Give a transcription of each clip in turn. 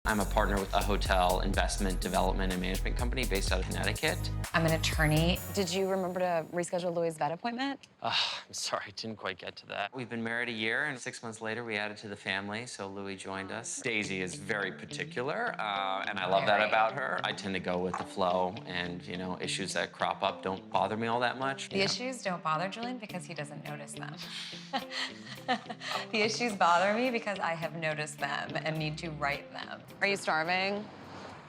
I'm a partner with a hotel investment development and management company based out of Connecticut. I'm an attorney. Did you remember to reschedule Louis' vet appointment? I'm sorry, I didn't quite get to that. We've been married a year, and 6 months later, we added to the family, so Louis joined us. Daisy is very particular, and I love that about her. I tend to go with the flow, and, you know, issues that crop up don't bother me all that much. The issues don't bother Julian because he doesn't notice them. The issues bother me because I have noticed them and need to right them. Are you starving?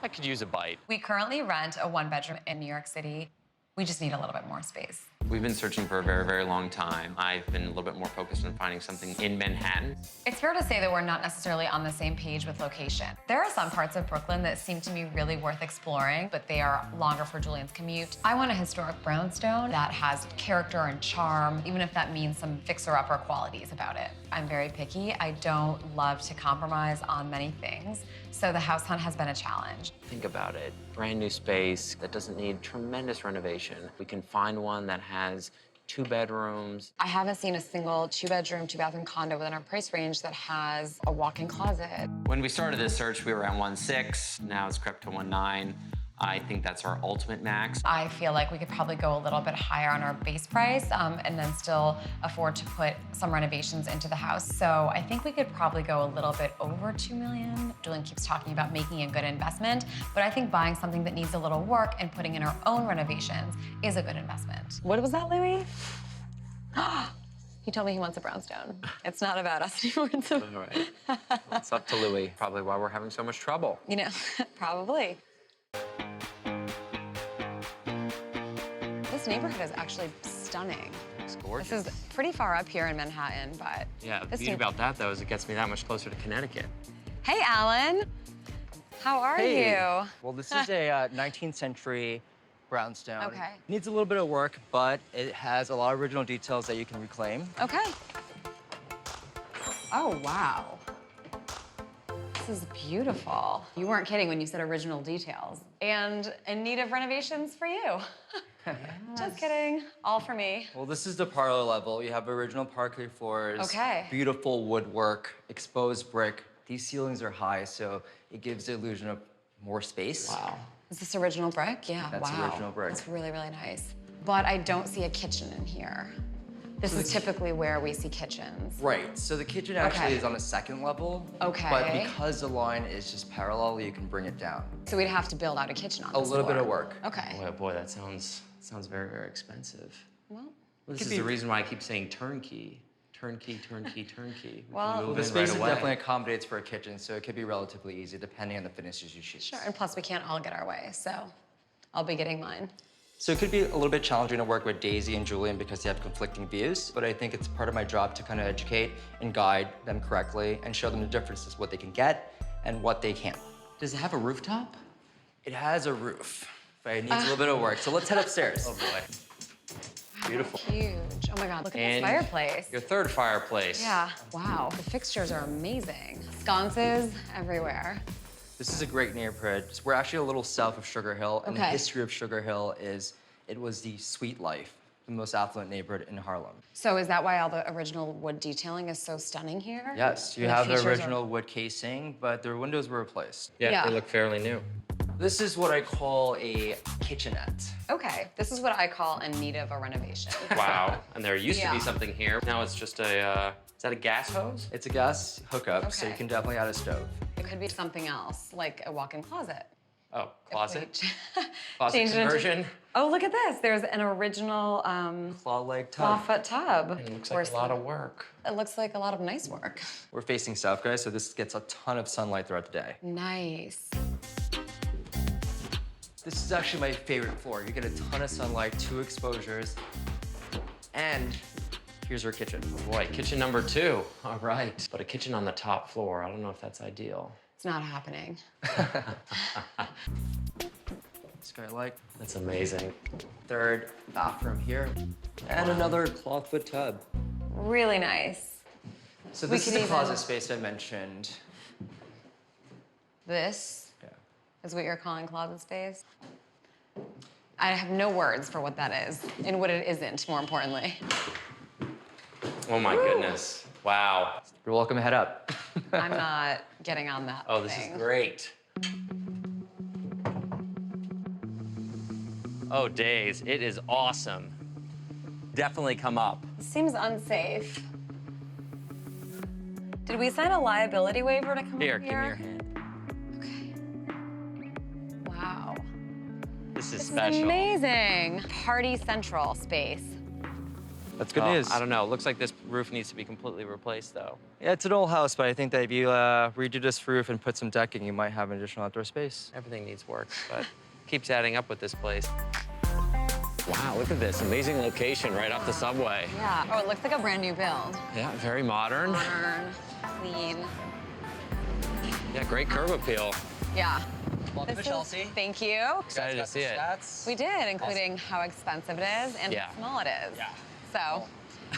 I could use a bite. We currently rent a one-bedroom in New York City. We just need a little bit more space. We've been searching for a very, very long time. I've been a little bit more focused on finding something in Manhattan. It's fair to say that we're not necessarily on the same page with location. There are some parts of Brooklyn that seem to me really worth exploring, but they are longer for Julian's commute. I want a historic brownstone that has character and charm, even if that means some fixer-upper qualities about it. I'm very picky. I don't love to compromise on many things, so the house hunt has been a challenge. Think about it. Brand new space that doesn't need tremendous renovation. We can find one that has 2 bedrooms. I haven't seen a single 2-bedroom, 2-bathroom condo within our price range that has a walk-in closet. When we started this search, we were around 1.6. Now it's crept to 1.9. I think that's our ultimate max. I feel like we could probably go a little bit higher on our base price and then still afford to put some renovations into the house. So I think we could probably go a little bit over 2 million. Julian keeps talking about making a good investment, but I think buying something that needs a little work and putting in our own renovations is a good investment. What was that, Louis? He told me he wants a brownstone. It's not about us anymore. All right. Well, it's up to Louis. Probably why we're having so much trouble. You know, probably. This neighborhood is actually stunning. It's gorgeous. This is pretty far up here in Manhattan, but... Yeah, the beauty about that, though, is it gets me that much closer to Connecticut. Hey, Alan. How are you? Well, this is a 19th century brownstone. Okay. Needs a little bit of work, but it has a lot of original details that you can reclaim. Okay. Oh, wow. This is beautiful. You weren't kidding when you said original details. And in need of renovations for you. Just kidding. All for me. Well, this is the parlor level. You have original parquet floors. Okay. Beautiful woodwork, exposed brick. These ceilings are high, so it gives the illusion of more space. Wow. Is this original brick? Yeah, That's wow. original brick. That's really, really nice. But I don't see a kitchen in here. This is typically where we see kitchens. Right, so the kitchen actually Okay. is on a second level. Okay. But because the line is just parallel, you can bring it down. So we'd have to build out a kitchen on A this little bit floor. of work. Okay. Boy, that sounds very, very expensive. Well, This Could is be- the reason why I keep saying turnkey. Turnkey, turnkey, turnkey. We Well, can move The in space right away. definitely accommodates for a kitchen, so it could be relatively easy depending on the finishes you choose. sure. And plus, we can't all get our way, so I'll be getting mine. So it could be a little bit challenging to work with Daisy and Julian because they have conflicting views, but I think it's part of my job to kind of educate and guide them correctly and show them the differences, what they can get and what they can't. Does it have a rooftop? It has a roof, but it needs a little bit of work. So let's head upstairs. Oh, boy. Beautiful. Huge. Oh my God, look at And this fireplace. Your third fireplace. Yeah, wow. The fixtures are amazing. Sconces everywhere. This is a great neighborhood. We're actually a little south of Sugar Hill, and the Okay. history of Sugar Hill is it was the Sweet Life, the most affluent neighborhood in Harlem. So is that why all the original wood detailing is so stunning here? Yes, you And have the features are- original wood casing, but the windows were replaced. Yeah, Yeah. they look fairly new. This is what I call a kitchenette. Okay, this is what I call in need of a renovation. Wow. And there used to Yeah. be something here. Now it's just a, is that a gas hose? It's a gas hookup, so you Okay. can definitely add a stove. It could be something else, like a walk-in closet. Oh, closet? Wait. Closet Change it into- conversion? Oh, look at this. There's an original Claw leg tub. clawfoot tub. It looks Or like a lot of work. It looks like a lot of nice work. We're facing south, guys, so this gets a ton of sunlight throughout the day. Nice. This is actually my favorite floor. You get a ton of sunlight, 2 exposures, and here's our kitchen. Boy, kitchen number 2. All right. But a kitchen on the top floor, I don't know if that's ideal. It's not happening. Skylight. That's amazing. Third bathroom here, and another clawfoot tub. Really nice. So We this is could the even- closet space I mentioned. This Yeah. is what you're calling closet space? I have no words for what that is and what it isn't, more importantly. Oh my goodness. Wow. You're welcome to head up. I'm not getting on that Oh, this is great. Oh, Days, it is awesome. Definitely come up. Seems unsafe. Did we sign a liability waiver to come Here, up give me here? your hand. Wow. This is This is special. amazing. Party Central space. That's good Oh, news. I don't know. It looks like this roof needs to be completely replaced, though. Yeah, it's an old house, but I think that if you redo this roof and put some decking, you might have an additional outdoor space. Everything needs work, but keeps adding up with this place. Wow, look at this. Amazing location right off the subway. Yeah. Oh, it looks like a brand new build. Yeah, very modern. Modern, clean. Yeah, great curb appeal. Yeah. Welcome to Chelsea. Thank you. Excited to see it. We did, including how expensive it is and Yeah. how small it is. Yeah. So,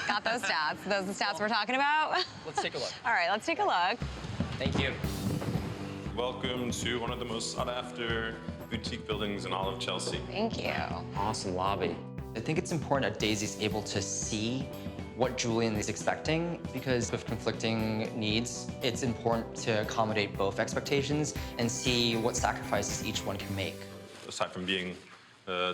got those stats. Those are the stats we're talking about? Let's take a look. All right, let's take a look. Thank you. Welcome to one of the most sought-after boutique buildings in all of Chelsea. Thank you. Awesome lobby. I think it's important that Daisy's able to see what Julian is expecting because with conflicting needs, it's important to accommodate both expectations and see what sacrifices each one can make. Aside from being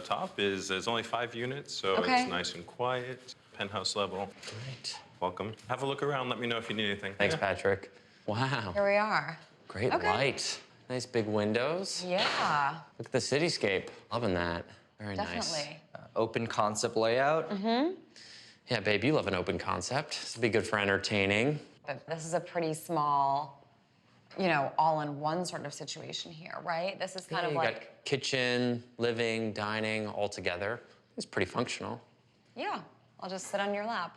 top, there's only 5 units, so Okay. it's nice and quiet. Penthouse level. Great. Welcome. Have a look around. Let me know if you need anything. Thanks, Yeah. Patrick. Wow. Here we are. Great Okay. light. Nice big windows. Yeah, Look at the cityscape. Loving that. Very nice. definitely. Open concept layout. Yeah, babe, you love an open concept. This would be good for entertaining. But this is a pretty small, you know, all-in-one sort of situation here, right? This is kind Yeah, of you like, got kitchen, living, dining all together. It's pretty functional. yeah, I'll just sit on your lap.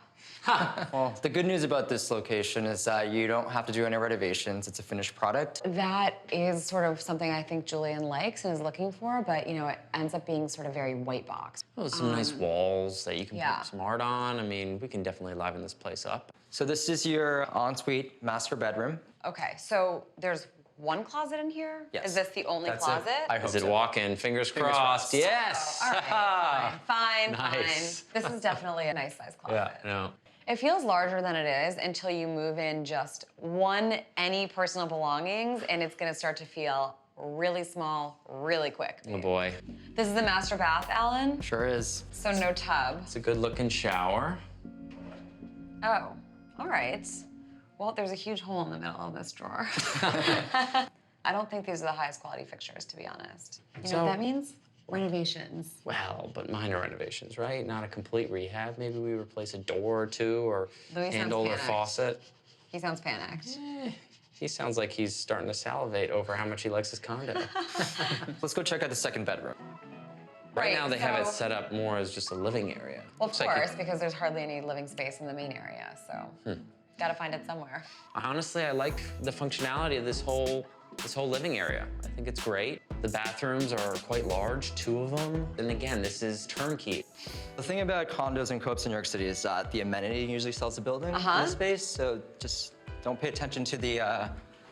Well, the good news about this location is that you don't have to do any renovations. It's a finished product. That is sort of something I think Julian likes and is looking for, but, you know, it ends up being sort of very white box. Oh, some nice walls that you can yeah. put some art on. I mean, we can definitely liven this place up. So this is your ensuite master bedroom. Okay, so there's one closet in here? Yes. Is this the only That's it. closet? I hope Is it so. walk-in? Fingers Fingers crossed. crossed. Yes. All right, fine, Nice. fine. This is definitely a nice size closet. Yeah, no. It feels larger than it is until you move in just any personal belongings, and it's gonna start to feel really small, really quick. Oh boy. This is the master bath, Alan, Sure is. so no tub. It's a good-looking shower. Oh, all right. Well, there's a huge hole in the middle of this drawer. I don't think these are the highest quality fixtures, to be honest. You know what that means? Renovations. Well, but minor renovations, right? Not a complete rehab. Maybe we replace a door or two or Louis sounds handle or panicked. faucet. He sounds panicked. He sounds like he's starting to salivate over how much he likes his condo. Let's go check out the second bedroom. Right now, they have it so- set up more as just a living area. Well, of Looks like course, because there's hardly any living space in the main area, so gotta find it somewhere. Honestly, I like the functionality of this whole living area. I think it's great. The bathrooms are quite large, 2 of them. And again, this is turnkey. The thing about condos and co-ops in New York City is that the amenity usually sells the building in the space, so just don't pay attention to the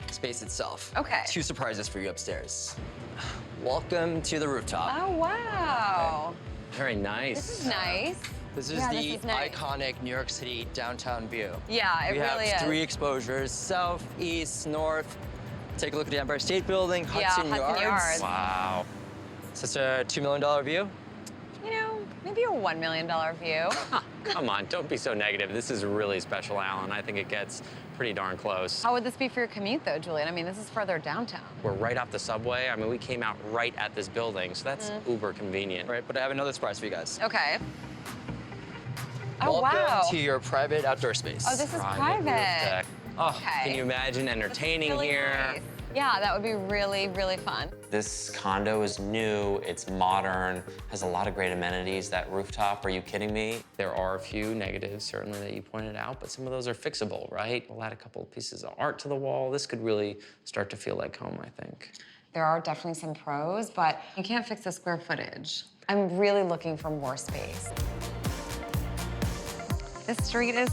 space itself. Okay. 2 surprises for you upstairs. Welcome to the rooftop. Oh, wow. Very nice. This is nice. This is Yeah, the this is nice. iconic New York City downtown view. Yeah, it we really have is. 3 exposures, south, east, north. Take a look at the Empire State Building, Hudson Hudson Yards. Wow. Is this a $2 million view? You know, maybe a $1 million view. Come on, don't be so negative. This is really special, Alan. I think it gets pretty darn close. How would this be for your commute, though, Julian? I mean, this is further downtown. We're right off the subway. I mean, we came out right at this building, so that's uber convenient. Right, but I have another surprise for you guys. Okay. Oh, Welcome wow. to your private outdoor space. Oh, this is Roof private. deck. Oh, Okay. can you imagine entertaining Really here? nice. Yeah, that would be really, really fun. This condo is new, it's modern, has a lot of great amenities. That rooftop, are you kidding me? There are a few negatives, certainly, that you pointed out, but some of those are fixable, right? We'll add a couple of pieces of art to the wall. This could really start to feel like home, I think. There are definitely some pros, but you can't fix the square footage. I'm really looking for more space. This street is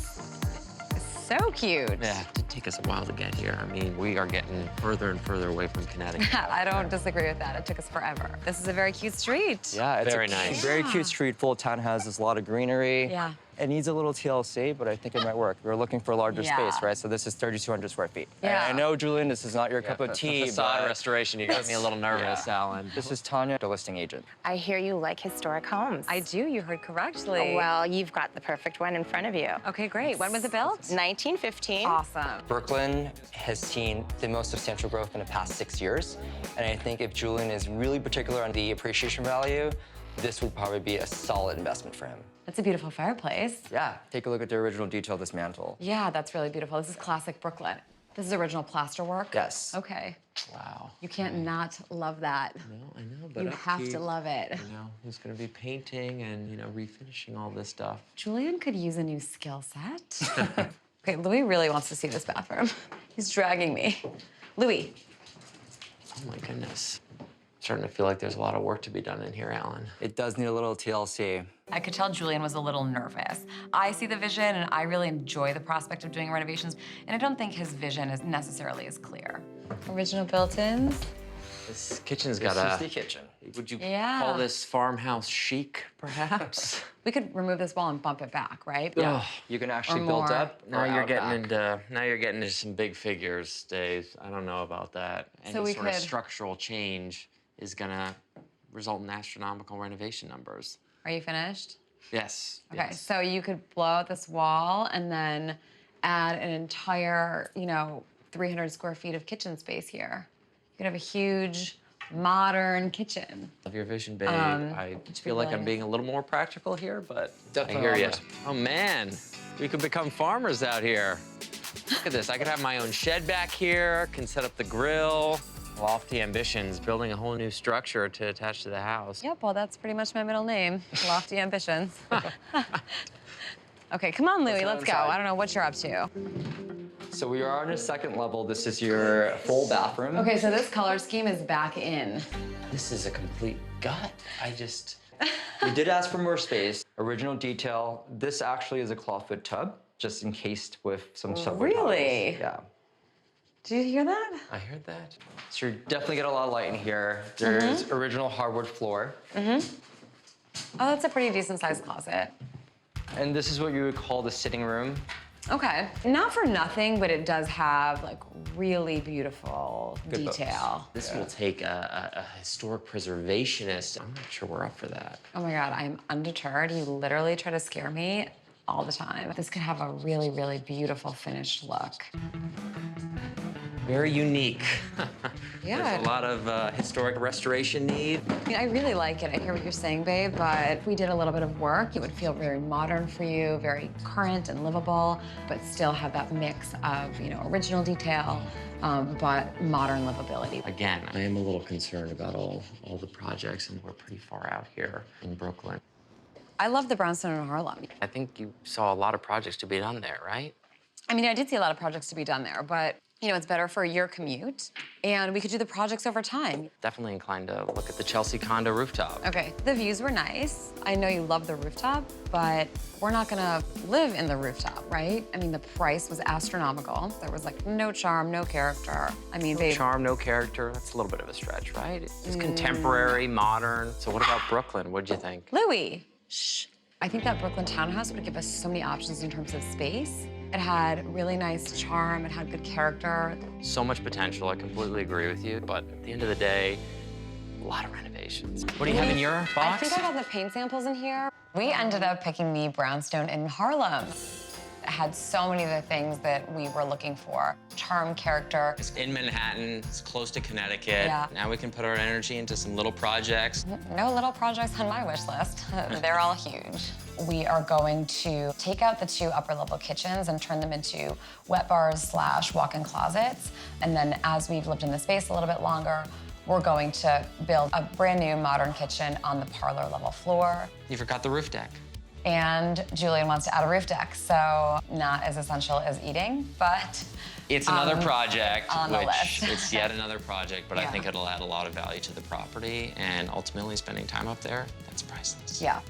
so cute. Yeah, it did take us a while to get here. I mean, we are getting further and further away from Connecticut. I don't disagree with that. It took us forever. This is a very cute street. Yeah, it's Very a nice. very cute street full of townhouses, a lot of greenery. Yeah. It needs a little TLC, but I think it might work. We're looking for a larger space, right? So this is 3,200 square feet. Yeah. And I know, Julian, this is not your cup of tea, Facade but restoration, you got me a little nervous, Alan. this is Tanya, the listing agent. I hear you like historic homes. I do, you heard correctly. Well, you've got the perfect one in front of you. Okay, great. When was it built? 1915. Awesome. Brooklyn has seen the most substantial growth in the past 6 years. And I think if Julian is really particular on the appreciation value, this would probably be a solid investment for him. That's a beautiful fireplace. Yeah, take a look at the original detail of this mantle. Yeah, that's really beautiful. This is classic Brooklyn. This is original plaster work? Yes. Okay. Wow. You can't not love that. No, I know, but You have to love it. You know, who's gonna be painting and, you know, refinishing all this stuff? Julian could use a new skill set. Okay, Louis really wants to see this bathroom. He's dragging me. Louis. Oh my goodness. Starting to feel like there's a lot of work to be done in here, Alan. It does need a little TLC. I could tell Julian was a little nervous. I see the vision and I really enjoy the prospect of doing renovations, and I don't think his vision is necessarily as clear. Original built-ins. This kitchen's This got is the kitchen. Would you Yeah. call this farmhouse chic, perhaps? We could remove this wall and bump it back, right? Yeah. You can actually Or build more. up. Now or you're out getting back. into some big figures, Dave. I don't know about that. Any So we sort of could- structural change is gonna result in astronomical renovation numbers. Are you finished? Yes. Okay, yes. so you could blow out this wall and then add an entire, 300 square feet of kitchen space here. You could have a huge, modern kitchen. Love your vision, babe. I which feel would like be I'm being a little more practical here, but Definitely I hear you. almost. Oh man, we could become farmers out here. Look at this. I could have my own shed back here, can set up the grill. Lofty ambitions, building a whole new structure to attach to the house. Yep, well, that's pretty much my middle name. Lofty ambitions. Okay, come on, Louie, let's go. inside. I don't know what you're up to. So we are on the second level. This is your full bathroom. Okay, so this color scheme is back in. This is a complete gut. We did ask for more space. Original detail. This actually is a clawfoot tub, just encased with some subway tiles. Really? Yeah. Did you hear that? I heard that. So you're definitely get a lot of light in here. There's original hardwood floor. Oh, that's a pretty decent sized closet. And this is what you would call the sitting room. Okay, not for nothing, but it does have like really beautiful Good books. detail. This will take a historic preservationist. I'm not sure we're up for that. Oh my God, I am undeterred. You literally try to scare me all the time. This could have a really, really beautiful finished look. Very unique. Yeah. There's a lot of historic restoration need. I mean, I really like it. I hear what you're saying, babe, but if we did a little bit of work, it would feel very modern for you, very current and livable, but still have that mix of, original detail, but modern livability. Again, I am a little concerned about all the projects, and we're pretty far out here in Brooklyn. I love the brownstone in Harlem. I think you saw a lot of projects to be done there, right? I mean, I did see a lot of projects to be done there, but it's better for your commute, and we could do the projects over time. Definitely inclined to look at the Chelsea condo rooftop. Okay, the views were nice. I know you love the rooftop, but we're not gonna live in the rooftop, right? I mean, the price was astronomical. There was like no charm, no character. I mean, babe. Charm, no character. That's a little bit of a stretch, right? It's contemporary, modern. So what about Brooklyn? What'd you think? Louie, shh. I think that Brooklyn townhouse would give us so many options in terms of space. It had really nice charm, it had good character. So much potential. I completely agree with you. But at the end of the day, a lot of renovations. What do you have in your I box? think I got the paint samples in here. We ended up picking the brownstone in Harlem. It had so many of the things that we were looking for. Charm, character. It's in Manhattan. It's close to Connecticut. Yeah. Now we can put our energy into some little projects. No little projects on my wish list. They're all huge. We are going to take out the 2 upper-level kitchens and turn them into wet bars / walk-in closets. And then as we've lived in the space a little bit longer, we're going to build a brand new modern kitchen on the parlor level floor. You forgot the roof deck. And Julian wants to add a roof deck, so not as essential as eating, but It's another project, on the which list. it's yet another project, but I Yeah. think it'll add a lot of value to the property, and ultimately spending time up there, that's priceless. yeah.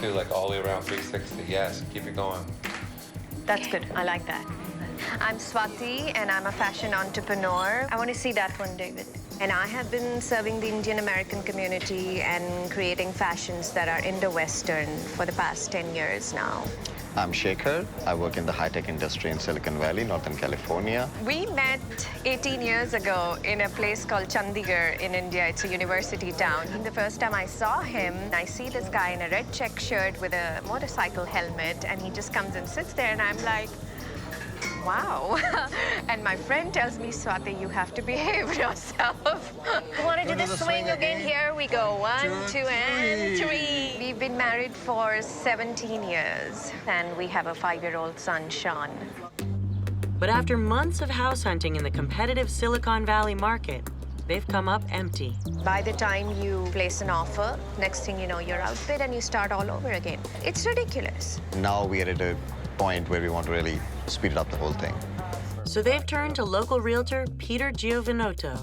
too, like all the way around 360. Yes, keep it going. That's good. I like that. I'm Swati, and I'm a fashion entrepreneur. I want to see that one, David. And I have been serving the Indian American community and creating fashions that are Indo-Western for the past 10 years now. I'm Shekhar. I work in the high-tech industry in Silicon Valley, Northern California. We met 18 years ago in a place called Chandigarh in India. It's a university town. The first time I saw him, I see this guy in a red check shirt with a motorcycle helmet, and he just comes and sits there, and I'm like, wow. And my friend tells me, Swati, you have to behave yourself. You want to do the swing again? Here we go. 1, 2, and 3. We've been married for 17 years, and we have a 5-year-old son, Sean. But after months of house hunting in the competitive Silicon Valley market, they've come up empty. By the time you place an offer, next thing you know, you're outbid and you start all over again. It's ridiculous. Now we are at a point where we want to really speed up the whole thing. So they've turned to local realtor Peter Giovanotto.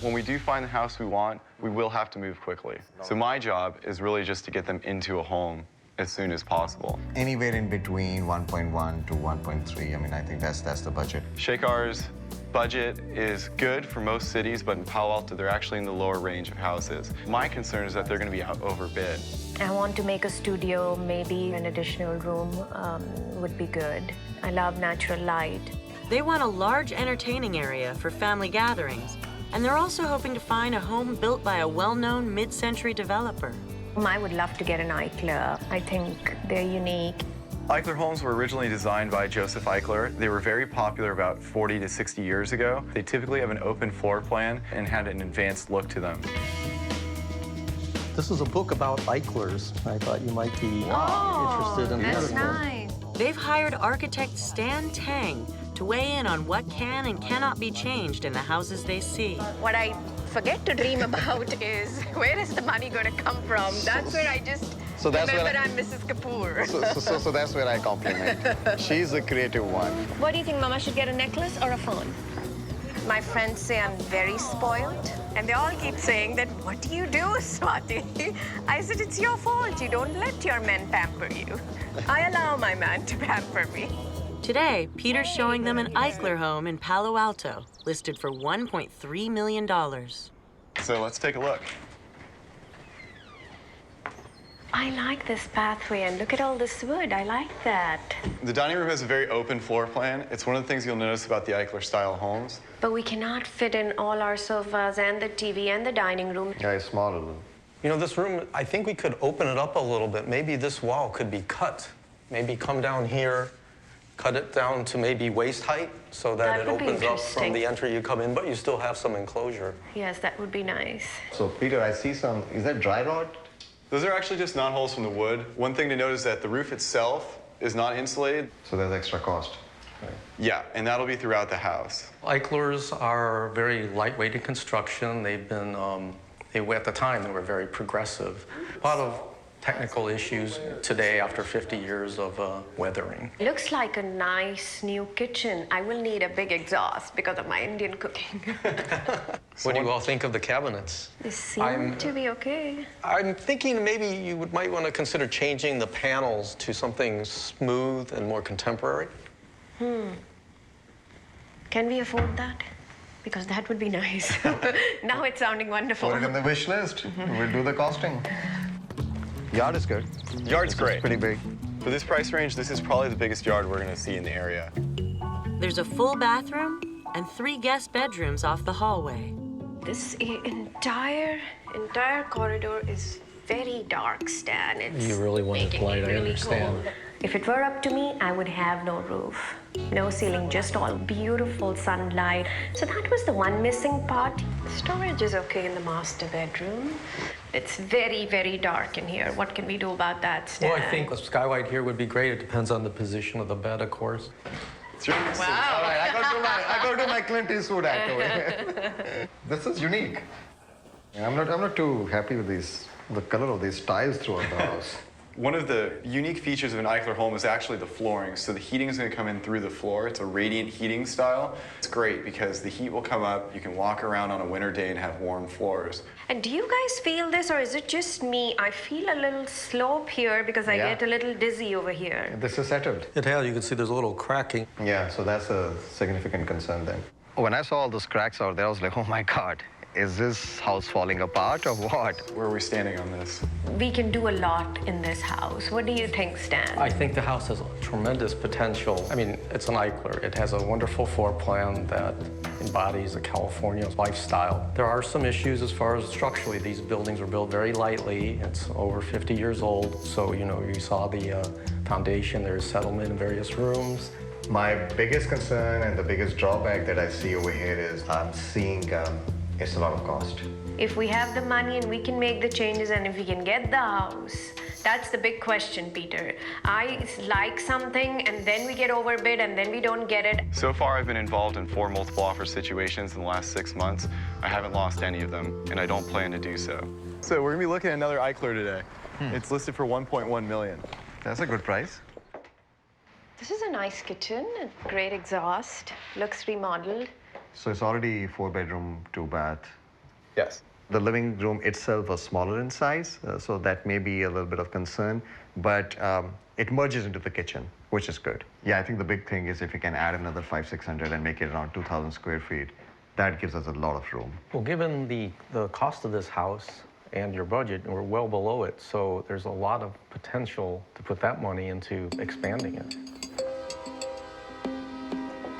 When we do find the house we want, we will have to move quickly. So my job is really just to get them into a home as soon as possible. Anywhere in between 1.1 to 1.3, I mean, I think that's the budget. Shekhar's budget is good for most cities, but in Palo Alto, they're actually in the lower range of houses. My concern is that they're going to be overbid. I want to make a studio, maybe an additional room would be good. I love natural light. They want a large entertaining area for family gatherings, and they're also hoping to find a home built by a well-known mid-century developer. I would love to get an Eichler. I think they're unique. Eichler homes were originally designed by Joseph Eichler. They were very popular about 40 to 60 years ago. They typically have an open floor plan and had an advanced look to them. This is a book about Eichlers. I thought you might be interested in That's this nice. They've hired architect Stan Tang to weigh in on what can and cannot be changed in the houses they see. What I forget to dream about is where is the money going to come from? That's where I just remember I'm Mrs. Kapoor. So that's where I compliment. She's the creative one. What do you think, Mama should get a necklace or a phone? My friends say I'm very spoiled, and they all keep saying that, what do you do, Swati? I said, it's your fault. You don't let your men pamper you. I allow my man to pamper me. Today, Peter's showing them an Eichler home in Palo Alto, listed for $1.3 million. So let's take a look. I like this pathway, and look at all this wood. I like that. The dining room has a very open floor plan. It's one of the things you'll notice about the Eichler-style homes. But we cannot fit in all our sofas and the TV and the dining room. Yeah, it's smaller. You know, this room, I think we could open it up a little bit. Maybe this wall could be cut. Maybe come down here, cut it down to maybe waist height so that it opens up from the entry you come in, but you still have some enclosure. Yes, that would be nice. So, Peter, I see some, is that dry rot? Those are actually just knot-holes from the wood. One thing to note is that the roof itself is not insulated. So there's extra cost. Right. Yeah, and that'll be throughout the house. Eichlers are very lightweight in construction. They've been, at the time, they were very progressive. A lot of technical issues today after 50 years of weathering. Looks like a nice new kitchen. I will need a big exhaust because of my Indian cooking. What do you all think of the cabinets? They seem to be okay. I'm thinking maybe you might want to consider changing the panels to something smooth and more contemporary. Can we afford that? Because that would be nice. Now it's sounding wonderful. Put it on the wish list. We'll do the costing. Yard is good. Yard's great. It's pretty big. For this price range, this is probably the biggest yard we're going to see in the area. There's a full bathroom and 3 guest bedrooms off the hallway. This entire corridor is very dark, Stan. It's You really want it light, I understand. Cold. If it were up to me, I would have no roof, no ceiling, just all beautiful sunlight. So that was the one missing part. Storage is okay in the master bedroom. It's very, very dark in here. What can we do about that, Stan? Well, I think a skylight here would be great. It depends on the position of the bed, of course. It's really All right, I got to do my Clint Eastwood act away. This is unique. I'm not too happy with the color of these tiles throughout the house. One of the unique features of an Eichler home is actually the flooring. So the heating is going to come in through the floor. It's a radiant heating style. It's great because the heat will come up. You can walk around on a winter day and have warm floors. And do you guys feel this, or is it just me? I feel a little slope here because I get a little dizzy over here. This is settled. It has, you can see there's a little cracking. Yeah, so that's a significant concern then. When I saw all those cracks out there, I was like, oh my God, is this house falling apart or what? Where are we standing on this? We can do a lot in this house. What do you think, Stan? I think the house has tremendous potential. I mean, it's an Eichler. It has a wonderful floor plan that embodies a California lifestyle. There are some issues as far as structurally. These buildings were built very lightly. It's over 50 years old. So, you know, you saw the foundation. There's settlement in various rooms. My biggest concern and the biggest drawback that I see over here is I'm seeing it's a lot of cost. If we have the money and we can make the changes and if we can get the house, that's the big question, Peter. I like something and then we get overbid and then we don't get it. So far, I've been involved in 4 multiple offer situations in the last 6 months. I haven't lost any of them, and I don't plan to do so. So we're gonna be looking at another Eichler today. It's listed for $1.1 million. That's a good price. This is a nice kitchen, great exhaust, looks remodeled. So it's already 4-bedroom, 2-bath. Yes. The living room itself was smaller in size, so that may be a little bit of concern, but it merges into the kitchen, which is good. Yeah, I think the big thing is if you can add another 500-600 and make it around 2,000 square feet, that gives us a lot of room. Well, given the cost of this house and your budget, we're well below it, so there's a lot of potential to put that money into expanding it.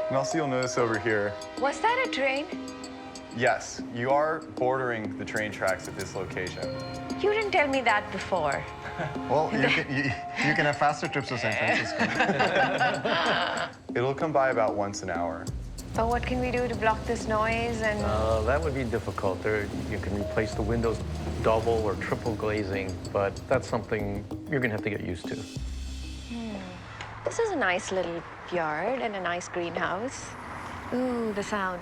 And also you'll notice over here, Was that a train? yes, you are bordering the train tracks at this location. You didn't tell me that before. Well, you can have faster trips to San Francisco. It'll come by about once an hour. So what can we do to block this noise and... That would be difficult. You can replace the windows double or triple glazing, but that's something you're gonna have to get used to. This is a nice little yard and a nice greenhouse. Ooh, the sound.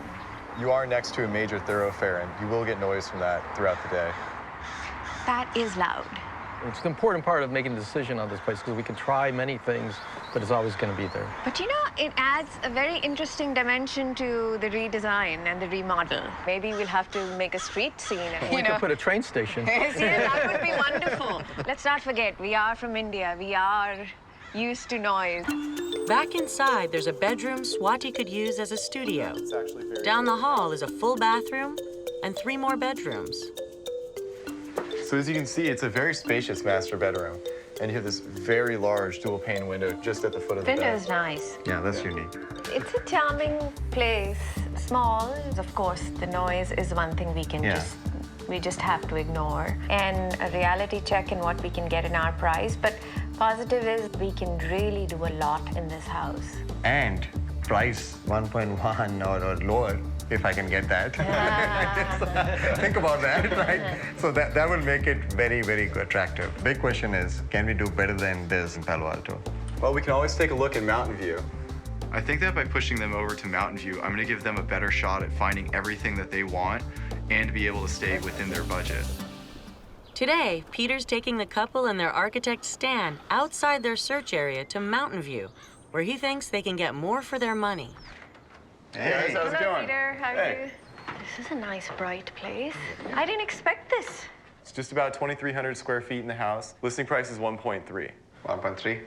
You are next to a major thoroughfare, and you will get noise from that throughout the day. That is loud. It's an important part of making a decision on this place because we can try many things, but it's always going to be there. But you know, it adds a very interesting dimension to the redesign and the remodel. Maybe we'll have to make a street scene. We could put a train station. Yes, that would be wonderful. Let's not forget, we are from India. We are used to noise. Back inside, there's a bedroom Swati could use as a studio. Down the hall is a full bathroom and 3 more bedrooms. So as you can see, it's a very spacious master bedroom. And you have this very large dual pane window just at the foot of the bed. Window's nice. Yeah, that's unique. It's a charming place. Small, of course, the noise is one thing we just have to ignore. And a reality check in what we can get in our price. But positive is we can really do a lot in this house. And price 1.1 or lower, if I can get that. Think about that, right? So that will make it very, very attractive. Big question is, can we do better than this in Palo Alto? Well, we can always take a look at Mountain View. I think that by pushing them over to Mountain View, I'm going to give them a better shot at finding everything that they want and be able to stay within their budget. Today, Peter's taking the couple and their architect Stan outside their search area to Mountain View, where he thinks they can get more for their money. Hey, guys, how's it going? Peter, how are you? This is a nice, bright place. I didn't expect this. It's just about 2,300 square feet in the house. Listing price is 1.3. 1.3?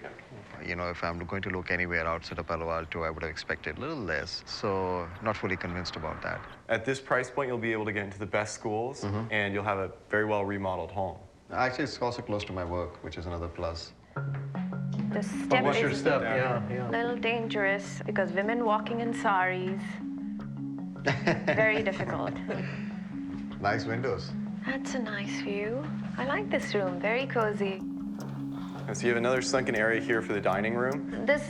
You know, if I'm going to look anywhere outside of Palo Alto, I would have expected a little less. So not fully convinced about that. At this price point, you'll be able to get into the best schools, and you'll have a very well remodeled home. Actually, it's also close to my work, which is another plus. The step What's your is step? a Yeah. little dangerous because women walking in saris, very difficult. Nice windows. That's a nice view. I like this room, very cozy. And so you have another sunken area here for the dining room. This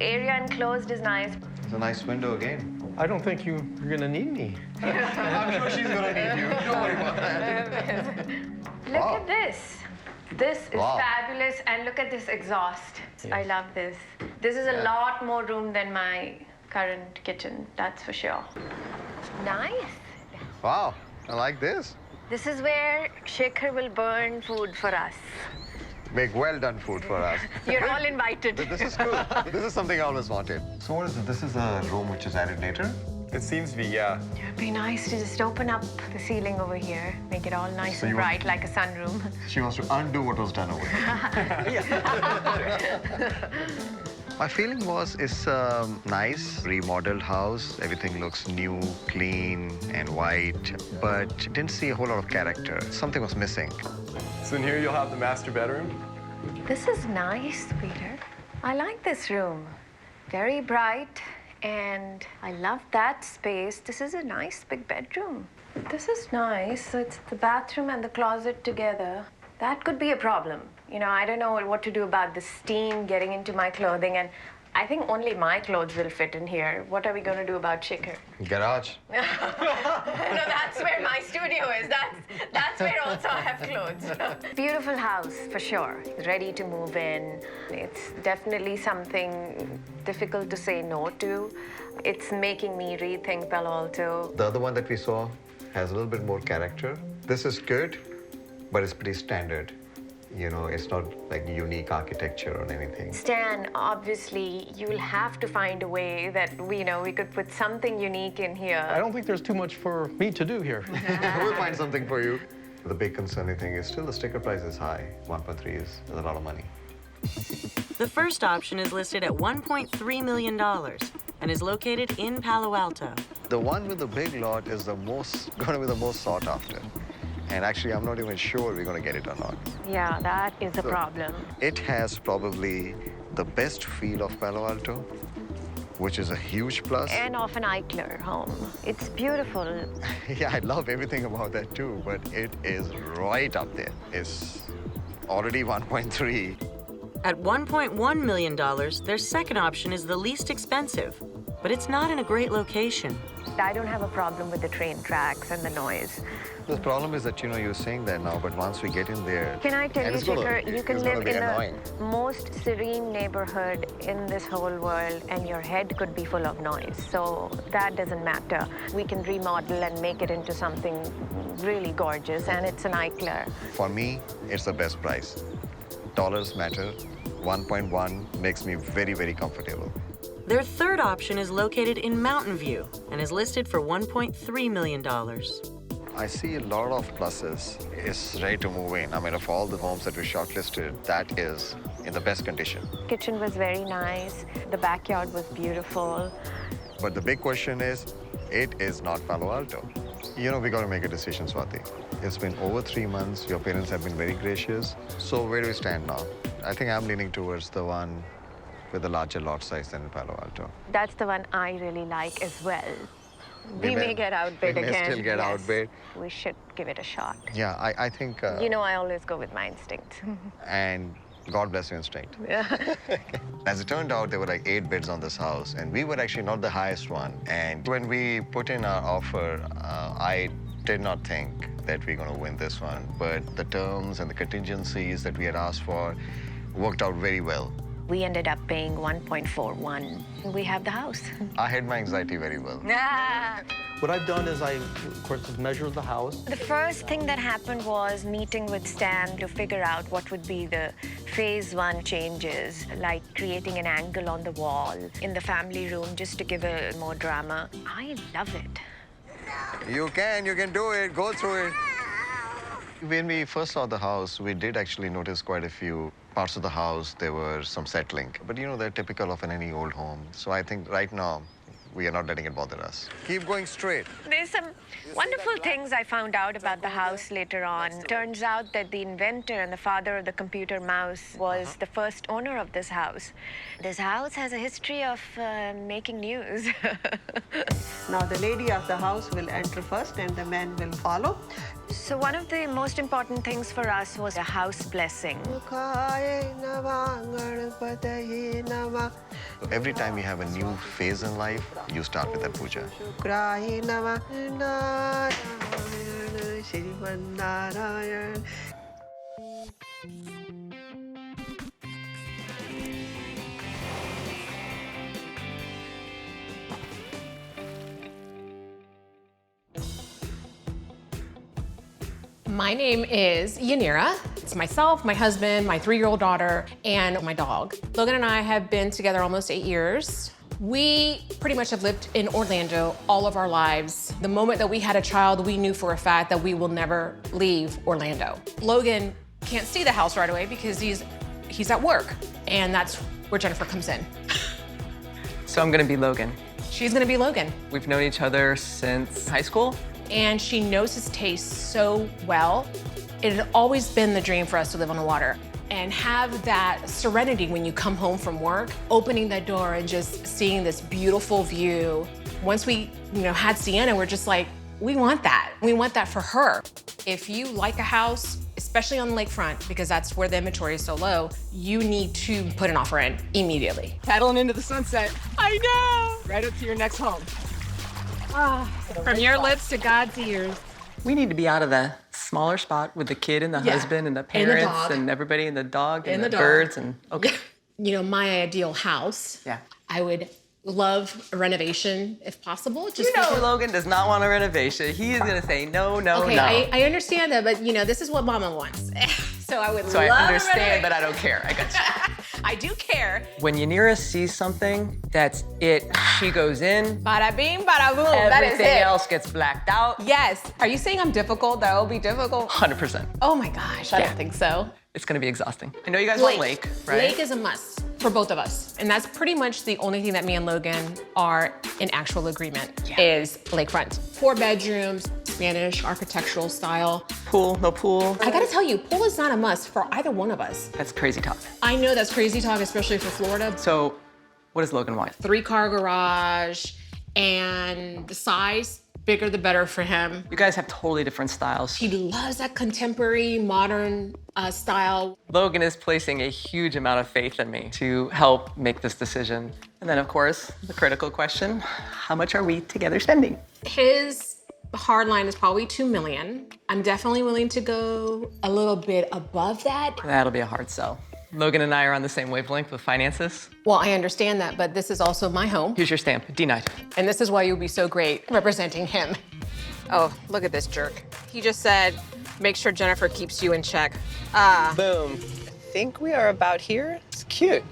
area enclosed is nice. It's a nice window again. I don't think you're going to need me. I'm sure she's going to need you. Don't worry about that. Look at this. This is fabulous, and look at this exhaust. Yes. I love this. This is a lot more room than my current kitchen, that's for sure. Nice. Wow, I like this. This is where Shekhar will burn food for us. make well-done food for us. You're all invited. This is cool. This is something I always wanted. So what is it? This is a room which is added later? It seems to be, yeah. It'd be nice to just open up the ceiling over here, make it all nice and bright like a sunroom. She wants to undo what was done over here. My feeling was it's a nice remodeled house. Everything looks new, clean, and white, but didn't see a whole lot of character. Something was missing. So in here you'll have the master bedroom. This is nice, Peter. I like this room. Very bright, and I love that space. This is a nice big bedroom. This is nice. It's the bathroom and the closet together. That could be a problem. You know, I don't know what to do about the steam getting into my clothing, and I think only my clothes will fit in here. What are we going to do about Chicker? Garage. No, that's where my studio is. That's where also I have clothes. Beautiful house, for sure. Ready to move in. It's definitely something difficult to say no to. It's making me rethink Palo Alto. The other one that we saw has a little bit more character. This is good, but it's pretty standard. You know, it's not like unique architecture or anything. Stan, obviously, you'll have to find a way that we could put something unique in here. I don't think there's too much for me to do here. We'll find something for you. The big concerning thing is still the sticker price is high. 1.3 is a lot of money. The first option is listed at $1.3 million and is located in Palo Alto. The one with the big lot is going to be the most sought after. And actually, I'm not even sure we're going to get it or not. Yeah, that is a problem. It has probably the best feel of Palo Alto, which is a huge plus. And of an Eichler home. It's beautiful. Yeah, I love everything about that too, but it is right up there. It's already 1.3. At $1.1 million, their second option is the least expensive, but it's not in a great location. I don't have a problem with the train tracks and the noise. The problem is that, you're saying that now, but once we get in there... Can I tell you, Chicker, you can live in annoying. the most serene neighborhood in this whole world, and your head could be full of noise. So that doesn't matter. We can remodel and make it into something really gorgeous, and it's an Eichler. For me, it's the best price. Dollars matter. 1.1 makes me very, very comfortable. Their third option is located in Mountain View and is listed for $1.3 million. I see a lot of pluses. It's ready to move in. I mean, of all the homes that we shortlisted, that is in the best condition. Kitchen was very nice. The backyard was beautiful. But the big question is, it is not Palo Alto. We got to make a decision, Swati. It's been over 3 months. Your parents have been very gracious. So where do we stand now? I think I'm leaning towards the one with a larger lot size than Palo Alto. That's the one I really like as well. We may get outbid again. We may still get outbid. We should give it a shot. Yeah, I think... I always go with my instinct. And God bless your instinct. As it turned out, there were like 8 bids on this house, and we were actually not the highest one. And when we put in our offer, I did not think that we're going to win this one. But the terms and the contingencies that we had asked for worked out very well. We ended up paying 1.41. We have the house. I had my anxiety very well. What I've done is of course, have measured the house. The first thing that happened was meeting with Stan to figure out what would be the phase 1 changes, like creating an angle on the wall in the family room just to give it more drama. I love it. You can do it. Go through it. When we first saw the house, we did actually notice quite a few parts of the house. There were some settling. But, they're typical of any old home. So I think right now, we are not letting it bother us. Keep going straight. There's some wonderful things I found out about the house later on. Turns out that the inventor and the father of the computer mouse was the first owner of this house. This house has a history of making news. Now the lady of the house will enter first and the man will follow. So one of the most important things for us was a house blessing. Every time you have a new phase in life, you start with that puja. My name is Yanira. It's myself, my husband, my 3-year-old daughter, and my dog. Logan and I have been together almost 8 years. We pretty much have lived in Orlando all of our lives. The moment that we had a child, we knew for a fact that we will never leave Orlando. Logan can't see the house right away because he's at work, and that's where Jennifer comes in. So I'm gonna be Logan. She's gonna be Logan. We've known each other since high school. And she knows his taste so well. It had always been the dream for us to live on the water and have that serenity when you come home from work, opening that door and just seeing this beautiful view. Once we, had Sienna, we're just like, we want that. We want that for her. If you like a house, especially on the lakefront, because that's where the inventory is so low, you need to put an offer in immediately. Paddling into the sunset. I know. Right up to your next home. From your lips to God's ears. We need to be out of the smaller spot with the kid and the husband and the parents and everybody and the dog and the birds and okay. My ideal house. Yeah. I would love a renovation if possible. Just Logan does not want a renovation. He is gonna say no, no, okay, no. I understand that, but this is what Mama wants. So I would love I understand, but I don't care. I got you. I do care. When Yanira sees something, that's it. She goes in. Bada bing, bada boom. That is it. Everything else gets blacked out. Yes. Are you saying I'm difficult? That will be difficult? 100%. Oh my gosh, I don't think so. It's gonna be exhausting. I know you guys want lake, right? Lake is a must for both of us. And that's pretty much the only thing that me and Logan are in actual agreement is lakefront. 4 bedrooms, Spanish architectural style. Pool, no pool. I gotta tell you, pool is not a must for either one of us. That's crazy talk. I know that's crazy talk, especially for Florida. So what does Logan want? 3-car garage and the size, bigger the better for him. You guys have totally different styles. He loves that contemporary, modern style. Logan is placing a huge amount of faith in me to help make this decision. And then of course, the critical question, how much are we together spending? His hard line is probably $2 million. I'm definitely willing to go a little bit above that. That'll be a hard sell. Logan and I are on the same wavelength with finances. Well, I understand that, but this is also my home. Here's your stamp, denied. And this is why you'll be so great representing him. Oh, look at this jerk. He just said, make sure Jennifer keeps you in check. Boom. I think we are about here. It's cute.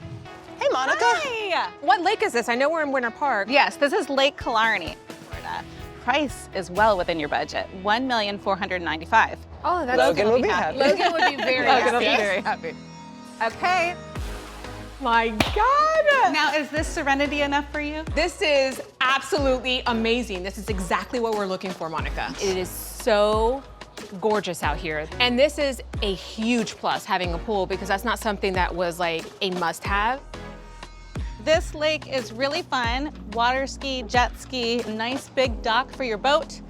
Hey, Monica. Hi. What lake is this? I know we're in Winter Park. Yes, this is Lake Killarney, Florida. Price is well within your budget, $1,495,000. Oh, that's Logan will be happy. Logan would be very happy. Logan will be very happy. Okay. My God. Now, is this serenity enough for you? This is absolutely amazing. This is exactly what we're looking for, Monica. It is so gorgeous out here. And this is a huge plus, having a pool, because that's not something that was like a must-have. This lake is really fun. Water ski, jet ski, nice big dock for your boat.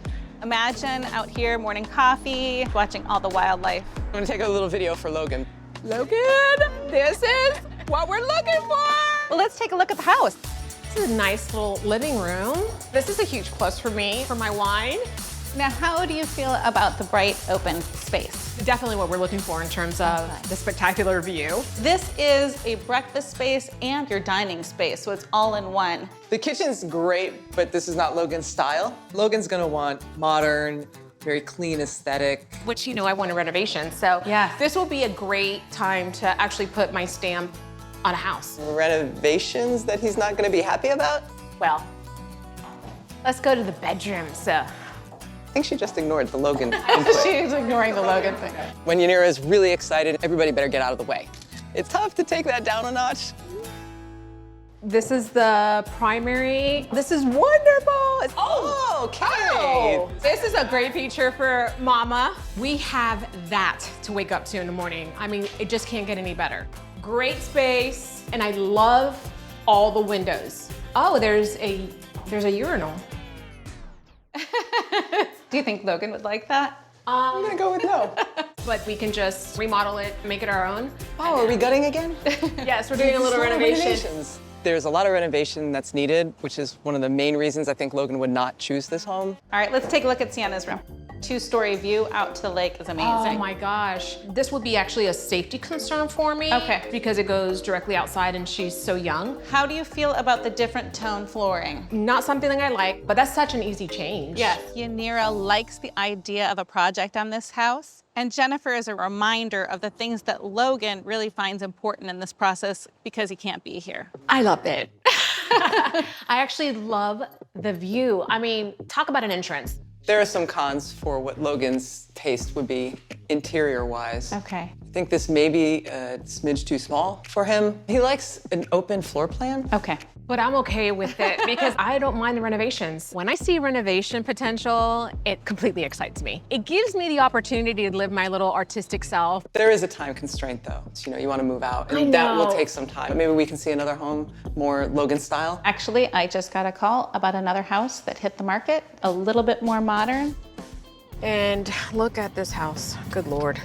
Imagine out here, morning coffee, watching all the wildlife. I'm gonna take a little video for Logan. Logan, this is what we're looking for. Well, let's take a look at the house. This is a nice little living room. This is a huge plus for me, for my wine. Now, how do you feel about the bright, open space? Definitely what we're looking for in terms of the spectacular view. This is a breakfast space and your dining space, so it's all in one. The kitchen's great, but this is not Logan's style. Logan's gonna want modern, very clean aesthetic. Which, I want a renovation, so this will be a great time to actually put my stamp on a house. Renovations that he's not gonna be happy about? Well, let's go to the bedrooms. I think she just ignored the Logan input. She's ignoring the Logan thing. When Yanira is really excited, everybody better get out of the way. It's tough to take that down a notch. This is the primary. This is wonderful. Okay. Oh, this is a great feature for Mama. We have that to wake up to in the morning. I mean, it just can't get any better. Great space, and I love all the windows. Oh, there's a urinal. Do you think Logan would like that? I'm gonna go with no. But we can just remodel it, make it our own. Oh, are we gutting again? Yes, we're doing a little renovation. There's a lot of renovation that's needed, which is one of the main reasons I think Logan would not choose this home. All right, let's take a look at Sienna's room. 2-story view out to the lake is amazing. Oh my gosh. This would be actually a safety concern for me. Okay. Because it goes directly outside and she's so young. How do you feel about the different tone flooring? Not something I like, but that's such an easy change. Yes. Yanira likes the idea of a project on this house. And Jennifer is a reminder of the things that Logan really finds important in this process because he can't be here. I love it. I actually love the view. I mean, talk about an entrance. There are some cons for what Logan's taste would be interior-wise. Okay. I think this may be a smidge too small for him. He likes an open floor plan. Okay. But I'm okay with it because I don't mind the renovations. When I see renovation potential, it completely excites me. It gives me the opportunity to live my little artistic self. There is a time constraint though. So, you want to move out and that will take some time. Maybe we can see another home, more Logan style. Actually, I just got a call about another house that hit the market, a little bit more modern. And look at this house, good Lord.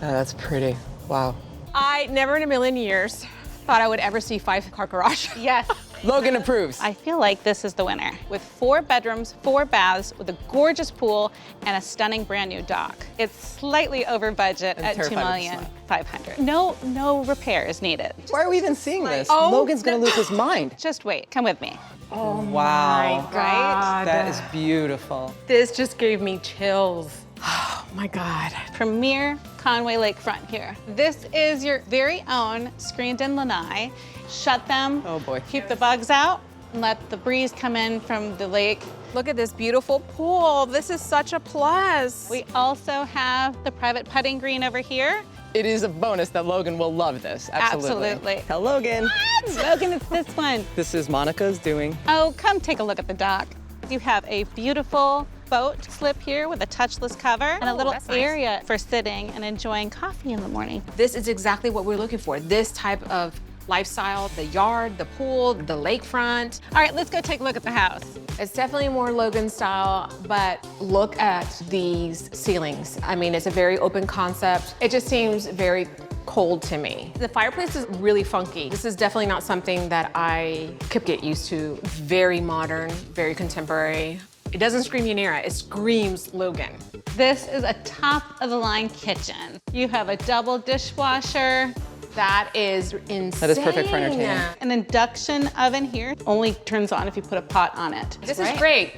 Oh, that's pretty, wow. I never in a million years thought I would ever see 5-car garage. Yes. Logan approves. I feel like this is the winner. With 4 bedrooms, 4 baths, with a gorgeous pool, and a stunning brand new dock. It's slightly over budget at $2,500,000. No repairs needed. Why are we even seeing this? Oh, Logan's gonna lose his mind. Just wait, come with me. Oh wow. my God. That is beautiful. This just gave me chills. Oh my God. Premier Conway Lakefront here. This is your very own screened-in lanai. Shut them. Oh boy. Keep the bugs out and let the breeze come in from the lake. Look at this beautiful pool. This is such a plus. We also have the private putting green over here. It is a bonus that Logan will love this. Absolutely. Tell Logan. What? Logan, it's this one. This is Monica's doing. Oh, come take a look at the dock. You have a beautiful boat slip here with a touchless cover and a little area for sitting and enjoying coffee in the morning. This is exactly what we're looking for. This type of lifestyle, the yard, the pool, the lakefront. All right, let's go take a look at the house. It's definitely more Logan style, but look at these ceilings. I mean, it's a very open concept. It just seems very cold to me. The fireplace is really funky. This is definitely not something that I could get used to. Very modern, very contemporary. It doesn't scream Yanira, it screams Logan. This is a top-of-the-line kitchen. You have a double dishwasher. That is insane. That is perfect for entertainment. An induction oven here only turns on if you put a pot on it. This is great.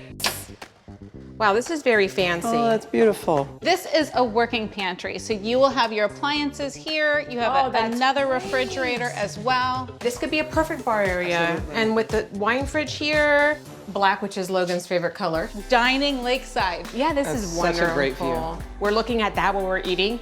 Wow, this is very fancy. Oh, that's beautiful. This is a working pantry, so you will have your appliances here. You have another refrigerator as well. This could be a perfect bar area. Absolutely. And with the wine fridge here, black, which is Logan's favorite color. Dining lakeside. Yeah, this is wonderful. Such a great view. We're looking at that while we're eating.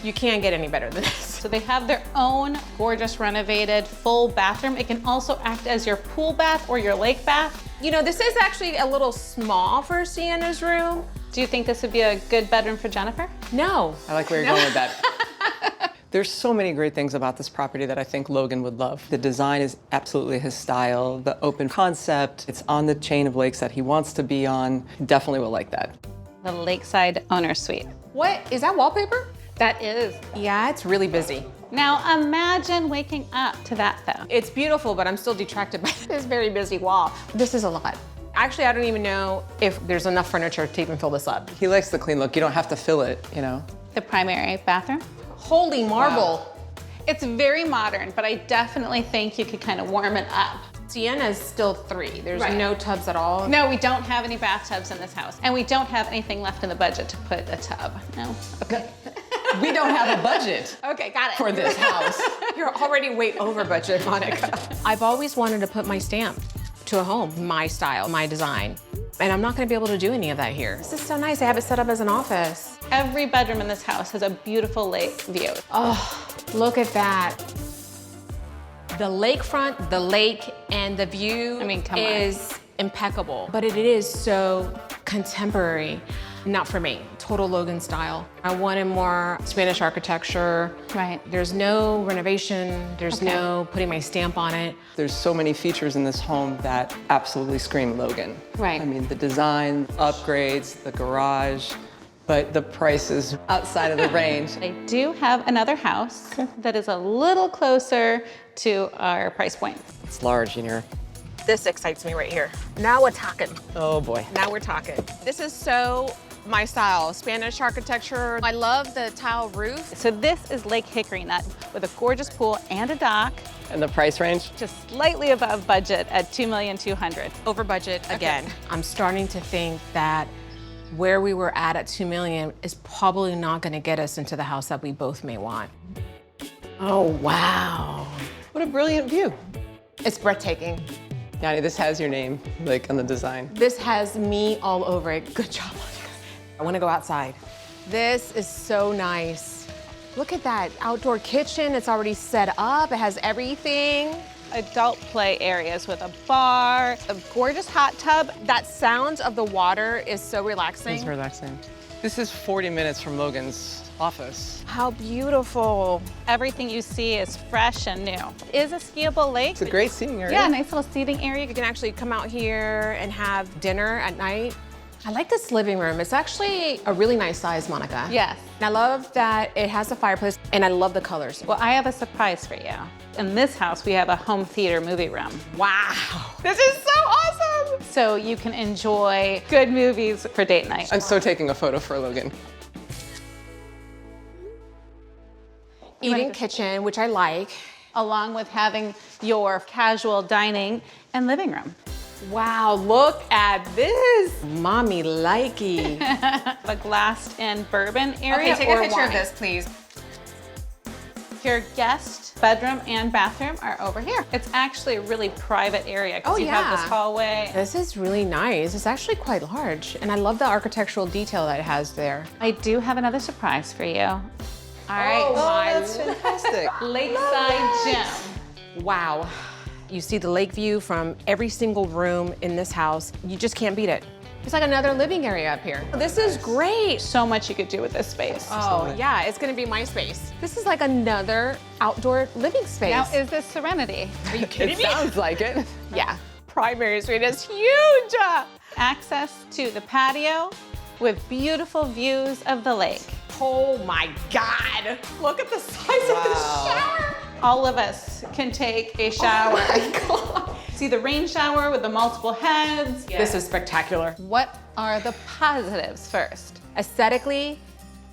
You can't get any better than this. So they have their own gorgeous renovated full bathroom. It can also act as your pool bath or your lake bath. You know, this is actually a little small for Sienna's room. Do you think this would be a good bedroom for Jennifer? No. I like where you're going with that. There's so many great things about this property that I think Logan would love. The design is absolutely his style, the open concept, it's on the chain of lakes that he wants to be on. Definitely will like that. The lakeside owner suite. What, is that wallpaper? That is. Yeah, it's really busy. Now imagine waking up to that though. It's beautiful, but I'm still detracted by this very busy wall. This is a lot. Actually, I don't even know if there's enough furniture to even fill this up. He likes the clean look. You don't have to fill it, you know. The primary bathroom. Holy marble. Wow. It's very modern, but I definitely think you could kind of warm it up. Sienna's still 3. There's no tubs at all. No, we don't have any bathtubs in this house. And we don't have anything left in the budget to put a tub. No. Okay. We don't have a budget. Okay, got it. For this house. You're already way over budget, Monica. I've always wanted to put my stamp to a home, my style, my design. And I'm not gonna be able to do any of that here. This is so nice, I have it set up as an office. Every bedroom in this house has a beautiful lake view. Oh, look at that. The lakefront, the lake, and the view is impeccable. But it is so contemporary. Not for me, total Logan style. I wanted more Spanish architecture. Right. There's no renovation, there's no putting my stamp on it. There's so many features in this home that absolutely scream Logan. Right. I mean, the design, upgrades, the garage, but the price is outside of the range. I do have another house that is a little closer to our price point. It's large, you know. This excites me right here. Now we're talking. Oh boy. Now we're talking. This is so My style, Spanish architecture. I love the tile roof. So this is Lake Hickory Nut with a gorgeous pool and a dock. And the price range? Just slightly above budget at $2,200,000. Over budget again. I'm starting to think that where we were at $2 million is probably not gonna get us into the house that we both may want. Oh, wow. What a brilliant view. It's breathtaking. Yanni, this has your name, like, on the design. This has me all over it. Good job. I wanna go outside. This is so nice. Look at that outdoor kitchen. It's already set up. It has everything. Adult play areas with a bar, a gorgeous hot tub. That sound of the water is so relaxing. It's relaxing. This is 40 minutes from Logan's office. How beautiful. Everything you see is fresh and new. It is a skiable lake. It's a great seating area. Yeah, nice little seating area. You can actually come out here and have dinner at night. I like this living room. It's actually a really nice size, Monica. Yes. And I love that it has a fireplace, and I love the colors. Well, I have a surprise for you. In this house, we have a home theater movie room. Wow. This is so awesome. So you can enjoy good movies for date night. I'm so taking a photo for Logan. Eating kitchen, which I like. Along with having your casual dining and living room. Wow, look at this. Mommy likey. A glassed-in bourbon area. Okay, take a picture of this, please. Your guest bedroom and bathroom are over here. It's actually a really private area because you have this hallway. This is really nice. It's actually quite large, and I love the architectural detail that it has there. I do have another surprise for you. All right. Oh, that's fantastic. Lakeside gym. Wow. You see the lake view from every single room in this house. You just can't beat it. It's like another living area up here. This is great. So much you could do with this space. Oh, yeah, it's gonna be my space. This is like another outdoor living space. Now, is this Serenity? Are you kidding me? It sounds like it. Yeah, primary suite is huge. Access to the patio with beautiful views of the lake. Oh my God. Look at the size of this shower. All of us can take a shower. Oh my God. See the rain shower with the multiple heads. This is spectacular. What are the positives first? Aesthetically,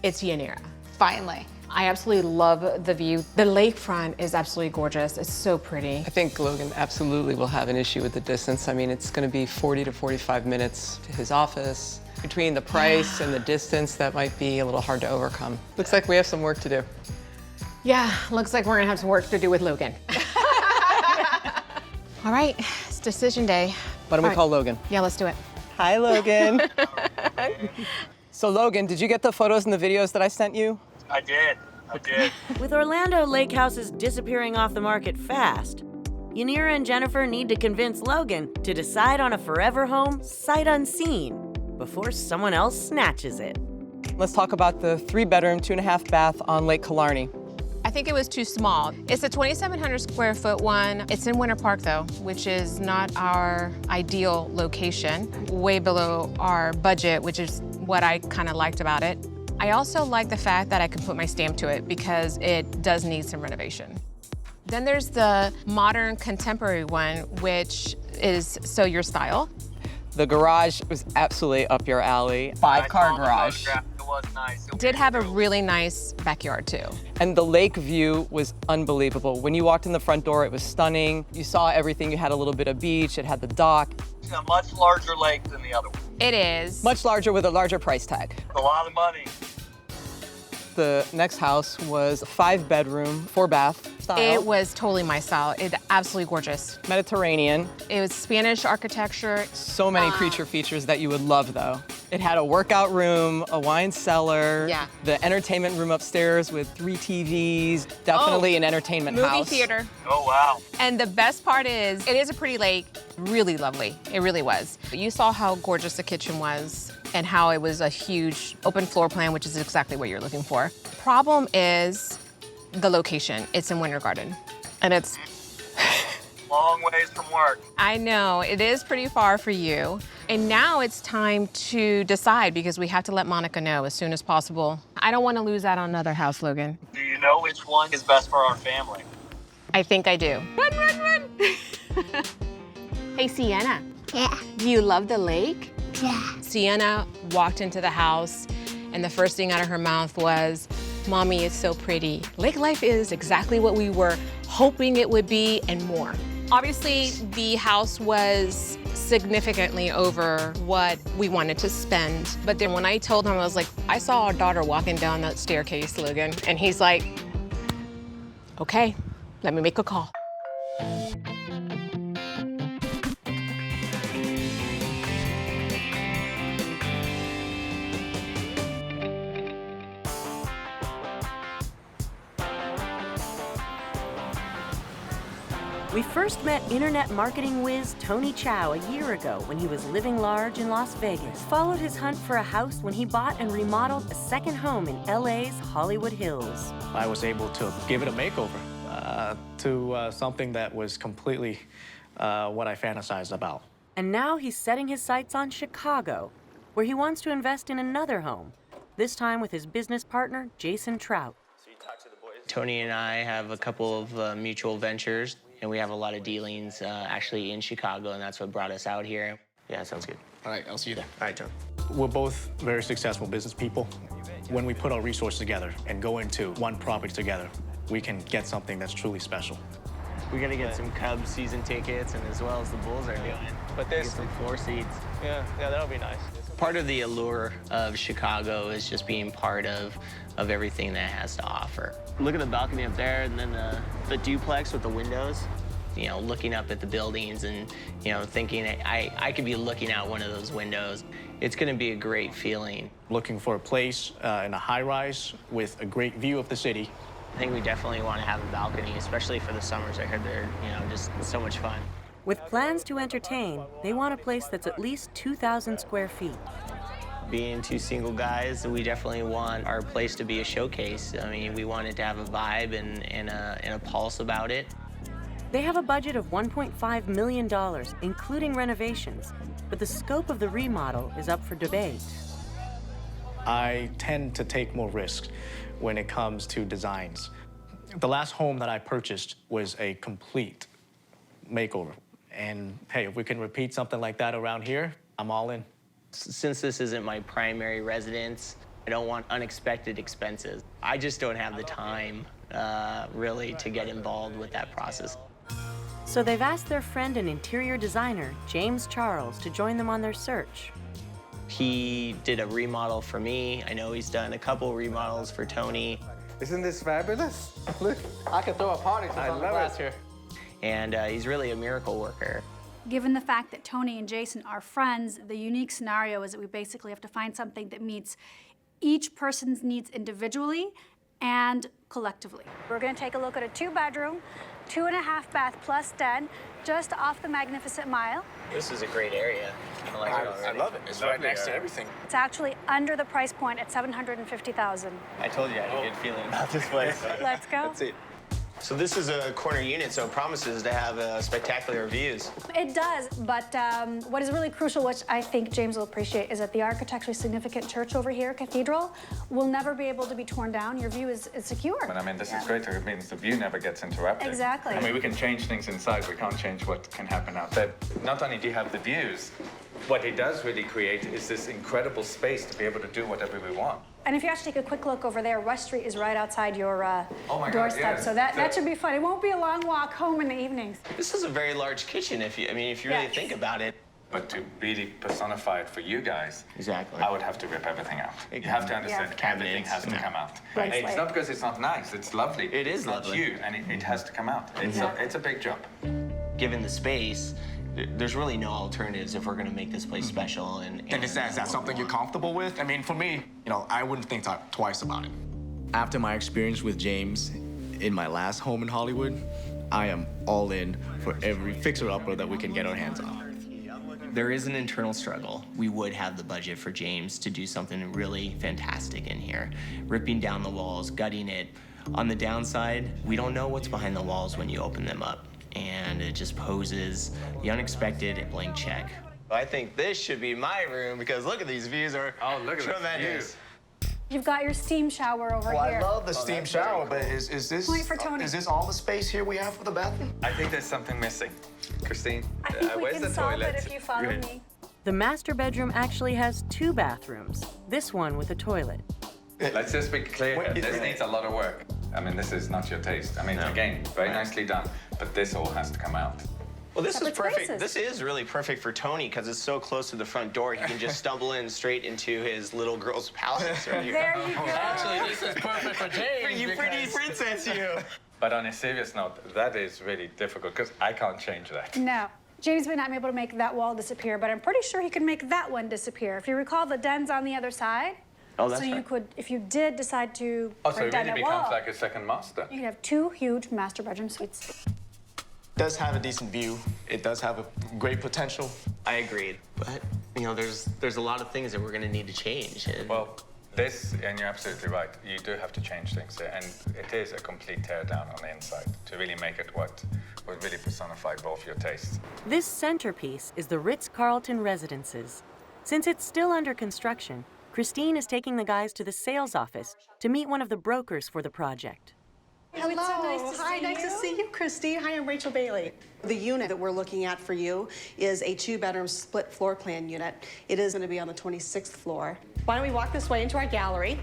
it's Yanira. Finally. I absolutely love the view. The lakefront is absolutely gorgeous. It's so pretty. I think Logan absolutely will have an issue with the distance. I mean, it's going to be 40 to 45 minutes to his office. Between the price and the distance, that might be a little hard to overcome. Looks like we have some work to do. Yeah, looks like we're gonna have some work to do with Logan. All right, it's decision day. Why don't we call Logan? Yeah, let's do it. Hi, Logan. So Logan, did you get the photos and the videos that I sent you? I did. With Orlando lake houses disappearing off the market fast, Yanira and Jennifer need to convince Logan to decide on a forever home sight unseen before someone else snatches it. Let's talk about the 3-bedroom, 2.5 bath on Lake Killarney. I think it was too small. It's a 2,700 square foot one. It's in Winter Park though, which is not our ideal location. Way below our budget, which is what I kind of liked about it. I also like the fact that I could put my stamp to it because it does need some renovation. Then there's the modern contemporary one, which is so your style. The garage was absolutely up your alley. 5-car garage. It was nice. Did have a really nice backyard too. And the lake view was unbelievable. When you walked in the front door, it was stunning. You saw everything. You had a little bit of beach. It had the dock. It's a much larger lake than the other one. It is. Much larger with a larger price tag. A lot of money. The next house was a 5-bedroom, 4-bath style. It was totally my style. It's absolutely gorgeous. Mediterranean. It was Spanish architecture. So many creature features that you would love though. It had a workout room, a wine cellar, the entertainment room upstairs with 3 TVs, definitely an entertainment house. Movie theater. Oh, wow. And the best part is, it is a pretty lake, really lovely. It really was. You saw how gorgeous the kitchen was and how it was a huge open floor plan, which is exactly what you're looking for. Problem is the location. It's in Winter Garden, and it's long ways from work. I know, it is pretty far for you. And now it's time to decide because we have to let Monica know as soon as possible. I don't want to lose out on another house, Logan. Do you know which one is best for our family? I think I do. Run, run, run! Hey, Sienna. Yeah. Do you love the lake? Sienna walked into the house, and the first thing out of her mouth was, "Mommy, it's so pretty." Lake life is exactly what we were hoping it would be and more. Obviously, the house was significantly over what we wanted to spend. But then when I told him, I was like, "I saw our daughter walking down that staircase, Logan." And he's like, "Okay, let me make a call." We first met internet marketing whiz Tony Chow a year ago when he was living large in Las Vegas. Followed his hunt for a house when he bought and remodeled a second home in LA's Hollywood Hills. I was able to give it a makeover to something that was completely what I fantasized about. And now he's setting his sights on Chicago, where he wants to invest in another home, this time with his business partner, Jason Trout. Tony and I have a couple of mutual ventures, and we have a lot of dealings actually in Chicago, and that's what brought us out here. Yeah, sounds good. All right, I'll see you there. All right, John. We're both very successful business people. When we put our resources together and go into one property together, we can get something that's truly special. We gotta get some Cubs season tickets, and as well as the Bulls are doing. But there's some floor seats. Yeah, that'll be nice. Part of the allure of Chicago is just being part of everything that it has to offer. Look at the balcony up there, and then the duplex with the windows. You know, looking up at the buildings and, you know, thinking I could be looking out one of those windows. It's gonna be a great feeling. Looking for a place in a high-rise with a great view of the city. I think we definitely want to have a balcony, especially for the summers. I heard they're, you know, just so much fun. With plans to entertain, they want a place that's at least 2,000 square feet. Being two single guys, we definitely want our place to be a showcase. I mean, we want it to have a vibe and a pulse about it. They have a budget of $1.5 million, including renovations, but the scope of the remodel is up for debate. I tend to take more risks when it comes to designs. The last home that I purchased was a complete makeover. And hey, if we can repeat something like that around here, I'm all in. Since this isn't my primary residence, I don't want unexpected expenses. I just don't have the time, really, to get involved with that process. So they've asked their friend and interior designer, James Charles, to join them on their search. He did a remodel for me. I know he's done a couple remodels for Tony. Isn't this fabulous? Look, I could throw a party since I'm the class here. And he's really a miracle worker. Given the fact that Tony and Jason are friends, the unique scenario is that we basically have to find something that meets each person's needs individually and collectively. We're going to take a look at a 2-bedroom, 2.5 bath plus den, just off the Magnificent Mile. This is a great area. I like it already. I love it. It's right next to everything. It's actually under the price point at $750,000. I told you I had a good feeling about this place. Let's go. Let's see. So this is a corner unit, so it promises to have spectacular views. It does, but what is really crucial, which I think James will appreciate, is that the architecturally significant church over here, Cathedral, will never be able to be torn down. Your view is secure. But I mean, this is great. It means the view never gets interrupted. Exactly. I mean, we can change things inside. We can't change what can happen out there. Not only do you have the views, what it does really create is this incredible space to be able to do whatever we want. And if you actually take a quick look over there, West Street is right outside your doorstep, yeah. so that should be fun. It won't be a long walk home in the evenings. This is a very large kitchen, if you really think about it. But to really personify it for you guys, exactly, I would have to rip everything out. You have to understand everything has to come out. Right. It's not because it's not nice. It's lovely. It is It's lovely. you, and it has to come out. It's a big job. Given the space, there's really no alternatives if we're going to make this place special. And is that something you're comfortable with? I mean, for me, I wouldn't think twice about it. After my experience with James in my last home in Hollywood, I am all in for every fixer-upper that we can get our hands on. There is an internal struggle. We would have the budget for James to do something really fantastic in here, ripping down the walls, gutting it. On the downside, we don't know what's behind the walls when you open them up, and it just poses the unexpected blank check. I think this should be my room because look at these views are tremendous. You've got your steam shower over here. I love the steam shower, but is this Point for Tony. Is this all the space here we have for the bathroom? I think there's something missing. Christine, I think we where's can the solve toilet? it if you follow me. The master bedroom actually has 2 bathrooms, this one with a toilet. Let's just be clear here. This needs a lot of work. I mean, this is not your taste. I mean, again, very nicely done, but this all has to come out. Well, this is Separate perfect. spaces. This is really perfect for Tony because it's so close to the front door. He can just stumble in straight into his little girl's palace. Right here. There you go. Actually, this is perfect for James. For you pretty princess, you. But on a serious note, that is really difficult because I can't change that. No. James may not be able to make that wall disappear, but I'm pretty sure he can make that one disappear. If you recall, the den's on the other side. Oh, that's so you right. could, if you did decide to Oh, so break it down really that becomes wall, like a second master. you could have 2 huge master bedroom suites. Does have a decent view. It does have a great potential. I agreed. But, you know, there's a lot of things that we're going to need to change. And Well, this, and you're absolutely right, you do have to change things here, and it is a complete tear down on the inside to really make it what would really personify both your tastes. This centerpiece is the Ritz-Carlton Residences. Since it's still under construction, Christine is taking the guys to the sales office to meet one of the brokers for the project. Hello. Hi, nice to see you, Christine. Hi, I'm Rachel Bailey. The unit that we're looking at for you is a 2-bedroom split floor plan unit. It is going to be on the 26th floor. Why don't we walk this way into our gallery,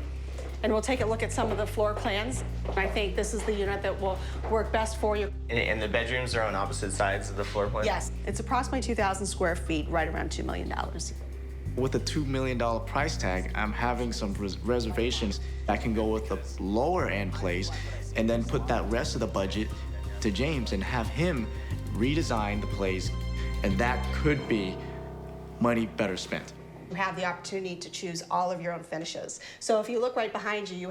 and we'll take a look at some of the floor plans. I think this is the unit that will work best for you. And the bedrooms are on opposite sides of the floor plan? Yes, it's approximately 2,000 square feet, right around $2 million. With a $2 million price tag, I'm having some reservations that can go with the lower end place and then put that rest of the budget to James and have him redesign the place, and that could be money better spent. You have the opportunity to choose all of your own finishes. So if you look right behind you,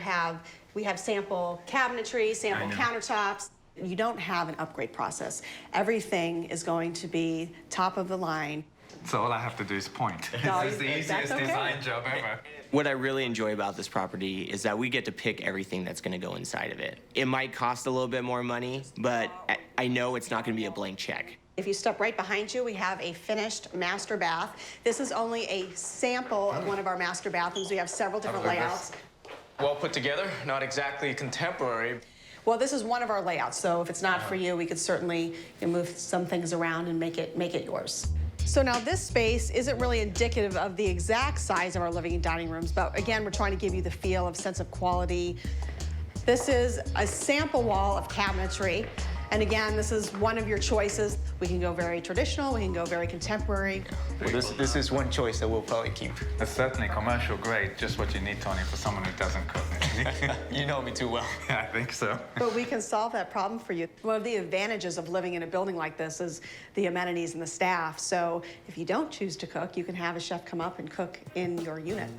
we have sample cabinetry, sample countertops. You don't have an upgrade process. Everything is going to be top of the line. So all I have to do is point. No, This is the that's easiest okay. design job ever. What I really enjoy about this property is that we get to pick everything that's going to go inside of it. It might cost a little bit more money, but I know it's not going to be a blank check. If you step right behind you, we have a finished master bath. This is only a sample of one of our master bathrooms. We have several different layouts. Well put together, not exactly contemporary. Well, this is one of our layouts, so if it's not for you, we could certainly move some things around and make it yours. So now this space isn't really indicative of the exact size of our living and dining rooms, but again, we're trying to give you the feel of sense of quality. This is a sample wall of cabinetry. And again, this is one of your choices. We can go very traditional, we can go very contemporary. Well, this is one choice that we'll probably keep. It's certainly commercial grade, just what you need, Tony, for someone who doesn't cook. You know me too well. Yeah, I think so. But we can solve that problem for you. One of the advantages of living in a building like this is the amenities and the staff. So if you don't choose to cook, you can have a chef come up and cook in your unit.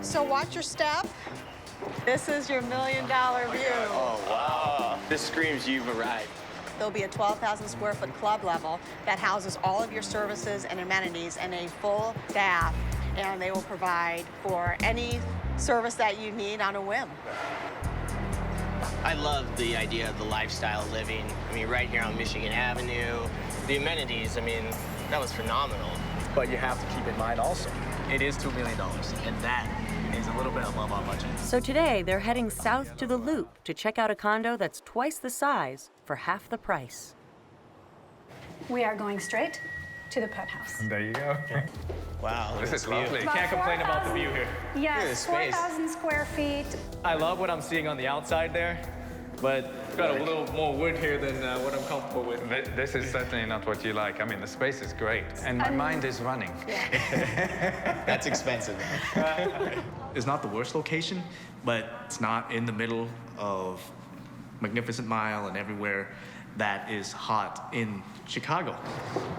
So watch your step. This is your $1 million view. Oh, wow. This screams you've arrived. There'll be a 12,000 square foot club level that houses all of your services and amenities and a full staff. And they will provide for any service that you need on a whim. I love the idea of the lifestyle living. I mean, right here on Michigan Avenue, the amenities, I mean, that was phenomenal. But you have to keep in mind also, it is $2 million, and that is a little bit above our budget. So today, they're heading south to the Loop to check out a condo that's twice the size for half the price. We are going straight to the penthouse. There you go. Wow, This is lovely. Can't complain about the view here. Yes, 4,000 square feet. I love what I'm seeing on the outside there, but I've got a little more wood here than what I'm comfortable with. This is certainly not what you like. I mean, the space is great, and my mind is running. That's expensive. It's not the worst location, but it's not in the middle of Magnificent Mile and everywhere that is hot in Chicago.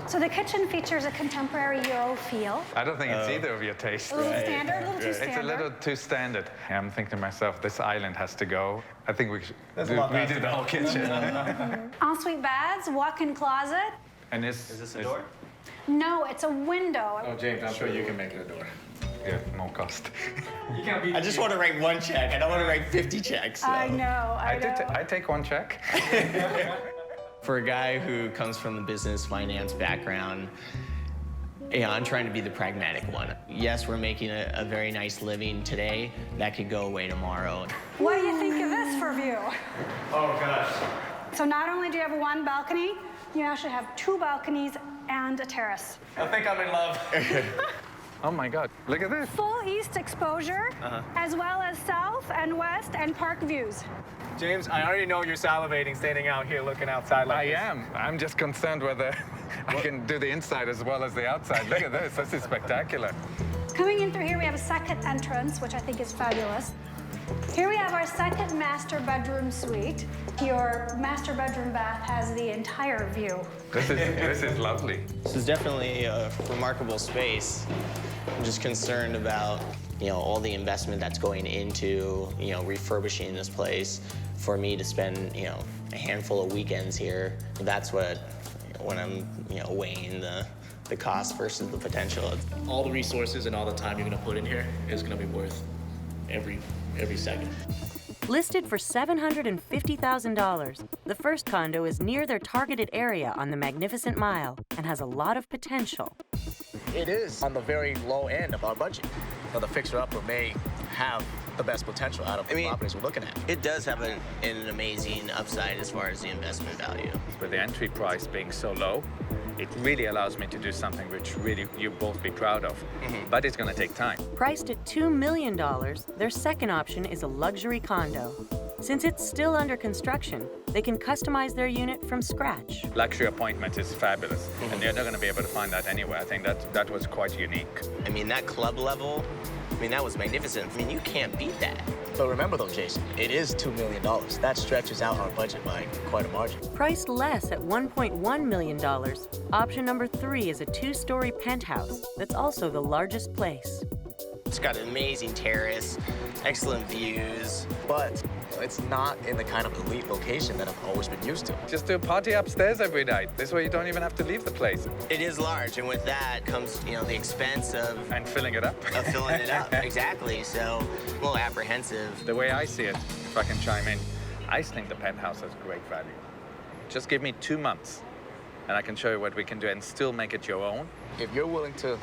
So the kitchen features a contemporary Euro feel. I don't think it's either of your tastes. A little standard, a little too standard. It's a little too standard. I'm thinking to myself, this island has to go. I think we should redo the whole kitchen. Ensuite baths, walk-in closet. And is this a door? No, it's a window. Oh, James, I'm sure you can make it a door. Yeah, more cost. I just want to write one check. I don't want to write 50 checks. So. I know, I know. I take one check. For a guy who comes from the business finance background, yeah, I'm trying to be the pragmatic one. Yes, we're making a very nice living today. That could go away tomorrow. What do you think of this for view? Oh, gosh. So not only do you have one balcony, you actually have 2 balconies and a terrace. I think I'm in love. Oh my God, look at this. Full east exposure, as well as south and west and park views. James, I already know you're salivating standing out here looking outside like this. I am. I'm just concerned whether I can do the inside as well as the outside. Look at this. This is spectacular. Coming in through here, we have a second entrance, which I think is fabulous. Here we have our second master bedroom suite. Your master bedroom bath has the entire view. This is lovely. This is definitely a remarkable space. I'm just concerned about, all the investment that's going into, refurbishing this place. For me to spend, a handful of weekends here, that's what, when I'm, weighing the cost versus the potential. All the resources and all the time you're gonna put in here is gonna be worth every second. Listed for $750,000, the first condo is near their targeted area on the Magnificent Mile and has a lot of potential. It is on the very low end of our budget. The fixer-upper may have the best potential out of the properties we're looking at. It does have an amazing upside as far as the investment value. With the entry price being so low, it really allows me to do something which really you'll both be proud of. But it's gonna take time. Priced at $2 million, their second option is a luxury condo. Since it's still under construction, they can customize their unit from scratch. Luxury appointment is fabulous, and you're not gonna be able to find that anywhere. I think that was quite unique. I mean, that club level, that was magnificent. You can't beat that. But remember though, Jason, it is $2 million. That stretches out our budget by quite a margin. Priced less at $1.1 million, option number 3 is a 2-story penthouse that's also the largest place. It's got an amazing terrace, excellent views. But it's not in the kind of elite location that I've always been used to. Just do a party upstairs every night. This way you don't even have to leave the place. It is large, and with that comes, the expense of... And filling it up. Of filling it up, exactly. So, a little apprehensive. The way I see it, if I can chime in, I think the penthouse has great value. Just give me 2 months, and I can show you what we can do and still make it your own. If you're willing to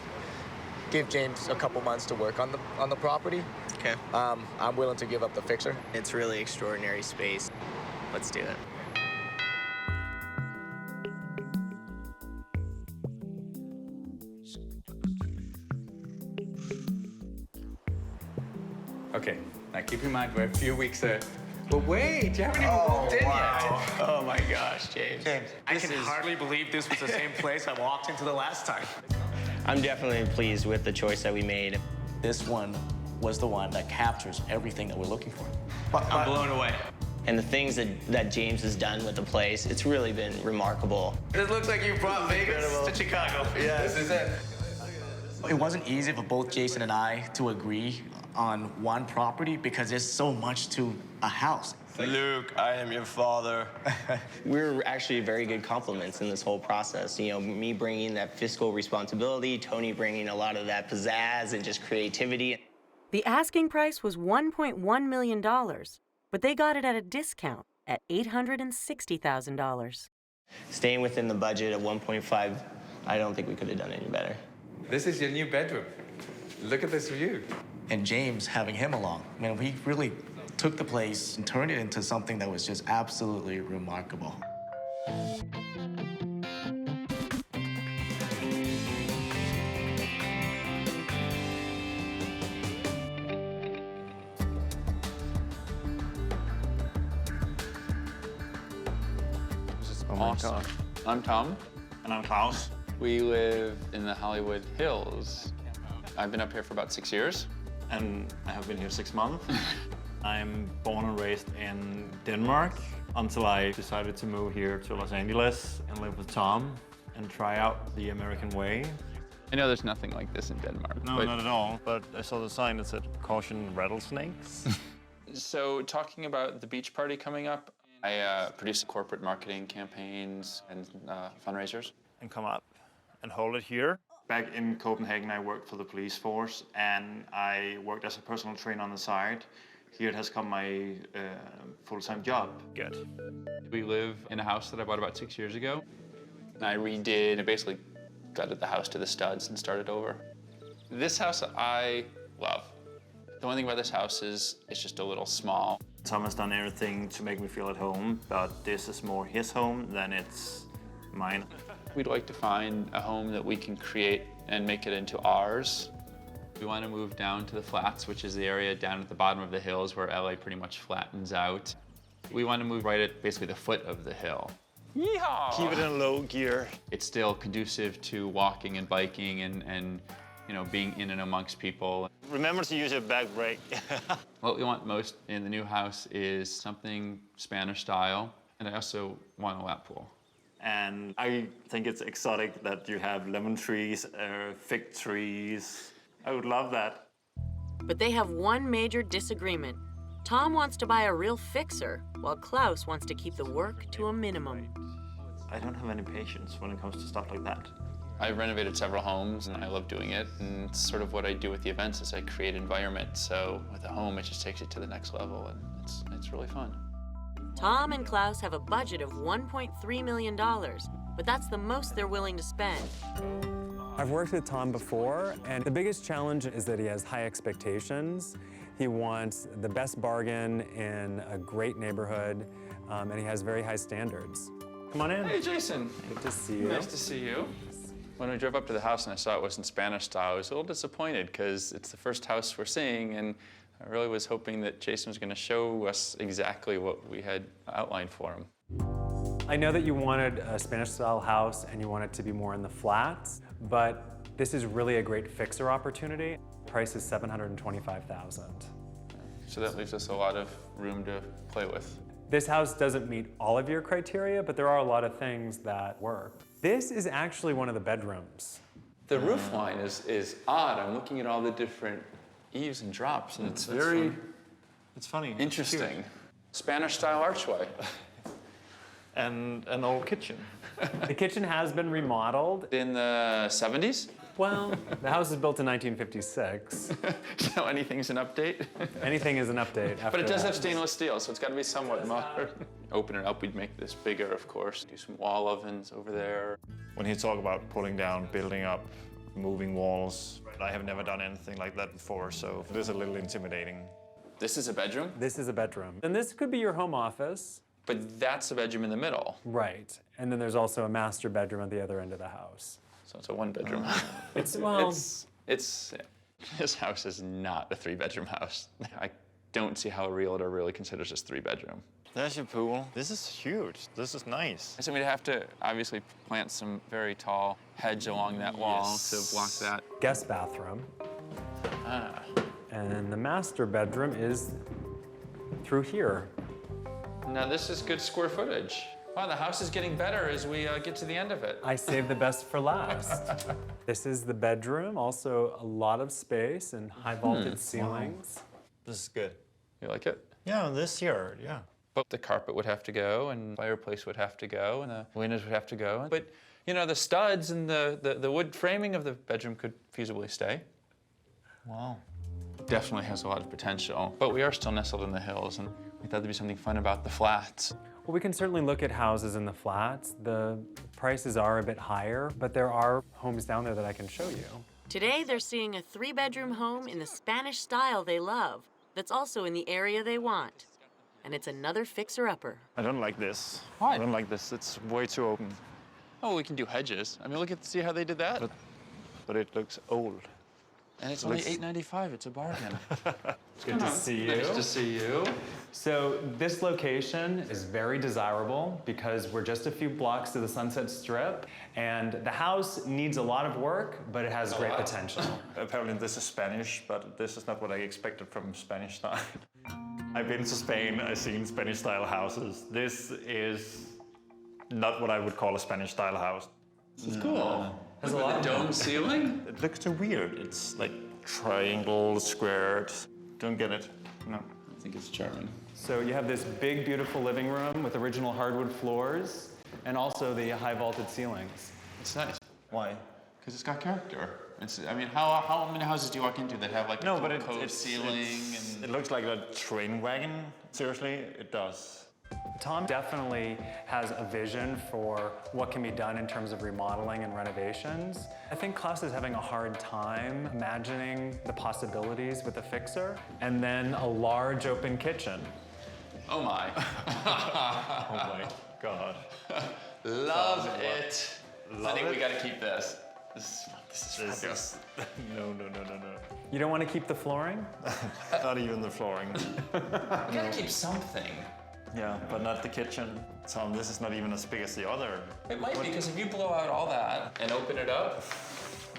give James a couple months to work on the property, okay. I'm willing to give up the fixer. It's really extraordinary space. Let's do it. Okay, now keep in mind we're a few weeks but wait, you haven't even walked in yet. Oh my gosh, James. I can hardly believe this was the same place I walked into the last time. I'm definitely pleased with the choice that we made. This one was the one that captures everything that we're looking for. I'm blown away. And the things that James has done with the place, it's really been remarkable. This looks like you brought Vegas to Chicago. Yeah, this is it. It wasn't easy for both Jason and I to agree on one property because there's so much to a house. Luke, I am your father. We're actually very good compliments in this whole process. Me bringing that fiscal responsibility, Tony bringing a lot of that pizzazz and just creativity. The asking price was $1.1 million, but they got it at a discount at $860,000. Staying within the budget at 1.5, I don't think we could have done any better. This is your new bedroom. Look at this view. And James, having him along, we really took the place and turned it into something that was just absolutely remarkable. Awesome. I'm Tom. And I'm Klaus. We live in the Hollywood Hills. I've been up here for about 6 years. And I have been here 6 months. I'm born and raised in Denmark until I decided to move here to Los Angeles and live with Tom and try out the American way. I know there's nothing like this in Denmark. No, not at all. But I saw the sign that said, "Caution rattlesnakes." So talking about the beach party coming up, I produce corporate marketing campaigns and fundraisers. And come up and hold it here. Back in Copenhagen, I worked for the police force, and I worked as a personal trainer on the side. Here it has come my full-time job. Good. We live in a house that I bought about 6 years ago. I basically gutted the house to the studs and started over. This house I love. The only thing about this house is it's just a little small. Tom has done everything to make me feel at home, but this is more his home than it's mine. we'd like to find a home that we can create and make it into ours. We want to move down to the flats, which is the area down at the bottom of the hills where LA pretty much flattens out. We want to move right at basically the foot of the hill. Yeehaw! Keep it in low gear. It's still conducive to walking and biking and you know, being in and amongst people. Remember to use your back brake. What we want most in the new house is something Spanish style, and I also want a lap pool. And I think it's exotic that you have lemon trees, fig trees. I would love that. But they have one major disagreement. Tom wants to buy a real fixer, while Klaus wants to keep the work to a minimum. I don't have any patience when it comes to stuff like that. I've renovated several homes, and I love doing it. And it's sort of what I do with the events is I create environment. So with a home, it just takes it to the next level, and it's really fun. Tom and Klaus have a budget of $1.3 million, but that's the most they're willing to spend. I've worked with Tom before, and the biggest challenge is that he has high expectations. He wants the best bargain in a great neighborhood, and he has very high standards. Come on in. Hey, Jason. Good to see you. Nice to see you. When we drove up to the house and I saw it was in Spanish style, I was a little disappointed because it's the first house we're seeing, and I really was hoping that Jason was going to show us exactly what we had outlined for him. I know that you wanted a Spanish-style house and you want it to be more in the flats, but this is really a great fixer opportunity. Price is $725,000. So that leaves us a lot of room to play with. This house doesn't meet all of your criteria, but there are a lot of things that work. This is actually one of the bedrooms. The roof line is odd. I'm looking at all the different eaves and drops, and it's very It's funny. interesting. Spanish-style archway. And an old kitchen. The kitchen has been remodeled. In the 70s? Well, the house is built in 1956. So anything's an update? Anything is an update after But it does that. have stainless steel, so it's got to be somewhat modern. Open it up, we'd make this bigger, of course. Do some wall ovens over there. When he talked about pulling down, building up, moving walls, I have never done anything like that before, so it is a little intimidating. This is a bedroom? This is a bedroom. And this could be your home office. But that's a bedroom in the middle. Right. And then there's also a master bedroom at the other end of the house. So it's a one-bedroom. This house is not a three-bedroom house. I don't see how a realtor really considers this three-bedroom. There's your pool. This is huge. This is nice. So we'd have to obviously plant some very tall hedge along that wall to block that. Guest bathroom. Ah. And the master bedroom is through here. Now this is good square footage. Wow, the house is getting better as we get to the end of it. I saved the best for last. This is the bedroom, also a lot of space and high vaulted ceilings. Wow. This is good. You like it? Yeah, this year, yeah. But the carpet would have to go, and the fireplace would have to go, and the windows would have to go. But, you know, the studs and the wood framing of the bedroom could feasibly stay. Wow. Definitely has a lot of potential. But we are still nestled in the hills, and we thought there'd be something fun about the flats. Well, we can certainly look at houses in the flats. The prices are a bit higher, but there are homes down there that I can show you. Today, they're seeing a 3-bedroom home in the Spanish style they love, that's also in the area they want. And it's another fixer-upper. I don't like this. Why? I don't like this. It's way too open. Oh, we can do hedges. I mean, see how they did that? But it looks old. And it's only $8.95. It's a bargain. Good to see you. Nice to see you. So this location is very desirable because we're just a few blocks to the Sunset Strip, and the house needs a lot of work, but it has great potential. Apparently this is Spanish, but this is not what I expected from Spanish style. I've been to Spain, I've seen Spanish style houses. This is not what I would call a Spanish style house. It's cool. Has a lot of dome ceiling? It looks too weird. It's like triangle, squared. Don't get it. No. I think it's German. So you have this big, beautiful living room with original hardwood floors and also the high vaulted ceilings. It's nice. Why? Because it's got character. I mean, how many houses do you walk into that have like a cove ceiling? And it looks like a train wagon. Seriously, it does. Tom definitely has a vision for what can be done in terms of remodeling and renovations. I think Klaus is having a hard time imagining the possibilities with a fixer, and then a large open kitchen. Oh my. Oh my God. Love it. I think we got to keep this. This is fabulous. No. You don't want to keep the flooring? Not even the flooring. You gotta keep something. Yeah, but not the kitchen. Tom, this is not even as big as the other. It might be, because if you blow out all that and open it up,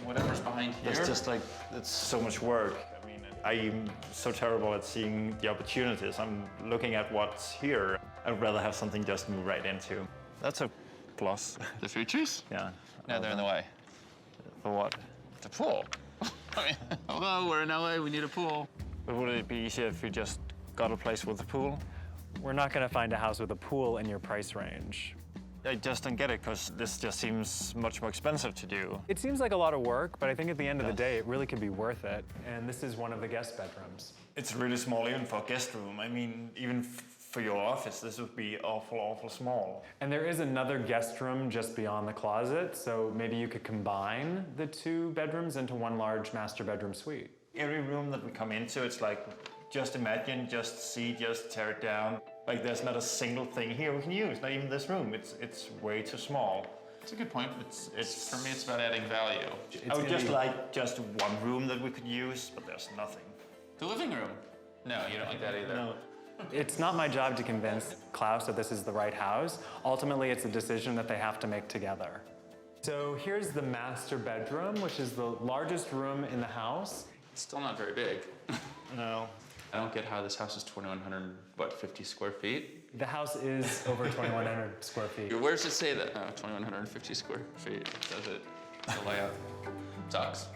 whatever's behind here. It's just like, it's so much work. I mean, I'm so terrible at seeing the opportunities. I'm looking at what's here. I'd rather have something just move right into. That's a plus. The features? Yeah. No, they're in the way. For what? The pool. I mean, hello, we're in LA, we need a pool. But would it be easier if you just got a place with a pool? We're not going to find a house with a pool in your price range. I just don't get it, because this just seems much more expensive to do. It seems like a lot of work, but I think at the end of the day, it really could be worth it. And this is one of the guest bedrooms. It's really small even for a guest room. I mean, even for your office, this would be awful small. And there is another guest room just beyond the closet, so maybe you could combine the 2 bedrooms into one large master bedroom suite. Every room that we come into, it's like, just imagine, just see, just tear it down. Like, there's not a single thing here we can use, not even this room. It's way too small. It's a good point. For me, it's about adding value. I would just like just one room that we could use, but there's nothing. The living room. No, you don't like that either. No. It's not my job to convince Klaus that this is the right house. Ultimately, it's a decision that they have to make together. So here's the master bedroom, which is the largest room in the house. It's still not very big. No. I don't get how this house is 2,150 square feet. The house is over 2,100 square feet. Where does it say that? Oh, 2,150 square feet. Does it? The layout sucks.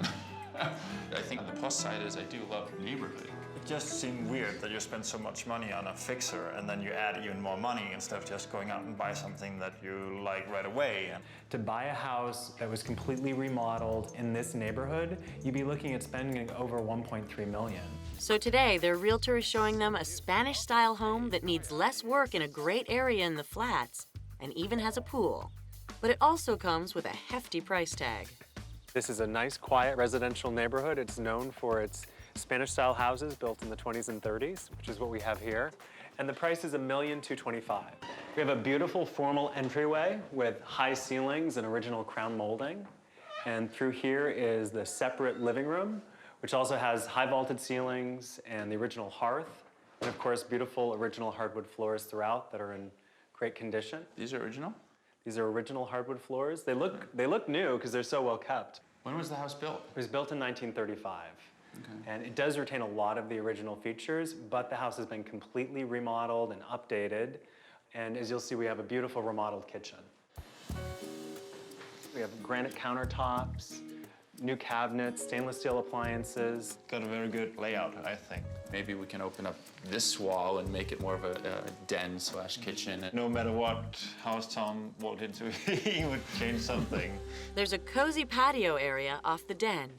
I think on the plus side is I do love the neighborhood. It just seemed weird that you spend so much money on a fixer and then you add even more money instead of just going out and buy something that you like right away. To buy a house that was completely remodeled in this neighborhood, you'd be looking at spending over $1.3 million. So today, their realtor is showing them a Spanish-style home that needs less work in a great area in the flats and even has a pool. But it also comes with a hefty price tag. This is a nice, quiet residential neighborhood. It's known for its Spanish-style houses built in the 20s and 30s, which is what we have here. And the price is $1,225,000. We have a beautiful formal entryway with high ceilings and original crown molding. And through here is the separate living room, which also has high vaulted ceilings and the original hearth. And of course, beautiful original hardwood floors throughout that are in great condition. These are original? These are original hardwood floors. They look new because they're so well kept. When was the house built? It was built in 1935. Okay. And it does retain a lot of the original features, but the house has been completely remodeled and updated. And as you'll see, we have a beautiful remodeled kitchen. We have granite countertops, new cabinets, stainless steel appliances. Got a very good layout, I think. Maybe we can open up this wall and make it more of a den/kitchen. No matter what house Tom walked into, he would change something. There's a cozy patio area off the den.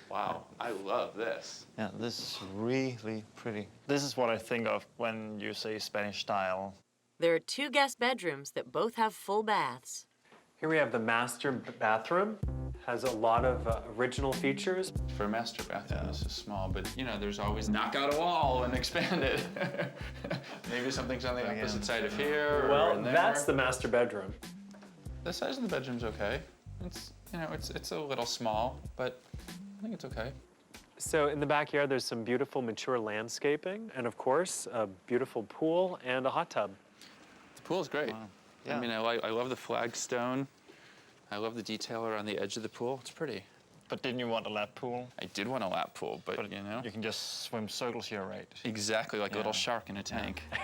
Wow, I love this. Yeah, this is really pretty. This is what I think of when you say Spanish style. There are 2 guest bedrooms that both have full baths. Here we have the master bathroom. Has a lot of original features. For a master bathroom, this is small, but you know, there's always knock out a wall and expand it. Maybe something's on the opposite side of here or in there. That's the master bedroom. The size of the bedroom's okay. It's, you know, it's a little small, but I think it's okay. So in the backyard, there's some beautiful mature landscaping, and of course, a beautiful pool and a hot tub. The pool is great. Wow. Yeah. I mean, I love the flagstone. I love the detail around the edge of the pool. It's pretty. But didn't you want a lap pool? I did want a lap pool, but you know. You can just swim circles here, right? Exactly, like a little shark in a tank. I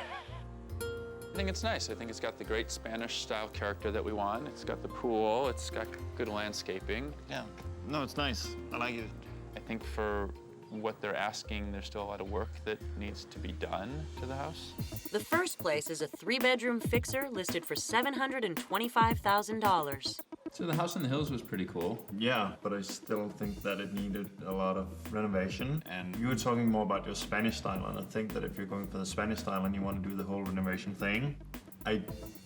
think it's nice. I think it's got the great Spanish-style character that we want. It's got the pool. It's got good landscaping. Yeah. No, it's nice. I like it. I think for what they're asking, there's still a lot of work that needs to be done to the house. The first place is a 3-bedroom fixer listed for $725,000. So the house in the hills was pretty cool. Yeah, but I still think that it needed a lot of renovation. And you were talking more about your Spanish style, and I think that if you're going for the Spanish style and you want to do the whole renovation thing, I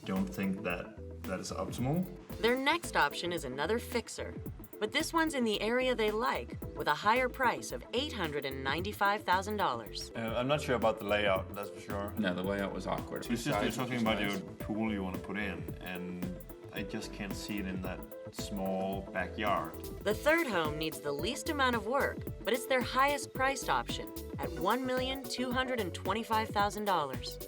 don't think that is optimal. Their next option is another fixer, but this one's in the area they like, with a higher price of $895,000. I'm not sure about the layout, that's for sure. No, the layout was awkward. It's just you're talking about your pool you want to put in, and I just can't see it in that small backyard. The third home needs the least amount of work, but it's their highest priced option at $1,225,000.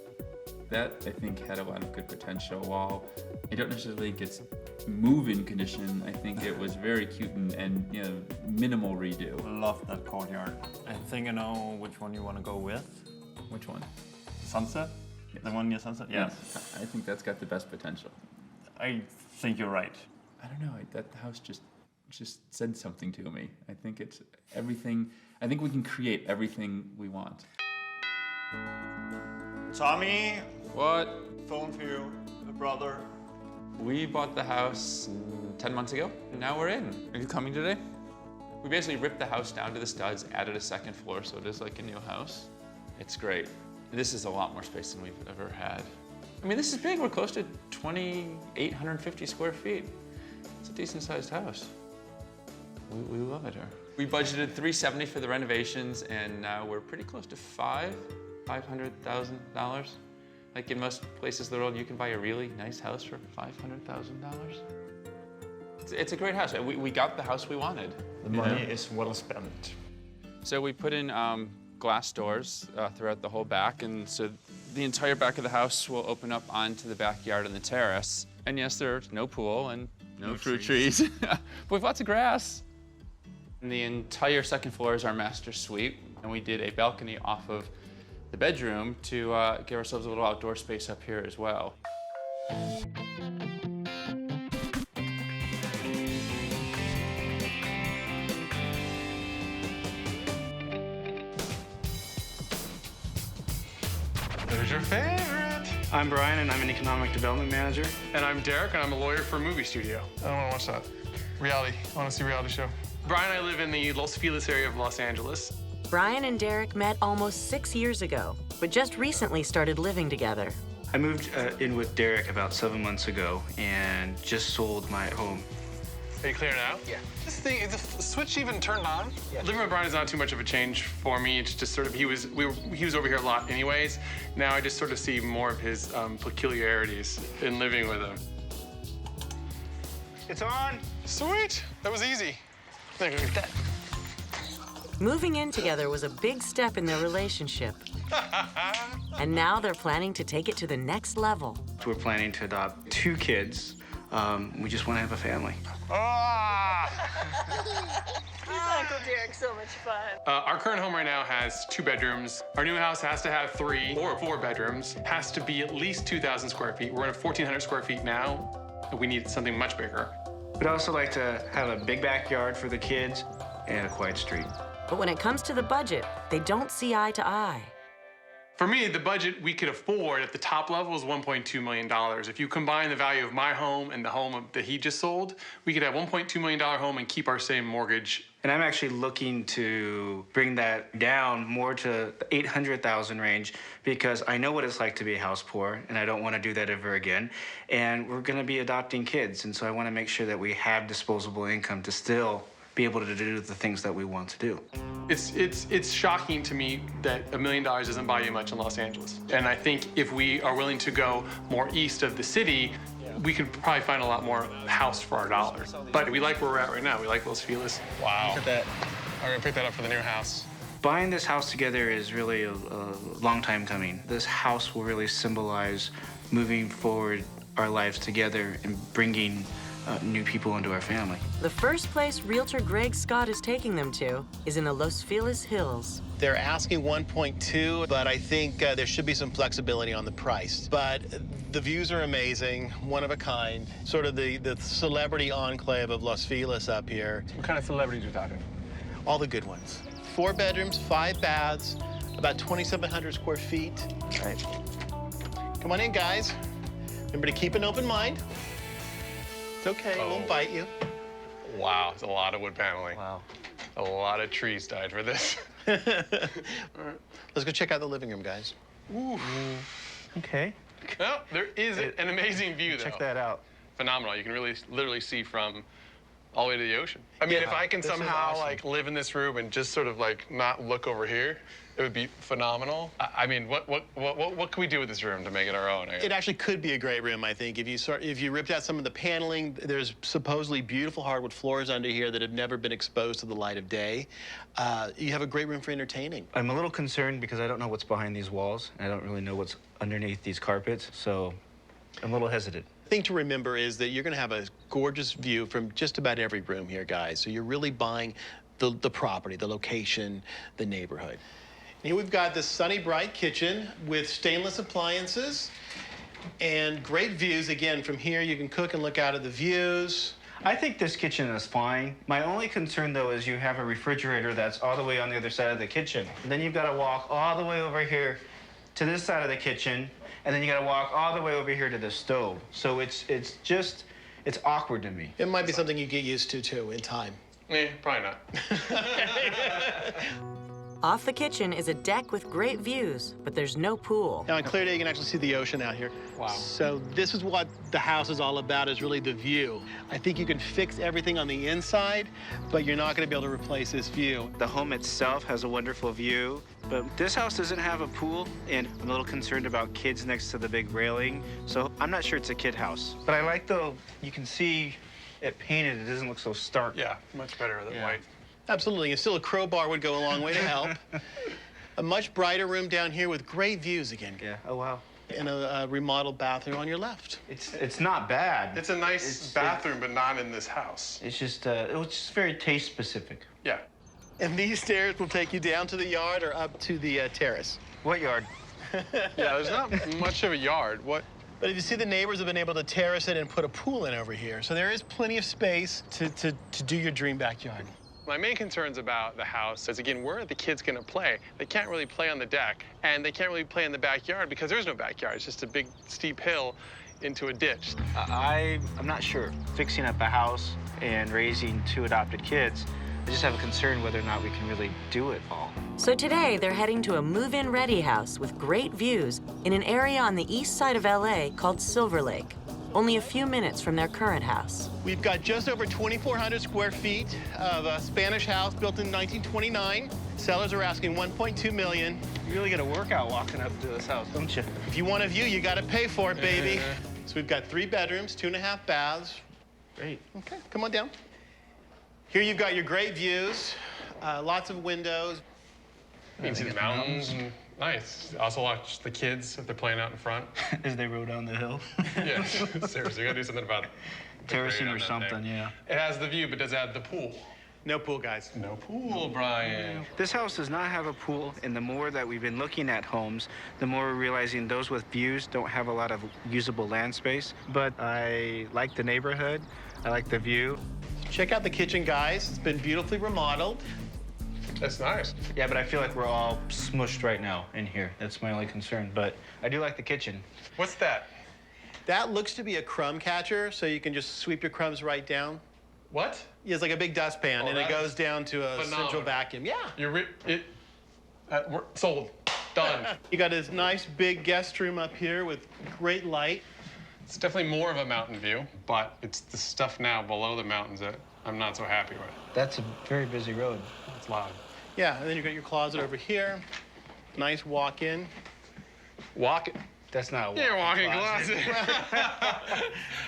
That, I think, had a lot of good potential. While I don't necessarily think it's move-in condition, I think it was very cute and you know, minimal redo. Love that courtyard. I think I know which one you want to go with. Which one? Sunset? Yes. The one near Sunset? Yes. I think that's got the best potential. I think you're right. I don't know, that house just said something to me. I think it's everything, I think we can create everything we want. Tommy! What? Phone for you, the brother. We bought the house 10 months ago, and now we're in. Are you coming today? We basically ripped the house down to the studs, added a second floor, so it is like a new house. It's great. This is a lot more space than we've ever had. I mean, this is big. We're close to 2,850 square feet. It's a decent-sized house. We love it here. We budgeted $370 for the renovations, and now we're pretty close to $500,000. Like in most places in the world, you can buy a really nice house for $500,000. It's a great house. We got the house we wanted. The money is well spent. So we put in glass doors throughout the whole back, and so the entire back of the house will open up onto the backyard and the terrace. And yes, there's no pool and no fruit trees. But we have lots of grass. And the entire second floor is our master suite, and we did a balcony off of the bedroom to give ourselves a little outdoor space up here as well. There's your favorite. I'm Brian, and I'm an economic development manager. And I'm Derek, and I'm a lawyer for a movie studio. I don't want to watch that. Reality. I want to see a reality show. Brian and I live in the Los Feliz area of Los Angeles. Brian and Derek met almost 6 years ago, but just recently started living together. I moved in with Derek about 7 months ago and just sold my home. Are you clear now? Yeah. This thing, is the switch even turned on? Yeah. Living with Brian is not too much of a change for me. It's just sort of, he was over here a lot anyways. Now I just sort of see more of his peculiarities in living with him. It's on. Sweet. That was easy. Look at that. Moving in together was a big step in their relationship. And now they're planning to take it to the next level. We're planning to adopt 2 kids. We just want to have a family. Uncle Derek, so much fun. Our current home right now has 2 bedrooms. Our new house has to have 3 or 4 bedrooms. Has to be at least 2,000 square feet. We're at 1,400 square feet now. We need something much bigger. We'd also like to have a big backyard for the kids and a quiet street. But when it comes to the budget, they don't see eye to eye. For me, the budget we could afford at the top level is $1.2 million. If you combine the value of my home and the home that he just sold, we could have $1.2 million home and keep our same mortgage. And I'm actually looking to bring that down more to the $800,000 range because I know what it's like to be house poor, and I don't want to do that ever again. And we're going to be adopting kids, and so I want to make sure that we have disposable income to still be able to do the things that we want to do. It's shocking to me that $1 million doesn't buy you much in Los Angeles. And I think if we are willing to go more east of the city, we could probably find a lot more house for our dollar. But we like where we're at right now. We like Los Feliz. Wow. Look at that. I'm gonna pick that up for the new house. Buying this house together is really a long time coming. This house will really symbolize moving forward our lives together and bringing new people into our family. The first place Realtor Greg Scott is taking them to is in the Los Feliz Hills. They're asking 1.2, but I think there should be some flexibility on the price. But the views are amazing, one of a kind. Sort of the celebrity enclave of Los Feliz up here. What kind of celebrities are you talking? All the good ones. 4 bedrooms, 5 baths, about 2,700 square feet. All right. Come on in, guys. Remember to keep an open mind. It's okay, it won't bite you. Wow, it's a lot of wood paneling. Wow. A lot of trees died for this. All right, let's go check out the living room, guys. Ooh. Okay. Well, there is an amazing view, though. Check that out. Phenomenal. You can really, literally see from all the way to the ocean. I mean, Yeah, if I can this is somehow awesome. like live in this room and just sort of like not look over here, it would be phenomenal. I mean, what can we do with this room to make it our own? It actually could be a great room, I think. If you ripped out some of the paneling, there's supposedly beautiful hardwood floors under here that have never been exposed to the light of day. You have a great room for entertaining. I'm a little concerned because I don't know what's behind these walls. I don't really know what's underneath these carpets, so I'm a little hesitant. The thing to remember is that you're going to have a gorgeous view from just about every room here, guys. So you're really buying the property, the location, the neighborhood. Here we've got this sunny, bright kitchen with stainless appliances and great views. Again, from here you can cook and look out at the views. I think this kitchen is fine. My only concern, though, is you have a refrigerator that's all the way on the other side of the kitchen. And then you've got to walk all the way over here to this side of the kitchen, and then you got to walk all the way over here to the stove. So it's awkward to me. It might be something you get used to, too, in time. Probably not. Off the kitchen is a deck with great views, but there's no pool. Now, on clear day, you can actually see the ocean out here. Wow. So this is what the house is all about, is really the view. I think you can fix everything on the inside, but you're not going to be able to replace this view. The home itself has a wonderful view, but this house doesn't have a pool, and I'm a little concerned about kids next to the big railing, so I'm not sure it's a kid house. But I like, though, you can see it painted. It doesn't look so stark. Yeah, much better than white. Absolutely, and still a crowbar would go a long way to help. A much brighter room down here with great views again. Yeah, oh wow. And a remodeled bathroom on your left. It's not bad. It's a nice bathroom, but not in this house. It's just, it was just very taste specific. Yeah. And these stairs will take you down to the yard or up to the terrace. What yard? Yeah, there's not much of a yard. What? But if you see, the neighbors have been able to terrace it and put a pool in over here. So there is plenty of space to do your dream backyard. My main concerns about the house is, again, where are the kids going to play? They can't really play on the deck, and they can't really play in the backyard because there's no backyard. It's just a big, steep hill into a ditch. I'm not sure. Fixing up a house and raising 2 adopted kids, I just have a concern whether or not we can really do it all. So today, they're heading to a move-in ready house with great views in an area on the east side of LA called Silver Lake, only a few minutes from their current house. We've got just over 2,400 square feet of a Spanish house built in 1929. Sellers are asking $1.2 million. You really get a workout walking up to this house, don't you? If you want a view, you got to pay for it, baby. So we've got 3 bedrooms, 2.5 baths. Great. Okay, come on down. Here you've got your great views, lots of windows. You can see the mountains. Nice. Also watch the kids if they're playing out in front. As they roll down the hill. Yeah, seriously, we gotta do something about Terracing or something, yeah. It has the view, but does it have the pool? No pool, guys. No pool, Brian. This house does not have a pool, and the more that we've been looking at homes, the more we're realizing those with views don't have a lot of usable land space. But I like the neighborhood. I like the view. Check out the kitchen, guys. It's been beautifully remodeled. That's nice. Yeah, but I feel like we're all smushed right now in here. That's my only concern, but I do like the kitchen. What's that? That looks to be a crumb catcher, so you can just sweep your crumbs right down. What? Yeah, it's like a big dustpan, and it goes down to a central vacuum. Yeah. We're sold. Done. You got this nice big guest room up here with great light. It's definitely more of a mountain view, but it's the stuff now below the mountains that I'm not so happy with. That's a very busy road. It's loud. Yeah, and then you've got your closet over here. Nice walk-in. Walk-in? That's not a walk-in. Yeah, walk-in closet.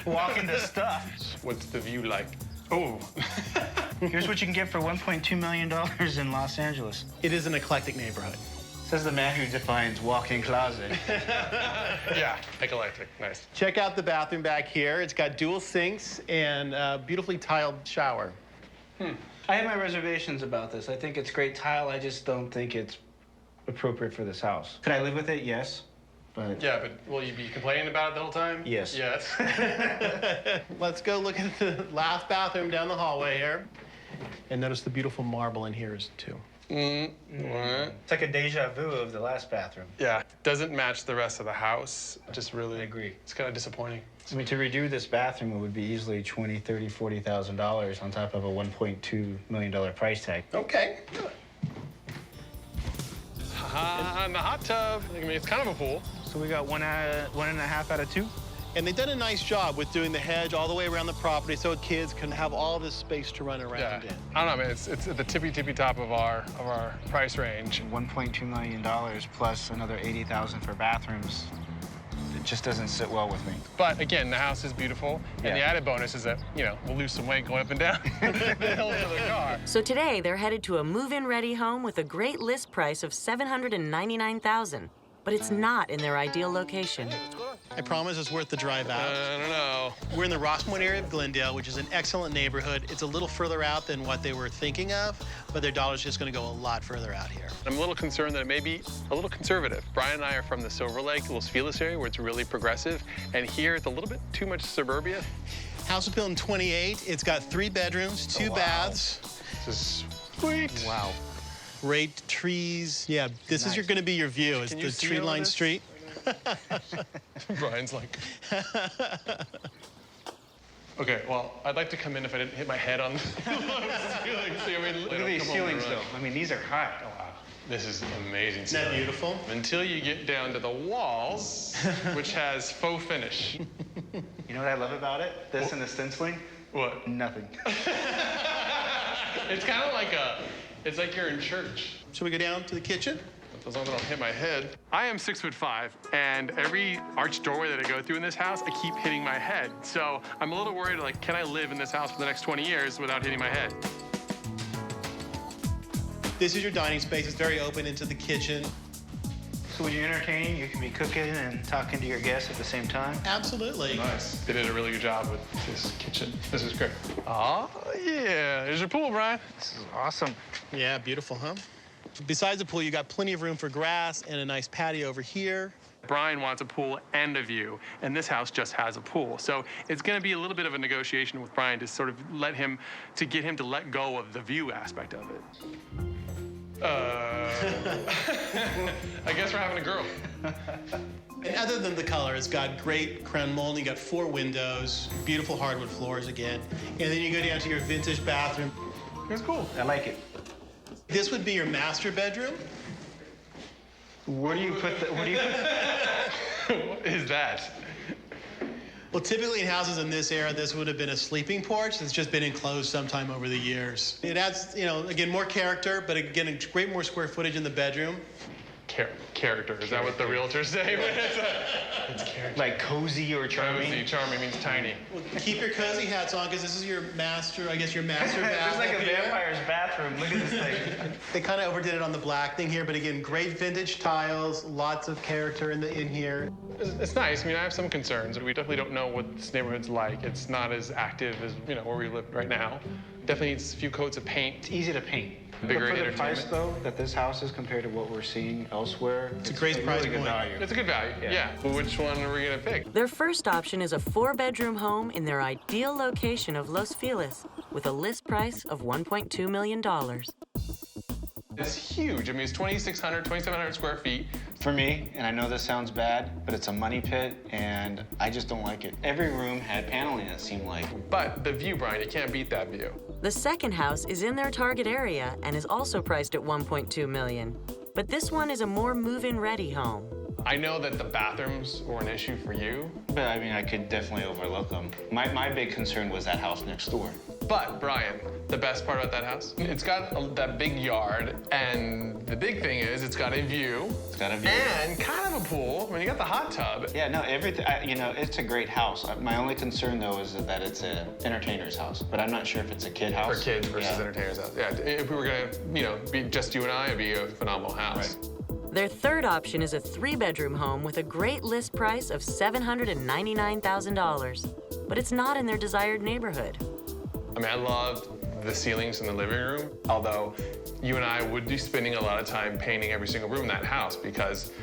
Walk into stuff. What's the view like? Oh. Here's what you can get for $1.2 million in Los Angeles. It is an eclectic neighborhood. Says the man who defines walk-in closet. Yeah, eclectic. Nice. Check out the bathroom back here. It's got dual sinks and a beautifully tiled shower. I have my reservations about this. I think it's great tile. I just don't think it's appropriate for this house. Could I live with it? Yes. But yeah, but will you be complaining about it the whole time? Yes. Yes. Let's go look at the last bathroom down the hallway here. And notice the beautiful marble in here too. It's like a deja vu of the last bathroom. Yeah, doesn't match the rest of the house. Just really, I agree. It's kind of disappointing. I mean, to redo this bathroom, it would be easily $20,000, $30,000, $40,000 on top of a $1.2 million price tag. Okay. And the hot tub. I mean, it's kind of a pool. So we got 1.5 out of 2? And they've done a nice job with doing the hedge all the way around the property so kids can have all this space to run around in. I don't know, man. It's at the tippy top of our price range. $1.2 million plus another $80,000 for bathrooms. It just doesn't sit well with me. But again, the house is beautiful, and the added bonus is that, you know, we'll lose some weight going up and down the hills of the car. So today, they're headed to a move-in ready home with a great list price of $799,000. But it's not in their ideal location. I promise it's worth the drive out. I don't know. We're in the Rossmore area of Glendale, which is an excellent neighborhood. It's a little further out than what they were thinking of, but their dollar's just gonna go a lot further out here. I'm a little concerned that it may be a little conservative. Brian and I are from the Silver Lake, Los Feliz area, where it's really progressive, and here it's a little bit too much suburbia. House was built in 28. It's got 3 bedrooms, 2 baths. This is sweet. Wow. Great trees. Yeah, this is gonna be your view. It's the tree-lined street. Brian's like... Okay, well, I'd like to come in if I didn't hit my head on the ceiling. Look at these ceilings, though. I mean, these are high. Oh, wow. This is amazing. Isn't that beautiful? Until you get down to the walls, which has faux finish. You know what I love about it? This and the stenciling? What? Nothing. It's kind of like it's like you're in church. Should we go down to the kitchen? As long as I don't hit my head. I am 6'5", and every arched doorway that I go through in this house, I keep hitting my head. So I'm a little worried, like, can I live in this house for the next 20 years without hitting my head? This is your dining space. It's very open into the kitchen. So when you're entertaining, you can be cooking and talking to your guests at the same time? Absolutely. Nice. They did a really good job with this kitchen. This is great. Oh, yeah. There's your pool, Brian. This is awesome. Yeah, beautiful, huh? Besides the pool, you got plenty of room for grass and a nice patio over here. Brian wants a pool and a view, and this house just has a pool. So it's going to be a little bit of a negotiation with Brian to sort of get him to let go of the view aspect of it. I guess we're having a girl. And other than the color, it's got great crown molding. You got 4 windows, beautiful hardwood floors again. And then you go down to your vintage bathroom. It's cool. I like it. This would be your master bedroom. Where do you put the, What is that? Well, typically in houses in this era, this would have been a sleeping porch that's just been enclosed sometime over the years. It adds, you know, again, more character, but again, a great more square footage in the bedroom. Character. Is that what the realtors say? It's character. Like cozy or charming? Cozy. Charming means tiny. Well, keep your cozy hats on, because this is your master, I guess your master bath. It's like up a here. vampire's bathroom. Look at this thing. They kind of overdid it on the black thing here, but again, great vintage tiles, lots of character in here. It's nice. I mean, I have some concerns. We definitely don't know what this neighborhood's like. It's not as active as, you know, where we live right now. Definitely needs a few coats of paint. It's easy to paint. Bigger but for the entertainment. price, though, that this house is compared to what we're seeing elsewhere, it's a great price really good point. value. It's a good value, yeah. Well, which one are we gonna pick? Their first option is a 4-bedroom home in their ideal location of Los Feliz with a list price of $1.2 million. It's huge. I mean, it's 2,700 square feet. For me, and I know this sounds bad, but it's a money pit, and I just don't like it. Every room had paneling, it seemed like. But the view, Brian, you can't beat that view. The second house is in their target area and is also priced at $1.2 million. But this one is a more move-in ready home. I know that the bathrooms were an issue for you. But I mean, I could definitely overlook them. My big concern was that house next door. But, Brian, the best part about that house, it's got that big yard, and the big thing is it's got a view. It's got a view. And kind of a pool. I mean, you got the hot tub. Yeah, no, everything, you know, it's a great house. My only concern, though, is that it's an entertainer's house. But I'm not sure if it's a kid house. For kids versus entertainer's house. Yeah, if we were gonna, you know, be just you and I, it'd be a phenomenal house. Right. Their third option is a 3-bedroom home with a great list price of $799,000. But it's not in their desired neighborhood. I mean, I loved the ceilings in the living room, although you and I would be spending a lot of time painting every single room in that house because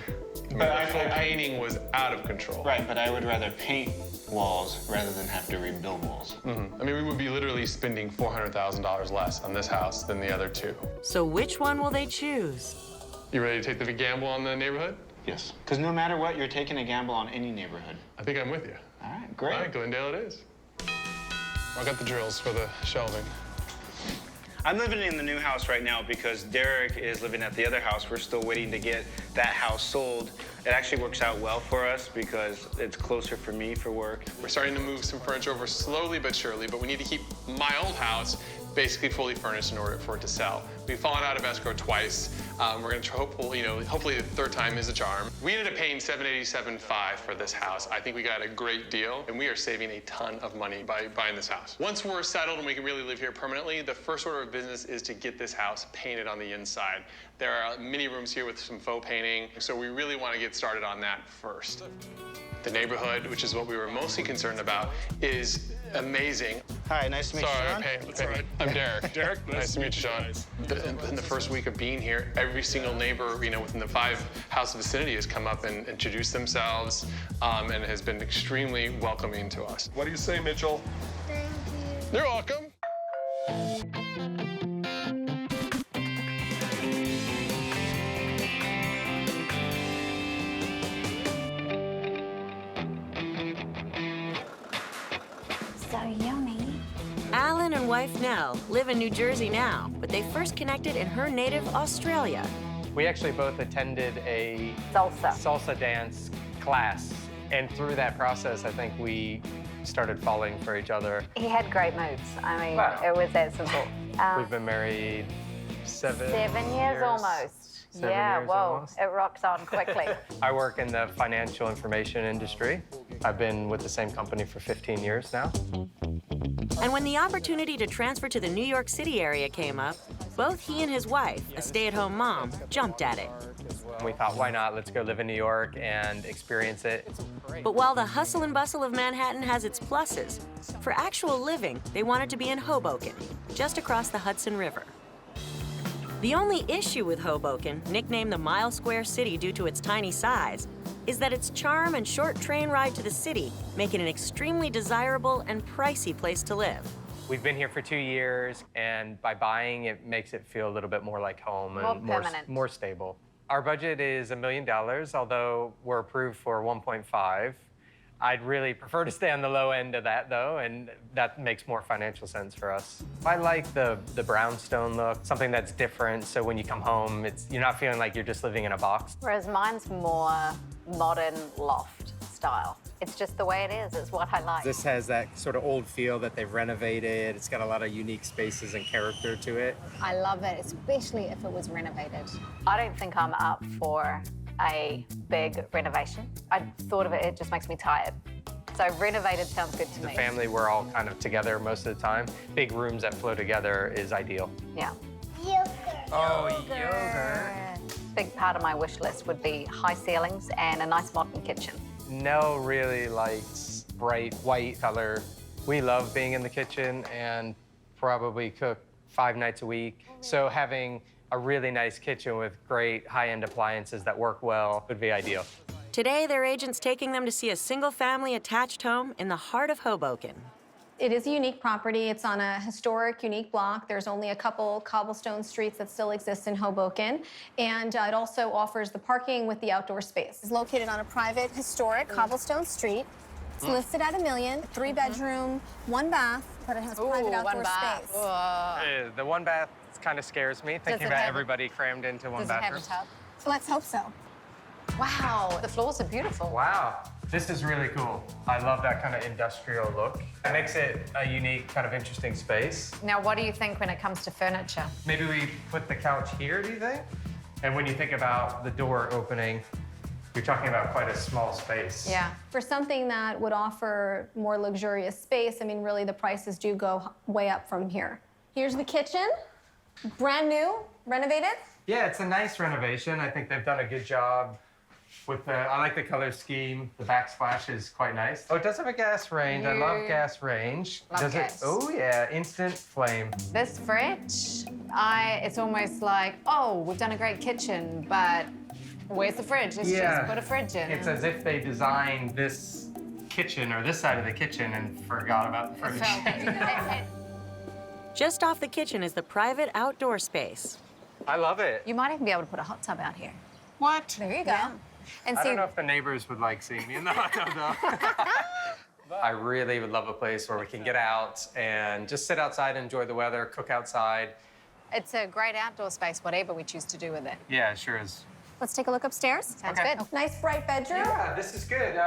the full painting was out of control. Right, but I would rather paint walls rather than have to rebuild walls. Mm-hmm. I mean, we would be literally spending $400,000 less on this house than the other two. So which one will they choose? You ready to take the gamble on the neighborhood? Yes, because no matter what, you're taking a gamble on any neighborhood. I think I'm with you. All right, great. All right, Glendale it is. I got the drills for the shelving. I'm living in the new house right now because Derek is living at the other house. We're still waiting to get that house sold. It actually works out well for us because it's closer for me for work. We're starting to move some furniture over slowly but surely, but we need to keep my old house basically fully furnished in order for it to sell. We've fallen out of escrow twice. We're going to hopefully the third time is a charm. We ended up paying $787,500 for this house. I think we got a great deal, and we are saving a ton of money by buying this house. Once we're settled and we can really live here permanently, the first order of business is to get this house painted on the inside. There are many rooms here with some faux painting, so we really want to get started on that first. The neighborhood, which is what we were mostly concerned about, is amazing. Hi, nice to meet you, Sean. I'm Derek. Derek, nice to meet you, Sean. In the first week of being here, every single neighbor, within the 5-house vicinity has come up and introduced themselves, and has been extremely welcoming to us. What do you say, Mitchell? Thank you. You're welcome. Alan and wife Nell live in New Jersey now, but they first connected in her native Australia. We actually both attended a salsa dance class, and through that process, I think we started falling for each other. He had great moves. I mean, it was that simple. We've been married 7 years almost. 7 Yeah, years whoa, almost. it rocks on quickly. I work in the financial information industry. I've been with the same company for 15 years now. And when the opportunity to transfer to the New York City area came up, both he and his wife, a stay-at-home mom, jumped at it. We thought, why not? Let's go live in New York and experience it. But while the hustle and bustle of Manhattan has its pluses, for actual living, they wanted to be in Hoboken, just across the Hudson River. The only issue with Hoboken, nicknamed the Mile Square City due to its tiny size, is that its charm and short train ride to the city make it an extremely desirable and pricey place to live. We've been here for 2 years, and by buying, it makes it feel a little bit more like home and more stable. Our budget is $1 million, although we're approved for 1.5. I'd really prefer to stay on the low end of that, though, and that makes more financial sense for us. I like the brownstone look, something that's different, so when you come home, you're not feeling like you're just living in a box. Whereas mine's more modern loft style. It's just the way it is. It's what I like. This has that sort of old feel that they've renovated. It's got a lot of unique spaces and character to it. I love it, especially if it was renovated. I don't think I'm up for a big renovation. I thought of it, it just makes me tired. So renovated sounds good to me. The family, we're all kind of together most of the time. Big rooms that flow together is ideal. Yeah. Yogurt. Oh, yogurt. Big part of my wish list would be high ceilings and a nice modern kitchen. Nell really likes bright white color. We love being in the kitchen and probably cook 5 nights a week. So having a really nice kitchen with great high-end appliances that work well would be ideal. Today, their agent's taking them to see a single-family attached home in the heart of Hoboken. It is a unique property. It's on a historic, unique block. There's only a couple cobblestone streets that still exist in Hoboken. And it also offers the parking with the outdoor space. It's located on a private, historic cobblestone street. It's listed at $1 million, 3-bedroom, 1 bath, but it has private outdoor space. The 1 bath kind of scares me, thinking about everybody crammed into 1 bathroom. Does it have a tub? Let's hope so. Wow, the floors are beautiful. Wow, this is really cool. I love that kind of industrial look. It makes it a unique, kind of interesting space. Now, what do you think when it comes to furniture? Maybe we put the couch here, do you think? And when you think about the door opening, you're talking about quite a small space. Yeah. For something that would offer more luxurious space, I mean, really the prices do go way up from here. Here's the kitchen, brand new, renovated. Yeah, it's a nice renovation. I think they've done a good job with the, I like the color scheme. The backsplash is quite nice. Oh, it does have a gas range. I love gas range. Love does gas. it? Oh yeah, instant flame. This fridge, it's almost like, oh, we've done a great kitchen, but where's the fridge? Let's just put a fridge in. It's as if they designed this kitchen or this side of the kitchen and forgot about the fridge. Just off the kitchen is the private outdoor space. I love it. You might even be able to put a hot tub out here. What? There you go. Yeah. And I don't know if the neighbors would like seeing me in the hot tub, though. I really would love a place where we can get out and just sit outside, enjoy the weather, cook outside. It's a great outdoor space, whatever we choose to do with it. Yeah, it sure is. Let's take a look upstairs. Sounds good. Nice bright bedroom. Yeah, this is good.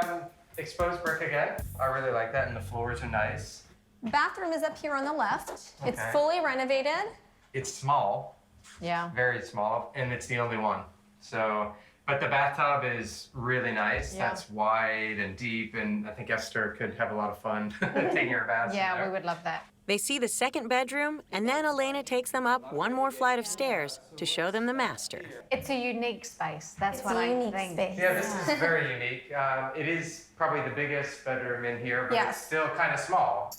Exposed brick again. I really like that, and the floors are nice. Bathroom is up here on the left. It's Okay. fully renovated. It's small, Yeah. very small, and it's the only one. So, but the bathtub is really nice. Yeah. That's wide and deep, and I think Esther could have a lot of fun taking her baths in Yeah, there. we would love that. They see the second bedroom, and then Elena takes them up one more flight of stairs to show them the master. It's a unique space. That's It's what a I unique think. space. Yeah, this is very unique. It is probably the biggest bedroom in here, but Yes. it's still kind of small.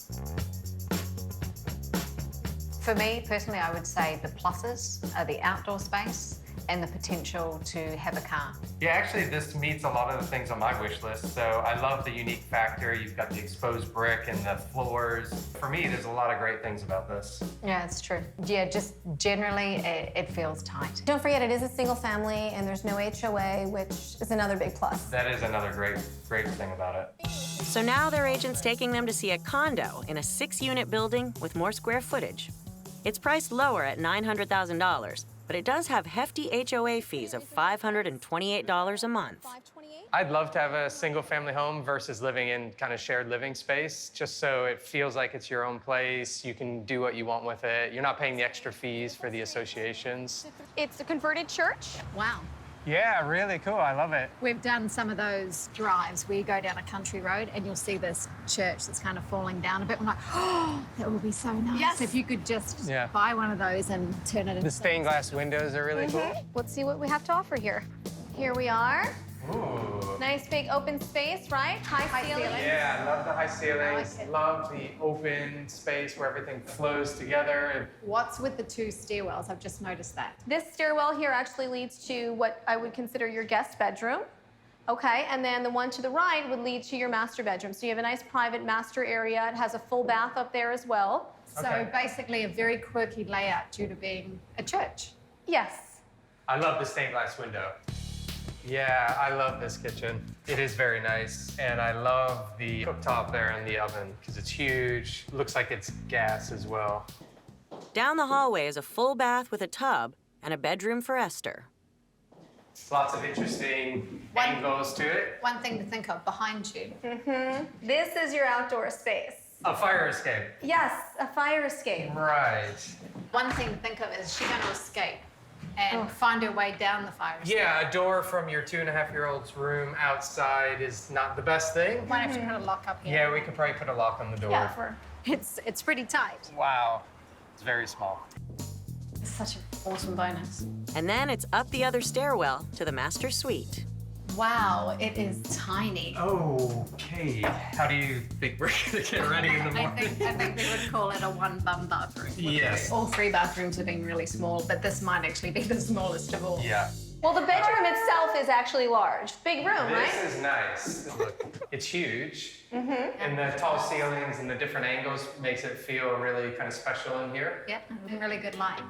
For me, personally, I would say the pluses are the outdoor space and the potential to have a car. Yeah, actually, this meets a lot of the things on my wish list. So I love the unique factor. You've got the exposed brick and the floors. For me, there's a lot of great things about this. Yeah, it's true. Yeah, just generally, it feels tight. Don't forget, it is a single family and there's no HOA, which is another big plus. That is another great thing about it. So now their agent's taking them to see a condo in a 6-unit building with more square footage. It's priced lower at $900,000, but it does have hefty HOA fees of $528 a month. I'd love to have a single family home versus living in kind of shared living space, just so it feels like it's your own place. You can do what you want with it. You're not paying the extra fees for the associations. It's a converted church. Wow. Yeah, really cool. I love it. We've done some of those drives where you go down a country road and you'll see this church that's kind of falling down a bit. We're like, oh, that would be so nice. Yes. If you could just Yeah. buy one of those and turn it into The stained glass windows are really cool. Let's see what we have to offer here. Here we are. Ooh. Nice big open space, right? High ceiling. Yeah, I love the high ceilings. I like it. Love the open space where everything flows together. What's with the 2 stairwells? I've just noticed that. This stairwell here actually leads to what I would consider your guest bedroom. Okay, and then the one to the right would lead to your master bedroom. So you have a nice private master area. It has a full bath up there as well. So basically a very quirky layout due to being a church. Yes. I love the stained glass window. Yeah, I love this kitchen. It is very nice, and I love the cooktop there in the oven because it's huge. Looks like it's gas as well. Down the hallway is a full bath with a tub and a bedroom for Esther. Lots of interesting angles to it. One thing to think of behind you. This is your outdoor space. A fire escape. Yes, a fire escape. Right. One thing to think of is she's going to escape and find her way down the fire escape. Yeah, a door from your 2.5-year-old's room outside is not the best thing. Might have to put a lock up here. Yeah, we could probably put a lock on the door. Yeah, it's pretty tight. Wow, it's very small. It's such an awesome bonus. And then it's up the other stairwell to the master suite. Wow, it is tiny. Okay. How do you think we're gonna get ready in the morning? I think we would call it a 1-bum bathroom. Yes. All 3 bathrooms have been really small, but this might actually be the smallest of all. Yeah. Well, the bedroom itself is actually large. Big room, right? This is nice. Look, it's huge. And the tall ceilings and the different angles makes it feel really kind of special in here. Yeah, and really good light.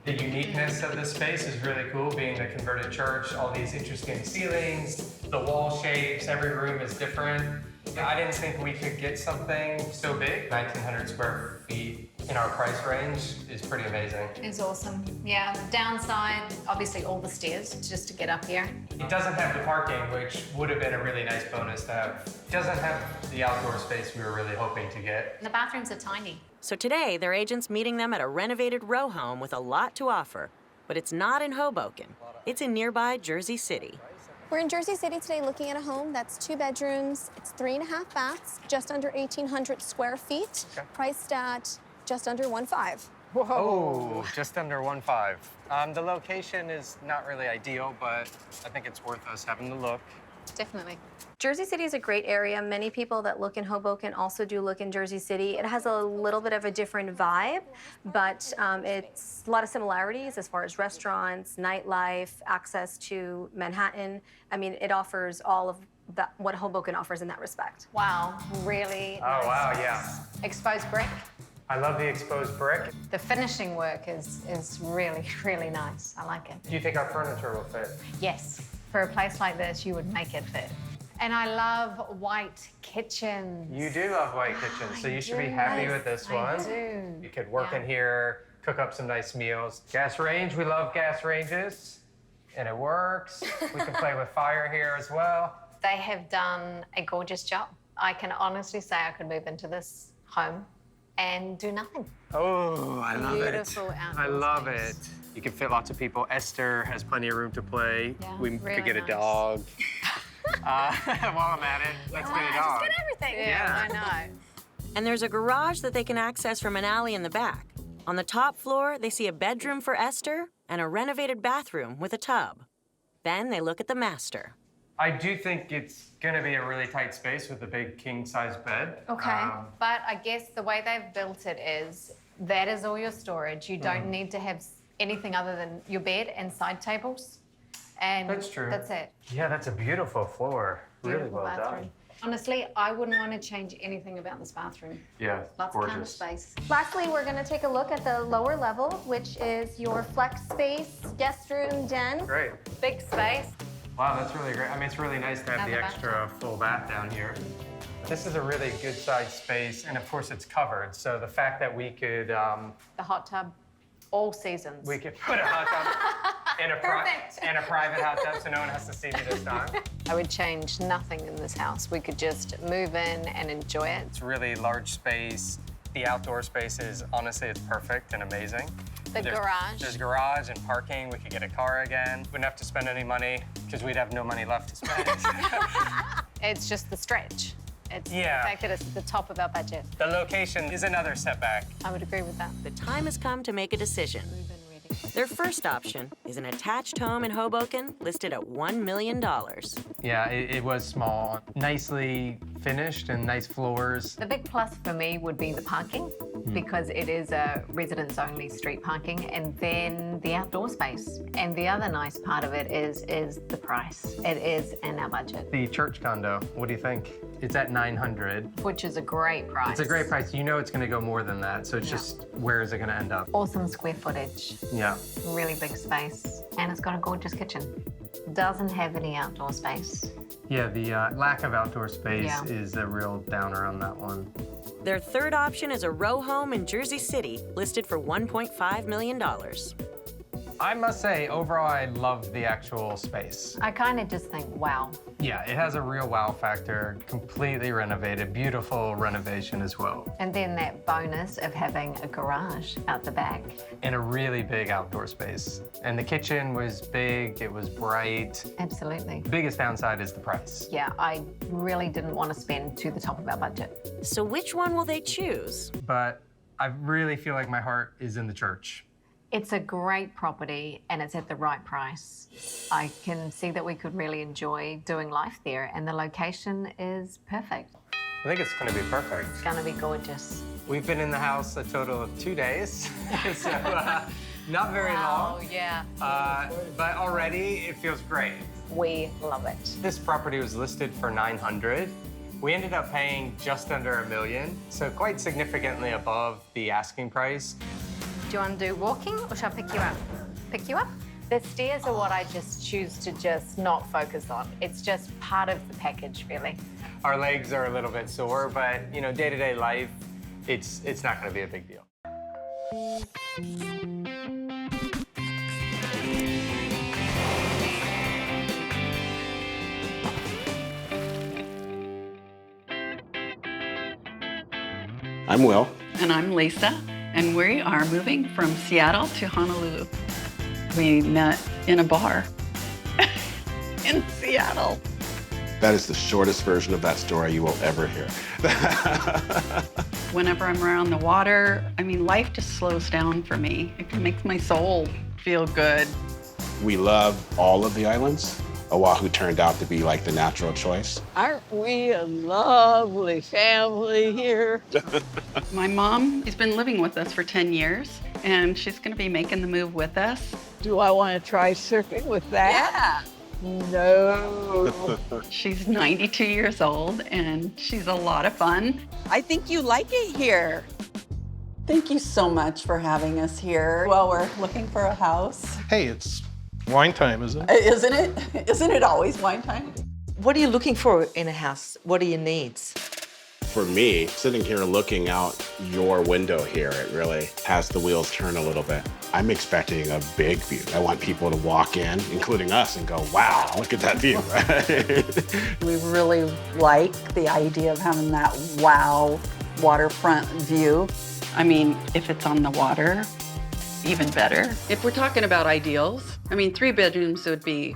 The uniqueness of this space is really cool, being a converted church, all these interesting ceilings, the wall shapes, every room is different. I didn't think we could get something so big. 1,900 square feet in our price range is pretty amazing. It's awesome. Yeah, downside, obviously all the stairs just to get up here. It doesn't have the parking, which would have been a really nice bonus to have. It doesn't have the outdoor space we were really hoping to get. And the bathrooms are tiny. So today, their agent's meeting them at a renovated row home with a lot to offer. But it's not in Hoboken. It's in nearby Jersey City. We're in Jersey City today looking at a home that's 2 bedrooms. It's 3.5 baths, just under 1,800 square feet, priced at just under 1.5. Whoa, oh, just under 1.5. The location is not really ideal, but I think it's worth us having a look. Definitely. Jersey City is a great area. Many people that look in Hoboken also do look in Jersey City. It has a little bit of a different vibe, but it's a lot of similarities as far as restaurants, nightlife, access to Manhattan. I mean, it offers all of that, what Hoboken offers in that respect. Wow, really nice. Wow, yeah. Exposed brick. I love the exposed brick. The finishing work is really, really nice. I like it. Do you think our furniture will fit? Yes. For a place like this, you would make it fit. And I love white kitchens. You do love white kitchens, so you should be happy with this one. I do. You could work in here, cook up some nice meals. Gas range, we love gas ranges. and it works. We can play with fire here as well. They have done a gorgeous job. I can honestly say I could move into this home and do nothing. Oh, I love Beautiful it. outdoor I love space. it. You can fit lots of people. Esther has plenty of room to play. Yeah, We really could get a nice. dog. While I'm at it, let's get a dog. Just get everything. Yeah, I know. And there's a garage that they can access from an alley in the back. On the top floor, they see a bedroom for Esther and a renovated bathroom with a tub. Then they look at the master. I do think it's gonna be a really tight space with a big king-size bed. Okay, but I guess the way they've built it is that is all your storage. You don't need to have anything other than your bed and side tables. And That's true. That's it. Yeah, that's a beautiful floor. Really Beautiful well bathroom. done. Honestly, I wouldn't want to change anything about this bathroom. Yeah, Lots of counter gorgeous. space. Lastly, we're going to take a look at the lower level, which is your flex space, guest room, den. Great. Big space. Wow, that's really great. I mean, it's really nice to have the Another extra full bath down here. This is a really good sized space, and of course it's covered. So the fact that we could The hot tub, all seasons. put a hot tub in a private hot tub, so no one has to see me this time. I would change nothing in this house. We could just move in and enjoy it. It's really large space. The outdoor space is honestly, it's perfect and amazing. The garage. There's garage and parking. We could get a car again. Wouldn't have to spend any money because we'd have no money left to spend. It's just the stretch. It's Yeah. the fact that it's at the top of our budget. The location is another setback. I would agree with that. The time has come to make a decision. Their first option is an attached home in Hoboken listed at $1 million. Yeah, it was small, nicely finished and nice floors. The big plus for me would be the parking because it is a residence-only street parking, and then the outdoor space. And the other nice part of it is the price. It is in our budget, The church condo, what do you think? It's at $900. which is a great price. It's a great price. You know it's going to go more than that, so it's Yeah. just where is it going to end up? Awesome square footage, Yeah. really big space, and it's got a gorgeous kitchen. Doesn't have any outdoor space. Yeah, the lack of outdoor space Yeah. is a real downer on that one. Their third option is a row home in Jersey City listed for $1.5 million. I must say, overall, I love the actual space. I kind of just think, wow. Yeah, it has a real wow factor, completely renovated, beautiful renovation as well. And then that bonus of having a garage out the back. And a really big outdoor space. And the kitchen was big, it was bright. Absolutely. The biggest downside is the price. Yeah, I really didn't want to spend to the top of our budget. So which one will they choose? But I really feel like my heart is in the church. It's a great property and it's at the right price. I can see that we could really enjoy doing life there, and the location is perfect. I think it's going to be perfect. It's going to be gorgeous. We've been in the house a total of 2 days, so not very long. Oh, yeah. But already it feels great. We love it. This property was listed for $900,000. We ended up paying just under $1 million, so quite significantly above the asking price. Do you want to do walking or shall I pick you up? Pick you up? The stairs are what I just choose to just not focus on. It's just part of the package, really. Our legs are a little bit sore, but you know, day-to-day life, it's not going to be a big deal. I'm Will. And I'm Lisa, and we are moving from Seattle to Honolulu. We met in a bar in Seattle. That is the shortest version of that story you will ever hear. Whenever I'm around the water, I mean, life just slows down for me. It makes my soul feel good. We love all of the islands. Oahu turned out to be like the natural choice. Aren't we a lovely family here? My mom has been living with us for 10 years, and she's going to be making the move with us. Do I want to try surfing with that? Yeah. No. She's 92 years old, and she's a lot of fun. I think you like it here. Thank you so much for having us here while we're looking for a house. Hey, it's wine time, isn't it? Isn't it? Isn't it always wine time? What are you looking for in a house? What are your needs? for me, sitting here looking out your window here, it really has the wheels turn a little bit. I'm expecting a big view. I want people to walk in, including us, and go, wow, look at that view. We really like the idea of having that wow waterfront view. I mean, if it's on the water, even better. If we're talking about ideals, I mean, 3 bedrooms would be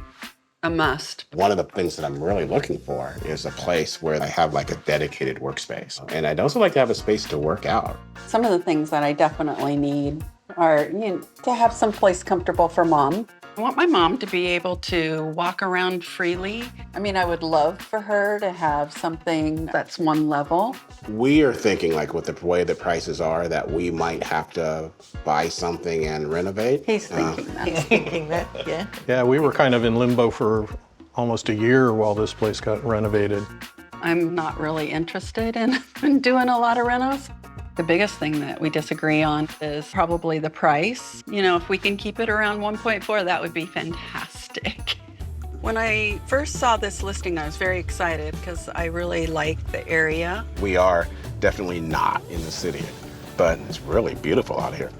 a must. One of the things that I'm really looking for is a place where I have like a dedicated workspace. And I'd also like to have a space to work out. Some of the things that I definitely need are to have some place comfortable for Mom. I want my mom to be able to walk around freely. I mean, I would love for her to have something that's one level. We are thinking, like, with the way the prices are, that we might have to buy something and renovate. He's thinking that. He's thinking that, yeah. Yeah, we were kind of in limbo for almost a year while this place got renovated. I'm not really interested in doing a lot of renos. The biggest thing that we disagree on is probably the price. You know, if we can keep it around 1.4, that would be fantastic. When I first saw this listing, I was very excited because I really like the area. We are definitely not in the city, but it's really beautiful out here.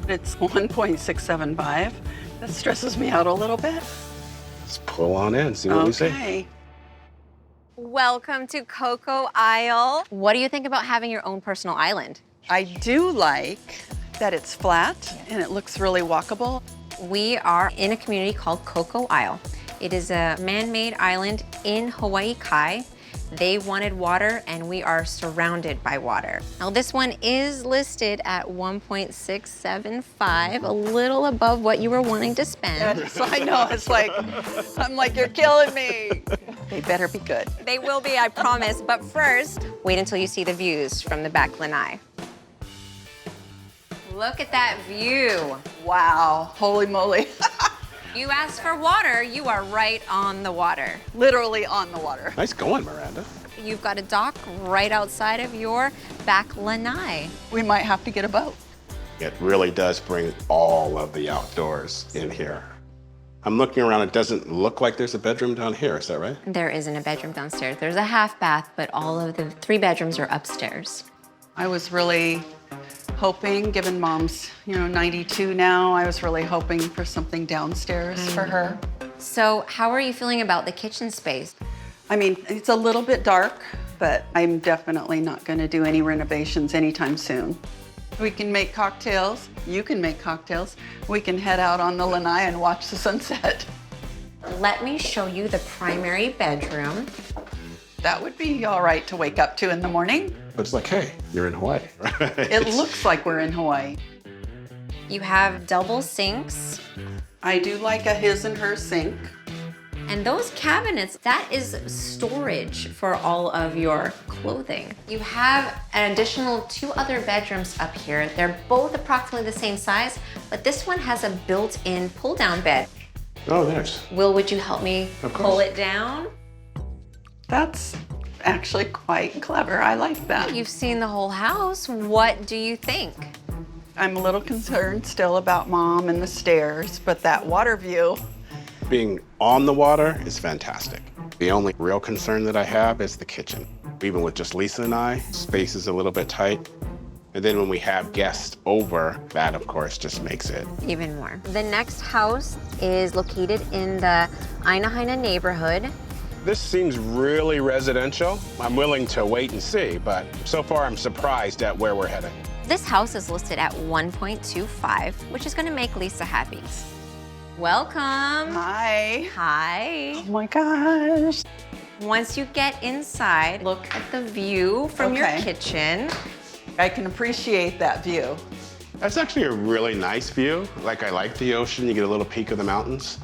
It's 1.675. That stresses me out a little bit. Let's pull on in, see what we see. Okay. Welcome to Coco Isle. What do you think about having your own personal island? I do like that it's flat and it looks really walkable. We are in a community called Coco Isle. It is a man-made island in Hawaii Kai. They wanted water and we are surrounded by water. Now this one is listed at 1.675, a little above what you were wanting to spend. Yes, I know, it's like, I'm like, you're killing me. They better be good. They will be, I promise. But first, wait until you see the views from the back lanai. Look at that view. Wow, holy moly. You asked for water, you are right on the water. Literally on the water. Nice going, Miranda. You've got a dock right outside of your back lanai. We might have to get a boat. It really does bring all of the outdoors in here. I'm looking around, it doesn't look like there's a bedroom down here, is that right? There isn't a bedroom downstairs. There's a half bath, but all of the 3 bedrooms are upstairs. I was really hoping, given Mom's, 92 now, I was really hoping for something downstairs for her. So how are you feeling about the kitchen space? I mean, it's a little bit dark, but I'm definitely not gonna do any renovations anytime soon. We can make cocktails, you can make cocktails, we can head out on the lanai and watch the sunset. Let me show you the primary bedroom. That would be all right to wake up to in the morning. But it's like, hey, you're in Hawaii, right? It looks like we're in Hawaii. You have double sinks. I do like a his and her sink. And those cabinets, that is storage for all of your clothing. You have an additional 2 other bedrooms up here. They're both approximately the same size, but this one has a built-in pull-down bed. Oh, nice. Will, would you help me pull it down? That's actually quite clever. I like that. You've seen the whole house. What do you think? I'm a little concerned still about Mom and the stairs, but that water view. Being on the water is fantastic. The only real concern that I have is the kitchen. Even with just Lisa and I, space is a little bit tight. And then when we have guests over, that of course just makes it even more. The next house is located in the Ainahaina neighborhood. This seems really residential. I'm willing to wait and see, but so far I'm surprised at where we're heading. This house is listed at 1.25, which is gonna make Lisa happy. Welcome. Hi. Hi. Oh my gosh. Once you get inside, look at the view from your kitchen. I can appreciate that view. That's actually a really nice view. Like, I like the ocean. You get a little peek of the mountains.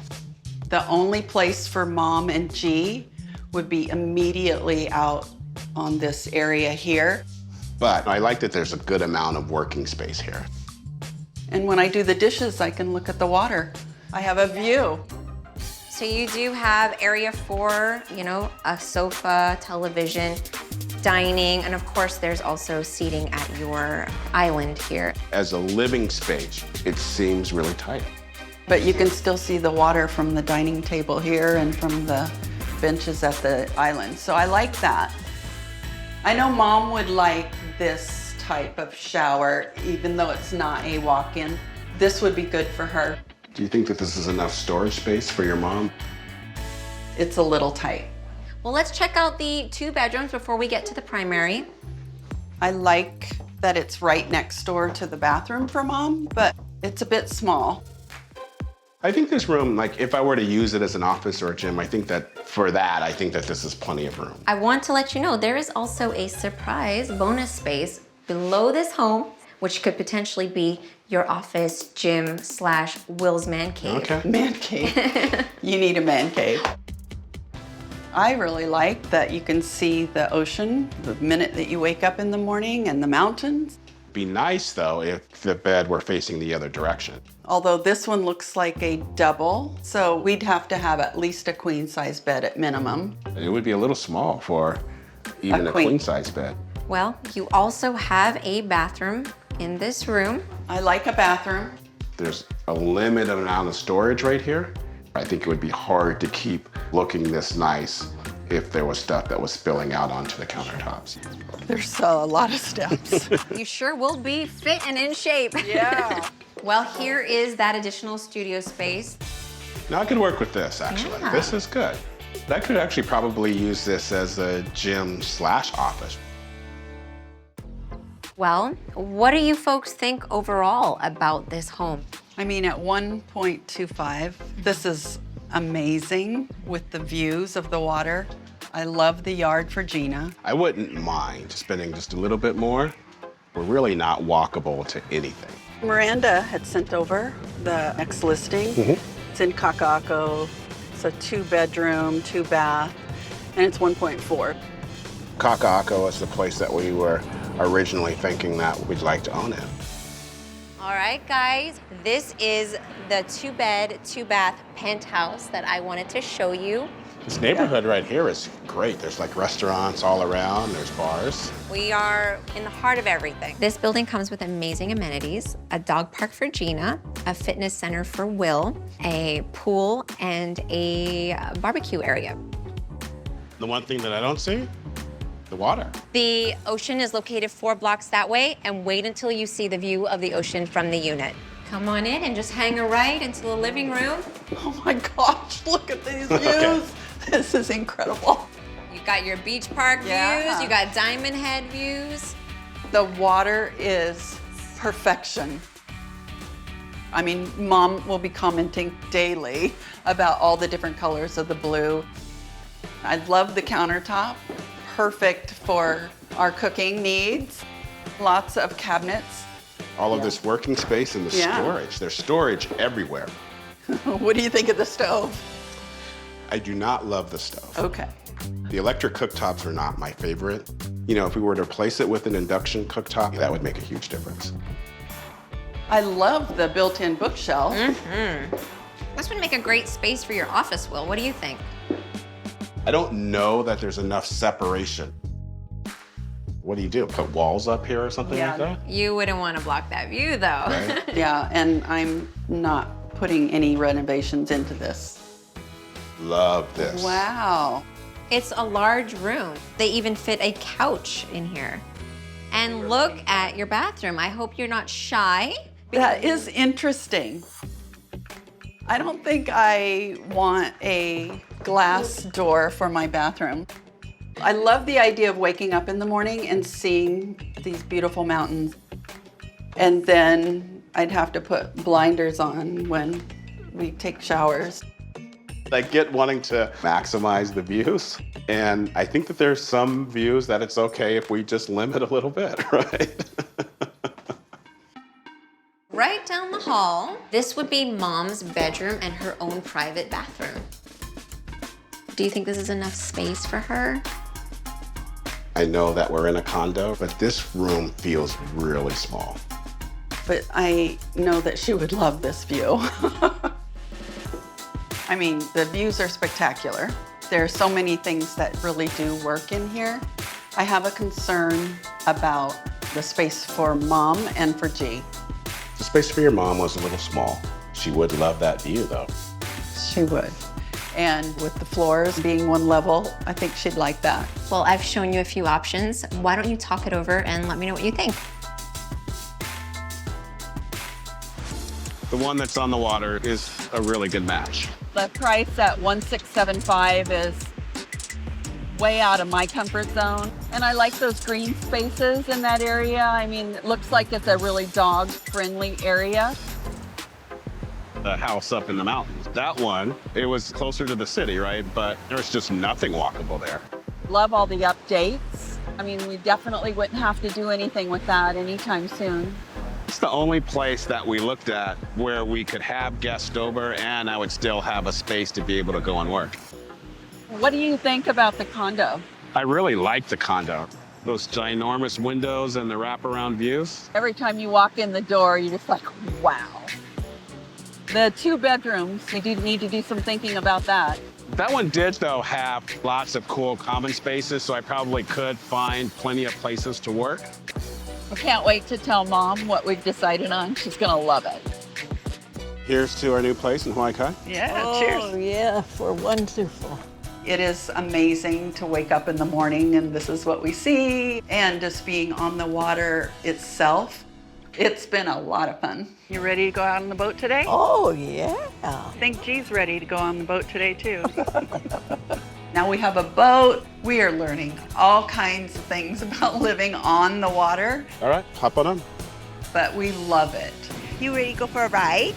The only place for Mom and G would be immediately out on this area here. But I like that there's a good amount of working space here. And when I do the dishes, I can look at the water. I have a view. So you do have area for, a sofa, television, dining, and of course there's also seating at your island here. As a living space, it seems really tight. But you can still see the water from the dining table here and from the benches at the island. So I like that. I know Mom would like this type of shower, even though it's not a walk-in. This would be good for her. Do you think that this is enough storage space for your mom? It's a little tight. Well, let's check out the 2 bedrooms before we get to the primary. I like that it's right next door to the bathroom for Mom, but it's a bit small. I think this room, like if I were to use it as an office or a gym, I think that this is plenty of room. I want to let you know there is also a surprise bonus space below this home, which could potentially be your office, gym / Will's man cave. Okay. Man cave. You need a man cave. I really like that you can see the ocean the minute that you wake up in the morning and the mountains. Be nice though if the bed were facing the other direction. Although this one looks like a double, so we'd have to have at least a queen size bed at minimum. It would be a little small for even a queen size bed. Well, you also have a bathroom in this room. I like a bathroom. There's a limited amount of storage right here. I think it would be hard to keep looking this nice if there was stuff that was spilling out onto the countertops. There's a lot of steps. You sure will be fit and in shape. Yeah. Well, here is that additional studio space. Now I could work with this actually. Yeah. This is good. I could actually probably use this as a gym / office. Well, what do you folks think overall about this home? I mean, at 1.25, this is amazing with the views of the water. I love the yard for Gina. I wouldn't mind spending just a little bit more. We're really not walkable to anything. Miranda had sent over the next listing. It's in Kaka'ako. It's a 2-bedroom, 2-bath, and it's 1.4. Kaka'ako is the place that we were originally thinking that we'd like to own it. All right, guys, this is the 2-bed, 2-bath penthouse that I wanted to show you. This neighborhood right here is great. There's like restaurants all around, there's bars. We are in the heart of everything. This building comes with amazing amenities, a dog park for Gina, a fitness center for Will, a pool, and a barbecue area. The one thing that I don't see, the water. The ocean is located 4 blocks that way, and wait until you see the view of the ocean from the unit. Come on in and just hang a right into the living room. Oh my gosh, look at these views. Okay. This is incredible. You got your beach park views, you got Diamond Head views. The water is perfection. I mean, Mom will be commenting daily about all the different colors of the blue. I love the countertop, perfect for our cooking needs. Lots of cabinets. All of this working space and the storage. There's storage everywhere. What do you think of the stove? I do not love the stove. Okay. The electric cooktops are not my favorite. You know, if we were to replace it with an induction cooktop, that would make a huge difference. I love the built-in bookshelf. This would make a great space for your office, Will. What do you think? I don't know that there's enough separation. What do you do? Put walls up here or something like that? You wouldn't want to block that view, though. Right. Yeah, and I'm not putting any renovations into this. Love this. Wow. It's a large room. They even fit a couch in here. And look at your bathroom. I hope you're not shy. That is interesting. I don't think I want a glass door for my bathroom. I love the idea of waking up in the morning and seeing these beautiful mountains. And then I'd have to put blinders on when we take showers. I get wanting to maximize the views. And I think that there's some views that it's okay if we just limit a little bit, right? Right down the hall, this would be Mom's bedroom and her own private bathroom. Do you think this is enough space for her? I know that we're in a condo, but this room feels really small. But I know that she would love this view. I mean, the views are spectacular. There are so many things that really do work in here. I have a concern about the space for Mom and for G. The space for your mom was a little small. She would love that view though. She would. And with the floors being one level, I think she'd like that. Well, I've shown you a few options. Why don't you talk it over and let me know what you think? The one that's on the water is a really good match. The price at $1,675 is way out of my comfort zone. And I like those green spaces in that area. I mean, it looks like it's a really dog-friendly area. The house up in the mountains. That one, it was closer to the city, right? But there's just nothing walkable there. Love all the updates. I mean, we definitely wouldn't have to do anything with that anytime soon. It's the only place that we looked at where we could have guests over and I would still have a space to be able to go and work. What do you think about the condo? I really like the condo. Those ginormous windows and the wraparound views. Every time you walk in the door, you're just like, wow. The 2 bedrooms, we do need to do some thinking about that. That one did, though, have lots of cool common spaces, so I probably could find plenty of places to work. I can't wait to tell Mom what we've decided on. She's gonna love it. Here's to our new place in Hawaii Kai. Yeah, cheers. Oh, yeah, for wonderful. It is amazing to wake up in the morning and this is what we see. And just being on the water itself, it's been a lot of fun. You ready to go out on the boat today? Oh, yeah. I think G's ready to go on the boat today, too. Now we have a boat. We are learning all kinds of things about living on the water, All right, hop on in. but we love it. You ready to go for a ride?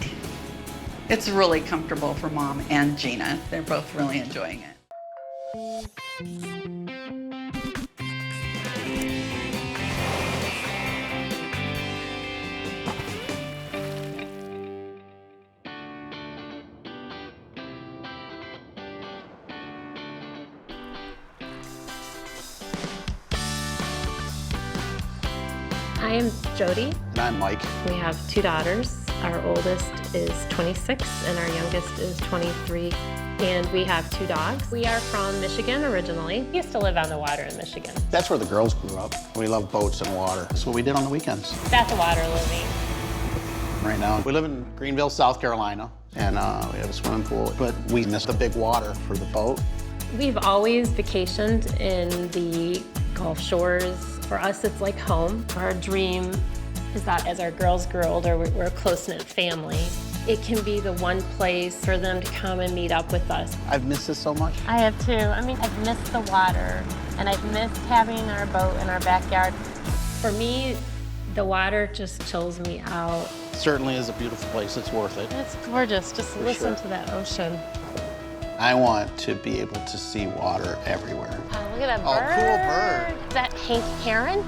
It's really comfortable for Mom and Gina. They're both really enjoying it. I am Jody. And I'm Mike. We have 2 daughters. Our oldest is 26 and our youngest is 23. And we have 2 dogs. We are from Michigan originally. We used to live on the water in Michigan. That's where the girls grew up. We love boats and water. That's what we did on the weekends. That's a water living. Right now, we live in Greenville, South Carolina, and we have a swimming pool, but we miss the big water for the boat. We've always vacationed in the Gulf Shores. For us, it's like home. Our dream is that as our girls grow older, we're a close-knit family. It can be the one place for them to come and meet up with us. I've missed this so much. I have too. I mean, I've missed the water, and I've missed having our boat in our backyard. For me, the water just chills me out. Certainly is a beautiful place. It's worth it. It's gorgeous. Just listen sure. to that ocean. I want to be able to see water everywhere. Oh, look at that Oh, bird. cool bird. Is that Hank Heron?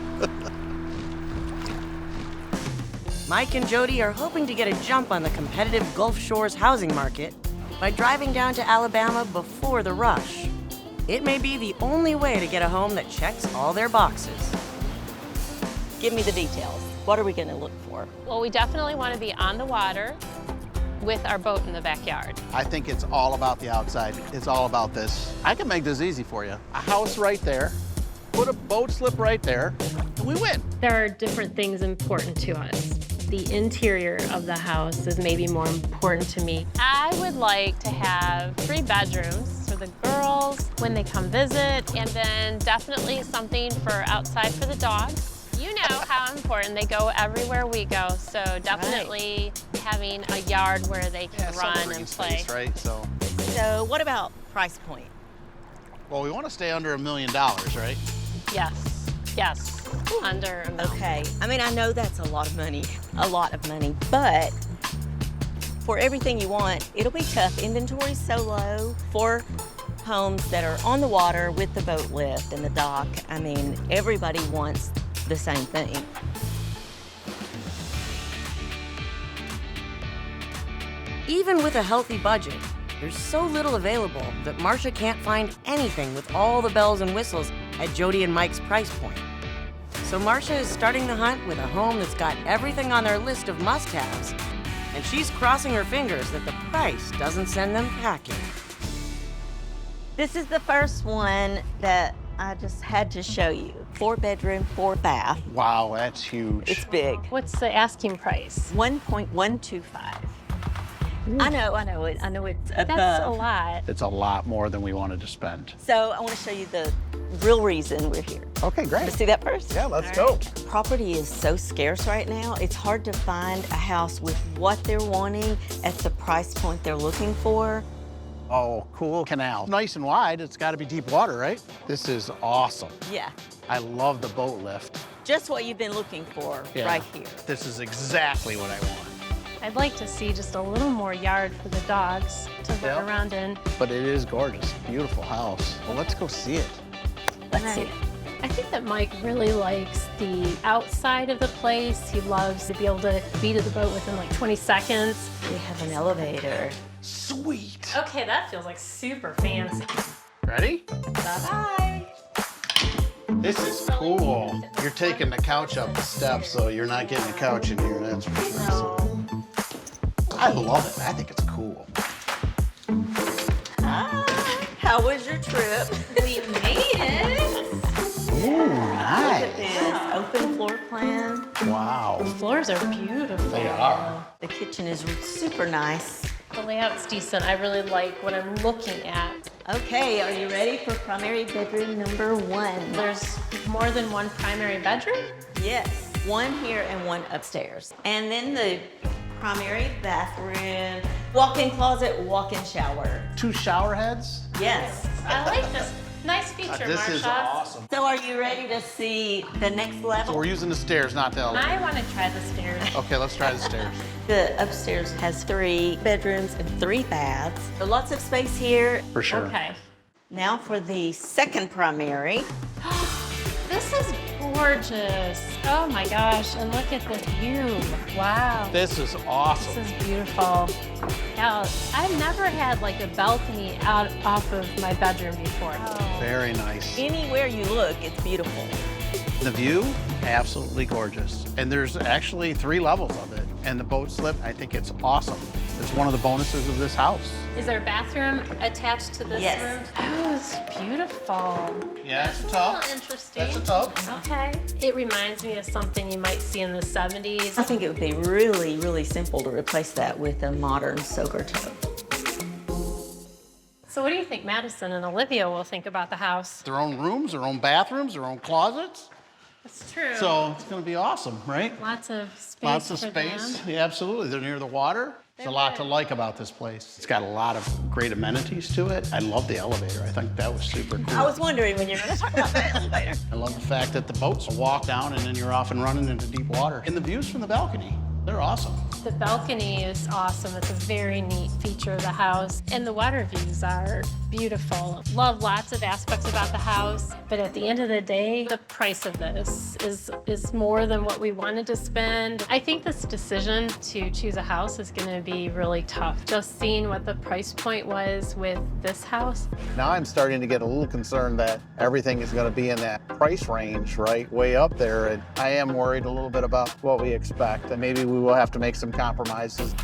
Mike and Jody are hoping to get a jump on the competitive Gulf Shores housing market by driving down to Alabama before the rush. It may be the only way to get a home that checks all their boxes. Give me the details. What are we going to look for? Well, we definitely want to be on the water with our boat in the backyard. I think it's all about the outside. It's all about this. I can make this easy for you. A house right there, put a boat slip right there, and we win. There are different things important to us. The interior of the house is maybe more important to me. I would like to have 3 bedrooms for the girls when they come visit, and then definitely something for outside for the dogs. You know how important they go everywhere we go, so definitely having a yard where they can run and play. Space, right? So what about price point? Well, we want to stay under $1 million, right? Yes, yes, under $1 million. Okay, I mean, I know that's a lot of money, but for everything you want, it'll be tough. Inventory's so low for homes that are on the water with the boat lift and the dock. I mean, everybody wants the same thing. Even with a healthy budget, there's so little available that Marcia can't find anything with all the bells and whistles at Jody and Mike's price point. So Marcia is starting the hunt with a home that's got everything on their list of must-haves, and she's crossing her fingers that the price doesn't send them packing. This is the first one that I just had to show you. 4 bedroom, 4 bath. Wow, that's huge. It's big. What's the asking price? 1.125. I know it's above. That's a lot. It's a lot more than we wanted to spend. So I want to show you the real reason we're here. Okay, great. Let's see that first? Yeah, let's go. Property is so scarce right now. It's hard to find a house with what they're wanting at the price point they're looking for. Oh, cool canal. Nice and wide. It's got to be deep water, right? This is awesome. Yeah, I love the boat lift. just what you've been looking for right here. This is exactly what I want. I'd like to see just a little more yard for the dogs to run around in. But it is gorgeous. Beautiful house. Well, let's go see it. Let's see it. I think that Mike really likes the outside of the place. He loves to be able to be to the boat within like 20 seconds. We have an elevator. Sweet. Okay, that feels like super fancy. Ready? Bye-bye. This is cool. You're taking the couch up the steps, so you're not getting a couch in here, that's for sure. No. I love it. I think it's cool. How was your trip? We made it. Ooh, Look nice. at this open floor plan. Wow. The floors are beautiful. They are. The kitchen is super nice. The layout's decent. I really like what I'm looking at. Okay, are you ready for primary bedroom number 1? There's more than one primary bedroom? Yes, one here and one upstairs. And then the primary bathroom, walk-in closet, walk-in shower. 2 shower heads? Yes. I like this. Nice feature, This Marsha. is awesome. So are you ready to see the next So level? we're using the stairs, not the elevator. I want to try the stairs. Okay, let's try the stairs. The upstairs has 3 bedrooms and 3 baths. So lots of space here. For sure. Okay. Now for the second primary. This is gorgeous. Oh my gosh, and look at the view. Wow. This is awesome. This is beautiful. Now, I've never had like a balcony out off of my bedroom before. Very nice. Anywhere you look, it's beautiful. The view, absolutely gorgeous. And there's actually 3 levels of it. And the boat slip, I think it's awesome. It's one of the bonuses of this house. Is there a bathroom attached to this Yes. room? Oh, it's beautiful. Yeah, it's a That's tub. a little interesting. That's a tub. Okay. It reminds me of something you might see in the 70s. I think it would be really, really simple to replace that with a modern soaker tub. So what do you think Madison and Olivia will think about the house? Their own rooms, their own bathrooms, their own closets. That's true. So it's going to be awesome, right? Lots of space. Lots of for space. them. Yeah, absolutely. They're near the water. There's a lot to like about this place. It's got a lot of great amenities to it. I love the elevator. I think that was super cool. I was wondering when you were going to talk about the elevator. I love the fact that the boats walk down and then you're off and running into deep water. And the views from the balcony, they're awesome. The balcony is awesome. It's a very neat feature of the house. And the water views are beautiful. Love lots of aspects about the house. But at the end of the day, the price of this is more than what we wanted to spend. I think this decision to choose a house is going to be really tough. Just seeing what the price point was with this house. Now I'm starting to get a little concerned that everything is going to be in that price range, right? Way up there. And I am worried a little bit about what we expect. And maybe we will have to make some compromises.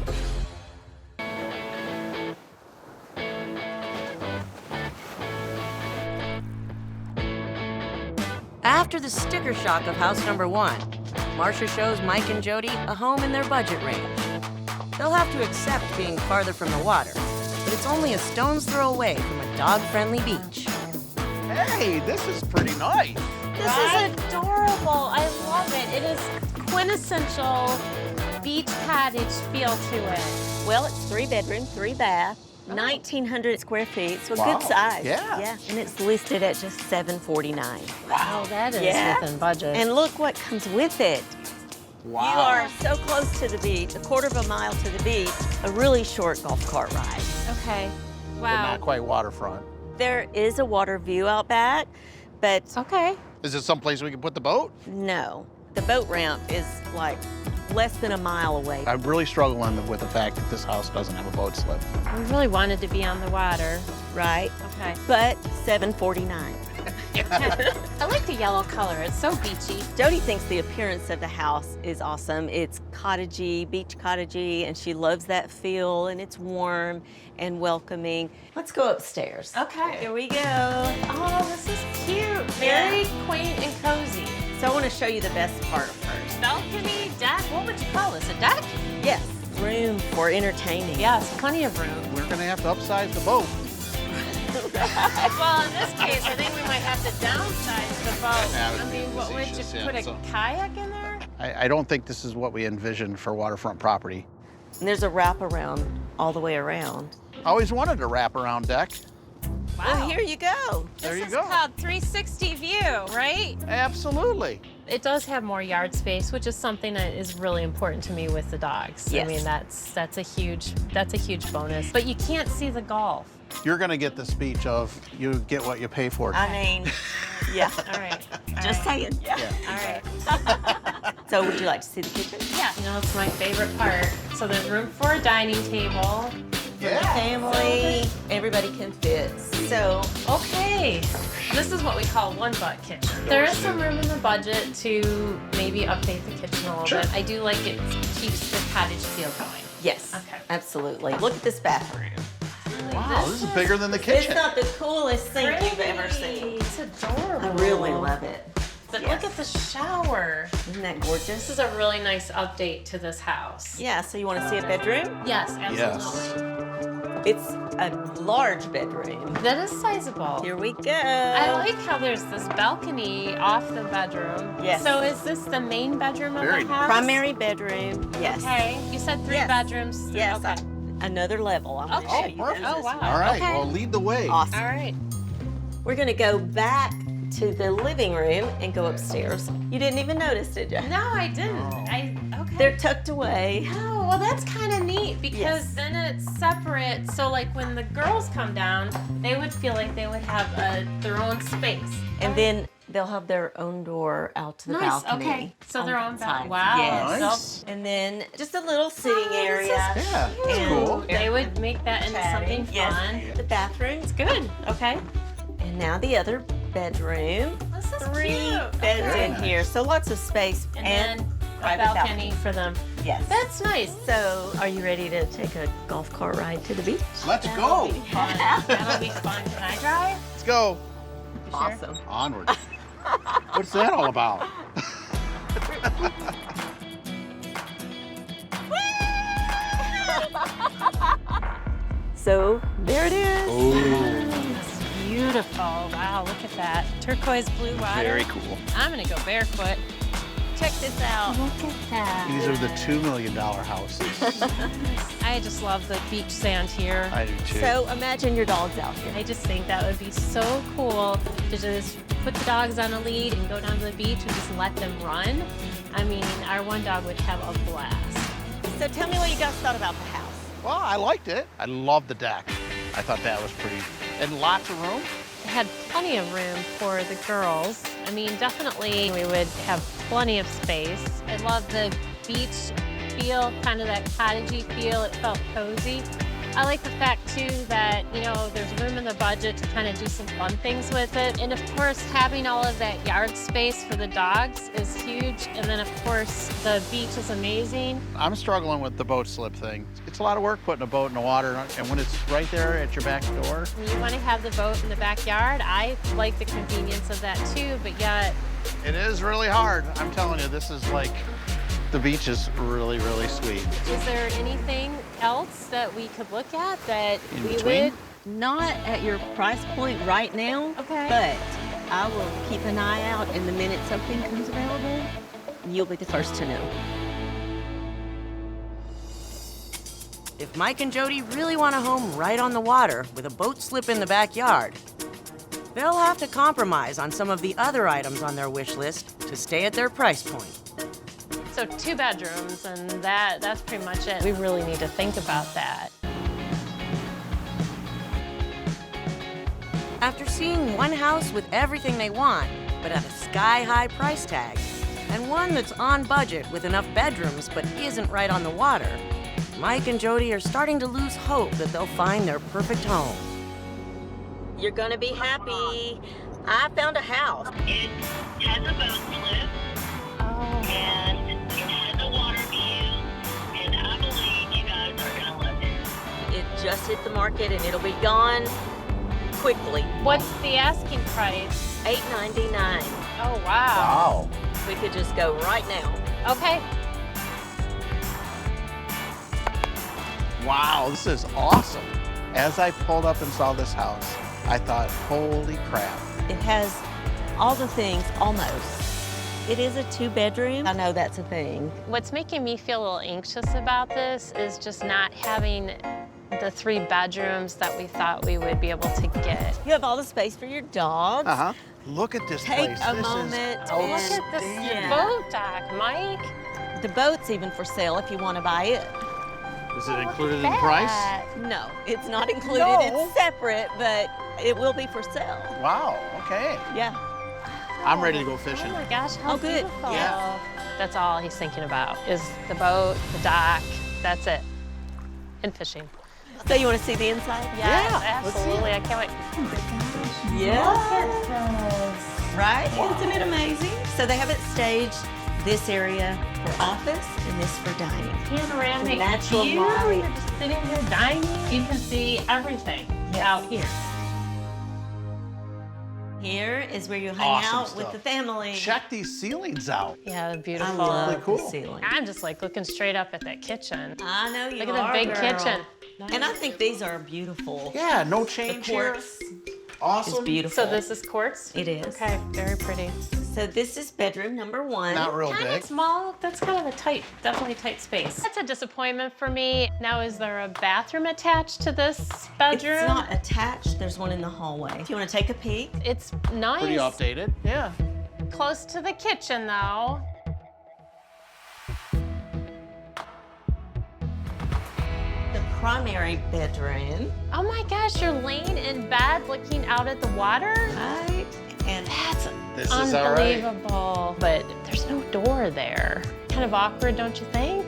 After the sticker shock of house number 1, Marcia shows Mike and Jody a home in their budget range. They'll have to accept being farther from the water, but it's only a stone's throw away from a dog-friendly beach. Hey, this is pretty nice. This is adorable. I love it. It is quintessential beach cottage feel to it. Well, it's 3 bedroom, 3 bath, 1,900 square feet, so Wow. good size. Yeah. And it's listed at just $749. Wow, that is Yeah. within budget. And look what comes with it. Wow. You are so close to the beach, a quarter of a mile to the beach, a really short golf cart ride. Okay. But Wow. not quite waterfront. There is a water view out back, but Okay. Is it someplace we can put the boat? no. The boat ramp is like less than a mile away. I'm really struggling with the fact that this house doesn't have a boat slip. We really wanted to be on the water. Right? Okay. But $749. I like the yellow color. It's so beachy. Jody thinks the appearance of the house is awesome. It's cottagey, beach cottagey, and she loves that feel, and it's warm and welcoming. Let's go upstairs. Okay. Here we go. Oh, this is cute. Very quaint and cozy. So I want to show you the best part first. Balcony, deck. What would you call this? A deck? Yes. room for entertaining. Yes, plenty of room. We're gonna have to upsize the boat. Well, in this case, I think we might have to downsize the boat. That would I be mean, what would you facetious, yeah, put a so- kayak in there? I don't think this is what we envisioned for waterfront property. And there's a wraparound all the way around. I always wanted a wraparound deck. Wow. Well, here you go. There you This go. is called 360 view, right? Absolutely. It does have more yard space, which is something that is really important to me with the dogs. Yes. I mean, that's a huge bonus. But you can't see the golf. You're gonna get the speech of you get what you pay for. I mean, yeah. All right. Just saying. Yeah. All right. So would you like to see the kitchen? Yeah. You know, it's my favorite part. So there's room for a dining table. Family, everybody can fit. So, Okay. This is what we call one butt kitchen. There is some room in the budget to maybe update the kitchen a little bit. I do like it keeps the cottage feel going. yes, Okay. absolutely. Look at this bathroom. Wow, this is bigger than the kitchen. It's not the coolest thing you've ever seen. It's adorable. I really love it. But look at the shower. Isn't that gorgeous? This is a really nice update to this house. Yeah, so you want to see a bedroom? Yes, absolutely. It's a large bedroom. That is sizable. Here we go. I like how there's this balcony off the bedroom. Yes. So is this the main bedroom of the house? Primary bedroom, yes. Okay. You said 3 bedrooms. Yes. Okay. Another level. I'm going to show you perfect. those. Oh, wow. All right, Okay. well, lead the way. Awesome. All right. We're going to go back to the living room and go upstairs. You didn't even notice, did you? No, I didn't. Okay. They're tucked away. Oh, well, that's kind of neat because Yes. then it's separate. So, like, when the girls come down, they would feel like they would have their own space. And then they'll have their own door out to the Nice, balcony. okay. So their own side. Wow. Yes. Nice. And then just a little sitting area. Yeah, that's And cool. They would make that into something Yes. fun. The bathroom. Good. Okay. And now the other bedroom. This is 3 cute. beds Okay. in here. So lots of space And then a private balcony for them. Yes. That's nice. So are you ready to take a golf cart ride to the beach? Let's go. Fun. That'll be fun. Can I drive? Let's go. Sure. Awesome. Onward. What's that all about? So there it is. It's beautiful. Wow, look at that. Turquoise blue water. Very cool. I'm gonna go barefoot. Check this out. Look at that. These are the $2 million houses. I just love the beach sand here. I do too. So imagine your dogs out here. I just think that would be so cool to just put the dogs on a lead and go down to the beach and just let them run. I mean, our one dog would have a blast. So tell me what you guys thought about the house. Well, I liked it. I love the deck. I thought that was pretty. And lots of room. It had plenty of room for the girls. I mean, definitely we would have plenty of space. I love the beach feel, kind of that cottagey feel. It felt cozy. I like the fact too that, you know, there's room in the budget to kind of do some fun things with it. And of course, having all of that yard space for the dogs is huge. And then of course, the beach is amazing. I'm struggling with the boat slip thing. It's a lot of work putting a boat in the water, and when it's right there at your back door. When you want to have the boat in the backyard, I like the convenience of that too, but yet It is really hard. I'm telling you, this is like, the beach is really, really sweet. is there anything else that we could look at that In we between? would? Not at your price point right now, Okay. but I will keep an eye out, and the minute something comes available, you'll be the first to know. If Mike and Jody really want a home right on the water with a boat slip in the backyard, they'll have to compromise on some of the other items on their wish list to stay at their price point. So 2 bedrooms, and that's pretty much it. We really need to think about that. After seeing one house with everything they want, but at a sky-high price tag, and one that's on budget with enough bedrooms but isn't right on the water, Mike and Jody are starting to lose hope that they'll find their perfect home. You're gonna be happy. I found a house. It has a boat slip, and it has a water view, and I believe you guys are gonna love it. It just hit the market, and it'll be gone quickly. What's the asking price? $899. Oh, wow. We could just go right now. Okay. Wow, this is awesome. As I pulled up and saw this house, I thought, holy crap. It has all the things, almost. It is a 2-bedroom. I know that's a thing. What's making me feel a little anxious about this is just not having the 3 bedrooms that we thought we would be able to get. You have all the space for your dogs. Uh-huh. Look at this Take place. a This moment. is Look at this boat dock, Mike. The boat's even for sale if you want to buy it. Is it included in the price? No, it's not included. No. It's separate, but it will be for sale. Wow, okay. Yeah. I'm ready to go fishing. Oh my gosh, how good. beautiful. Yeah. That's all he's thinking about is the boat, the dock, that's it. And fishing. So you want to see the inside? Yes, absolutely. I can't wait. Yeah. Look at this. Right? Isn't it amazing? So they have it staged, this area for office and this for dining. Panoramic Natural view. light. You're just sitting here dining. You can see everything out here. Here is where you hang Awesome out stuff. with the family. Check these ceilings out. Yeah, they're beautiful. I love Really cool. the ceiling. I'm just like looking straight up at that kitchen. I know you Look at are, the big girl. kitchen. And I think these are beautiful. Yeah, no The change here. quartz is Awesome. beautiful. So this is quartz? It is. Okay, very pretty. So this is bedroom number 1. Not real Kind big. of small. That's kind of a tight, definitely tight space. That's a disappointment for me. Now, is there a bathroom attached to this bedroom? It's not attached. There's one in the hallway. If you want to take a peek. It's nice. Pretty updated. Yeah. Close to the kitchen, though. The primary bedroom. Oh my gosh, you're laying in bed looking out at the water? Right. And That's This is all right. unbelievable. But there's no door there. Kind of awkward, don't you think?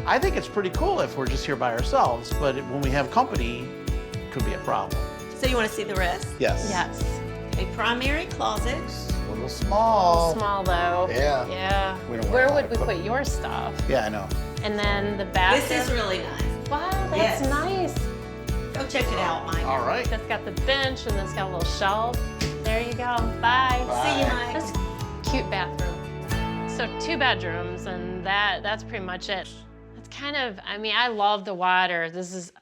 I think it's pretty cool if we're just here by ourselves, but when we have company, it could be a problem. so you want to see the rest? Yes. Yes. A primary closet. A little small. Small, though. Yeah. Yeah. We don't Where want would we put your stuff? Yeah, I know. And then the bathroom. This is really nice. Wow, that's Yes. nice. Go check it out, Mike. All right. That's got the bench and it's got a little shelf. There you go. Bye. See you, Mike. That's a cute bathroom. So 2 bedrooms, and that's pretty much it. It's kind of, I mean, I love the water. This is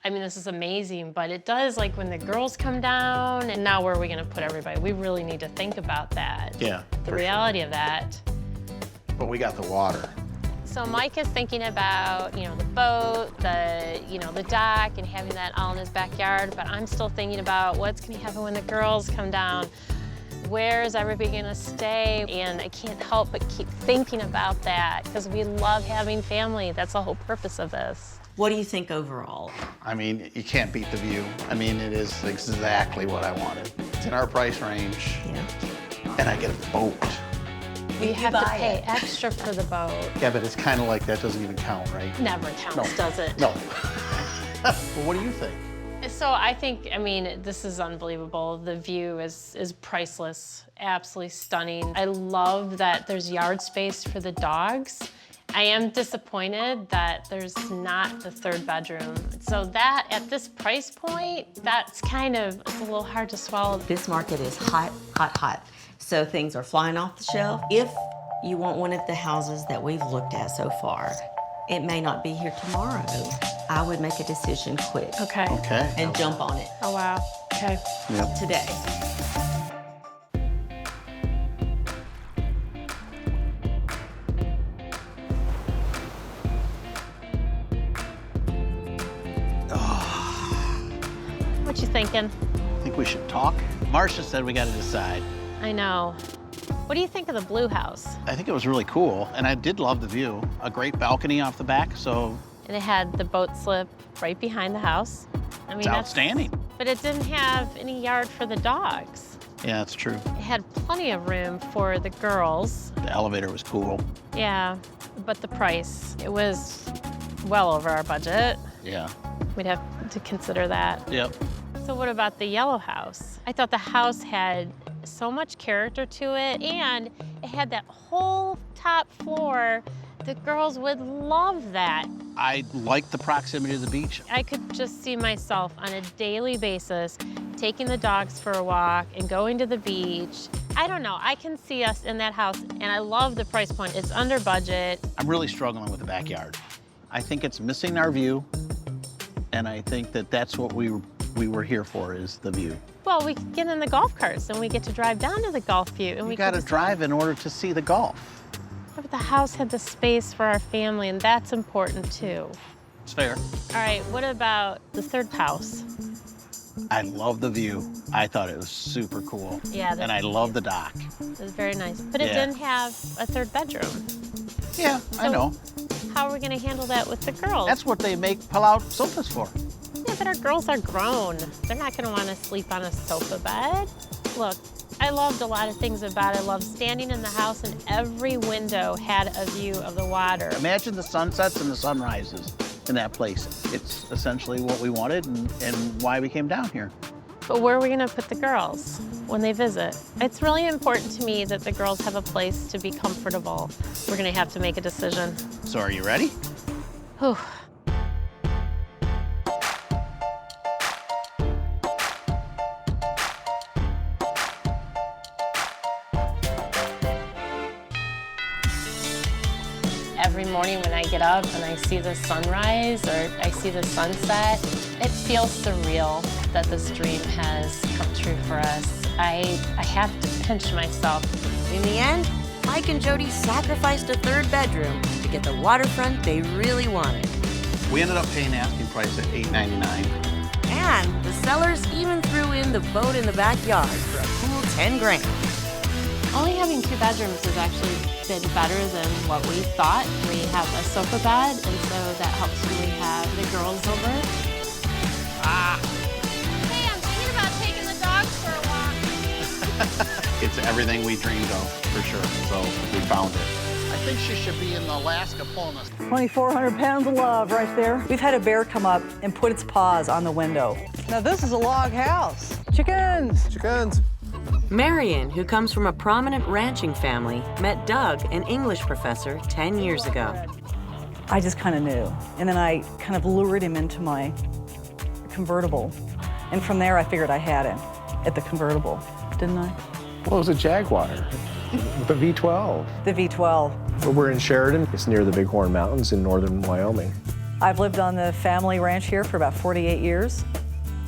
amazing, but it does, like, when the girls come down, and now where are we gonna put everybody? We really need to think about that. Yeah. The for reality of that. sure. But we got the water. So Mike is thinking about, the boat, the dock, and having that all in his backyard, but I'm still thinking about what's gonna happen when the girls come down. Where is everybody gonna stay? And I can't help but keep thinking about that because we love having family. That's the whole purpose of this. What do you think overall? I mean, you can't beat the view. I mean, it is exactly what I wanted. It's in our price range. Yeah. And I get a boat. We have to buy pay it. extra for the boat. Yeah, but it's kind of like that doesn't even count, right? Never counts, No. does it? No. Well, what do you think? So I think, this is unbelievable. The view is priceless, absolutely stunning. I love that there's yard space for the dogs. I am disappointed that there's not the 3rd bedroom. So that, at this price point, that's it's a little hard to swallow. This market is hot, hot, hot. So things are flying off the shelf. If you want one of the houses that we've looked at so far, it may not be here tomorrow. I would make a decision quick. Okay. Okay. And jump on it. Oh, wow. Okay. Yep. Today. What you thinking? I think we should talk. Marcia said we got to decide. I know. What do you think of the blue house? I think it was really cool, and I did love the view. A great balcony off the back, so And it had the boat slip right behind the house. it's outstanding. But it didn't have any yard for the dogs. Yeah, that's true. It had plenty of room for the girls. The elevator was cool. Yeah, but the price, it was well over our budget. Yeah. We'd have to consider that. Yep. So what about the yellow house? I thought the house had so much character to it, and it had that whole top floor. The girls would love that. I like the proximity to the beach. I could just see myself on a daily basis taking the dogs for a walk and going to the beach. I don't know, I can see us in that house, and I love the price point. It's under budget. I'm really struggling with the backyard. I think it's missing our view, And I think that that's what we were here for, is the view. Well, we get in the golf carts and we get to drive down to the golf view. And You got to drive in order to see the golf. But the house had the space for our family, and that's important too. It's fair. All right, what about the third house? I love the view. I thought it was super cool. Yeah, and I love the dock. It was very nice, but it Yeah. didn't have a third bedroom. Yeah, I know. How are we gonna handle that with the girls? That's what they make pull-out sofas for. Yeah, but our girls are grown. They're not gonna wanna sleep on a sofa bed. Look, I loved a lot of things about it. I loved standing in the house and every window had a view of the water. Imagine the sunsets and the sunrises in that place. It's essentially what we wanted and why we came down here. But where are we gonna put the girls when they visit? It's really important to me that the girls have a place to be comfortable. We're gonna have to make a decision. So are you ready? Whew. Every morning when I get up and I see the sunrise or I see the sunset, it feels surreal that this dream has come true for us. I have to pinch myself. In the end, Mike and Jody sacrificed a third bedroom to get the waterfront they really wanted. We ended up paying asking price at $899. And the sellers even threw in the boat in the backyard for a cool 10 grand. Only having 2 bedrooms has actually been better than what we thought. We have a sofa bed, and so that helps when we have the girls over. Hey, I'm thinking about taking the dogs for a walk. It's everything we dreamed of, for sure, so we found it. I think she should be in Alaska pulling us. 2,400 pounds of love right there. We've had a bear come up and put its paws on the window. Now this is a log house. Chickens! Chickens! Marion, who comes from a prominent ranching family, met Doug, an English professor, 10 years ago. I just kind of knew. And then I kind of lured him into my convertible. And from there, I figured I had him at the convertible, didn't I? Well, it was a Jaguar with a V12. The V12. We're in Sheridan. It's near the Bighorn Mountains in northern Wyoming. I've lived on the family ranch here for about 48 years.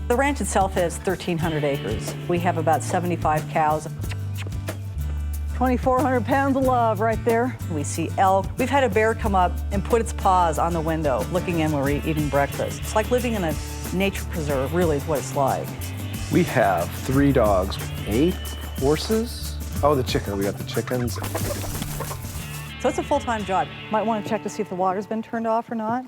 The ranch itself is 1,300 acres. We have about 75 cows. 2,400 pounds of love right there. We see elk. We've had a bear come up and put its paws on the window, looking in when we're eating breakfast. It's like living in a nature preserve, really is what it's like. We have 3 dogs, 8 horses. Oh, the chicken. We got the chickens. So it's a full-time job. Might want to check to see if the water's been turned off or not.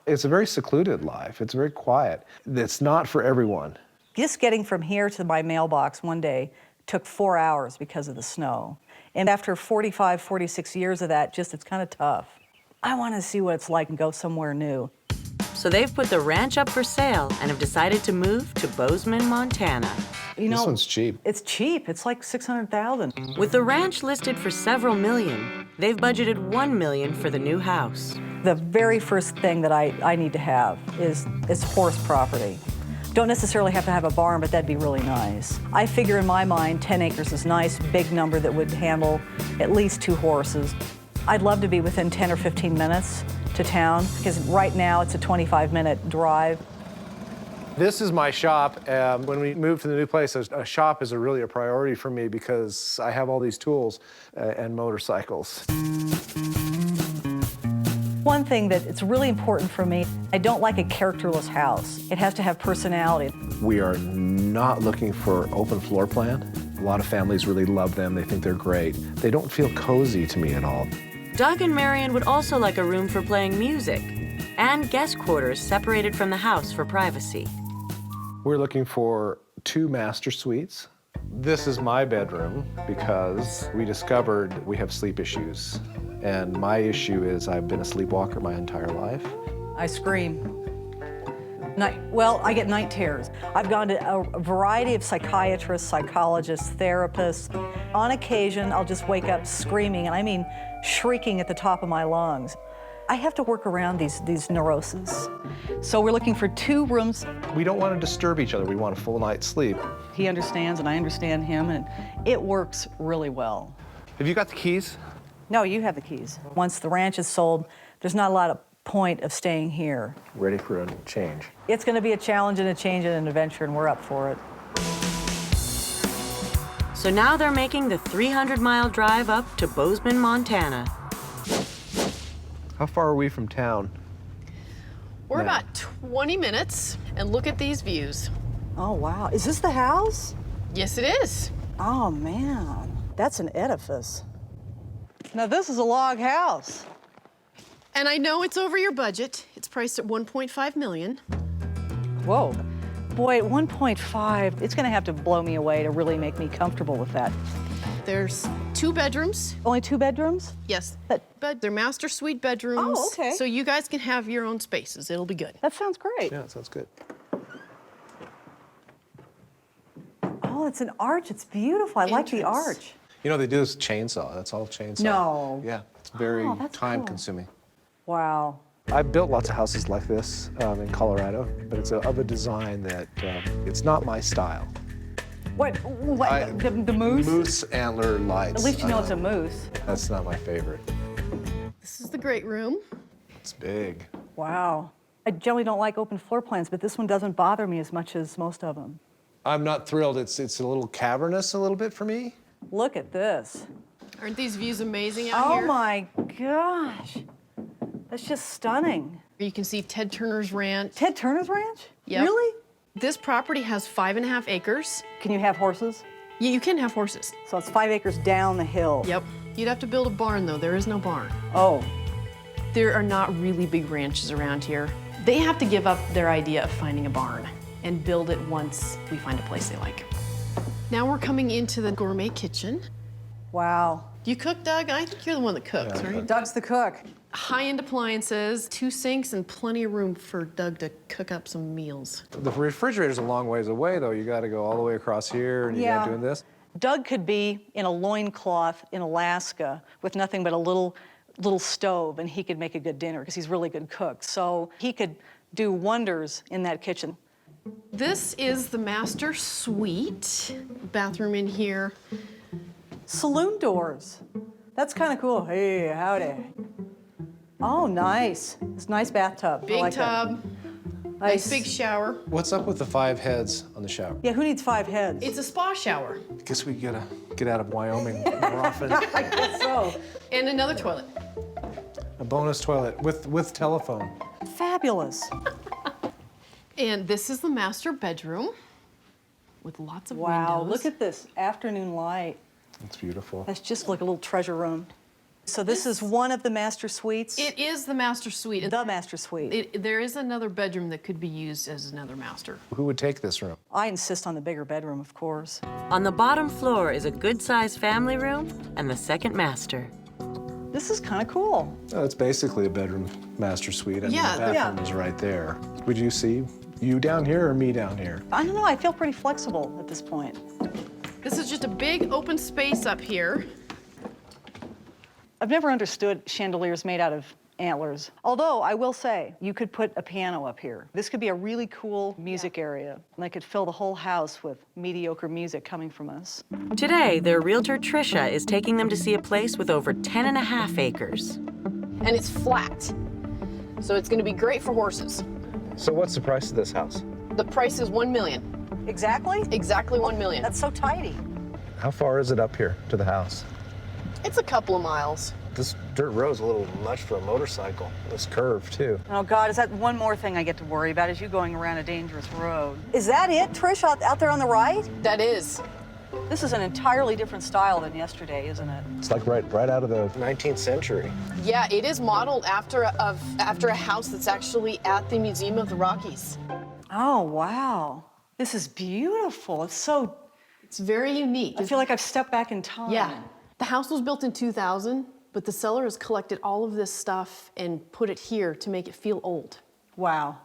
It's a very secluded life. It's very quiet. It's not for everyone. Just getting from here to my mailbox one day took 4 hours because of the snow. And after 45, 46 years of that, it's kind of tough. I want to see what it's like and go somewhere new. So they've put the ranch up for sale and have decided to move to Bozeman, Montana. You know, this one's cheap. It's cheap. It's like $600,000. With the ranch listed for several million, they've budgeted $1 million for the new house. The very first thing that I need to have is horse property. Don't necessarily have to have a barn, but that'd be really nice. I figure in my mind 10 acres is nice, big number that would handle at least 2 horses. I'd love to be within 10 or 15 minutes to town, because right now it's a 25-minute drive. This is my shop. When we moved to the new place, a shop is really a priority for me because I have all these tools and motorcycles. One thing that it's really important for me, I don't like a characterless house. It has to have personality. We are not looking for open floor plan. A lot of families really love them. They think they're great. They don't feel cozy to me at all. Doug and Marion would also like a room for playing music and guest quarters separated from the house for privacy. We're looking for 2 master suites. This is my bedroom because we discovered we have sleep issues. And my issue is I've been a sleepwalker my entire life. I scream. I get night terrors. I've gone to a variety of psychiatrists, psychologists, therapists. On occasion, I'll just wake up screaming, and I mean shrieking at the top of my lungs. I have to work around these neuroses. So we're looking for 2 rooms. We don't want to disturb each other. We want a full night's sleep. He understands and I understand him, and it works really well. Have you got the keys? No, you have the keys. Once the ranch is sold, there's not a lot of point of staying here? Ready for a change. It's going to be a challenge and a change and an adventure, and we're up for it. So now they're making the 300-mile drive up to Bozeman, Montana. How far are we from town? We're about 20 minutes, and look at these views. Oh, wow. Is this the house? Yes, it is. Oh, man. That's an edifice. Now, this is a log house. And I know it's over your budget. It's priced at $1.5 million. Whoa. Boy, at 1.5, it's going to have to blow me away to really make me comfortable with that. There's 2 bedrooms. Only 2 bedrooms? Yes, but they're master suite bedrooms. Oh, okay. So you guys can have your own spaces. It'll be good. That sounds great. Yeah, it sounds good. Oh, it's an arch. It's beautiful. I like the arch. You know, they do this chainsaw. That's all chainsaw. No. Yeah, it's very that's time-consuming. Wow. I've built lots of houses like this in Colorado, but it's of a design that it's not my style. What the moose? Moose antler lights. At least you know it's a moose. That's not my favorite. This is the great room. It's big. Wow. I generally don't like open floor plans, but this one doesn't bother me as much as most of them. I'm not thrilled. It's a little cavernous a little bit for me. Look at this. Aren't these views amazing out here? Oh my gosh. That's just stunning. You can see Ted Turner's ranch. Ted Turner's ranch? Yep. Really? This property has 5.5 acres. Can you have horses? Yeah, you can have horses. So it's 5 acres down the hill. Yep. You'd have to build a barn, though. There is no barn. Oh. There are not really big ranches around here. They have to give up their idea of finding a barn and build it once we find a place they like. Now we're coming into the gourmet kitchen. Wow. Do you cook, Doug? I think you're the one that cooks, right? Doug's the cook. High-end appliances, 2 sinks, and plenty of room for Doug to cook up some meals. The refrigerator's a long ways away, though. You got to go all the way across here, and you got doing this. Doug could be in a loincloth in Alaska with nothing but a little stove, and he could make a good dinner because he's a really good cook. So he could do wonders in that kitchen. This is the master suite. Bathroom in here. Saloon doors. That's kind of cool. Hey, howdy. Oh, nice. It's a nice bathtub. Big I like tub. That. Nice big shower. What's up with the 5 heads on the shower? Yeah, who needs 5 heads? It's a spa shower. I guess we gotta get out of Wyoming more often. I guess so. And another toilet. A bonus toilet with telephone. Fabulous. And this is the master bedroom with lots of Wow, windows. look at this afternoon light. It's beautiful. That's just like a little treasure room. So this is one of the master suites? It is the master suite. The master suite. There is another bedroom that could be used as another master. Who would take this room? I insist on the bigger bedroom, of course. On the bottom floor is a good-sized family room and the second master. This is kind of cool. Oh, it's basically a bedroom master suite. And Yeah, the bathroom is right there. Would you see you down here or me down here? I don't know, I feel pretty flexible at this point. This is just a big open space up here. I've never understood chandeliers made out of antlers. Although, I will say, you could put a piano up here. This could be a really cool music area, and they could fill the whole house with mediocre music coming from us. Today, their realtor Trisha is taking them to see a place with over 10.5 acres. And it's flat. So it's gonna be great for horses. So what's the price of this house? The price is $1 million. Exactly? Exactly $1 million. That's so tidy. How far is it up here to the house? It's a couple of miles. This dirt road's a little much for a motorcycle. This curve, too. Oh, God, is that one more thing I get to worry about, is you going around a dangerous road. Is that it, Trish, out there on the right? That is. This is an entirely different style than yesterday, isn't it? It's like right out of the 19th century. Yeah, it is modeled after a house that's actually at the Museum of the Rockies. Oh, wow. This is beautiful. It's very unique. I feel like I've stepped back in time. Yeah. The house was built in 2000, but the seller has collected all of this stuff and put it here to make it feel old. Wow.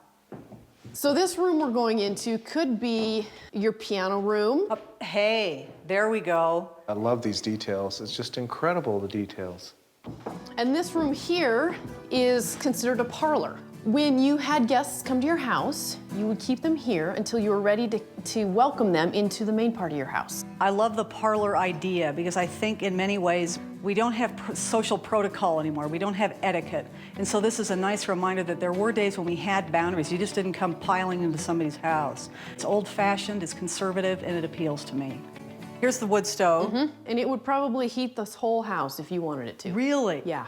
So this room we're going into could be your piano room. Hey, there we go. I love these details. It's just incredible, the details. And this room here is considered a parlor. When you had guests come to your house, you would keep them here until you were ready to welcome them into the main part of your house. I love the parlor idea because I think in many ways we don't have social protocol anymore. We don't have etiquette. And so this is a nice reminder that there were days when we had boundaries. You just didn't come piling into somebody's house. It's old-fashioned, it's conservative, and it appeals to me. Here's the wood stove. And it would probably heat this whole house if you wanted it to. Really? Yeah.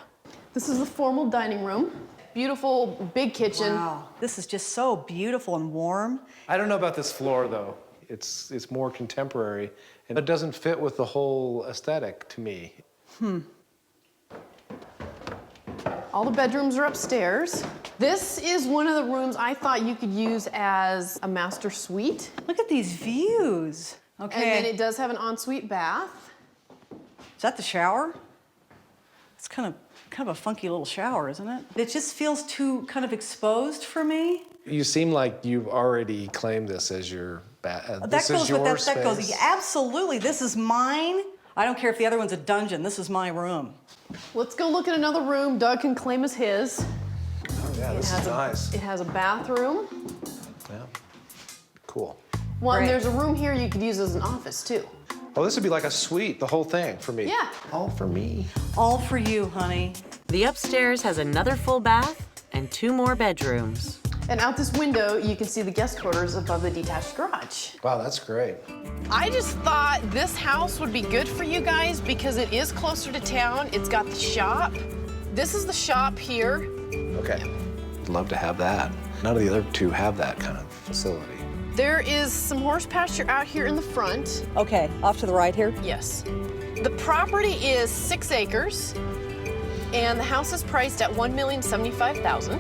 This is the formal dining room. Beautiful, big kitchen. Wow, this is just so beautiful and warm. I don't know about this floor though. It's more contemporary and it doesn't fit with the whole aesthetic to me. All the bedrooms are upstairs. This is one of the rooms I thought you could use as a master suite. Look at these views. Okay. And then it does have an ensuite bath. Is that the shower? It's kind of a funky little shower, isn't it? It just feels too kind of exposed for me. You seem like you've already claimed this as your this is your space. That goes, absolutely, this is mine. I don't care if the other one's a dungeon, this is my room. Let's go look at another room Doug can claim as his. Oh yeah, this is nice. It has a bathroom. Yeah, cool. Well, and there's a room here you could use as an office too. Oh, this would be like a suite, the whole thing for me. Yeah. All for me. All for you, honey. The upstairs has another full bath and 2 more bedrooms. And out this window, you can see the guest quarters above the detached garage. Wow, that's great. I just thought this house would be good for you guys because it is closer to town. It's got the shop. This is the shop here. Okay. I'd love to have that. None of the other two have that kind of facility. There is some horse pasture out here in the front. Okay, off to the right here? Yes. The property is 6 acres, and the house is priced at $1,075,000.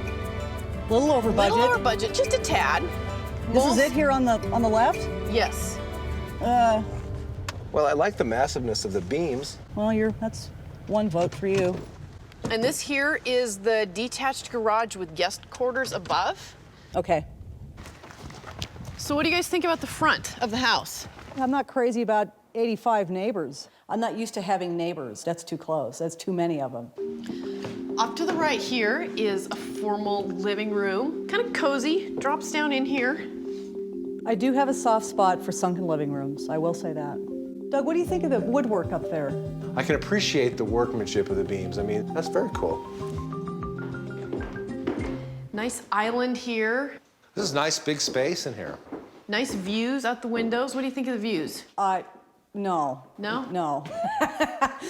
A little over budget. Little over budget, just a tad. This is it here on the left? Yes. Well, I like the massiveness of the beams. Well, that's 1 vote for you. And this here is the detached garage with guest quarters above. Okay. So what do you guys think about the front of the house? I'm not crazy about 85 neighbors. I'm not used to having neighbors. That's too close. That's too many of them. Off to the right here is a formal living room. Kind of cozy, drops down in here. I do have a soft spot for sunken living rooms. I will say that. Doug, what do you think of the woodwork up there? I can appreciate the workmanship of the beams. I mean, that's very cool. Nice island here. This is nice big space in here. Nice views out the windows. What do you think of the views? No. No? No.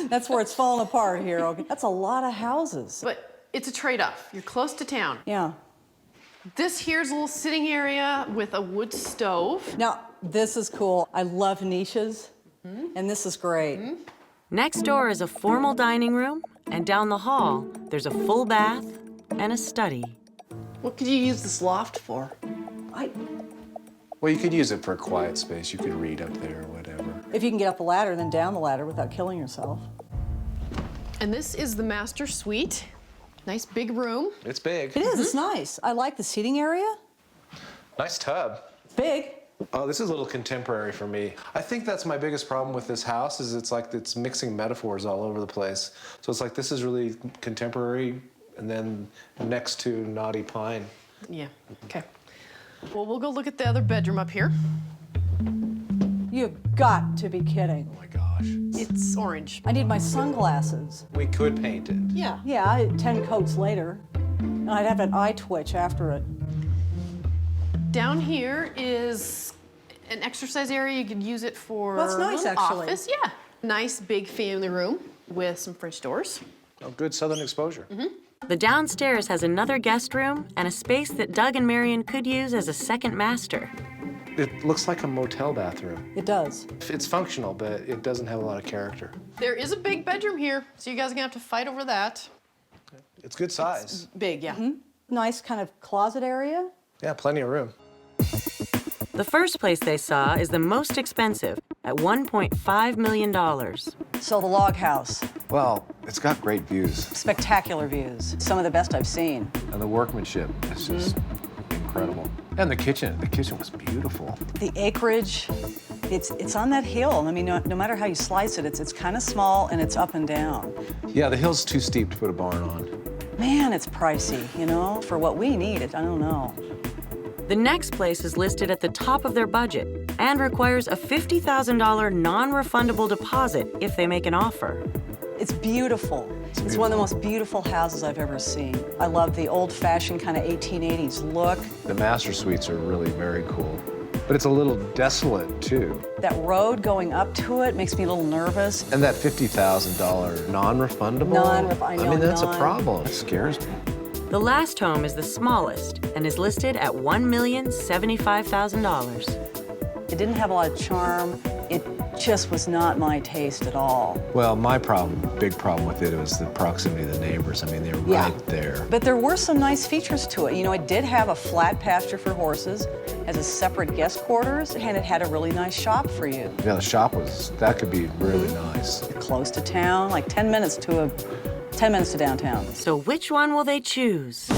That's where it's falling apart here. Okay. That's a lot of houses. But it's a trade-off. You're close to town. Yeah. This here's a little sitting area with a wood stove. Now, this is cool. I love niches, and this is great. Next door is a formal dining room, and down the hall, there's a full bath and a study. What could you use this loft for? Well, you could use it for a quiet space. You could read up there or whatever. If you can get up the ladder, then down the ladder without killing yourself. And this is the master suite. Nice big room. It's big. It is, it's nice. I like the seating area. Nice tub. Big. Oh, this is a little contemporary for me. I think that's my biggest problem with this house is it's like it's mixing metaphors all over the place. So it's like this is really contemporary and then next to Naughty Pine. Yeah, okay. Well, we'll go look at the other bedroom up here. You've got to be kidding. Oh my gosh. It's orange. I need my sunglasses. We could paint it. Yeah. Yeah, 10 coats later. And I'd have an eye twitch after it. Down here is an exercise area. You could use it for Well, that's nice, a little actually. office. Yeah. Nice big family room with some French doors. Oh, good southern exposure. The downstairs has another guest room and a space that Doug and Marion could use as a second master. It looks like a motel bathroom. It does. It's functional, but it doesn't have a lot of character. There is a big bedroom here, so you guys are gonna have to fight over that. It's good size. It's big, yeah. Nice kind of closet area. Yeah, plenty of room. The first place they saw is the most expensive at $1.5 million. So the log house. Well, it's got great views. Spectacular views. Some of the best I've seen. And the workmanship is just incredible. And the kitchen was beautiful. The acreage, it's on that hill. I mean, no matter how you slice it, it's kind of small and it's up and down. Yeah, the hill's too steep to put a barn on. Man, it's pricey, you know? For what we need, I don't know. The next place is listed at the top of their budget and requires a $50,000 non-refundable deposit if they make an offer. It's beautiful. It's one of the most beautiful houses I've ever seen. I love the old-fashioned kind of 1880s look. The master suites are really very cool, but it's a little desolate too. That road going up to it makes me a little nervous. And that $50,000 non-refundable? I know, I mean, that's a problem. It scares me. The last home is the smallest and is listed at $1,075,000. It didn't have a lot of charm. It just was not my taste at all. Well, my big problem with it was the proximity to the neighbors. I mean, they're right there. But there were some nice features to it. You know, it did have a flat pasture for horses, has a separate guest quarters, and it had a really nice shop for you. Yeah, the shop that could be really nice. Close to town, like 10 minutes to downtown. So which one will they choose?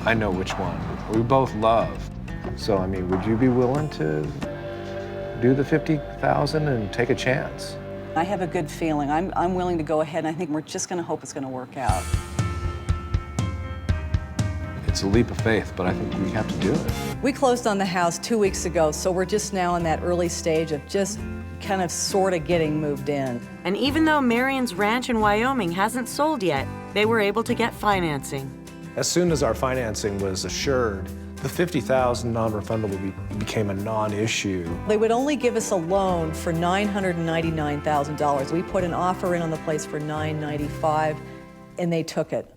I know which one. We both love. So, I mean, would you be willing to do the $50,000 and take a chance? I have a good feeling. I'm willing to go ahead, and I think we're just going to hope it's going to work out. It's a leap of faith, but I think we have to do it. We closed on the house 2 weeks ago, so we're just now in that early stage of just kind of sort of getting moved in. And even though Marion's ranch in Wyoming hasn't sold yet, they were able to get financing. As soon as our financing was assured, the $50,000 non-refundable became a non-issue. They would only give us a loan for $999,000. We put an offer in on the place for $995,000, and they took it.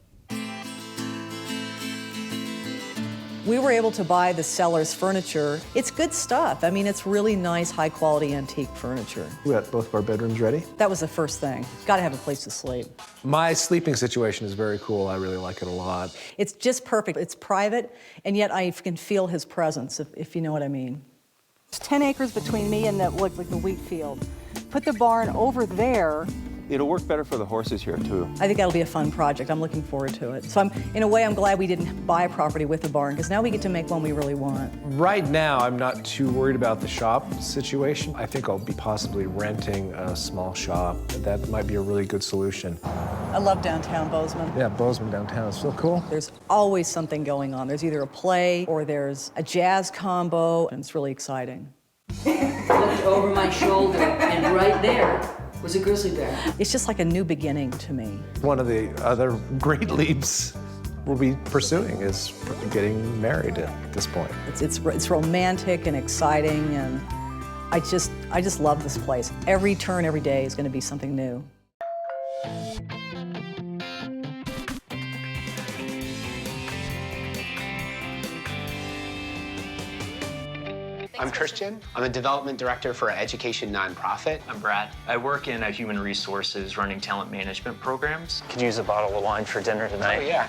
We were able to buy the seller's furniture. It's good stuff. I mean, it's really nice, high-quality antique furniture. We got both of our bedrooms ready. That was the first thing. Got to have a place to sleep. My sleeping situation is very cool. I really like it a lot. It's just perfect. It's private, and yet I can feel his presence, if you know what I mean. There's 10 acres between me and the wheat field. Put the barn over there. It'll work better for the horses here, too. I think that'll be a fun project. I'm looking forward to it. So in a way, I'm glad we didn't buy a property with the barn, because now we get to make one we really want. Right now, I'm not too worried about the shop situation. I think I'll be possibly renting a small shop. That might be a really good solution. I love downtown Bozeman. Yeah, Bozeman downtown is so cool. There's always something going on. There's either a play or there's a jazz combo, and it's really exciting. Looked over my shoulder, and right there was a grizzly bear. It's just like a new beginning to me. One of the other great leaps we'll be pursuing is getting married at this point. It's romantic and exciting, and I just love this place. Every turn, every day is going to be something new. I'm Christian. I'm a development director for an education nonprofit. I'm Brad. I work in human resources running talent management programs. Could use a bottle of wine for dinner tonight. Oh, yeah.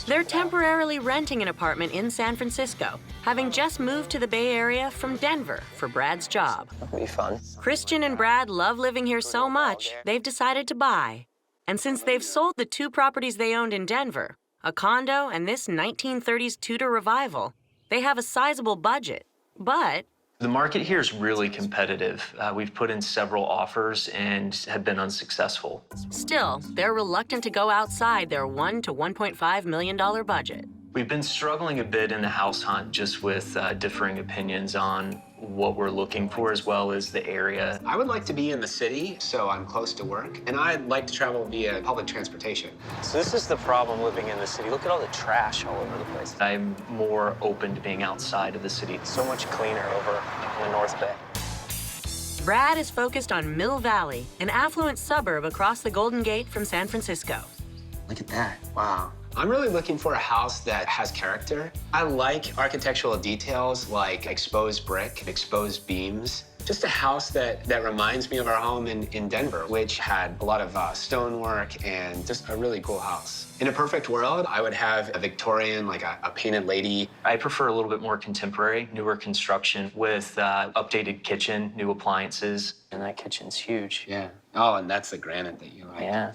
They're temporarily renting an apartment in San Francisco, having just moved to the Bay Area from Denver for Brad's job. That'll be fun. Christian and Brad love living here so much, they've decided to buy. And since they've sold the 2 properties they owned in Denver, a condo and this 1930s Tudor revival, they have a sizable budget. But the market here is really competitive. We've put in several offers and have been unsuccessful. still, they're reluctant to go outside their $1 to $1.5 million budget. We've been struggling a bit in the house hunt just with differing opinions on what we're looking for as well as the area. I would like to be in the city, so I'm close to work, and I'd like to travel via public transportation. So this is the problem living in the city. Look at all the trash all over the place. I'm more open to being outside of the city. So much cleaner over in the North Bay. Brad is focused on Mill Valley, an affluent suburb across the Golden Gate from San Francisco. Look at that. Wow. I'm really looking for a house that has character. I like architectural details like exposed brick, exposed beams. Just a house that reminds me of our home in Denver, which had a lot of stonework and just a really cool house. In a perfect world, I would have a Victorian, like a painted lady. I prefer a little bit more contemporary, newer construction with updated kitchen, new appliances. And that kitchen's huge. Yeah. Oh, and that's the granite that you like. Yeah.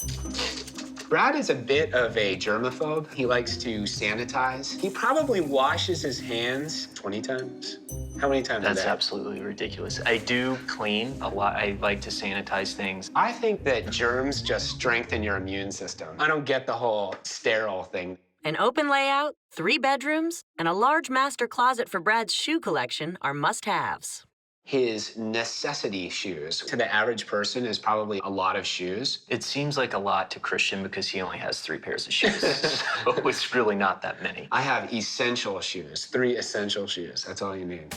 Brad is a bit of a germaphobe. He likes to sanitize. He probably washes his hands 20 times. How many times a day? That's absolutely ridiculous. I do clean a lot. I like to sanitize things. I think that germs just strengthen your immune system. I don't get the whole sterile thing. An open layout, 3 bedrooms, and a large master closet for Brad's shoe collection are must-haves. His necessity shoes to the average person is probably a lot of shoes. It seems like a lot to Christian because he only has 3 pairs of shoes. So it's really not that many. I have essential shoes, 3 essential shoes. That's all you need.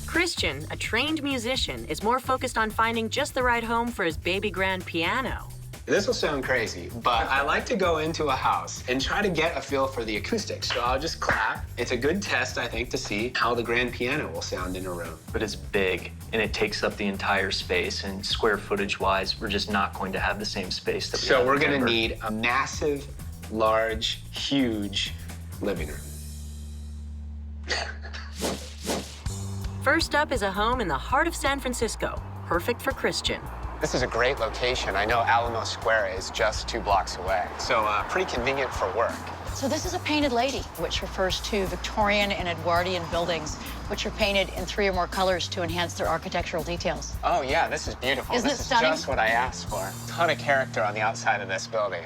Christian, a trained musician, is more focused on finding just the right home for his baby grand piano. This will sound crazy, but I like to go into a house and try to get a feel for the acoustics. So I'll just clap. It's a good test, I think, to see how the grand piano will sound in a room. But it's big, and it takes up the entire space, and square footage-wise, we're just not going to have the same space that we have. So we're in gonna Denver. need a massive, large, huge living room. First up is a home in the heart of San Francisco, perfect for Christian. This is a great location. I know Alamo Square is just 2 blocks away, so pretty convenient for work. So this is a painted lady, which refers to Victorian and Edwardian buildings, which are painted in 3 or more colors to enhance their architectural details. Oh yeah, this is beautiful. Isn't this it stunning? is just what I asked for. Ton of character on the outside of this building.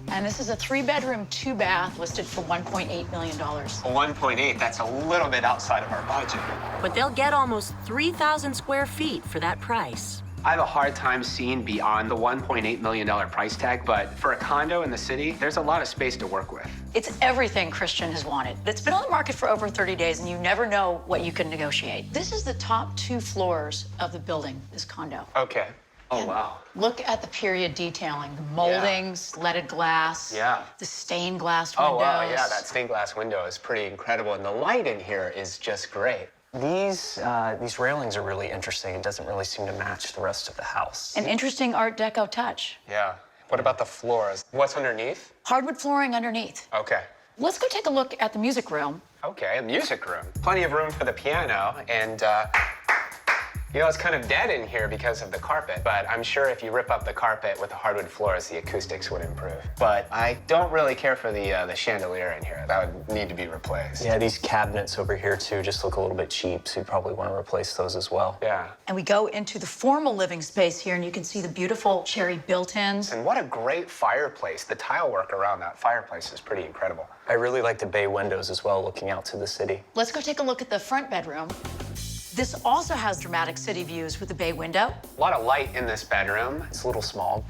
And this is a 3-bedroom, 2-bath listed for $1.8 million. 1.8, that's a little bit outside of our budget. But they'll get almost 3,000 square feet for that price. I have a hard time seeing beyond the $1.8 million price tag, but for a condo in the city, there's a lot of space to work with. It's everything Christian has wanted. It's been on the market for over 30 days, and you never know what you can negotiate. This is the top 2 floors of the building, this condo. Okay. Oh, wow. Look at the period detailing, the moldings, leaded glass, Yeah. the stained glass windows. Oh, wow, yeah, that stained glass window is pretty incredible, and the light in here is just great. These railings are really interesting. It doesn't really seem to match the rest of the house. An interesting Art Deco touch. Yeah. What about the floors? What's underneath? Hardwood flooring underneath. Okay. Let's go take a look at the music room. Okay, a music room. Plenty of room for the piano, and you know, it's kind of dead in here because of the carpet, but I'm sure if you rip up the carpet with the hardwood floors, the acoustics would improve. But I don't really care for the chandelier in here. That would need to be replaced. Yeah, these cabinets over here, too, just look a little bit cheap, so you probably want to replace those as well. Yeah. And we go into the formal living space here, and you can see the beautiful cherry built-ins. And what a great fireplace. The tile work around that fireplace is pretty incredible. I really like the bay windows as well, looking out to the city. Let's go take a look at the front bedroom. This also has dramatic city views with a bay window. A lot of light in this bedroom. It's a little small.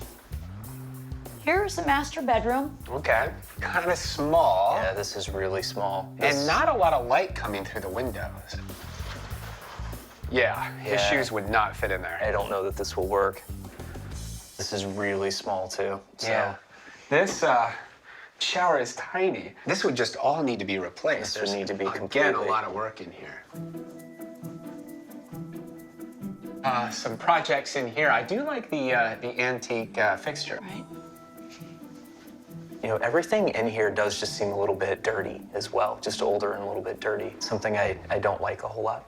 Here's the master bedroom. Okay, kind of small. Yeah, this is really small. And not a lot of light coming through the windows. Yeah, his shoes would not fit in there. I don't know that this will work. This is really small, too. So. Yeah. This shower is tiny. This would just all need to be replaced. This would need to be Again, completely. a lot of work in here. Some projects in here. I do like the antique fixture. Right. You know, everything in here does just seem a little bit dirty as well, just older and a little bit dirty. Something I don't like a whole lot.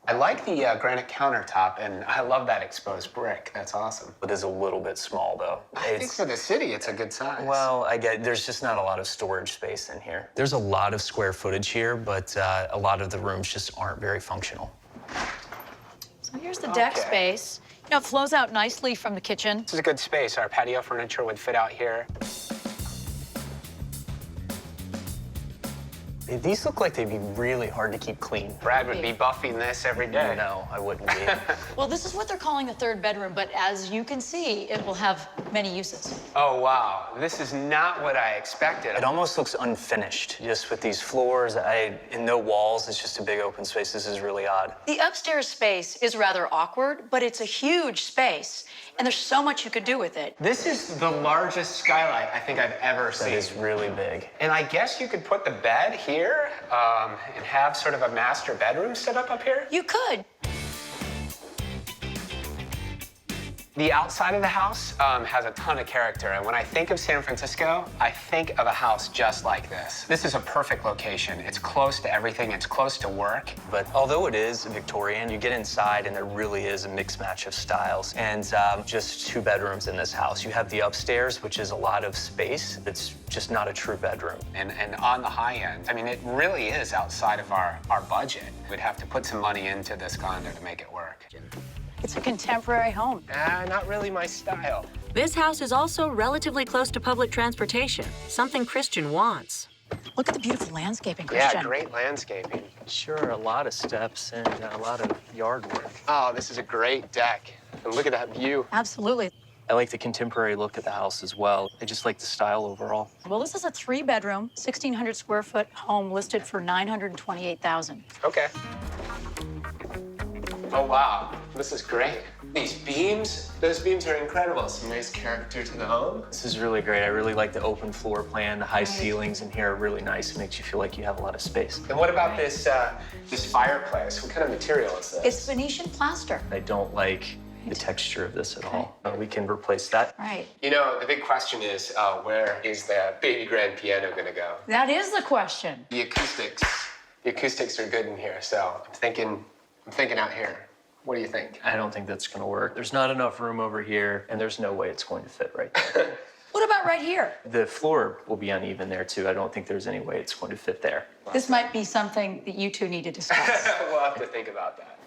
I like the granite countertop, and I love that exposed brick. That's awesome. It is a little bit small, though. I think for the city, it's a good size. Well, I get there's just not a lot of storage space in here. There's a lot of square footage here, but a lot of the rooms just aren't very functional. So here's the deck space. You know, it flows out nicely from the kitchen. This is a good space. Our patio furniture would fit out here. These look like they'd be really hard to keep clean. Brad would be buffing this every day. No, I wouldn't be. Well, this is what they're calling the 3rd bedroom, but as you can see, it will have many uses. Oh, wow. This is not what I expected. It almost looks unfinished, just with these floors and no walls. It's just a big open space. This is really odd. The upstairs space is rather awkward, but it's a huge space, and there's so much you could do with it. This is the largest skylight I think I've ever seen. That is really big. And I guess you could put the bed here and have sort of a master bedroom set up here? You could. The outside of the house has a ton of character, and when I think of San Francisco, I think of a house just like this. This is a perfect location. It's close to everything. It's close to work. But although it is Victorian, you get inside and there really is a mixed match of styles. And just 2 bedrooms in this house. You have the upstairs, which is a lot of space. It's just not a true bedroom. And on the high end, I mean, it really is outside of our budget. We'd have to put some money into this condo to make it work. It's a contemporary home. Not really my style. This house is also relatively close to public transportation, something Christian wants. Look at the beautiful landscaping, Christian. Yeah, great landscaping. Sure, a lot of steps and a lot of yard work. Oh, this is a great deck. And look at that view. Absolutely. I like the contemporary look of the house as well. I just like the style overall. Well, this is a 3-bedroom, 1,600 square foot home listed for $928,000. Okay. Oh, wow. This is great. These beams, those beams are incredible. Some nice character to the home. This is really great. I really like the open floor plan. The high ceilings in here are really nice. It makes you feel like you have a lot of space. And what about this fireplace? What kind of material is this? It's Venetian plaster. I don't like the texture of this at all. We can replace that. Right. You know, the big question is, where is the baby grand piano gonna go? That is the question. The acoustics are good in here, so I'm thinking out here. What do you think? I don't think that's gonna work. There's not enough room over here, and there's no way it's going to fit right there. What about right here? The floor will be uneven there, too. I don't think there's any way it's going to fit there. This might be something that you two need to discuss. We'll have to think about that.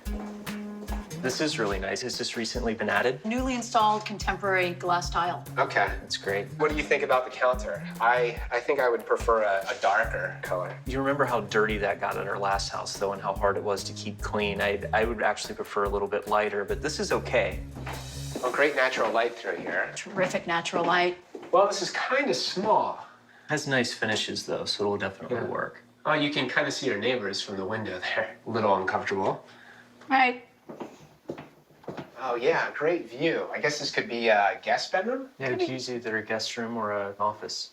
This is really nice. It's just recently been added. Newly installed contemporary glass tile. Okay. It's great. What do you think about the counter? I think I would prefer a darker color. You remember how dirty that got at our last house, though, and how hard it was to keep clean. I would actually prefer a little bit lighter, but this is okay. Oh, great natural light through here. Terrific natural light. Well, this is kind of small. It has nice finishes, though, so it'll definitely work. Oh, you can kind of see your neighbors from the window there. A little uncomfortable. Right. Oh, yeah, great view. I guess this could be a guest bedroom? Yeah, you could use either a guest room or an office.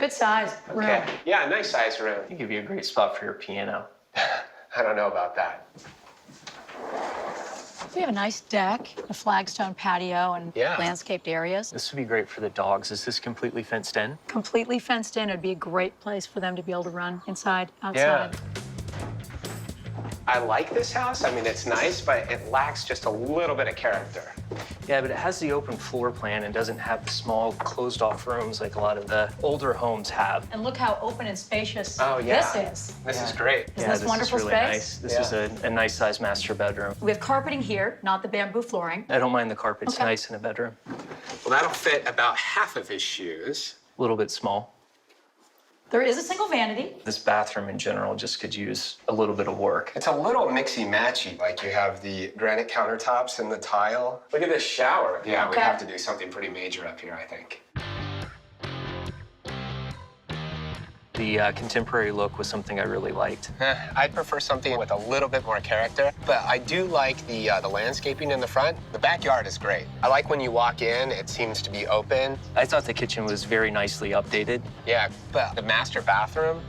Good size room. Okay. Yeah, nice size room. I think it'd be a great spot for your piano. I don't know about that. We have a nice deck, a flagstone patio, and Yeah. landscaped areas. This would be great for the dogs. Is this completely fenced in? Completely fenced in. It'd be a great place for them to be able to run inside, outside. Yeah. I like this house. I mean, it's nice, but it lacks just a little bit of character. Yeah, but it has the open floor plan and doesn't have the small closed-off rooms like a lot of the older homes have. And look how open and spacious Oh, yeah. this is. This is great. Isn't this wonderful is really space? nice. This is a nice-sized master bedroom. We have carpeting here, not the bamboo flooring. I don't mind the carpet. It's Okay. nice in a bedroom. Well, that'll fit about half of his shoes. A little bit small. There is a single vanity. This bathroom in general just could use a little bit of work. It's a little mixy-matchy, like you have the granite countertops and the tile. Look at this shower. Yeah, we'd Okay. have to do something pretty major up here, I think. The contemporary look was something I really liked. I'd prefer something with a little bit more character, but I do like the landscaping in the front. The backyard is great. I like when you walk in, it seems to be open. I thought the kitchen was very nicely updated. Yeah, but the master bathroom,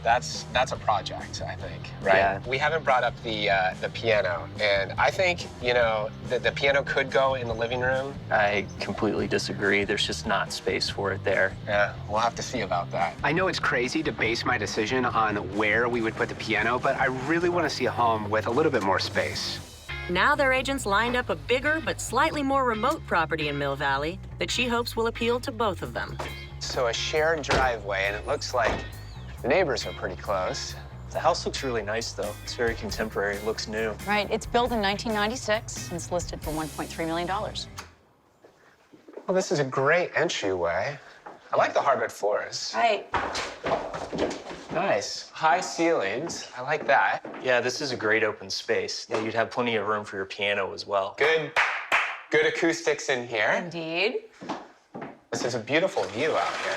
that's a project, I think, right? Yeah. We haven't brought up the piano, and I think, you know, the piano could go in the living room. I completely disagree. There's just not space for it there. Yeah, we'll have to see about that. I know it's crazy to base my decision on where we would put the piano, but I really want to see a home with a little bit more space. Now their agents lined up a bigger but slightly more remote property in Mill Valley that she hopes will appeal to both of them. So a shared driveway, and it looks like the neighbors are pretty close. The house looks really nice, though. It's very contemporary. It looks new. Right. It's built in 1996 and it's listed for $1.3 million. Well, this is a great entryway. I like the hardwood floors. Right. Nice. High ceilings. I like that. Yeah, this is a great open space. Yeah, you'd have plenty of room for your piano as well. Good acoustics in here. Indeed. This is a beautiful view out here.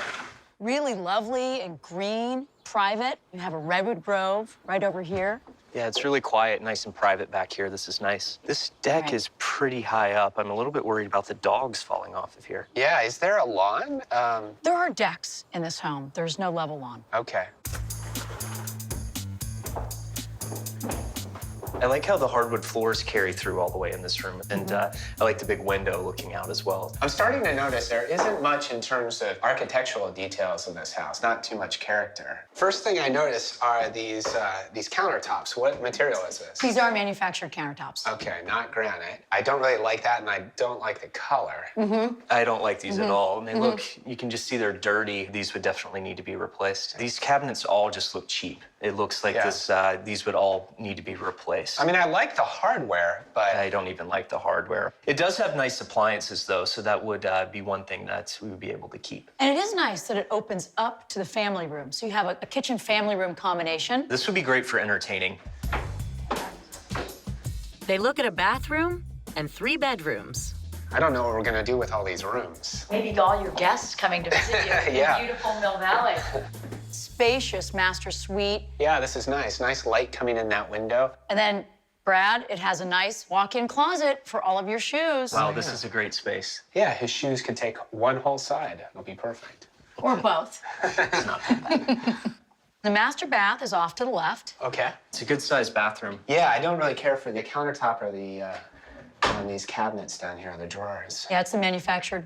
Really lovely and green, private. You have a redwood grove right over here. Yeah, it's really quiet, nice and private back here. This is nice. This deck is pretty high up. I'm a little bit worried about the dogs falling off of here. Yeah, is there a lawn? There are decks in this home. There's no level lawn. Okay. I like how the hardwood floors carry through all the way in this room, and I like the big window looking out as well. I'm starting to notice there isn't much in terms of architectural details in this house, not too much character. First thing I notice are these countertops. What material is this? These are manufactured countertops. Okay, not granite. I don't really like that, and I don't like the color. I don't like these at all. And they look, you can just see they're dirty. These would definitely need to be replaced. These cabinets all just look cheap. It looks like these would all need to be replaced. I mean, I like the hardware, but I don't even like the hardware. It does have nice appliances, though, so that would be one thing that we would be able to keep. And it is nice that it opens up to the family room. So you have a kitchen family room combination. This would be great for entertaining. They look at a bathroom and 3 bedrooms. I don't know what we're gonna do with all these rooms. Maybe all your guests coming to visit you in Yeah. beautiful Mill Valley. Spacious master suite. Yeah, this is nice. Nice light coming in that window. And then, Brad, it has a nice walk-in closet for all of your shoes. Wow, this is a great space. Yeah, his shoes could take one whole side. It'll be perfect. Or both. The master bath is off to the left. Okay. It's a good-sized bathroom. Yeah, I don't really care for the countertop or the on these cabinets down here, the drawers. Yeah, it's the manufactured,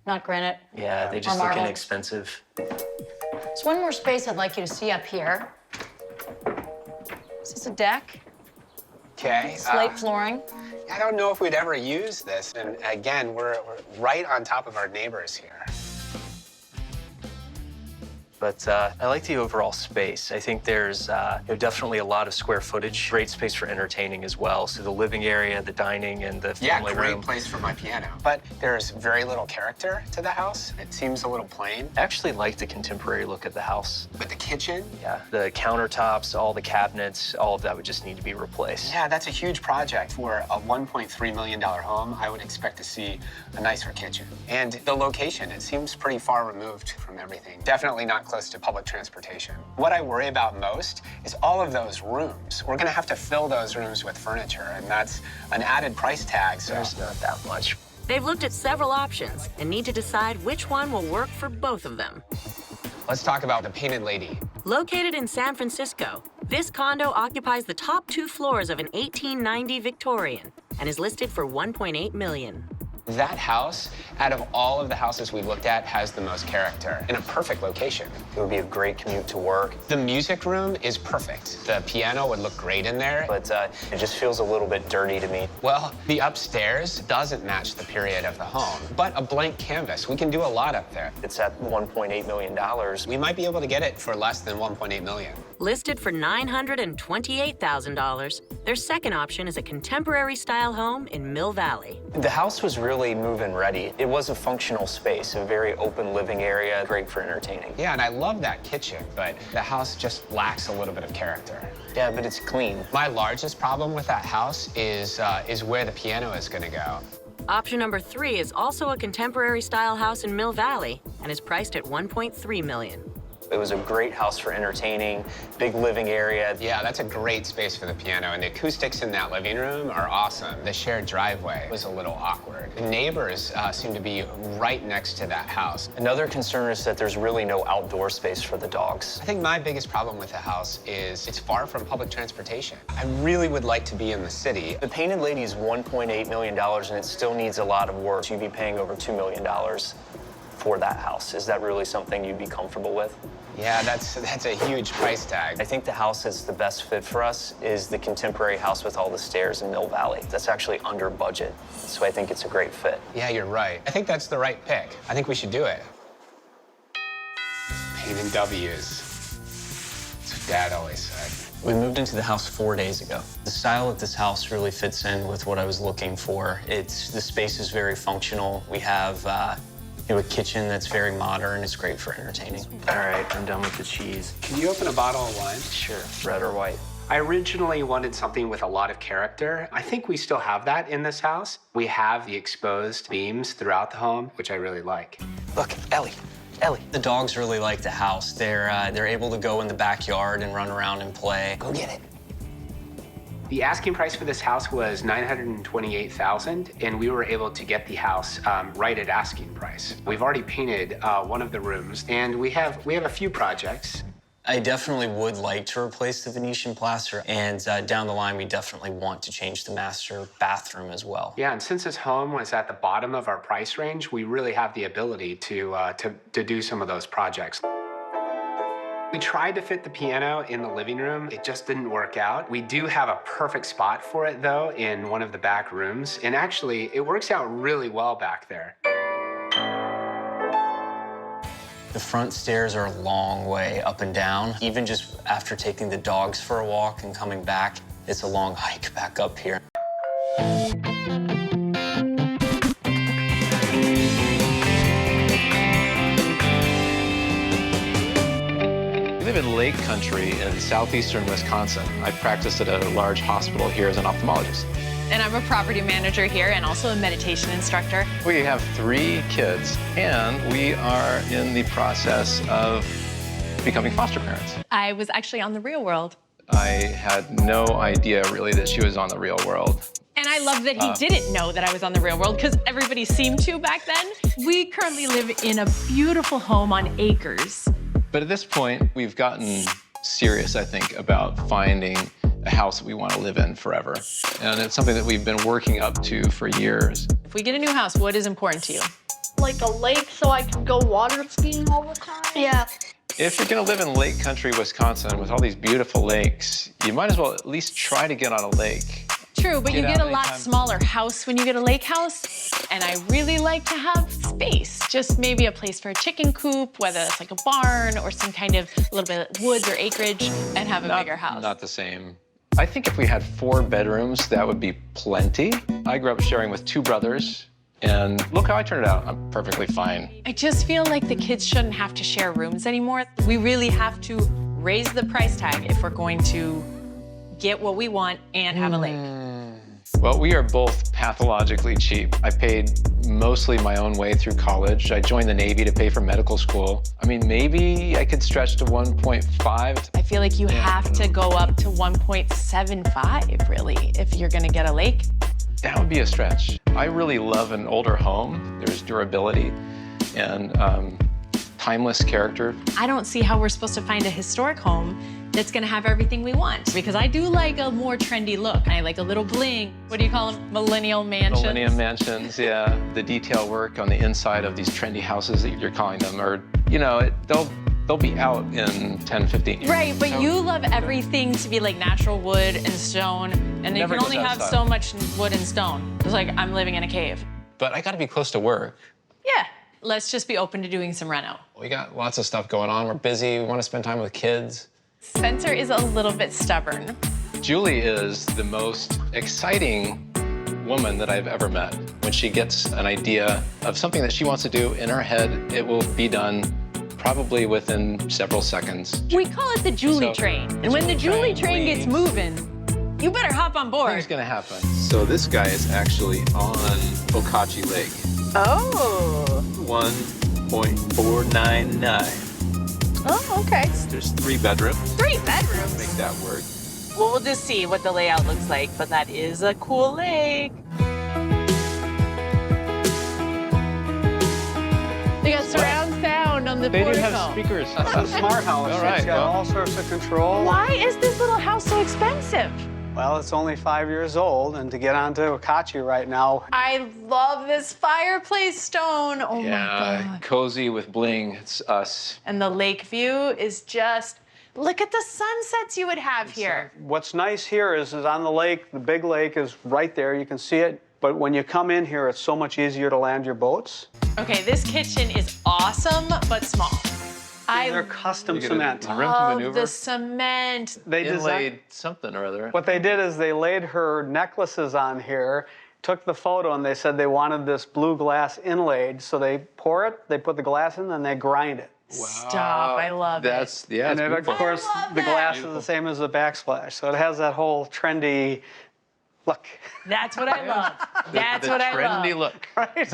not granite. Yeah, they just or look marble. inexpensive. There's one more space I'd like you to see up here. Is this a deck? Okay. Slate flooring. I don't know if we'd ever use this. And again, we're right on top of our neighbors here. But I like the overall space. I think there's definitely a lot of square footage. Great space for entertaining as well. So the living area, the dining, and the family great room. place for my piano. But there's very little character to the house. It seems a little plain. I actually like the contemporary look of the house. But the kitchen? Yeah, the countertops, all the cabinets, all of that would just need to be replaced. Yeah, that's a huge project. For a $1.3 million home, I would expect to see a nicer kitchen. And the location, it seems pretty far removed from everything. Definitely not close to public transportation. What I worry about most is all of those rooms. We're gonna have to fill those rooms with furniture, and that's an added price tag, so. There's not that much. They've looked at several options and need to decide which one will work for both of them. Let's talk about the Painted Lady. Located in San Francisco, this condo occupies the top 2 floors of an 1890 Victorian and is listed for $1.8 million. That house, out of all of the houses we looked at, has the most character in a perfect location. It would be a great commute to work. The music room is perfect. The piano would look great in there. But it just feels a little bit dirty to me. Well, the upstairs doesn't match the period of the home, but a blank canvas. We can do a lot up there. It's at $1.8 million. We might be able to get it for less than $1.8 million. Listed for $928,000, their second option is a contemporary-style home in Mill Valley. The house was really move-in ready. It was a functional space, a very open living area, great for entertaining. Yeah, and I love that kitchen, but the house just lacks a little bit of character. Yeah, but it's clean. My largest problem with that house is where the piano is gonna go. Option number 3 is also a contemporary-style house in Mill Valley and is priced at $1.3 million. It was a great house for entertaining, big living area. Yeah, that's a great space for the piano, and the acoustics in that living room are awesome. The shared driveway was a little awkward. The neighbors seem to be right next to that house. Another concern is that there's really no outdoor space for the dogs. I think my biggest problem with the house is it's far from public transportation. I really would like to be in the city. The Painted Lady is $1.8 million, and it still needs a lot of work. You'd be paying over $2 million for that house. Is that really something you'd be comfortable with? Yeah, that's a huge price tag. I think the house that's the best fit for us is the contemporary house with all the stairs in Mill Valley. That's actually under budget, so I think it's a great fit. Yeah, you're right. I think that's the right pick. I think we should do it. Painted W's. That's what Dad always said. We moved into the house 4 days ago. The style of this house really fits in with what I was looking for. The space is very functional. We have a kitchen that's very modern. It's great for entertaining. All right, I'm done with the cheese. Can you open a bottle of wine? Sure, red or white. I originally wanted something with a lot of character. I think we still have that in this house. We have the exposed beams throughout the home, which I really like. Look, Ellie. The dogs really like the house. They're able to go in the backyard and run around and play. Go get it. The asking price for this house was $928,000, and we were able to get the house right at asking price. We've already painted one of the rooms, and we have a few projects. I definitely would like to replace the Venetian plaster, and down the line, we definitely want to change the master bathroom as well. Yeah, and since this home was at the bottom of our price range, we really have the ability to do some of those projects. We tried to fit the piano in the living room. It just didn't work out. We do have a perfect spot for it, though, in one of the back rooms, and actually, it works out really well back there. The front stairs are a long way up and down. Even just after taking the dogs for a walk and coming back, it's a long hike back up here. We live in lake country in southeastern Wisconsin. I practiced at a large hospital here as an ophthalmologist. And I'm a property manager here and also a meditation instructor. We have 3 kids, and we are in the process of becoming foster parents. I was actually on The Real World. I had no idea, really, that she was on The Real World. And I love that he didn't know that I was on The Real World, because everybody seemed to back then. We currently live in a beautiful home on acres. But at this point, we've gotten serious, I think, about finding a house that we want to live in forever. And it's something that we've been working up to for years. If we get a new house, what is important to you? Like a lake so I can go water skiing all the time? Yeah. If you're going to live in lake country, Wisconsin, with all these beautiful lakes, you might as well at least try to get on a lake. True, but you get a lot smaller house when you get a lake house. And I really like to have space. Just maybe a place for a chicken coop, whether it's like a barn or some kind of little bit of woods or acreage, and have a bigger house. Not the same. I think if we had 4 bedrooms, that would be plenty. I grew up sharing with 2 brothers, and look how I turned out. I'm perfectly fine. I just feel like the kids shouldn't have to share rooms anymore. We really have to raise the price tag if we're going to get what we want and have a lake. Well, we are both pathologically cheap. I paid mostly my own way through college. I joined the Navy to pay for medical school. I mean, maybe I could stretch to 1.5. I feel like you have to go up to 1.75, really, if you're gonna get a lake. That would be a stretch. I really love an older home. There's durability and timeless character. I don't see how we're supposed to find a historic home that's gonna have everything we want, because I do like a more trendy look. I like a little bling. What do you call them? Millennial mansions? Millennium mansions, yeah. The detail work on the inside of these trendy houses that you're calling them, or, you know, they'll be out in 10, 15 years. Right, but you love everything to be like natural wood and stone, and you can only have so much wood and stone. It's like I'm living in a cave. But I gotta be close to work. Yeah, let's just be open to doing some reno. We got lots of stuff going on. We're busy, we wanna spend time with kids. Spencer is a little bit stubborn. Julie is the most exciting woman that I've ever met. When she gets an idea of something that she wants to do in her head, it will be done probably within several seconds. We call it the Julie train. And when the Julie train gets moving, you better hop on board. Things gonna happen. So this guy is actually on Okachi Lake. Oh. 1.499. Oh, okay. There's 3 bedrooms. 3 bedrooms? Make that work. Well, we'll just see what the layout looks like, but that is a cool lake. They got surround sound on the They portico. didn't have speakers. It's a smart house. All right, It's got well. all sorts of control. Why is this little house so expensive? Well, it's only 5 years old, and to get onto Okachi right now. I love this fireplace stone. Oh my Yeah, God. cozy with bling. It's us. And the lake view is just, look at the sunsets you would have here. What's nice here is on the lake, the big lake is right there. You can see it. But when you come in here, it's so much easier to land your boats. Okay, this kitchen is awesome, but small. They're custom cement. Love the cement. They inlaid something or other. What they did is they laid her necklaces on here, took the photo, and they said they wanted this blue glass inlaid. So they pour it, they put the glass in, and they grind it. Stop, I love That's, yeah, and it's then, of beautiful. course, the glass is the same as the backsplash. So it has that whole trendy look. That's what I love. That's what I love. Trendy look. Right?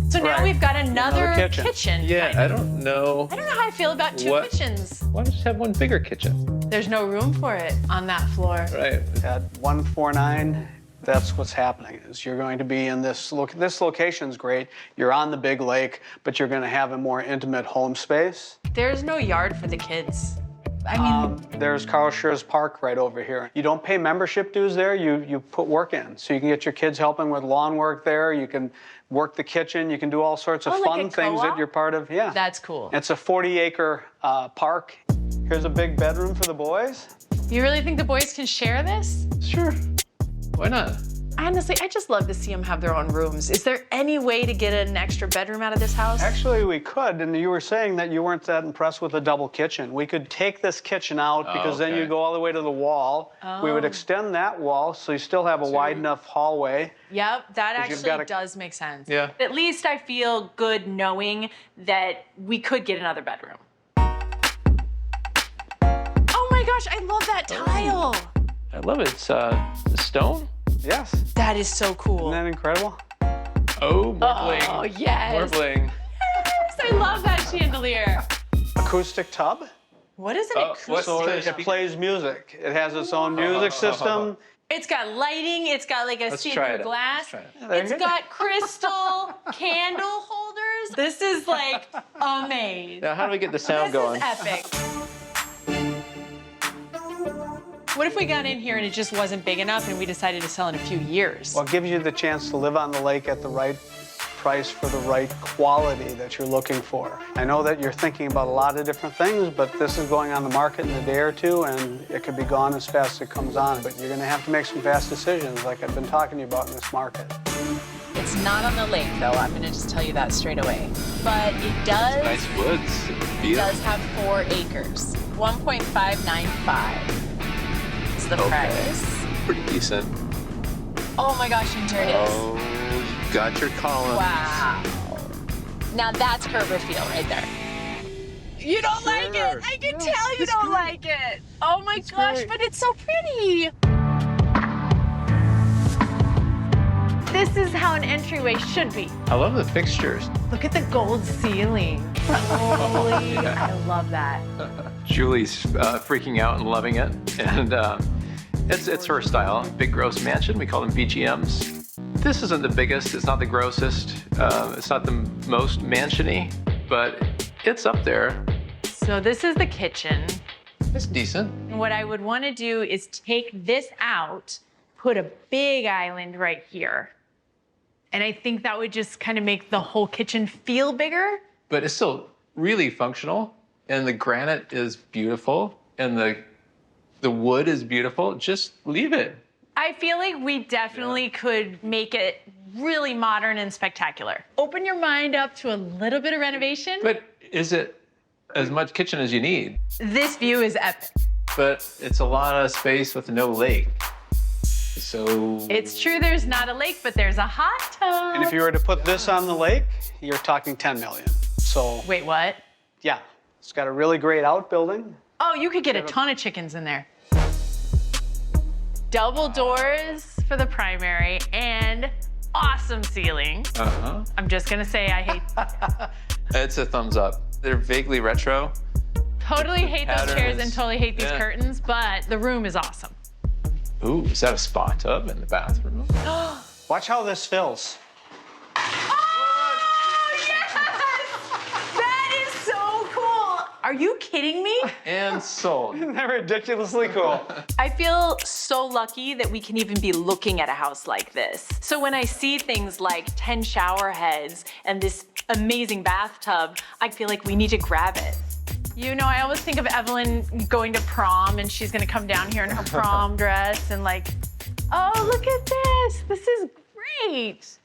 So now we've got another kitchen. Yeah, I don't know. I don't know how I feel about 2 kitchens. Why don't you just have one bigger kitchen? There's no room for it on that floor. Right. At 149, That's what's happening, is you're going to be in this location's great. You're on the big lake, but you're going to have a more intimate home space. There's no yard for the kids. I mean, There's Carl Schurz Park right over here. You don't pay membership dues there, you put work in. So you can get your kids helping with lawn work there, you can work the kitchen, you can do all sorts of fun things that you're part of. Yeah. That's cool. It's a 40-acre park. Here's a big bedroom for the boys. You really think the boys can share this? Sure. Why not? Honestly, I just love to see them have their own rooms. Is there any way to get an extra bedroom out of this house? Actually, we could, and you were saying that you weren't that impressed with a double kitchen. We could take this kitchen out because then you go all the way to the wall. We would extend that wall so you still have a wide enough hallway. Yep, that actually does make sense. Yeah. At least I feel good knowing that we could get another bedroom. Oh my gosh, I love that tile. I love it. It's stone? Yes. That is so cool. Isn't that incredible? Oh, more bling. Oh, yes. More bling. Yes, I love that chandelier. Acoustic tub. What is an acoustic So it tub? plays music. It has its own music system. It's got lighting, it's got like a Let's try see-through it. glass. Let's try it. It's got crystal candle holders. This is like amazing. Now, how do we get the sound This going? is epic. What if we got in here and it just wasn't big enough and we decided to sell in a few years? Well, it gives you the chance to live on the lake at the right price for the right quality that you're looking for. I know that you're thinking about a lot of different things, but this is going on the market in a day or two, and it could be gone as fast as it comes on. But you're going to have to make some fast decisions like I've been talking to you about in this market. It's not on the lake, though. I'm going to just tell you that straight away. But it does. Nice woods. It does have 4 acres. 1.595 is the price. Pretty decent. Oh my gosh, and here it is. Oh, you got your columns. Wow. Now that's Kerber Field right there. You don't like it. I can tell you don't like it. Oh my gosh, but it's so pretty. This is how an entryway should be. I love the fixtures. Look at the gold ceiling. Holy, I love that. Julie's freaking out and loving it, and it's her style. Big gross mansion. We call them BGMs. This isn't the biggest. It's not the grossest. It's not the most mansion-y, but it's up there. So this is the kitchen. It's decent. And what I would want to do is take this out, put a big island right here. And I think that would just kind of make the whole kitchen feel bigger. But it's still really functional, and the granite is beautiful, and the wood is beautiful. Just leave it. I feel like we definitely could make it really modern and spectacular. Open your mind up to a little bit of renovation. But is it as much kitchen as you need? This view is epic. But it's a lot of space with no lake. So It's true there's not a lake, but there's a hot tub. And if you were to put this on the lake, you're talking 10 million. So Wait, what? yeah, it's got a really great outbuilding. Oh, you could get a ton of chickens in there. Double doors for the primary and awesome ceiling. Uh-huh. I'm just gonna say I hate. It's a thumbs up. They're vaguely retro. Totally hate those chairs Patterns. and totally hate these Yeah. curtains, but the room is awesome. Ooh, is that a spa tub in the bathroom? Watch how this fills. That is so cool. Are you kidding me? And sold. Isn't that ridiculously cool? I feel so lucky that we can even be looking at a house like this. So when I see things like 10 shower heads and this amazing bathtub, I feel like we need to grab it. You know, I always think of Evelyn going to prom and she's gonna come down here in her prom dress and like, oh, look at this. This is great.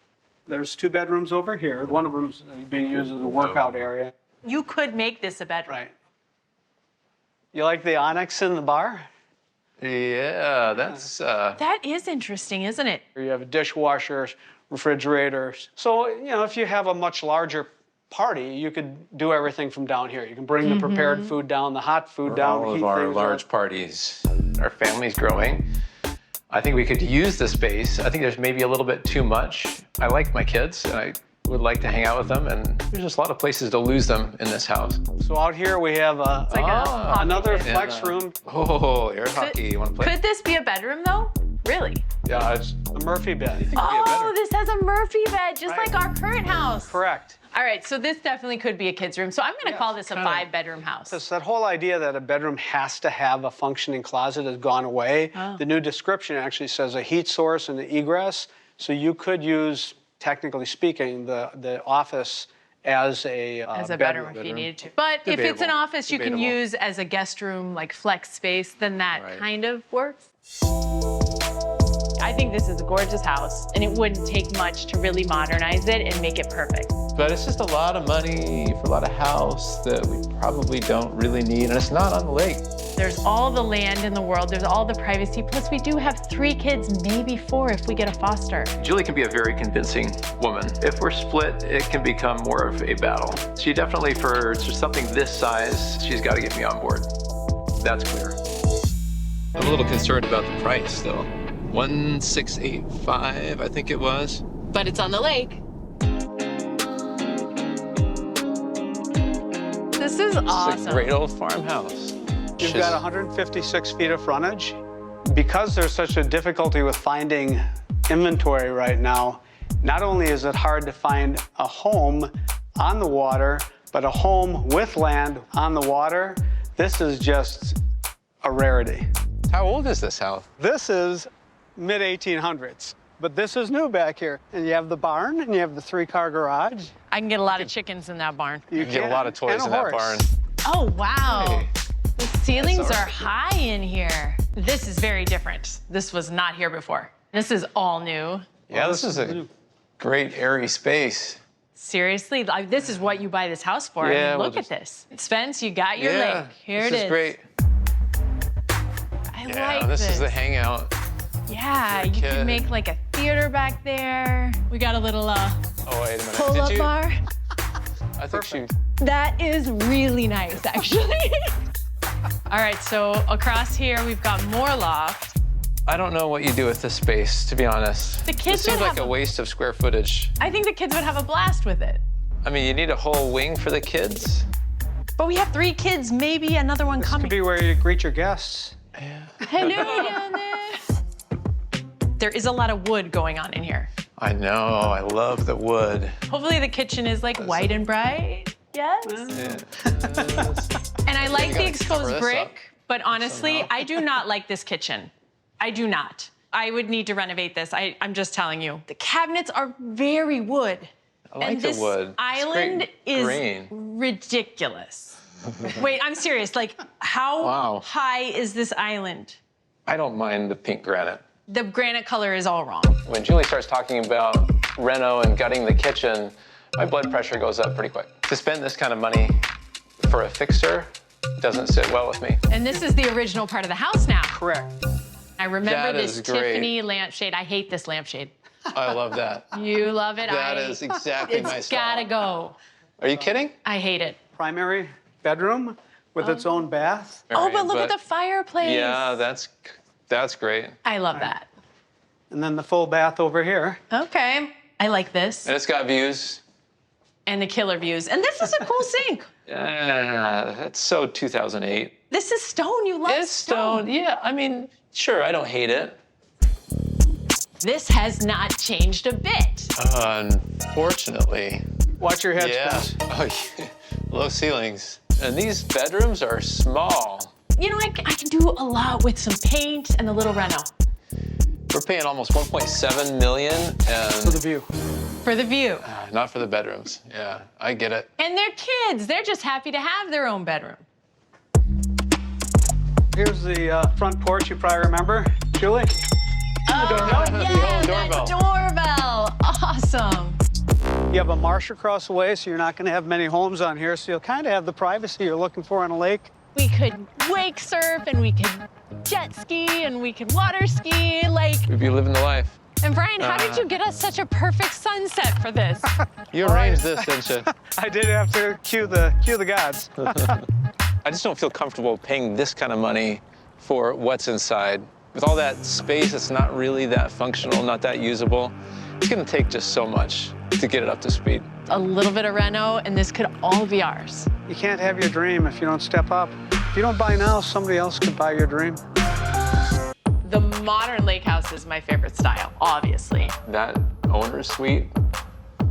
There's 2 bedrooms over here. One of them's being used as a workout area. You could make this a bedroom. Right. You like the onyx in the bar? Yeah, that's That is interesting, isn't it? You have dishwashers, refrigerators. So, you know, if you have a much larger party, you could do everything from down here. You can bring the prepared food down, the hot food down, all heat of our things large up. parties. Our family's growing. I think we could use the space. I think there's maybe a little bit too much. I like my kids, and I would like to hang out with them, and there's just a lot of places to lose them in this house. So out here we have another flex room. Oh, air hockey. You want to play? Could this be a bedroom though? Really? Yeah, it's a Murphy bed. Oh, this has a Murphy bed, just like our current house. Correct. All right, so this definitely could be a kid's room. So I'm gonna call this a 5-bedroom house. So that whole idea that a bedroom has to have a functioning closet has gone away. Oh. The new description actually says a heat source and an egress. So you could use, technically speaking, the office as a bedroom if you needed to. But if it's an office you can use as a guest room, like flex space, then that kind of works. I think this is a gorgeous house, and it wouldn't take much to really modernize it and make it perfect. But it's just a lot of money for a lot of house that we probably don't really need, and it's not on the lake. There's all the land in the world, there's all the privacy, plus we do have 3 kids, maybe 4 if we get a foster. Julie can be a very convincing woman. If we're split, it can become more of a battle. She definitely, for something this size, she's got to get me on board. That's clear. I'm a little concerned about the price, though. 1,685, I think it was. But it's on the lake. This is awesome. It's a great old farmhouse. You've got 156 feet of frontage. Because there's such a difficulty with finding inventory right now, not only is it hard to find a home on the water, but a home with land on the water, this is just a rarity. How old is this house? This is mid-1800s, but this is new back here. And you have the barn, and you have the 3-car garage. I can get a lot of chickens in that barn. You can get a lot of toys in that barn. Oh, wow. Hey. The ceilings are high in here. This is very different. This was not here before. This is all new. Yeah, this is a great airy space. Seriously, this is what you buy this house for. Yeah, I mean, look at this. Spence, you got your Yeah, lake. Here it is. This is great. I Yeah, like this is the hangout. Yeah, you can make like a theater back there. We got a little Oh, wait a minute. pull-up bar. I think she... That is really nice, actually. All right, so across here, we've got more loft. I don't know what you do with this space, to be honest. The kids It seems would like have a waste of square footage. I think the kids would have a blast with it. I mean, you need a whole wing for the kids. But we have 3 kids, maybe another one This coming. could be where you greet your guests. Hello down there. There is a lot of wood going on in here. I know, I love the wood. Hopefully the kitchen is like white and bright. Yes? And I like the exposed brick, but honestly, I do not like this kitchen. I do not. I would need to renovate this. I'm just telling you. The cabinets are very wood. I like and the this wood. island is green. ridiculous. Wait, I'm serious. Like, how high is this island? I don't mind the pink granite. The granite color is all wrong. When Julie starts talking about reno and gutting the kitchen, my blood pressure goes up pretty quick. To spend this kind of money for a fixer doesn't sit well with me. And this is the original part of the house now. Correct. I remember That this is great. Tiffany lampshade. I hate this lampshade. I love that. You love it. That is exactly my It's style. gotta go. Are you kidding? I hate it. Primary bedroom with its own bath. Oh, but look at the fireplace. Yeah, that's great. I love that. And then the full bath over here. Okay. I like this. And it's got views. And the killer views. And this is a cool sink. Yeah, that's so 2008. This is stone. You love It's stone. Yeah, I mean, sure, I don't hate it. This has not changed a bit. Unfortunately. Watch your head, Yeah. Spence. Oh, yeah. Low ceilings. And these bedrooms are small. You know, I can do a lot with some paint and a little reno. We're paying almost 1.7 million and For the view. For the view. not for the bedrooms. Yeah, I get it. And they're kids. They're just happy to have their own bedroom. Here's the front porch you probably remember. Julie? Oh, yeah, that doorbell. Awesome. You have a marsh across the way, so you're not going to have many homes on here, so you'll kind of have the privacy you're looking for on a lake. We could wake surf, and we could jet ski, and we could water ski, like. We'd be living the life. And Brian, how did you get us such a perfect sunset for this? You arranged this, didn't you? I did have to cue the gods. I just don't feel comfortable paying this kind of money for what's inside. With all that space, it's not really that functional, not that usable. It's gonna take just so much to get it up to speed. A little bit of reno, and this could all be ours. You can't have your dream if you don't step up. If you don't buy now, somebody else could buy your dream. The modern lake house is my favorite style, obviously. That owner's suite,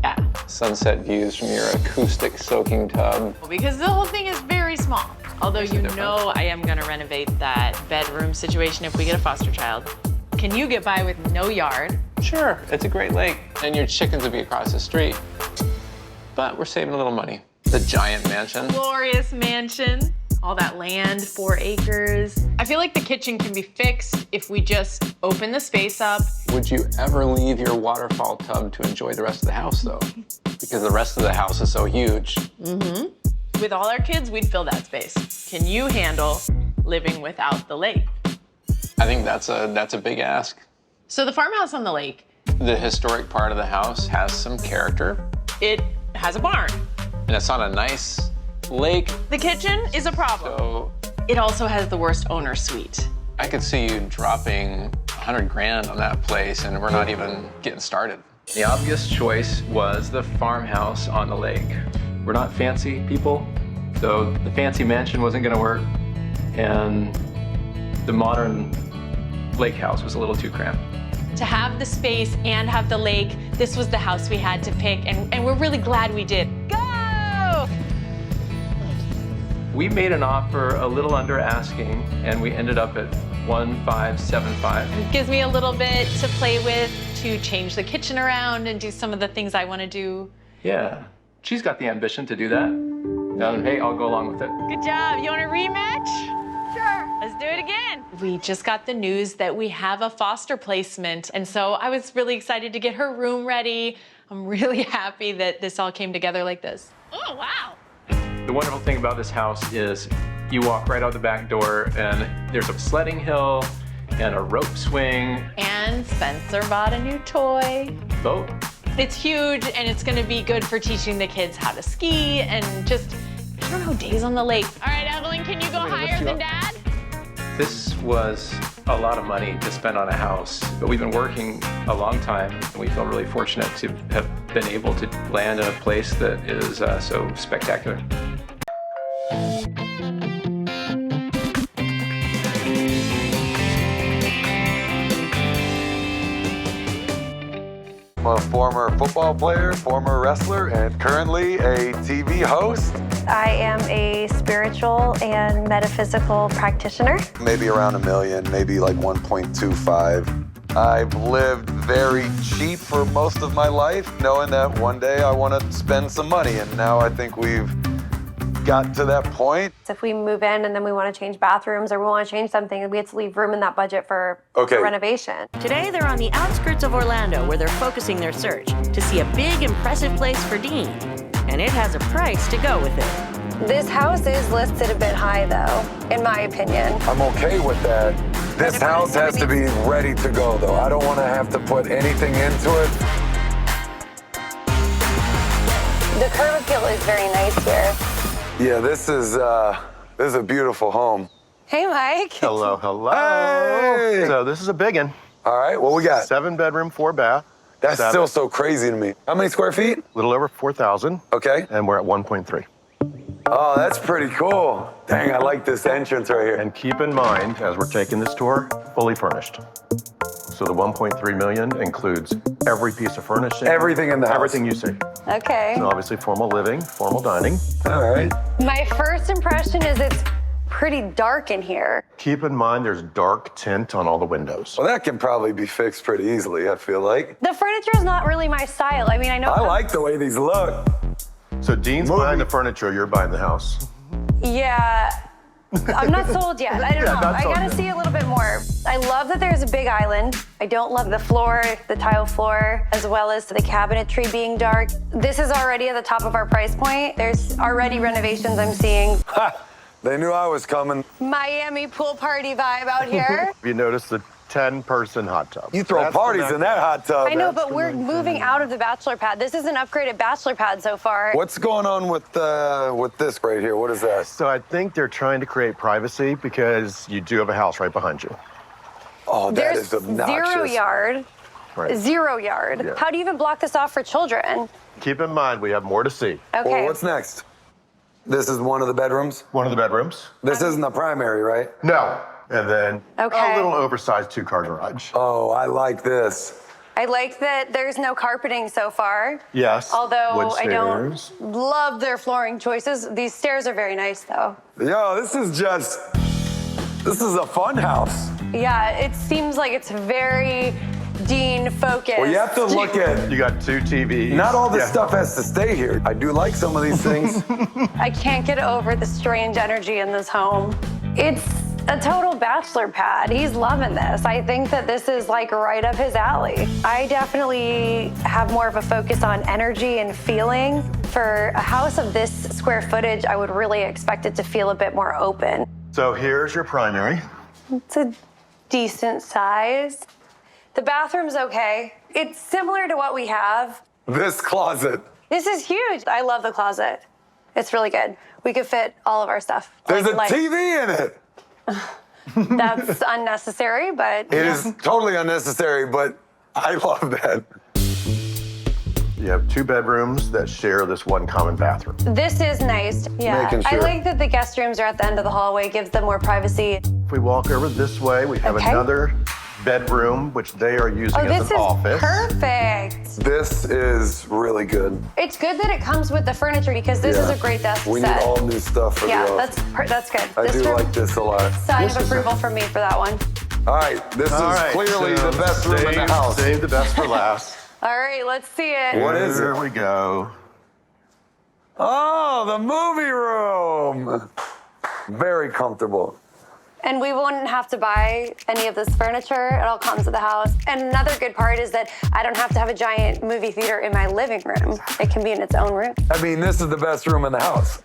Yeah. sunset views from your acoustic soaking tub. Because the whole thing is very small. Although you know I am gonna renovate that bedroom situation if we get a foster child. Can you get by with no yard? Sure, it's a great lake, and your chickens will be across the street. But we're saving a little money. The giant mansion. Glorious mansion. All that land, 4 acres. I feel like the kitchen can be fixed if we just open the space up. Would you ever leave your waterfall tub to enjoy the rest of the house, though? Because the rest of the house is so huge. Mm-hmm. With all our kids, we'd fill that space. Can you handle living without the lake? I think that's a big ask. So the farmhouse on the lake, The historic part of the house has some character, it has a barn. and it's on a nice lake. The kitchen is a problem. So It also has the worst owner suite. I could see you dropping 100 grand on that place, and we're not even getting started. The obvious choice was the farmhouse on the lake. We're not fancy people, so the fancy mansion wasn't gonna work, and the modern lake house was a little too cramped. To have the space and have the lake, this was the house we had to pick, and we're really glad we did. Go! We made an offer a little under asking, and we ended up at 1,575. It gives me a little bit to play with, to change the kitchen around and do some of the things I want to do. Yeah, she's got the ambition to do that. And hey, I'll go along with it. Good job. You want a rematch? Sure. Let's do it again. We just got the news that we have a foster placement, and so I was really excited to get her room ready. I'm really happy that this all came together like this. Oh, wow. The wonderful thing about this house is you walk right out the back door and there's a sledding hill and a rope swing. And Spencer bought a new toy. Boat. It's huge, and it's gonna be good for teaching the kids how to ski and just, I don't know, days on the lake. All right, Evelyn, can you go higher than Dad? This was a lot of money to spend on a house, but we've been working a long time, and we feel really fortunate to have been able to land in a place that is so spectacular. I'm a former football player, former wrestler, and currently a TV host. I am a spiritual and metaphysical practitioner. Maybe around $1 million, maybe like 1.25. I've lived very cheap for most of my life, knowing that one day I want to spend some money, and now I think we've got to that point. If we move in and then we want to change bathrooms or we want to change something, we have to leave room in that budget for renovation. Today, they're on the outskirts of Orlando, where they're focusing their search to see a big, impressive place for Dean. And it has a price to go with it. This house is listed a bit high, though, in my opinion. I'm okay with that. This house has to be ready to go, though. I don't want to have to put anything into it. The curb appeal is very nice here. Yeah, this is a beautiful home. Hey, Mike. Hello, hello. Hey. So this is a big one. All right, what we got? 7 bedroom, 4 bath. That's still so crazy to me. How many square feet? A little over 4,000. Okay. And we're at 1.3. Oh, that's pretty cool. Dang, I like this entrance right here. And keep in mind, as we're taking this tour, fully furnished. So the 1.3 million includes every piece of furnishing. Everything in the house. Everything you see. Okay. So obviously formal living, formal dining. All right. My first impression is it's pretty dark in here. Keep in mind there's dark tint on all the windows. Well, that can probably be fixed pretty easily, I feel like. The furniture is not really my style. I mean, I know. I like the way these look. So Dean's buying the furniture, you're buying the house. Yeah. I'm not sold yet. I don't know. I sold gotta yet. see a little bit more. I love that there's a big island. I don't love the floor, the tile floor, as well as the cabinetry being dark. This is already at the top of our price point. There's already renovations I'm seeing. Ha! They knew I was coming. Miami pool party vibe out here. You notice the 10-person hot tub. You throw parties in that hot tub. I know, but we're moving out of the bachelor pad. This is an upgraded bachelor pad so far. What's going on with this right here? What is that? So I think they're trying to create privacy because you do have a house right behind you. Oh, that There's is obnoxious. 0 yard. Right. 0 yard. Yeah. How do you even block this off for children? Keep in mind, we have more to see. Okay. Well, what's next? This is one of the bedrooms? One of the bedrooms. This isn't the primary, right? No. And then Okay. a little oversized 2-car garage. Oh, I like this. I like that there's no carpeting so far. Yes. Although wood I don't stairs. love their flooring choices. These stairs are very nice though. Yo, this is a fun house. Yeah, it seems like it's very Dean focused. Well, you have to look at, You got 2 TVs. not all this stuff has to stay here. I do like some of these things. I can't get over the strange energy in this home. It's a total bachelor pad. He's loving this. I think that this is like right up his alley. I definitely have more of a focus on energy and feeling. For a house of this square footage, I would really expect it to feel a bit more open. So here's your primary. It's a decent size. The bathroom's okay. It's similar to what we have. This closet. This is huge. I love the closet. It's really good. We could fit all of our stuff. There's a Like- TV in it. That's unnecessary, but It is totally unnecessary, but I love that. You have 2 bedrooms that share this one common bathroom. this is nice. Yeah, Making I sure. like that the guest rooms are at the end of the hallway. Gives them more privacy. If we walk over this way, we have Okay. another bedroom, which they are using Oh, as this an is office. perfect. This is really good. It's good that it comes with the furniture because this is Yeah. a great desk We set. need all new stuff for Yeah, the office. that's good. I this do room, like this a lot. sign of approval from me for that one. All right, this All is right, clearly so the best room in the house. Save the best for last. All right, let's see it. What is Here it? we go. Oh, the movie room. Very comfortable. And we wouldn't have to buy any of this furniture. It all comes with the house. And another good part is that I don't have to have a giant movie theater in my living room. It can be in its own room. I mean, this is the best room in the house.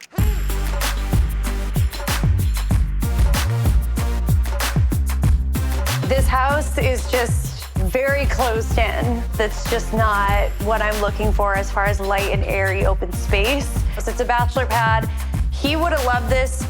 This house is just very closed in. That's just not what I'm looking for as far as light and airy open space. It's a bachelor pad. He would have loved this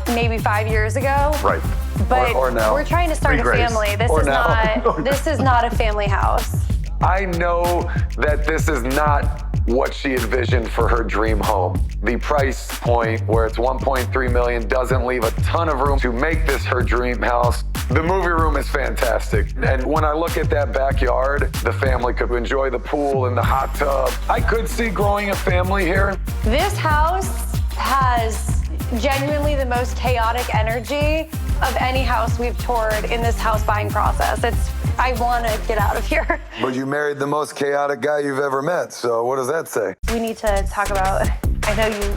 maybe 5 years ago. Right. But Or now. we're trying to start a Pre-Grace. family. This Or is now. not this is not a family house. I know that this is not what she envisioned for her dream home. The price point where it's 1.3 million doesn't leave a ton of room to make this her dream house. The movie room is fantastic. And when I look at that backyard, the family could enjoy the pool and the hot tub. I could see growing a family here. This house has genuinely the most chaotic energy of any house we've toured in this house buying process. I want to get out of here. But you married the most chaotic guy you've ever met, so what does that say? We need to talk about, I know you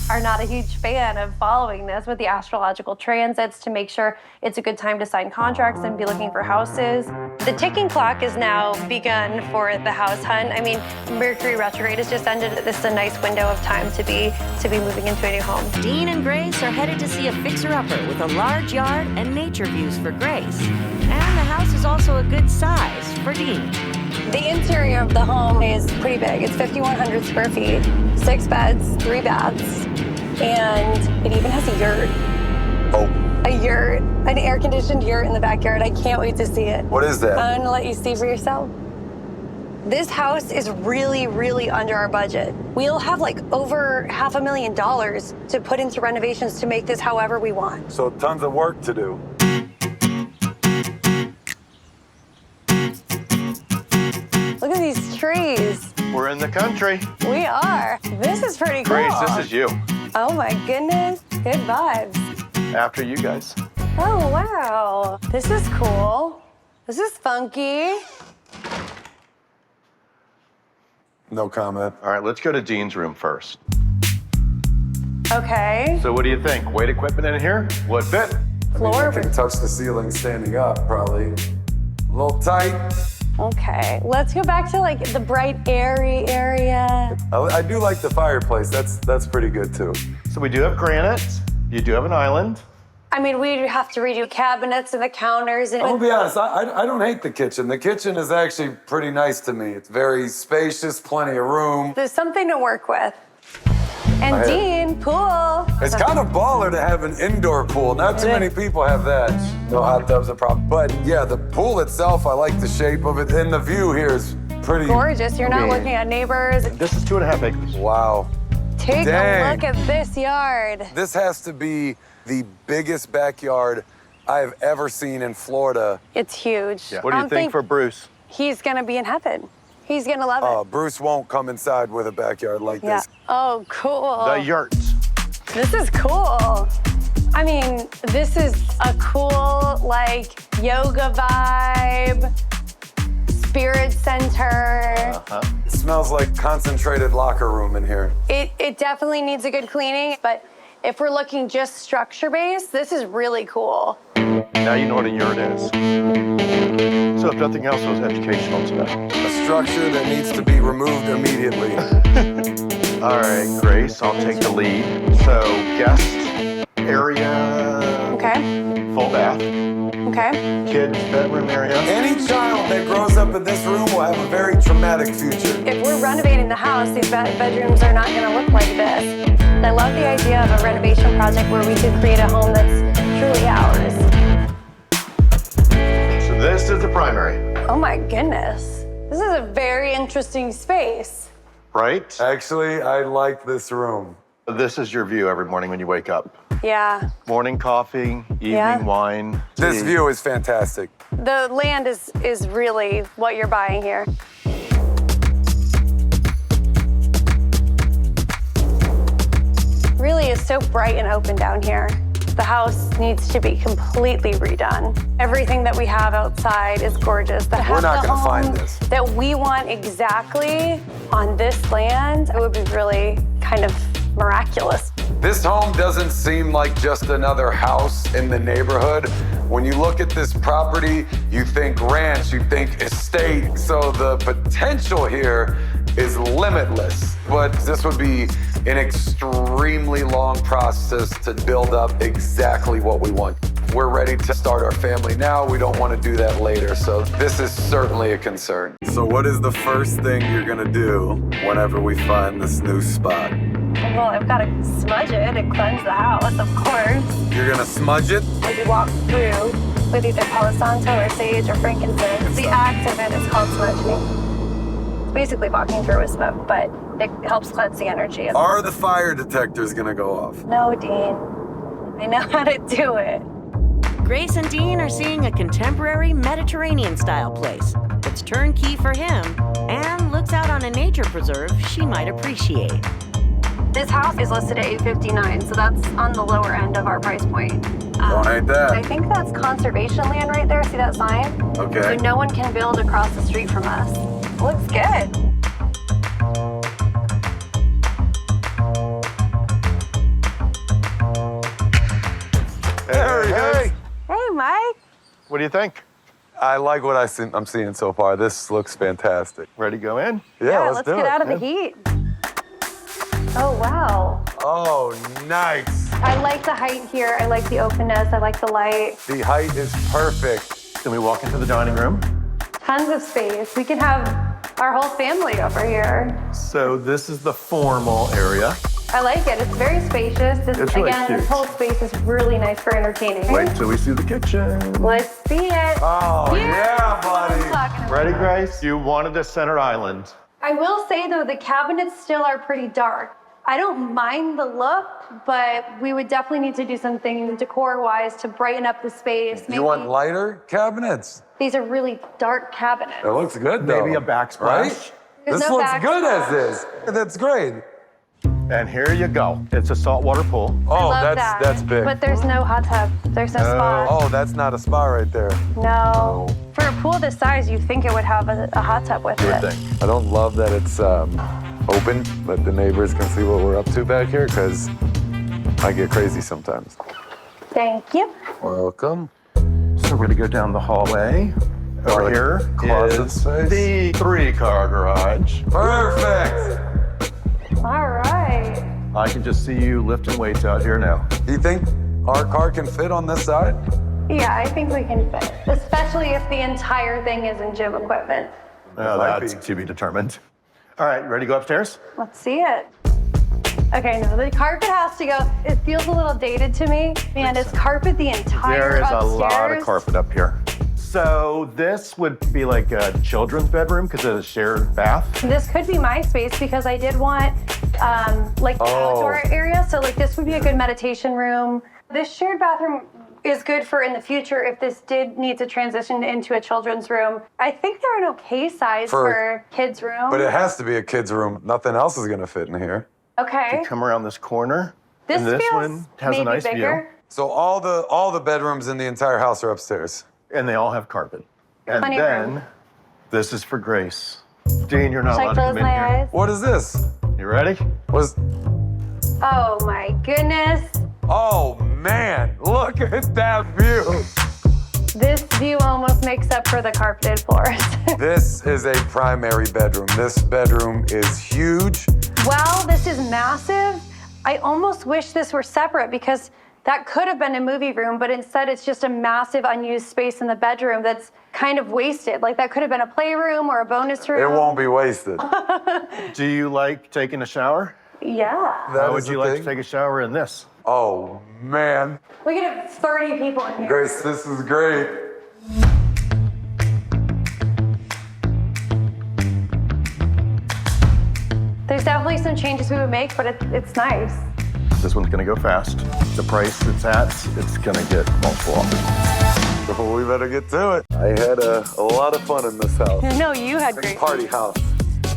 are not a huge fan of following this with the astrological transits to make sure it's a good time to sign contracts and be looking for houses. The ticking clock is now begun for the house hunt. I mean, Mercury retrograde has just ended. This is a nice window of time to be moving into a new home. Dean and Grace are headed to see a fixer-upper with a large yard and nature views for Grace. And the house is also a good size for Dean. The interior of the home is pretty big. It's 5,100 square feet, 6 beds, 3 baths, and it even has a yurt. Oh. A yurt, an air-conditioned yurt in the backyard. I can't wait to see it. What is that? I'm gonna let you see for yourself. This house is really, really under our budget. We'll have like over $500,000 to put into renovations to make this however we want. So tons of work to do. Look at these trees. We're in the country. We are. This is pretty cool. Grace, this is you. Oh my goodness, good vibes. After you guys. Oh wow, this is cool. This is funky. No comment. All right, let's go to Dean's room first. Okay. So what do you think? Weight equipment in here? Would fit? Floor. I can touch the ceiling standing up, probably. A little tight. Okay, let's go back to like the bright, airy area. I do like the fireplace. That's pretty good too. So we do have granite. You do have an island. I mean, we'd have to redo cabinets and the counters. And I'm gonna be honest, I don't hate the kitchen. The kitchen is actually pretty nice to me. It's very spacious, plenty of room. There's something to work with. And I Dean, pool. It's kind of baller to have an indoor pool. Not too many people have that. No hot tubs a problem. But yeah, the pool itself, I like the shape of it. And the view here is pretty Gorgeous. You're not looking at neighbors. This is 2.5 acres. Wow. Take a look at this yard. This has to be the biggest backyard I've ever seen in Florida. It's huge. What do you think for Bruce? He's gonna be in heaven. He's gonna love it. Bruce won't come inside with a backyard like this. Oh, cool. The yurt. This is cool. I mean, this is a cool, like, yoga vibe, spirit center. It smells like concentrated locker room in here. It definitely needs a good cleaning, but if we're looking just structure-based, this is really cool. Now you know what a yurt is. So if nothing else, it was educational today. A structure that needs to be removed immediately. All right, Grace, I'll take the lead. So guest area. Okay. Full bath. Okay. Kids' bedroom area. Any child that grows up in this room will have a very traumatic future. If we're renovating the house, these bedrooms are not gonna look like this. I love the idea of a renovation project where we could create a home that's truly ours. So this is the primary. Oh my goodness. This is a very interesting space. Right? Actually, I like this room. This is your view every morning when you wake up. Yeah. Morning coffee, evening wine. This tea. view is fantastic. The land is really what you're buying here. Really is so bright and open down here. The house needs to be completely redone. Everything that we have outside is gorgeous. We're not gonna find this. That we want exactly on this land, it would be really kind of miraculous. This home doesn't seem like just another house in the neighborhood. When you look at this property, you think ranch, you think estate. So the potential here is limitless. But this would be an extremely long process to build up exactly what we want. We're ready to start our family now. We don't want to do that later. So this is certainly a concern. So what is the first thing you're gonna do whenever we find this new spot? Well, I've got to smudge it and cleanse the house, of course. You're gonna smudge it? As you walk through with either Palo Santo or sage or frankincense, the act of it is called smudging. It's basically walking through with smoke, but it helps cleanse the energy. Are the fire detectors gonna go off? No, Dean. I know how to do it. Grace and Dean are seeing a contemporary Mediterranean-style place that's turnkey for him and looks out on a nature preserve she might appreciate. This house is listed at $859, so that's on the lower end of our price point. Don't hate that. I think that's conservation land right there. See that sign? Okay. So no one can build across the street from us. Looks good. Hey. Hey, Mike. What do you think? I like what I'm seeing so far. This looks fantastic. Ready to go in? Yeah, Let's do get it. out of the heat. Oh, wow. Oh, nice. I like the height here. I like the openness. I like the light. The height is perfect. Then we walk into the dining room. Tons of space. We can have our whole family over here. So this is the formal area. I like it. It's very spacious. This, It's really again, cute. this whole space is really nice for entertaining. Wait till we see the kitchen. Let's see it. Oh, yeah, That's what I'm buddy. talking about. Ready, Grace? You wanted a center island. I will say, though, the cabinets still are pretty dark. I don't mind the look, but we would definitely need to do something decor-wise to brighten up the space. Maybe. You want lighter cabinets? These are really dark cabinets. It looks good, though. Maybe a backsplash. Right? There's This no looks good backsplash. as is. That's great. And here you go. It's a saltwater pool. Oh, I love that's big. But there's no hot tub. There's no spa. Oh, that's not a spa right there. No. For a pool this size, you'd think it would have a hot tub with it. I don't love that it's open, but the neighbors can see what we're up to back here, because I get crazy sometimes. Thank you. Welcome. So we're gonna go down the hallway. Over here closet is space. the 3-car garage. Perfect. All right. I can just see you lifting weights out here now. Do you think our car can fit on this side? Yeah, I think we can fit, especially if the entire thing is in gym equipment. Oh, that's to be determined. All right, ready to go upstairs? Let's see it. Okay, no, the carpet has to go. It feels a little dated to me. Man, it's carpet the entire There is a upstairs. lot of carpet up here. So this would be like a children's bedroom because it's a shared bath. This could be my space because I did want like the outdoor area. So like this would be a good meditation room. This shared bathroom is good for in the future if this did need to transition into a children's room. I think they're an okay size for kids' room. But it has to be a kid's room. Nothing else is gonna fit in here. Okay. You come around this corner, This and this feels one has maybe a nice bigger. view. So all the bedrooms in the entire house are upstairs. And they all have carpet. And Plenty of then, room. this is for Grace. Dean, you're not Should I allowed to close come in my here. eyes? What is this? You ready? Oh my goodness. Oh man, look at that view. This view almost makes up for the carpeted floors. This is a primary bedroom. This bedroom is huge. Wow, this is massive. I almost wish this were separate because that could have been a movie room, but instead it's just a massive unused space in the bedroom that's kind of wasted. Like that could have been a playroom or a bonus room. It won't be wasted. Do you like taking a shower? Yeah. How would you like to take a shower in this? Oh man. We could have 30 people in here. Grace, this is great. There's definitely some changes we would make, but it's nice. This one's gonna go fast. The price it's at, it's gonna get multiple offers. Well, we better get to it. I had a lot of fun in this house. No, you had great Party house.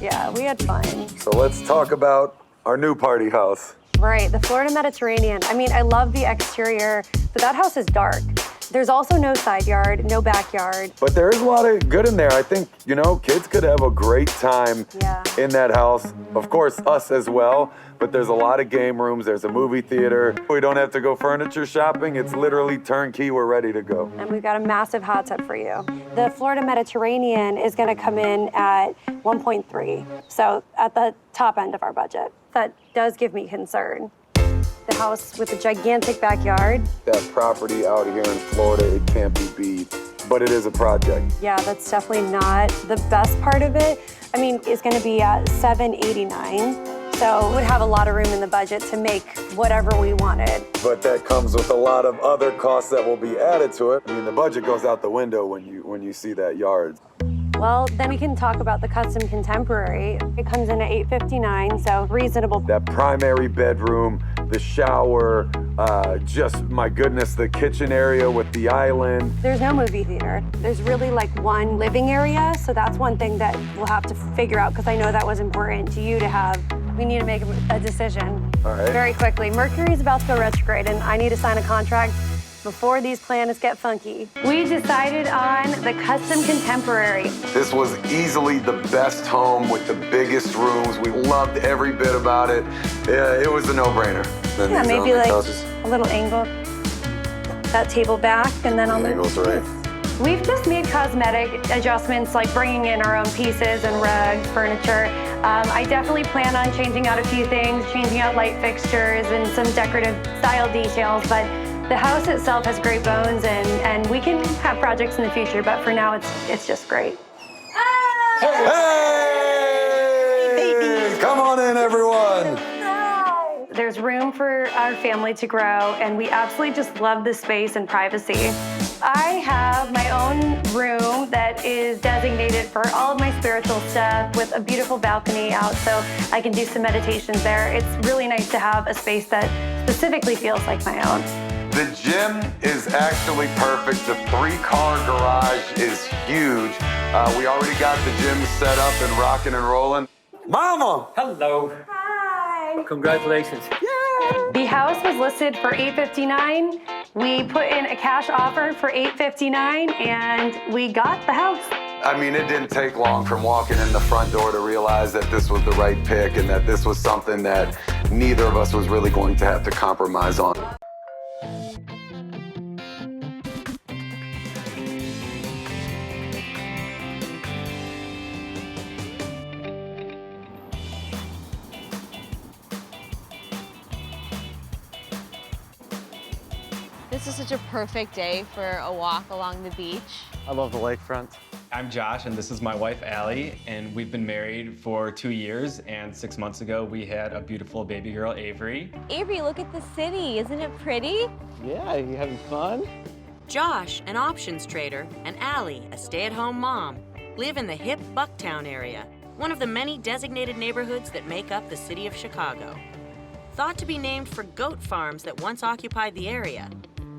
Yeah, we had fun. So let's talk about our new party house. Right, the Florida Mediterranean. I mean, I love the exterior, but that house is dark. There's also no side yard, no backyard. But there is a lot of good in there. I think, kids could have a great time in that house. Of course, us as well. But there's a lot of game rooms. There's a movie theater. We don't have to go furniture shopping. It's literally turnkey. We're ready to go. And we've got a massive hot tub for you. The Florida Mediterranean is going to come in at 1.3, so at the top end of our budget. That does give me concern. The house with a gigantic backyard. That property out here in Florida, it can't be beat. But it is a project. Yeah, that's definitely not the best part of it. I mean, it's going to be at $789. So would have a lot of room in the budget to make whatever we wanted. But that comes with a lot of other costs that will be added to it. I mean, the budget goes out the window when you see that yard. Well, then we can talk about the custom contemporary. It comes in at $859, so reasonable. That primary bedroom, the shower, just, my goodness, the kitchen area with the island. There's no movie theater. There's really like one living area, so that's one thing that we'll have to figure out because I know that was important to you to have. We need to make a decision very quickly. Mercury's about to go retrograde, and I need to sign a contract before these planets get funky. We decided on the custom contemporary. This was easily the best home with the biggest rooms. We loved every bit about it. Yeah, it was a no-brainer. Yeah, maybe like a little angle, that table back, and then on the angle's right. We've just made cosmetic adjustments, like bringing in our own pieces and rugs, furniture. I definitely plan on changing out a few things, changing out light fixtures and some decorative style details, but the house itself has great bones, and we can have projects in the future, but for now, it's just great. Hey! Come on in, everyone. There's room for our family to grow, and we absolutely just love the space and privacy. I have my own room that is designated for all of my spiritual stuff with a beautiful balcony out, so I can do some meditations there. It's really nice to have a space that specifically feels like my own. The gym is actually perfect. The 3-car garage is huge. We already got the gym set up and rocking and rolling. Mama! Hello. Hi. Congratulations. The house was listed for $859. We put in a cash offer for $859, and we got the house. I mean, it didn't take long from walking in the front door to realize that this was the right pick and that this was something that neither of us was really going to have to compromise on. This is such a perfect day for a walk along the beach. I love the lakefront. I'm Josh, and this is my wife, Allie, and we've been married for 2 years, and 6 months ago, we had a beautiful baby girl, Avery. Avery, look at the city. Isn't it pretty? Yeah, you having fun? Josh, an options trader, and Allie, a stay-at-home mom, live in the hip Bucktown area, one of the many designated neighborhoods that make up the city of Chicago. Thought to be named for goat farms that once occupied the area,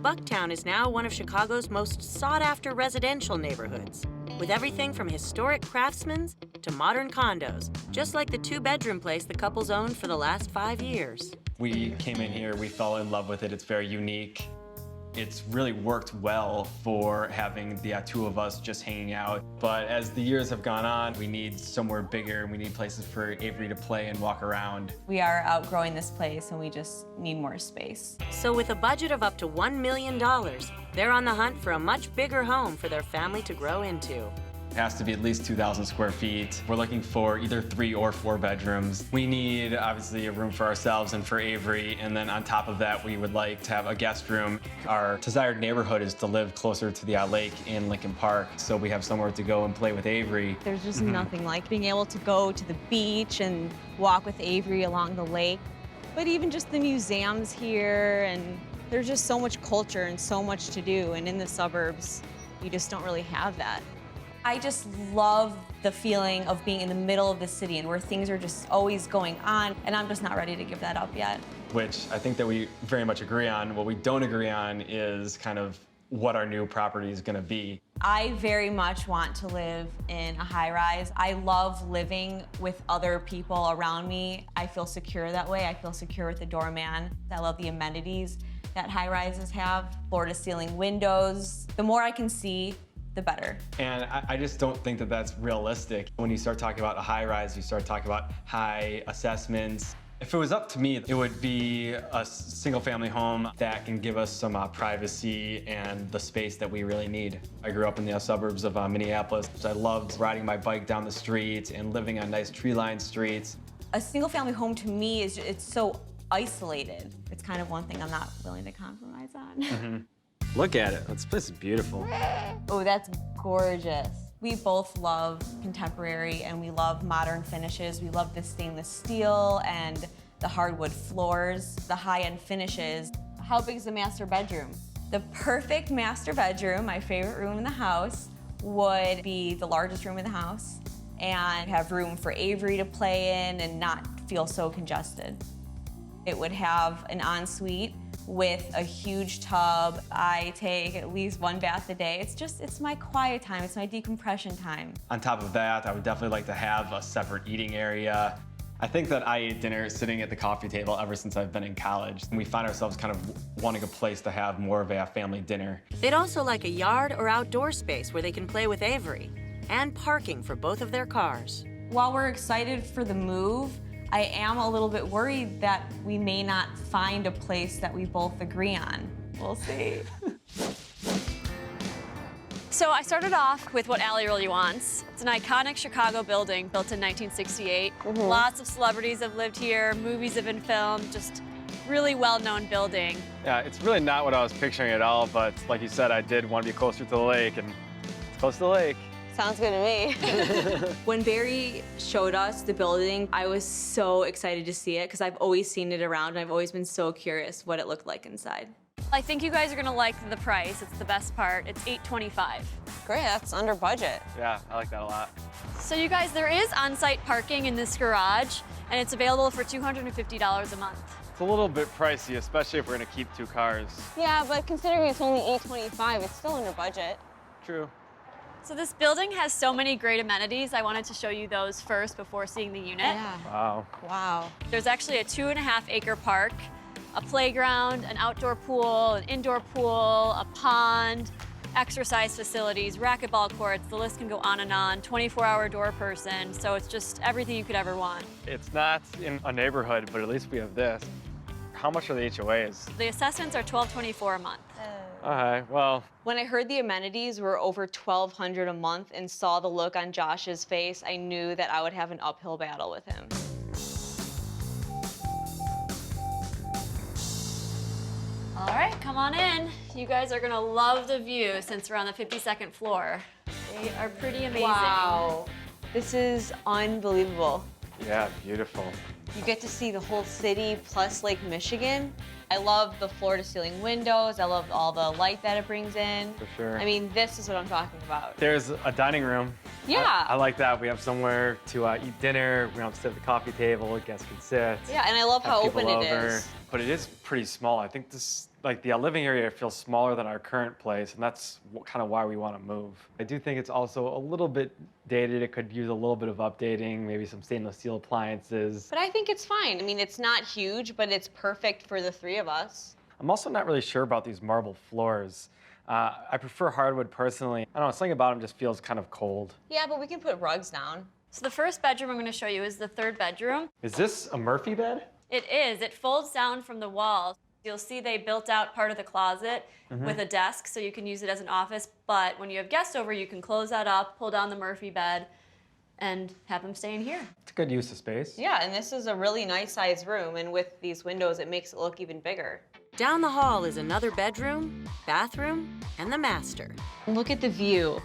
Bucktown is now one of Chicago's most sought-after residential neighborhoods, with everything from historic craftsmen's to modern condos, just like the two-bedroom place the couple's owned for the last 5 years. We came in here, we fell in love with it. It's very unique. It's really worked well for having the two of us just hanging out. But as the years have gone on, we need somewhere bigger. We need places for Avery to play and walk around. We are outgrowing this place and we just need more space. So with a budget of up to $1 million, they're on the hunt for a much bigger home for their family to grow into. It has to be at least 2,000 square feet. We're looking for either 3 or 4 bedrooms. We need, obviously, a room for ourselves and for Avery, and then on top of that, we would like to have a guest room. Our desired neighborhood is to live closer to the lake in Lincoln Park, so we have somewhere to go and play with Avery. There's just nothing like being able to go to the beach and walk with Avery along the lake. But even just the museums here, and there's just so much culture and so much to do, and in the suburbs, you just don't really have that. I just love the feeling of being in the middle of the city and where things are just always going on, and I'm just not ready to give that up yet. Which I think that we very much agree on. What we don't agree on is kind of what our new property is gonna be. I very much want to live in a high-rise. I love living with other people around me. I feel secure that way. I feel secure with the doorman. I love the amenities that high-rises have, floor-to-ceiling windows. The more I can see, the better. And I just don't think that that's realistic. When you start talking about a high rise, you start talking about high assessments. If it was up to me, it would be a single family home that can give us some privacy and the space that we really need. I grew up in the suburbs of Minneapolis. I loved riding my bike down the street and living on nice tree-lined streets. A single family home to me is, it's so isolated. It's kind of one thing I'm not willing to compromise on. Look at it. This place is beautiful. Oh, that's gorgeous. We both love contemporary and we love modern finishes. We love the stainless steel and the hardwood floors, the high-end finishes. How big is the master bedroom? The perfect master bedroom, my favorite room in the house, would be the largest room in the house and have room for Avery to play in and not feel so congested. It would have an ensuite with a huge tub. I take at least 1 bath a day. It's my quiet time. It's my decompression time. On top of that, I would definitely like to have a separate eating area. I think that I ate dinner sitting at the coffee table ever since I've been in college. And we find ourselves kind of wanting a place to have more of a family dinner. They'd also like a yard or outdoor space where they can play with Avery, and parking for both of their cars. While we're excited for the move, I am a little bit worried that we may not find a place that we both agree on. We'll see. So I started off with what Allie really wants. It's an iconic Chicago building built in 1968. Lots of celebrities have lived here, movies have been filmed, just really well-known building. Yeah, it's really not what I was picturing at all, but like you said, I did want to be closer to the lake, and it's close to the lake. Sounds good to me. When Barry showed us the building, I was so excited to see it because I've always seen it around and I've always been so curious what it looked like inside. I think you guys are gonna like the price. It's the best part. It's $825. Great, that's under budget. Yeah, I like that a lot. So you guys, there is on-site parking in this garage, and it's available for $250 a month. It's a little bit pricey, especially if we're gonna keep 2 cars. Yeah, but considering it's only $825, it's still under budget. True. So this building has so many great amenities. I wanted to show you those first before seeing the unit. Yeah. Wow. Wow. There's actually a 2.5-acre park, a playground, an outdoor pool, an indoor pool, a pond, exercise facilities, racquetball courts, the list can go on and on, 24-hour door person, so it's just everything you could ever want. It's not in a neighborhood, but at least we have this. How much are the HOAs? The assessments are $1,224 a month. Okay, well. When I heard the amenities were over $1,200 a month and saw the look on Josh's face, I knew that I would have an uphill battle with him. All right, come on in. You guys are gonna love the view since we're on the 52nd floor. They are pretty amazing. Wow, this is unbelievable. Yeah, beautiful. You get to see the whole city plus Lake Michigan. I love the floor-to-ceiling windows. I love all the light that it brings in. For sure. I mean, this is what I'm talking about. There's a dining room. Yeah. I like that. We have somewhere to eat dinner. We don't sit at the coffee table. Guests can sit. Yeah, and I love how open it is. But it is pretty small. I think Like the living area feels smaller than our current place, and that's kind of why we want to move. I do think it's also a little bit dated. It could use a little bit of updating, maybe some stainless steel appliances. But I think it's fine. I mean, it's not huge, but it's perfect for the three of us. I'm also not really sure about these marble floors. I prefer hardwood personally. I don't know, something about them just feels kind of cold. Yeah, but we can put rugs down. So the first bedroom I'm going to show you is the third bedroom. Is this a Murphy bed? It is. It folds down from the wall. You'll see they built out part of the closet with a desk, so you can use it as an office. But when you have guests over, you can close that up, pull down the Murphy bed, and have them stay in here. It's a good use of space. Yeah, and this is a really nice sized room, and with these windows, it makes it look even bigger. Down the hall is another bedroom, bathroom, and the master. Look at the view.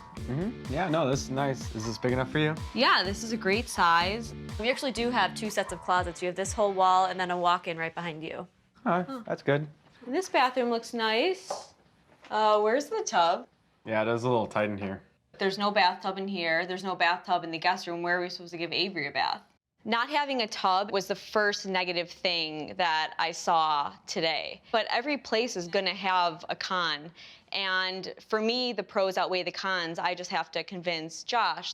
Yeah, no, this is nice. Is this big enough for you? Yeah, this is a great size. We actually do have 2 sets of closets. You have this whole wall and then a walk-in right behind you. That's good. And this bathroom looks nice. Where's the tub? Yeah, it is a little tight in here. There's no bathtub in here. There's no bathtub in the guest room. Where are we supposed to give Avery a bath? Not having a tub was the first negative thing that I saw today. But every place is gonna have a con. And for me, the pros outweigh the cons. I just have to convince Josh.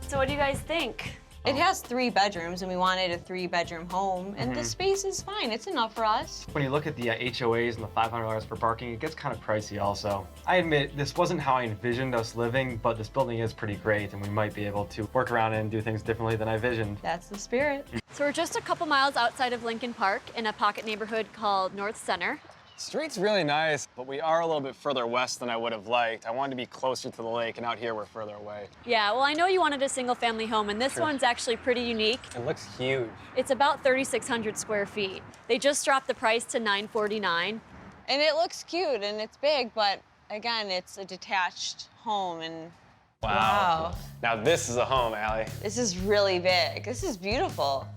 So what do you guys think? It has 3 bedrooms, and we wanted a 3-bedroom home, and the space is fine. It's enough for us. When you look at the HOAs and the $500 for parking, it gets kind of pricey also. I admit, this wasn't how I envisioned us living, but this building is pretty great, and we might be able to work around it and do things differently than I envisioned. That's the spirit. So we're just a couple miles outside of Lincoln Park in a pocket neighborhood called North Center. The street's really nice, but we are a little bit further west than I would have liked. I wanted to be closer to the lake, and out here we're further away. Yeah, well, I know you wanted a single-family home, and this one's actually pretty unique. It looks huge. It's about 3,600 square feet. They just dropped the price to $949. And it looks cute, and it's big, but again, it's a detached home, and wow. Now this is a home, Allie. This is really big. This is beautiful.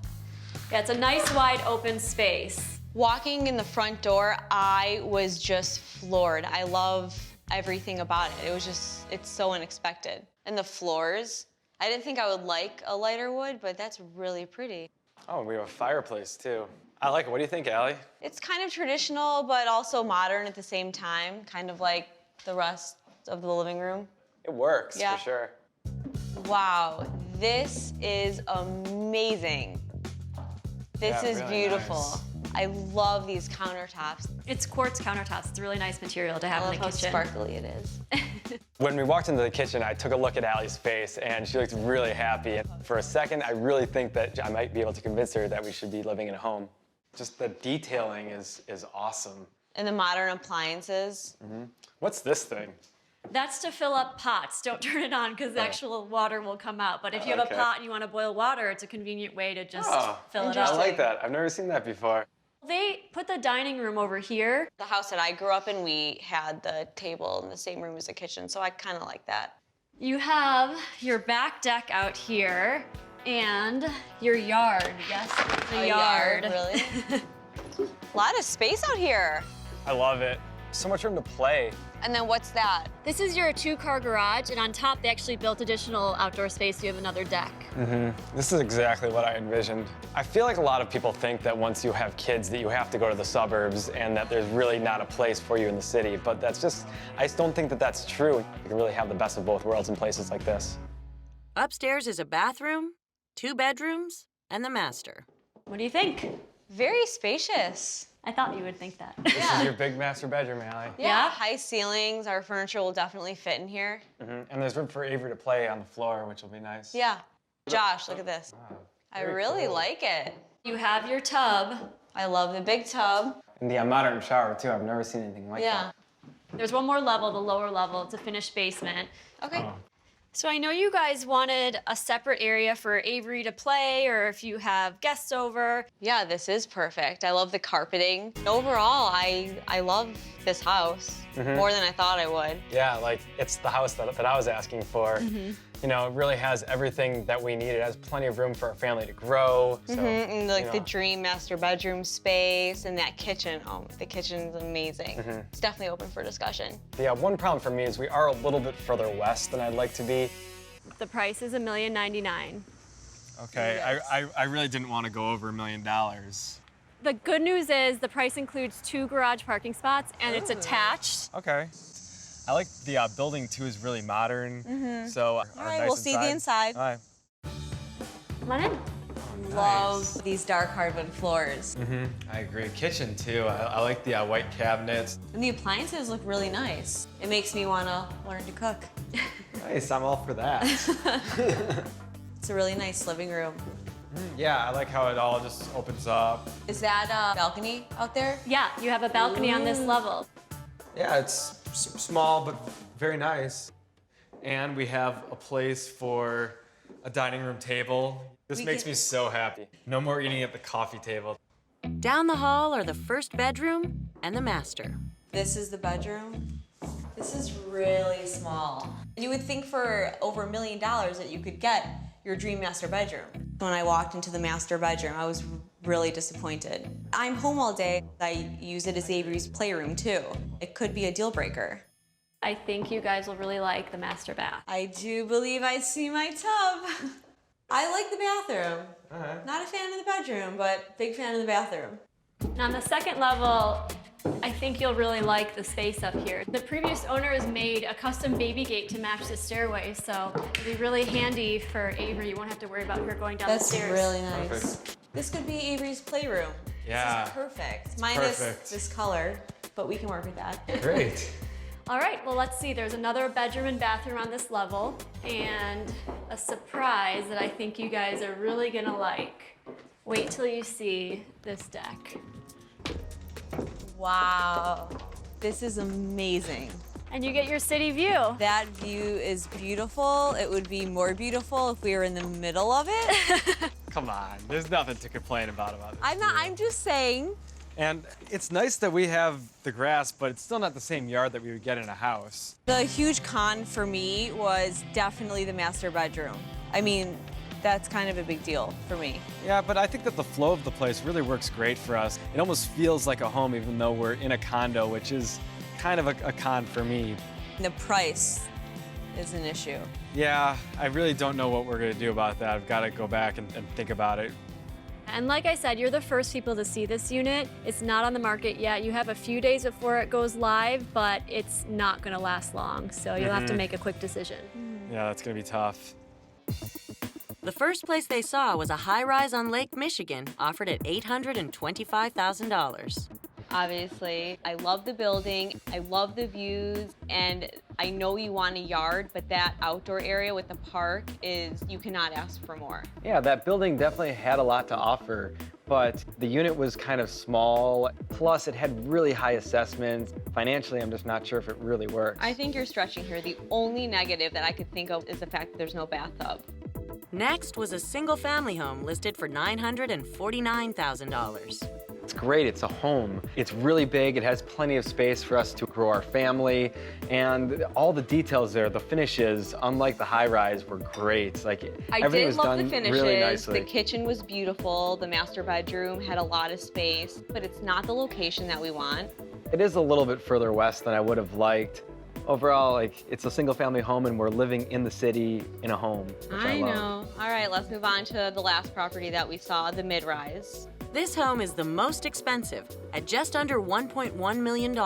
Yeah, it's a nice, wide, open space. Walking in the front door, I was just floored. I love everything about it. It was just, it's so unexpected. And the floors, I didn't think I would like a lighter wood, but that's really pretty. Oh, we have a fireplace too. I like it. What do you think, Allie? It's kind of traditional, but also modern at the same time, kind of like the rest of the living room. It works, Yeah. for sure. Wow, this is amazing. This is really beautiful. nice. I love these countertops. It's quartz countertops. It's a really nice material to have in the kitchen. I love how sparkly it is. When we walked into the kitchen, I took a look at Allie's face, and she looked really happy. And for a second, I really think that I might be able to convince her that we should be living in a home. Just the detailing is awesome. And the modern appliances. What's this thing? That's to fill up pots. Don't turn it on because the actual water will come out. But if you have a pot and you want to boil water, it's a convenient way to just fill it up. I like that. I've never seen that before. They put the dining room over here. The house that I grew up in, we had the table in the same room as the kitchen, so I kind of like that. You have your back deck out here and your yard. Yes, the yard. Really? A lot of space out here. I love it. So much room to play. And then what's that? This is your 2-car garage, and on top they actually built additional outdoor space. So you have another deck. This is exactly what I envisioned. I feel like a lot of people think that once you have kids that you have to go to the suburbs and that there's really not a place for you in the city, but that's just, I just don't think that that's true. You can really have the best of both worlds in places like this. Upstairs is a bathroom, 2 bedrooms, and the master. What do you think? Very spacious. I thought you would think that. This is your big master bedroom, Allie. Yeah, high ceilings. Our furniture will definitely fit in here. And there's room for Avery to play on the floor, which will be nice. Yeah. Josh, look at this. I really like it. You have your tub. I love the big tub. And the modern shower, too. I've never seen anything like that. There's one more level, the lower level. It's a finished basement. Okay. So I know you guys wanted a separate area for Avery to play, or if you have guests over. Yeah, this is perfect. I love the carpeting. Overall, I love this house more than I thought I would. Yeah, like it's the house that I was asking for. You know, it really has everything that we need. It has plenty of room for our family to grow. So, And like the dream master bedroom space and that kitchen. Oh, the kitchen's amazing. It's definitely open for discussion. Yeah, one problem for me is we are a little bit further west than I'd like to be. The price is $1,099,000. Okay, Yes. I really didn't want to go over $1 million. The good news is the price includes 2 garage parking spots and it's attached. Okay. I like the building too is really modern. So All right, we'll see the inside. All right. Come on in. Love these dark hardwood floors. I agree. Kitchen too. I like the white cabinets. And the appliances look really nice. It makes me want to learn to cook. Nice. I'm all for that. It's a really nice living room. Yeah, I like how it all just opens up. Is that a balcony out there? Yeah, you have a balcony on this level. Yeah, it's small but very nice. And we have a place for a dining room table. This makes me so happy. No more eating at the coffee table. Down the hall are the first bedroom and the master. This is the bedroom. This is really small. You would think for over $1 million that you could get your dream master bedroom. When I walked into the master bedroom, I was really disappointed. I'm home all day. I use it as Avery's playroom too. It could be a deal breaker. I think you guys will really like the master bath. I do believe I see my tub. I like the bathroom. Not a fan of the bedroom, but big fan of the bathroom. And on the second level, I think you'll really like the space up here. The previous owners made a custom baby gate to match the stairway, so it'll be really handy for Avery. You won't have to worry about her going down the stairs. That's really nice. Perfect. This could be Avery's playroom. Yeah. This is perfect. Minus this color, but we can work with that. Great. All right, well, let's see. There's another bedroom and bathroom on this level, and a surprise that I think you guys are really gonna like. Wait till you see this deck. Wow, this is amazing. And you get your city view. That view is beautiful. It would be more beautiful if we were in the middle of it. Come on, there's nothing to complain about this. I'm just saying. And it's nice that we have the grass, but it's still not the same yard that we would get in a house. The huge con for me was definitely the master bedroom. I mean, that's kind of a big deal for me. Yeah, but I think that the flow of the place really works great for us. It almost feels like a home, even though we're in a condo, which is kind of a con for me. The price is an issue. Yeah, I really don't know what we're gonna do about that. I've gotta go back and think about it. And like I said, you're the first people to see this unit. It's not on the market yet. You have a few days before it goes live, but it's not gonna last long, so you'll have to make a quick decision. Yeah, that's gonna be tough. The first place they saw was a high-rise on Lake Michigan, offered at $825,000. Obviously, I love the building, I love the views, and I know you want a yard, but that outdoor area with the park you cannot ask for more. Yeah, that building definitely had a lot to offer, but the unit was kind of small, plus it had really high assessments. Financially, I'm just not sure if it really works. I think you're stretching here. The only negative that I could think of is the fact that there's no bathtub. Next was a single-family home listed for $949,000. It's great, it's a home. It's really big, it has plenty of space for us to grow our family, and all the details there, the finishes, unlike the high-rise, were great. Everything was done the finishes. really nicely. The kitchen was beautiful, the master bedroom had a lot of space, but it's not the location that we want. It is a little bit further west than I would have liked. Overall, it's a single-family home, and we're living in the city in a home, which I love. know. All right, let's move on to the last property that we saw, the mid-rise. This home is the most expensive, at just under $1.1 million.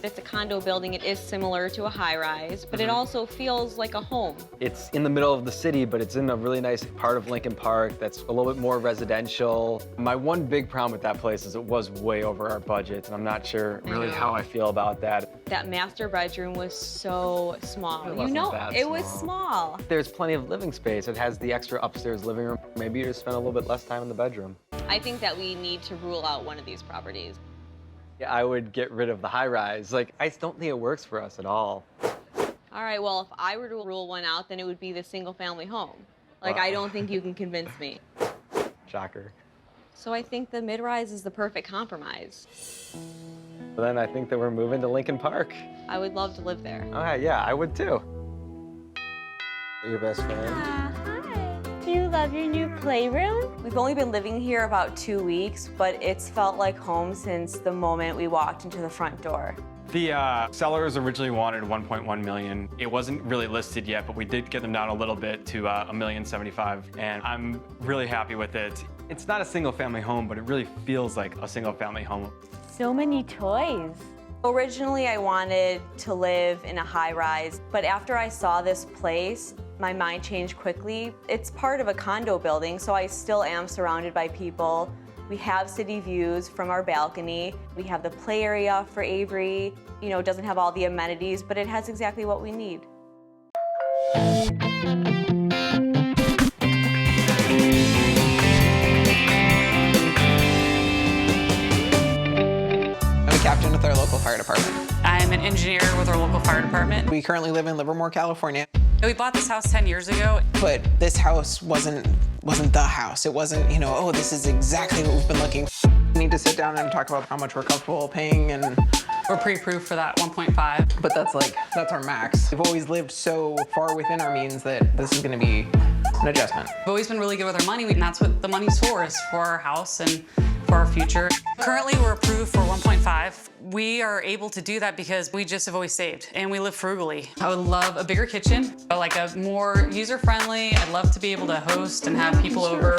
It's a condo building. It is similar to a high-rise, but it also feels like a home. It's in the middle of the city, but it's in a really nice part of Lincoln Park that's a little bit more residential. My one big problem with that place is it was way over our budget, and I'm not sure really how I feel about that. That master bedroom was so small. It wasn't that it was small. There's plenty of living space. It has the extra upstairs living room. Maybe you just spend a little bit less time in the bedroom. I think that we need to rule out one of these properties. Yeah, I would get rid of the high-rise. I just don't think it works for us at all. All right, well, if I were to rule one out, then it would be the single-family home. I don't think you can convince me. Shocker. So I think the mid-rise is the perfect compromise. But then I think that we're moving to Lincoln Park. I would love to live there. Okay, yeah, I would too. Your best friend. Hi. Do you love love your new playroom. We've only been living here about 2 weeks, but it's felt like home since the moment we walked into the front door. The sellers originally wanted 1.1 million. It wasn't really listed yet, but we did get them down a little bit to $1,075,000, and I'm really happy with it. It's not a single-family home, but it really feels like a single-family home. So many toys. Originally, I wanted to live in a high-rise, but after I saw this place, my mind changed quickly. It's part of a condo building, so I still am surrounded by people. We have city views from our balcony. We have the play area for Avery. You know, it doesn't have all the amenities, but it has exactly what we need. Captain with our local fire department. I'm an engineer with our local fire department. We currently live in Livermore, California. We bought this house 10 years ago. But this house wasn't the house. It wasn't, you know, oh, this is exactly what we've been looking for. We need to sit down and talk about how much we're comfortable paying, and we're pre-approved for that 1.5. But that's our max. We've always lived so far within our means that this is gonna be an adjustment. We've always been really good with our money, and that's what the money's for, is for our house and for our future. Currently, we're approved for 1.5. We are able to do that because we just have always saved, and we live frugally. I would love a bigger kitchen, like a more user-friendly. I'd love to be able to host and have people over.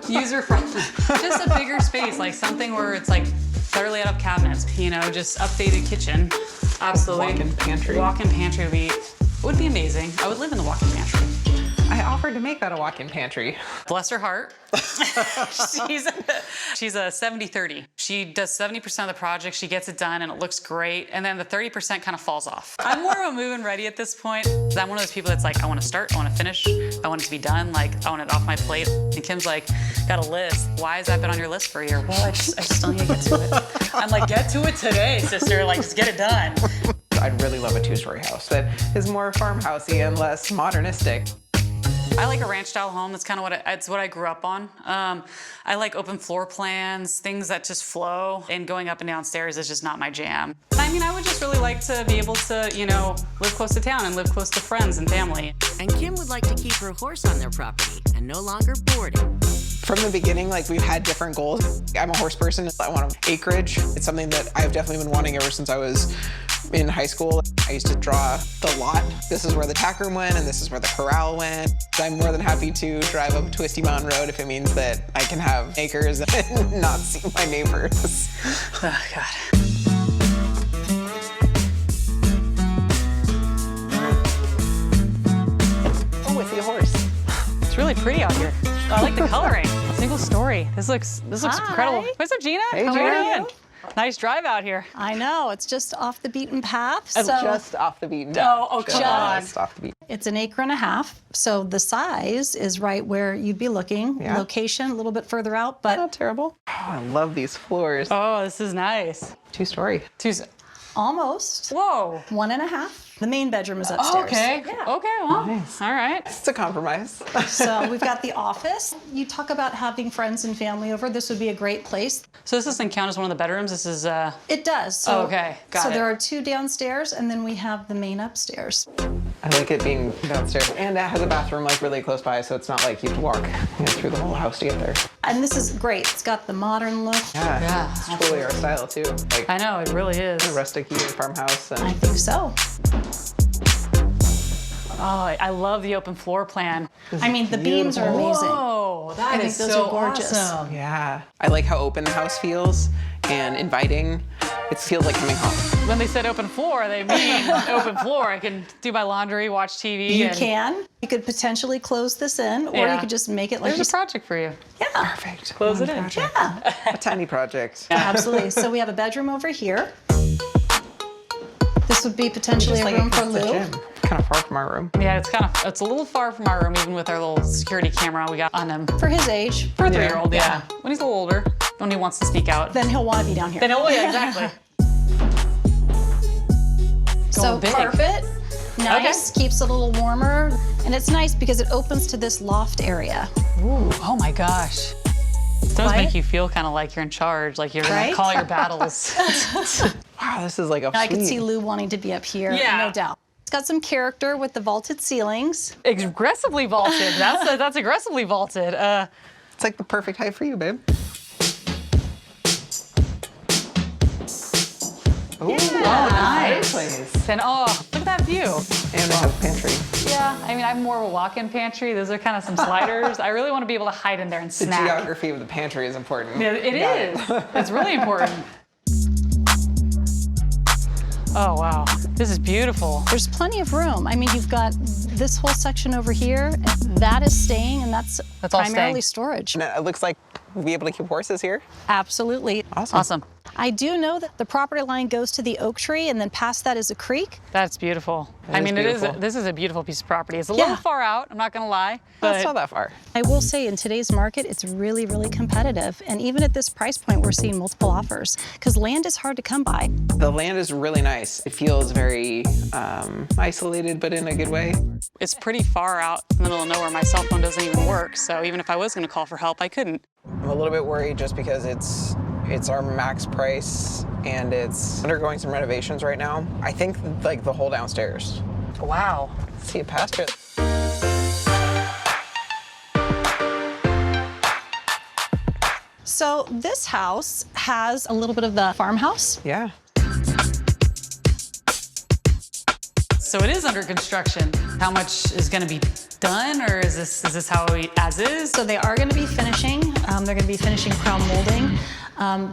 User-friendly. Just a bigger space, like something where it's like thoroughly out of cabinets, you know, just updated kitchen. Absolutely. Walk-in pantry. Walk-in pantry would be amazing. I would live in the walk-in pantry. I offered to make that a walk-in pantry. Bless her heart. She's a 70-30. She does 70% of the project, she gets it done, and it looks great, and then the 30% kind of falls off. I'm more of a move-in ready at this point. I'm one of those people that's like, I want to start, I want to finish, I want it to be done, like, I want it off my plate. And Kim's like, got a list. Why has that been on your list for a year? Well, I just still need to get to it. I'm like, get to it today, sister. Like, just get it done. I'd really love a two-story house that is more farmhousey and less modernistic. I like a ranch-style home. That's kind of what I grew up on. I like open floor plans, things that just flow, and going up and down stairs is just not my jam. I mean, I would just really like to be able to, you know, live close to town and live close to friends and family. And Kim would like to keep her horse on their property and no longer boarding. From the beginning, like, we've had different goals. I'm a horse person. I want acreage. It's something that I've definitely been wanting ever since I was in high school. I used to draw the lot. This is where the tack room went, and this is where the corral went. I'm more than happy to drive up Twisty Mountain Road if it means that I can have acres and not see my neighbors. Oh, God. Oh, I see a horse. It's really pretty out here. Oh, I like the coloring. Single story. This looks incredible. What's up, Gina? Hey, How Gina. are you? Nice drive out here. I know, it's just off the beaten path. It's just off the beaten path. Oh, come on. Just off the beaten. It's an acre and a half, so the size is right where you'd be looking. Yeah. Location a little bit further out, but not terrible. Oh, I love these floors. Oh, this is nice. Two-story. Almost. Whoa. 1.5. The main bedroom is upstairs. Oh, okay. Yeah. Okay, well, all right. It's a compromise. So we've got the office. You talk about having friends and family over. This would be a great place. So this doesn't count as one of the bedrooms? This is, It does. So, okay, got it. So there are 2 downstairs, and then we have the main upstairs. I like it being downstairs, and it has a bathroom like really close by, so it's not like you have to walk through the whole house to get there. And this is great. It's got the modern look. Yeah, it's totally our style too. Like, I know, it really is. A rustic heated farmhouse. And I think so. Oh, I love the open floor plan. I mean, the beams are amazing. Whoa, I think those are gorgeous. Awesome. Yeah. I like how open the house feels and inviting. It feels like coming home. When they said open floor, they mean open floor. I can do my laundry, watch TV. You can. You could potentially close this in, or you could just make it like There's a project for you. Yeah. Perfect. Close it in. Yeah. A tiny project. Absolutely. So we have a bedroom over here. This would be potentially a room for Lou. Kind of far from our room. Yeah, it's a little far from our room, even with our little security camera we got on him. For his age. For a 3-year-old, yeah. When he's a little older, when he wants to sneak out. Then he'll want to be down here. Then yeah, exactly. So big. carpet, nice, keeps it a little warmer. And it's nice because it opens to this loft area. Ooh, oh my gosh. It does make you feel kind of like you're in charge, like you're gonna call your battles. Wow, this is like a I could see Lou wanting to be up here, no doubt. got some character with the vaulted ceilings. Aggressively vaulted. That's aggressively vaulted. It's like the perfect height for you, babe. Ooh, nice. And oh, look at that view. And I have a pantry. Yeah, I mean, I'm more of a walk-in pantry. Those are kind of some sliders. I really want to be able to hide in there and The snack. geography of the pantry is important. Yeah, it is. It's really important. Oh, wow. This is beautiful. There's plenty of room. I mean, you've got this whole section over here. That is staying, and that's all primarily staying. storage. And it looks like we'll be able to keep horses here. Absolutely. Awesome. I do know that the property line goes to the oak tree, and then past that is a creek. That's beautiful. It is beautiful. This is a beautiful piece of property. It's a little far out, I'm not gonna lie. But It's not that far. I will say in today's market, it's really, really competitive. And even at this price point, we're seeing multiple offers because land is hard to come by. The land is really nice. It feels very isolated, but in a good way. it's pretty far out in the middle of nowhere. My cell phone doesn't even work, so even if I was gonna call for help, I couldn't. I'm a little bit worried just because it's our max price and it's undergoing some renovations right now. I think like the whole downstairs. Wow. See it past it. So this house has a little bit of the farmhouse. Yeah. So it is under construction. How much is gonna be done, or is this how as is? So they are going to be finishing. They're going to be finishing crown molding,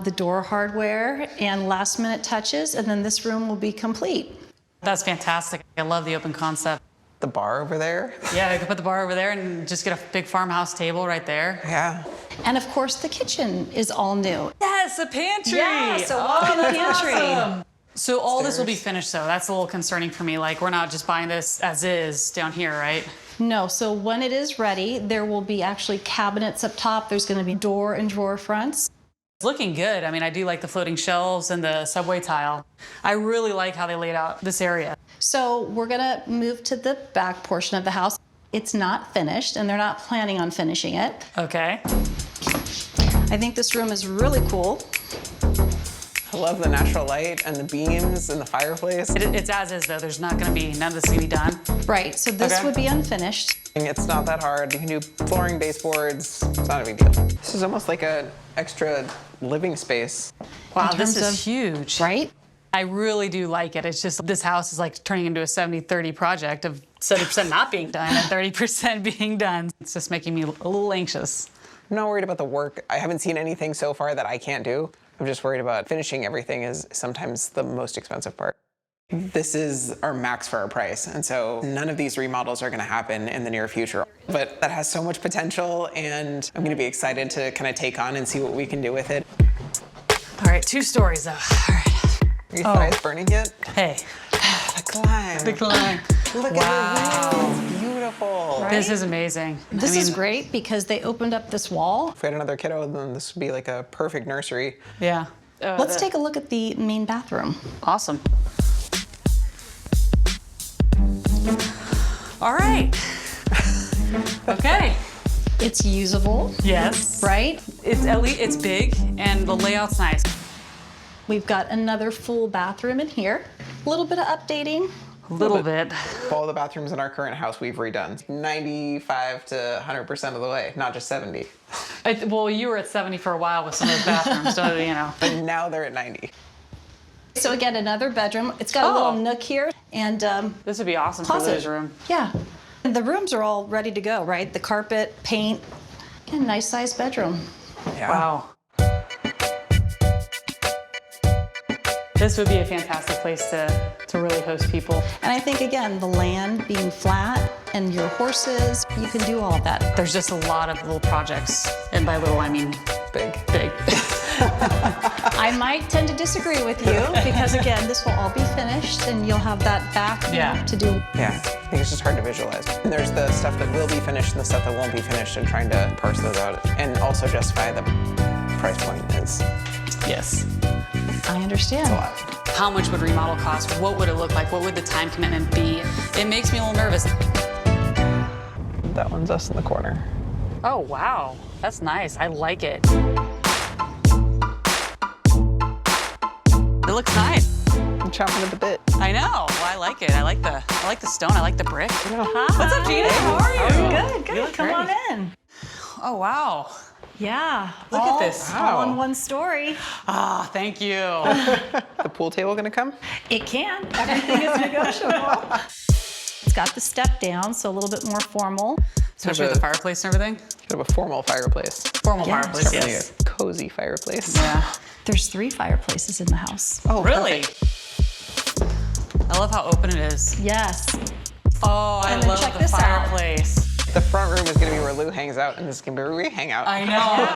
the door hardware, and last minute touches, and then this room will be complete. That's fantastic. I love the open concept. The bar over there. Yeah, I could put the bar over there and just get a big farmhouse table right there. Yeah. And of course, the kitchen is all new. Yes, a pantry. Yeah, so walk in the pantry. Awesome. So all this will be finished, though. That's a little concerning for me. Like, we're not just buying this as is down here, right? No, so when it is ready, there will be actually cabinets up top. There's going to be door and drawer fronts. It's looking good. I mean, I do like the floating shelves and the subway tile. I really like how they laid out this area. So we're going to move to the back portion of the house. It's not finished, and they're not planning on finishing it. Okay. I think this room is really cool. I love the natural light and the beams and the fireplace. It's as is, though. There's not going to be, none of this is going to be done. Right, so this would be unfinished. It's not that hard. You can do flooring, baseboards. It's not a big deal. This is almost like an extra living space. Wow, this is huge. Right? I really do like it. It's just this house is like turning into a 70-30 project of 70% not being done and 30% being done. It's just making me a little anxious. I'm not worried about the work. I haven't seen anything so far that I can't do. I'm just worried about finishing everything is sometimes the most expensive part. This is our max for our price, and so none of these remodels are gonna happen in the near future. But that has so much potential, and I'm gonna be excited to kind of take on and see what we can do with it. All right, 2 stories though. All right. Are your thighs burning yet? Hey. The climb. The climb. Look at it, it's beautiful. Right? This is amazing. This is great because they opened up this wall. If we had another kiddo, then this would be like a perfect nursery. Yeah. Let's take a look at the main bathroom. Awesome. All right. Okay. It's usable. Yes. Right? It's at least it's big and the layout's nice. We've got another full bathroom in here. A little bit of updating. A little bit. All the bathrooms in our current house we've redone. 95 to 100% of the way, not just 70. Well, you were at 70 for a while with some of those bathrooms, so you know. But now they're at 90. So again, another bedroom. It's got a little nook here and this would be awesome closet. for Lou's room. Yeah. And the rooms are all ready to go, right? The carpet, paint. Again, nice sized bedroom. Yeah. Wow. This would be a fantastic place to really host people. And I think, again, the land being flat and your horses, you can do all of that. There's just a lot of little projects, and by little, I mean big. Big. I might tend to disagree with you because, again, this will all be finished and you'll have that back to do. Yeah, I think it's just hard to visualize. And there's the stuff that will be finished and the stuff that won't be finished, and trying to parse those out and also justify the price point is. Yes. I understand. How much would remodel cost? What would it look like? What would the time commitment be? It makes me a little nervous. That one's us in the corner. Oh, wow. That's nice. I like it. It looks nice. It chomping at the bit. I know. Well, I like it. I like the stone. I like the brick. Hi. What's up, Gina? How are you? Good, good. Come on in. Oh, wow. Yeah. Look at this. All in one story. Ah, thank you. The pool table gonna come? It can. Everything is negotiable. It's got the step down, so a little bit more formal. Especially with the fireplace and everything. Kind of a formal fireplace. Formal Yes. fireplace, Definitely yes. a cozy fireplace. Yeah. There's 3 fireplaces in the house. Oh, Really? perfect. I love how open it is. Yes. Oh, I And then love check the this out. fireplace. The front room is gonna be where Lou hangs out, and this is gonna be where we hang out. I know.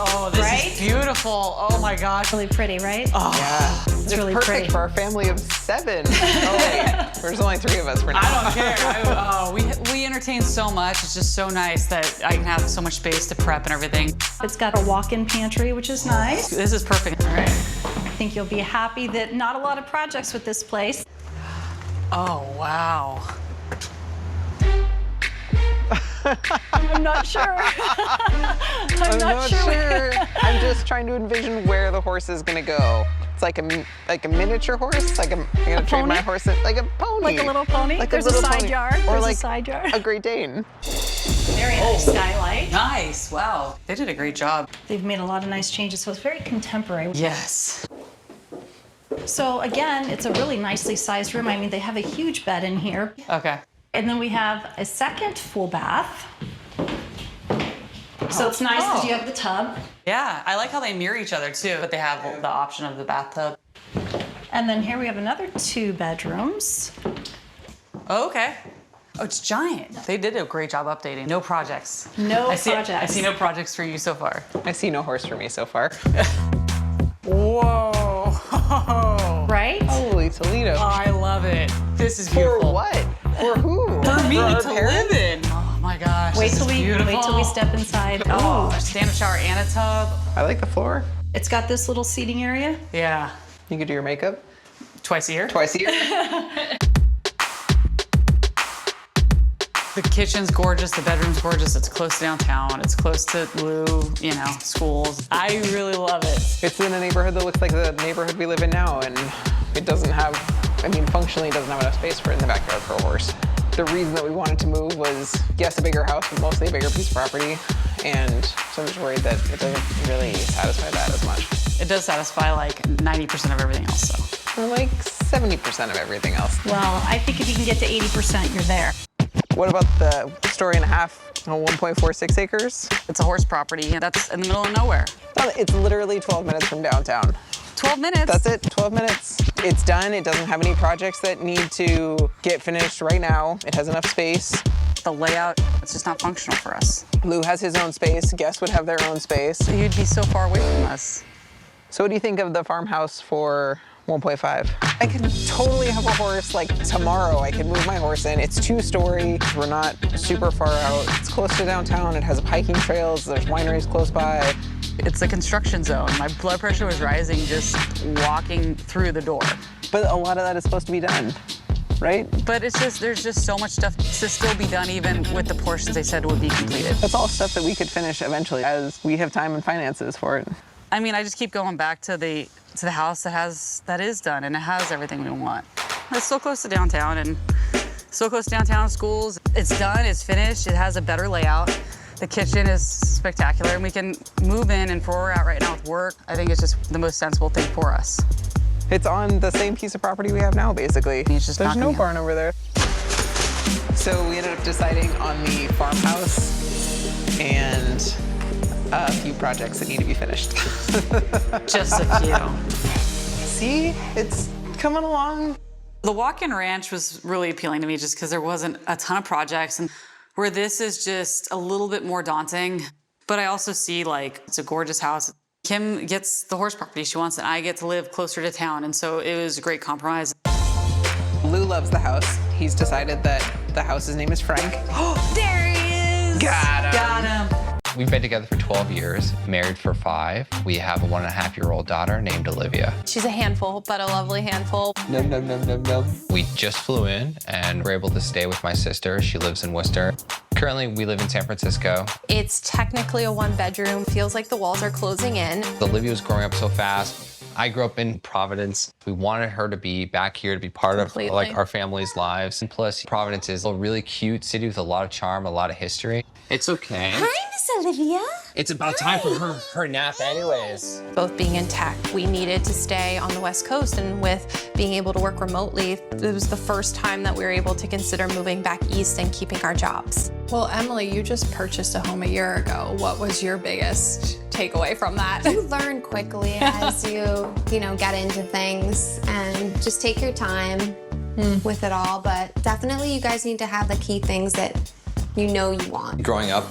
Oh, this Right? is beautiful. Oh my gosh. Really pretty, right? Oh, Yeah. It's really perfect pretty. for our family of 7. Oh wait, there's only 3 of us for now. I don't care. We entertain so much. It's just so nice that I can have so much space to prep and everything. It's got a walk-in pantry, which is nice. This is perfect. All right. I think you'll be happy that not a lot of projects with this place. Oh, wow. I'm not sure. I'm not sure. I'm just trying to envision where the horse is gonna go. It's like a miniature horse. Like I'm gonna trade my horse like a pony. Like a little pony? Like There's a a little side pony. yard. Or There's like a side yard. a Great Dane. Very nice skylight. Nice. Wow. They did a great job. They've made a lot of nice changes, so it's very contemporary. Yes. So again, it's a really nicely sized room. I mean, they have a huge bed in here. Okay. And then we have a second full bath. So it's nice because you have the tub. Yeah, I like how they mirror each other too, but they have the option of the bathtub. And then here we have another 2 bedrooms. Oh, okay. Oh, it's giant. They did a great job updating. No projects. No I see projects. no projects for you so far. I see no horse for me so far. Whoa. Right? Holy Toledo. Oh, I love it. This is beautiful. For what? For who? For me our to parents? live in. Oh my gosh. Wait this till is we beautiful. step inside. Oh, a stand-up shower and a tub. I like the floor. It's got this little seating area. Yeah. You could do your makeup Twice a year. twice a year. The kitchen's gorgeous, the bedroom's gorgeous, it's close to downtown, it's close to Lou, schools. I really love it. It's in a neighborhood that looks like the neighborhood we live in now, and it doesn't have, functionally it doesn't have enough space for it in the backyard for a horse. The reason that we wanted to move was, yes, a bigger house, but mostly a bigger piece of property, and so I'm just worried that it doesn't really satisfy that as much. It does satisfy like 90% of everything else, so. Or like 70% of everything else. Well, I think if you can get to 80%, you're there. What about the 1.5 story, 1.46 acres? It's a horse property, and that's in the middle of nowhere. It's literally 12 minutes from downtown. 12 minutes? That's it, 12 minutes. It's done, it doesn't have any projects that need to get finished right now. It has enough space. The layout, it's just not functional for us. Lou has his own space, guests would have their own space. You'd be so far away from us. So what do you think of the farmhouse for 1.5? I could totally have a horse like tomorrow. I could move my horse in. It's 2-story. We're not super far out. It's close to downtown. It has hiking trails. There's wineries close by. It's a construction zone. My blood pressure was rising just walking through the door. But a lot of that is supposed to be done, right? But it's just, there's just so much stuff to still be done even with the portions they said would be completed. That's all stuff that we could finish eventually as we have time and finances for it. I mean, I just keep going back to the house that is done and it has everything we want. It's so close to downtown and so close to downtown schools. It's done, it's finished, it has a better layout. The kitchen is spectacular and we can move in, and for where we're at right now with work, I think it's just the most sensible thing for us. It's on the same piece of property we have now, basically. It's just There's no knocking barn over there. So we ended up deciding on the farmhouse and a few projects that need to be finished. Just a few. See, it's coming along. The walk-in ranch was really appealing to me just because there wasn't a ton of projects, and where this is just a little bit more daunting. But I also see it's a gorgeous house. Kim gets the horse property she wants, and I get to live closer to town, and so it was a great compromise. Lou loves the house. He's decided that the house's name is Frank. Oh, there he is! Got him. Got him. We've been together for 12 years, married for 5. We have a 1.5-year-old daughter named Olivia. She's a handful, but a lovely handful. Num. We just flew in and were able to stay with my sister. She lives in Worcester. Currently, we live in San Francisco. It's technically a 1-bedroom. Feels like the walls are closing in. Olivia was growing up so fast. I grew up in Providence. We wanted her to be back here to be part of like our family's lives. And plus, Providence is a really cute city with a lot of charm, a lot of history. It's okay. Hi, Miss Olivia. It's about time for her nap anyways. Both being in tech, we needed to stay on the West Coast, and with being able to work remotely, it was the first time that we were able to consider moving back east and keeping our jobs. Well, Emily, you just purchased a home a year ago. What was your biggest takeaway from that? You learn quickly as you get into things, and just take your time with it all. But definitely you guys need to have the key things that you want. Growing up,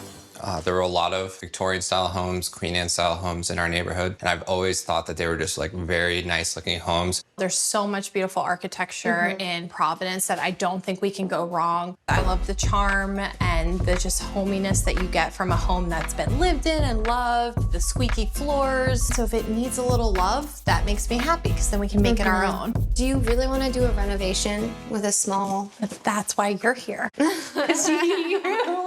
there were a lot of Victorian style homes, Queen Anne style homes in our neighborhood. And I've always thought that they were just like very nice looking homes. There's so much beautiful architecture in Providence that I don't think we can go wrong. I love the charm and the just hominess that you get from a home that's been lived in and loved, the squeaky floors. So if it needs a little love, that makes me happy because then we can make it our own. Do you really want to do a renovation with a small... That's why you're here. You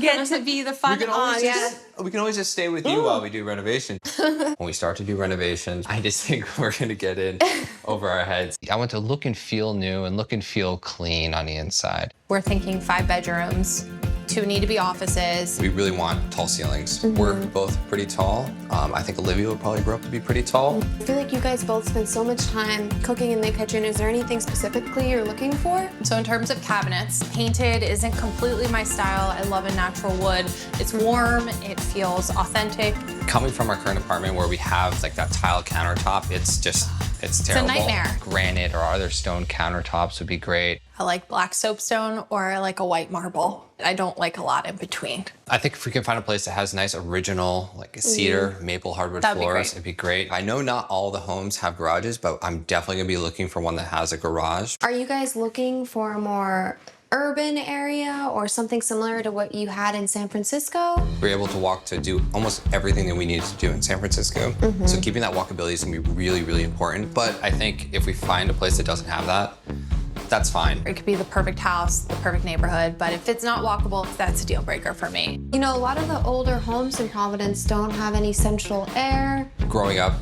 get to be the fun aunt. We can always just stay with you while we do renovations. When we start to do renovations, I just think we're gonna get in over our heads. I want to look and feel new and look and feel clean on the inside. We're thinking 5 bedrooms, 2 need to be offices. We really want tall ceilings. We're both pretty tall. I think Olivia will probably grow up to be pretty tall. I feel like you guys both spend so much time cooking in the kitchen. Is there anything specifically you're looking for? So in terms of cabinets, painted isn't completely my style. I love a natural wood. It's warm, it feels authentic. Coming from our current apartment where we have like that tile countertop, it's terrible. It's a nightmare. Granite or other stone countertops would be great. I like black soapstone or I like a white marble. I don't like a lot in between. I think if we can find a place that has nice original, like cedar, maple hardwood floors, it'd be great. I know not all the homes have garages, but I'm definitely gonna be looking for one that has a garage. Are you guys looking for a more urban area or something similar to what you had in San Francisco? We were able to walk to do almost everything that we needed to do in San Francisco. So keeping that walkability is gonna be really, really important. But I think if we find a place that doesn't have that, that's fine. It could be the perfect house, the perfect neighborhood, but if it's not walkable, that's a deal breaker for me. A lot of the older homes in Providence don't have any central air. Growing up,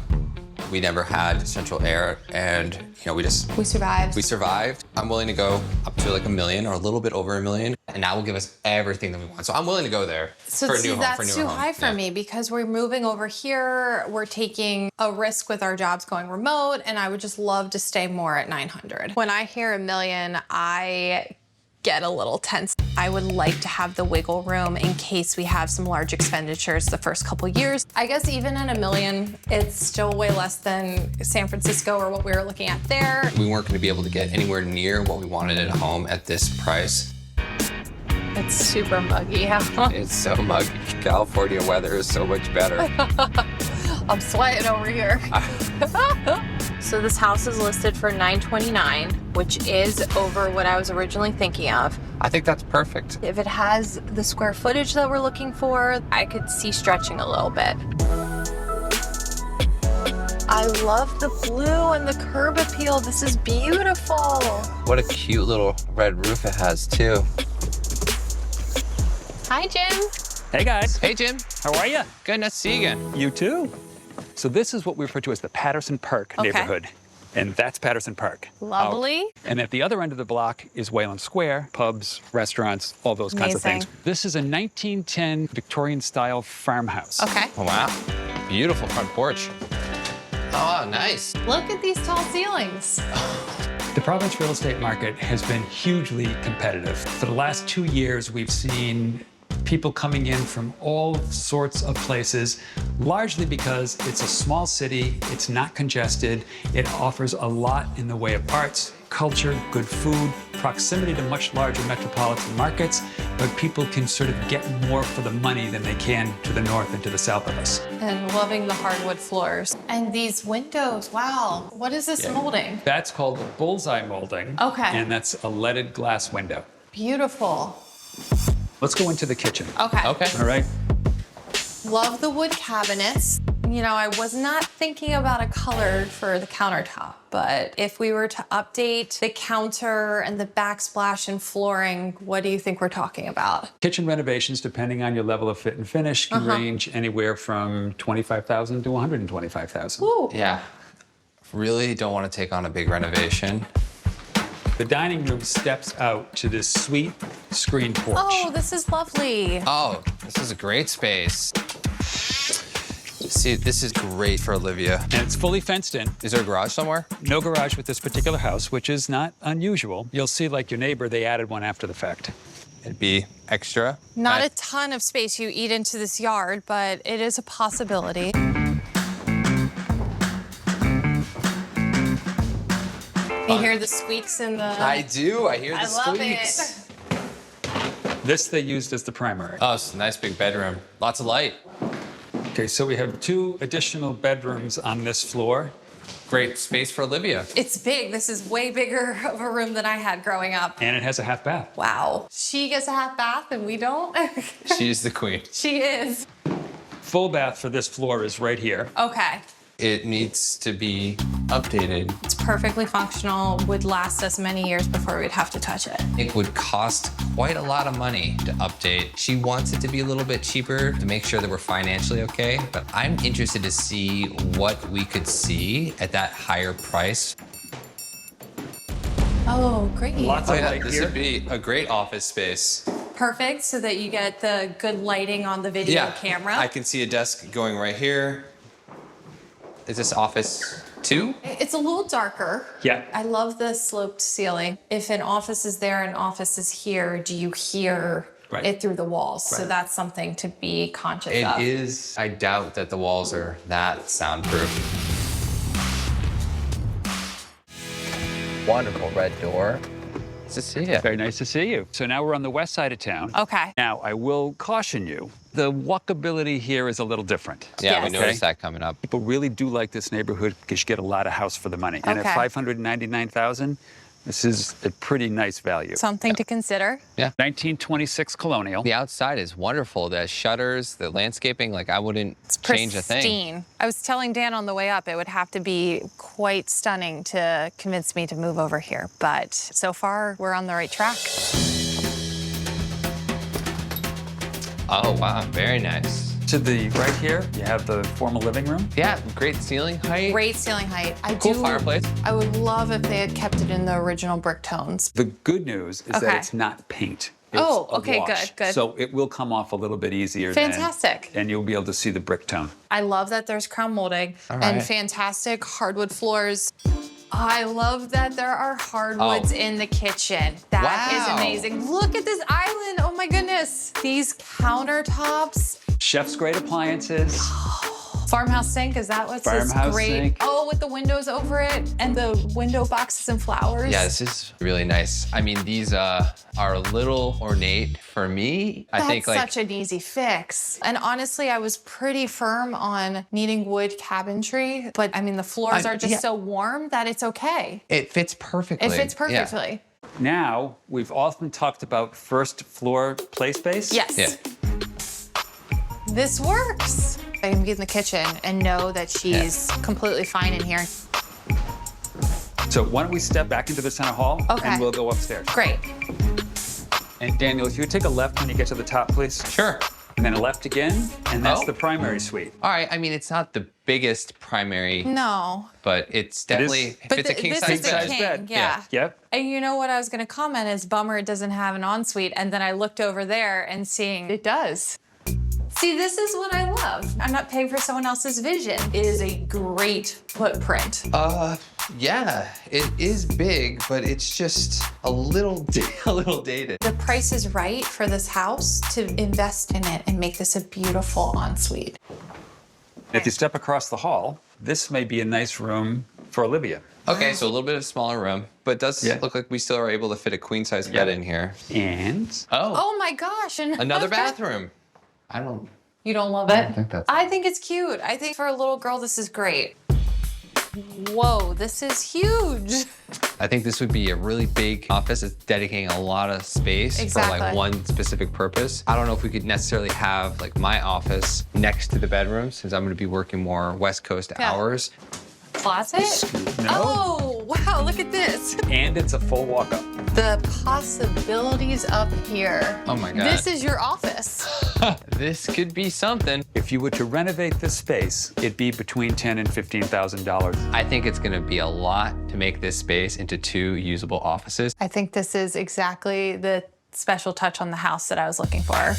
we never had central air, and we survived. We survived. I'm willing to go up to like $1 million or a little bit over $1 million, and that will give us everything that we want. So I'm willing to go there for a new home. That's too high for me because we're moving over here. We're taking a risk with our jobs going remote, and I would just love to stay more at 900. When I hear $1 million, I get a little tense. I would like to have the wiggle room in case we have some large expenditures the first couple years. I guess even at $1 million, it's still way less than San Francisco or what we were looking at there. We weren't going to be able to get anywhere near what we wanted in a home at this price. It's super muggy out. It's so muggy. California weather is so much better. I'm sweating over here. So this house is listed for $929, which is over what I was originally thinking of. I think that's perfect. If it has the square footage that we're looking for, I could see stretching a little bit. I love the blue and the curb appeal. This is beautiful. What a cute little red roof it has too. Hi, Jim. Hey guys. Hey Jim. How are you? Good, nice to see you again. You too. So this is what we refer to as the Patterson Park neighborhood. And that's Patterson Park. Lovely. And at the other end of the block is Wayland Square, pubs, restaurants, all those kinds of things. This is a 1910 Victorian style farmhouse. Okay. Oh, wow. Beautiful front porch. Oh, nice. Look at these tall ceilings. The Providence real estate market has been hugely competitive. For the last 2 years, we've seen people coming in from all sorts of places, largely because it's a small city, it's not congested, it offers a lot in the way of arts, culture, good food, proximity to much larger metropolitan markets, but people can sort of get more for the money than they can to the north and to the south of us. And loving the hardwood floors. And these windows, wow. What is this molding? That's called bullseye molding. Okay. And that's a leaded glass window. Beautiful. Let's go into the kitchen. Okay. Okay. All right. Love the wood cabinets. I was not thinking about a color for the countertop, but if we were to update the counter and the backsplash and flooring, what do you think we're talking about? Kitchen renovations, depending on your level of fit and finish, can range anywhere from $25,000 to $125,000. Ooh. Yeah. really don't want to take on a big renovation. The dining room steps out to this sweet screen porch. Oh, this is lovely. Oh, this is a great space. See, this is great for Olivia. And it's fully fenced in. Is there a garage somewhere? No garage with this particular house, which is not unusual. You'll see, like your neighbor, they added one after the fact. It'd be extra. Not a ton of space you eat into this yard, but it is a possibility. You hear the squeaks in the... I do. I hear the squeaks. Love it. This they used as the primary. Oh, it's a nice big bedroom. Lots of light. Okay, so we have 2 additional bedrooms on this floor. Great space for Olivia. It's big. This is way bigger of a room than I had growing up. And it has a half bath. Wow. She gets a half bath and we don't? She's the queen. She is. Full bath for this floor is right here. Okay. It needs to be updated. It's perfectly functional, would last us many years before we'd have to touch it. It would cost quite a lot of money to update. She wants it to be a little bit cheaper to make sure that we're financially okay, but I'm interested to see what we could see at that higher price. Oh, great. Lots of light this here. would be a great office space. Perfect, so that you get the good lighting on the video camera. I can see a desk going right here. Is this office 2? It's a little darker. Yeah. I love the sloped ceiling. If an office is there and an office is here, do you hear it through the walls? So that's something to be conscious of. It is. I doubt that the walls are that soundproof. Wonderful red door. Nice to see you. Very nice to see you. So now we're on the west side of town. Okay. Now, I will caution you, the walkability here is a little different. Yeah, we noticed that coming up. People really do like this neighborhood because you get a lot of house for the money. And at $599,000, this is a pretty nice value. Something to consider. Yeah. 1926 colonial. The outside is wonderful. The shutters, the landscaping, like I wouldn't change a thing. Pristine. I was telling Dan on the way up, it would have to be quite stunning to convince me to move over here. But so far, we're on the right track. Oh, wow, very nice. To the right here, you have the formal living room. Yeah, great ceiling height. Great ceiling height. Cool fireplace. I would love if they had kept it in the original brick tones. The good news is that it's not paint. It's Oh, a okay, wash. good. So it will come off a little bit easier. Fantastic. And you'll be able to see the brick tone. I love that there's crown molding and fantastic hardwood floors. I love that there are hardwoods in the kitchen. That is amazing. Look at this island. Oh my goodness. These countertops. Chef's grade appliances. Farmhouse sink, is that what's this Farmhouse great? sink. Oh, with the windows over it and the window boxes and flowers. Yeah, this is really nice. I mean, these are a little ornate for me. I think like such an easy fix. And honestly, I was pretty firm on needing wood cabinetry, but I mean, the floors are just so warm that it's okay. it fits perfectly. It fits perfectly. Now, we've often talked about first floor play space. Yes. Yeah. This works. I can be in the kitchen and know that she's completely fine in here. So why don't we step back into the center hall and we'll go upstairs. Great. And Daniel, if you would take a left when you get to the top, please. Sure. And then a left again, and that's the primary suite. All right, I mean, it's not the biggest primary, No. but it's definitely, if it's a king size bed. Yeah. Yep. And you know what I was going to comment is bummer it doesn't have an ensuite. And then I looked over there and seeing it does. See, this is what I love. I'm not paying for someone else's vision. It is a great footprint. Yeah, it is big, but it's just a little dated. The price is right for this house to invest in it and make this a beautiful ensuite. If you step across the hall, this may be a nice room for Olivia. Okay, so a little bit of a smaller room, but it does look like we still are able to fit a queen size bed in here. And? Oh my gosh. Another bathroom. You don't love it? I think it's cute. I think for a little girl, this is great. Whoa, this is huge. I think this would be a really big office. It's dedicating a lot of space for like one specific purpose. I don't know if we could necessarily have like my office next to the bedroom since I'm gonna be working more West Coast hours. Closet? No. Oh, wow, look at this. And it's a full walk-up. The possibilities up here. Oh my God. This is your office. This could be something. If you were to renovate this space, it'd be between $10,000 and $15,000. I think it's gonna be a lot to make this space into 2 usable offices. I think this is exactly the special touch on the house that I was looking for.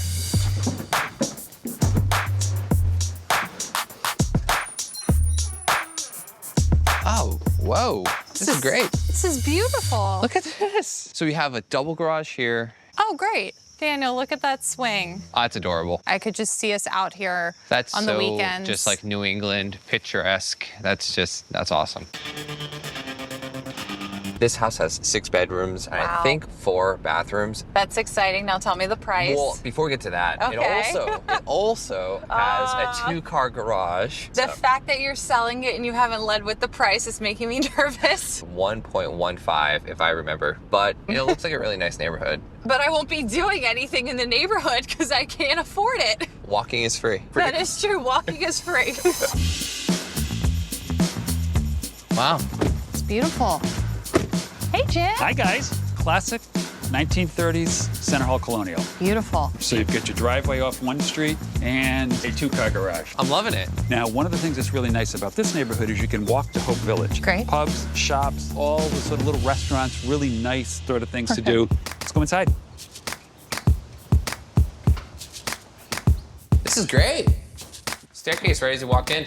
Oh, whoa, this is great. This is beautiful. Look at this. So we have a double garage here. Oh, great. Daniel, look at that swing. Oh, that's adorable. I could just see us out here That's on so the weekends. just like New England, picturesque. That's awesome. This house has 6 bedrooms and I think 4 bathrooms. That's exciting. Now tell me the price. Well, before we get to that, Okay. it also has a 2-car garage. The fact that you're selling it and you haven't led with the price is making me nervous. 1.15 if I remember, but it looks like a really nice neighborhood. But I won't be doing anything in the neighborhood because I can't afford it. Walking is free. That is true. Walking is free. Wow. It's beautiful. Hey, Jim. Hi, guys. Classic 1930s Center Hall Colonial. Beautiful. So you've got your driveway off one street and a 2-car garage. I'm loving it. Now, one of the things that's really nice about this neighborhood is you can walk to Hope Village. Great. Pubs, shops, all the sort of little restaurants, really nice sort of things to do. Let's go inside. This is great. Staircase ready to walk in.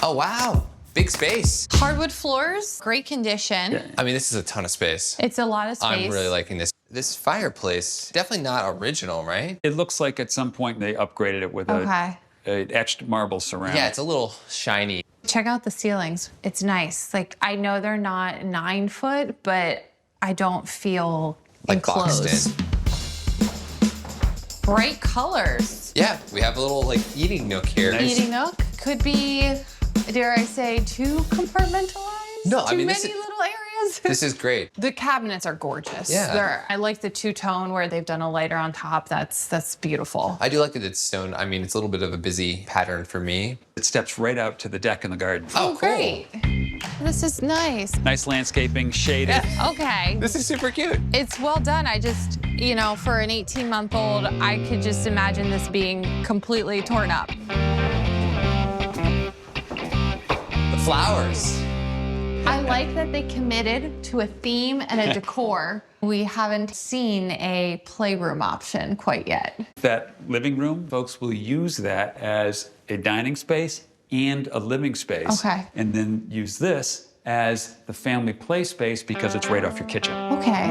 Oh, wow. Big space. Hardwood floors, great condition. Yeah. I mean, this is a ton of space. It's a lot of space. I'm really liking this. This fireplace, definitely not original, right? It looks like at some point they upgraded it with a etched marble ceramic. Yeah, it's a little shiny. Check out the ceilings. It's nice. Like, I know they're not 9 foot, but I don't feel Like enclosed. boxed in. Bright colors. Yeah, we have a little like eating nook here. Eating nook could be, dare I say, too compartmentalized? No, I Too mean, many this is- little areas? This is great. The cabinets are gorgeous. Yeah. I like the two-tone where they've done a lighter on top. That's beautiful. I do like that it's stone. I mean, it's a little bit of a busy pattern for me. It steps right out to the deck in the garden. Oh, cool. Great. This is nice. Nice landscaping, shaded. Okay. This is super cute. It's well done. I just, for an 18-month-old, I could just imagine this being completely torn up. The flowers. I like that they committed to a theme and a decor. We haven't seen a playroom option quite yet. That living room, folks will use that as a dining space and a living space. Okay. And then use this as the family play space because it's right off your kitchen. Okay.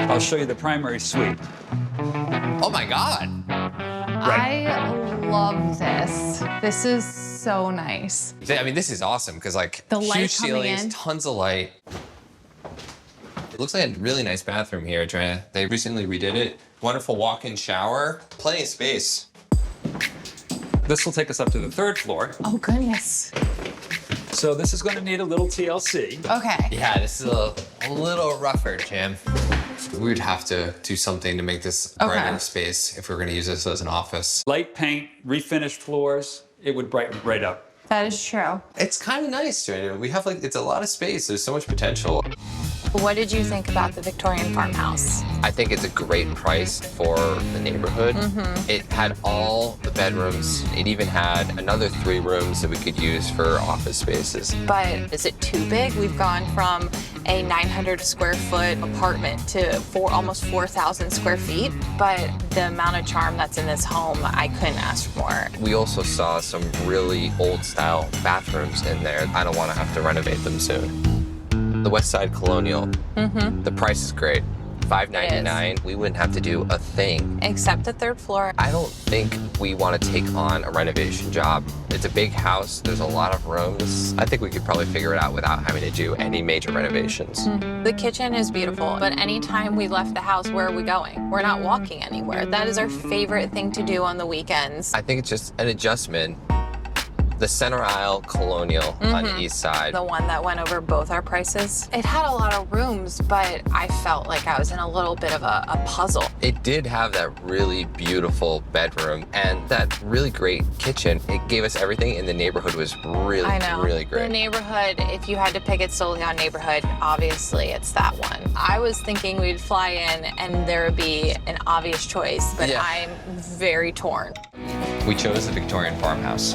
I'll show you the primary suite. Oh my God. I love this. This is so nice. I mean, this is awesome because like The light huge coming ceilings, in. tons of light. It looks like a really nice bathroom here, Trina. They recently redid it. Wonderful walk-in shower. Plenty of space. This will take us up to the 3rd floor. Oh, goodness. So this is going to need a little TLC. Okay. Yeah, this is a little rougher, Jim. We would have to do something to make this a brighter space if we were going to use this as an office. Light paint, refinished floors, it would brighten right up. That is true. It's kind of nice, Trina. We have it's a lot of space. There's so much potential. What did you think about the Victorian farmhouse? I think it's a great price for the neighborhood. It had all the bedrooms. It even had another 3 rooms that we could use for office spaces. But is it too big? We've gone from a 900 square foot apartment to almost 4,000 square feet. But the amount of charm that's in this home, I couldn't ask for more. We also saw some really old style bathrooms in there. I don't want to have to renovate them soon. The West Side Colonial, the price is great. $599, we wouldn't have to do a thing. Except the 3rd floor. I don't think we want to take on a renovation job. It's a big house, there's a lot of rooms. I think we could probably figure it out without having to do any major renovations. The kitchen is beautiful, but anytime we left the house, where are we going? We're not walking anywhere. That is our favorite thing to do on the weekends. I think it's just an adjustment. The center aisle colonial on the east side. The one that went over both our prices. It had a lot of rooms, but I felt like I was in a little bit of a puzzle. It did have that really beautiful bedroom and that really great kitchen. It gave us everything, and the neighborhood was really, really great. The neighborhood, if you had to pick it solely on neighborhood, obviously it's that one. I was thinking we'd fly in and there would be an obvious choice, but I'm very torn. We chose the Victorian farmhouse.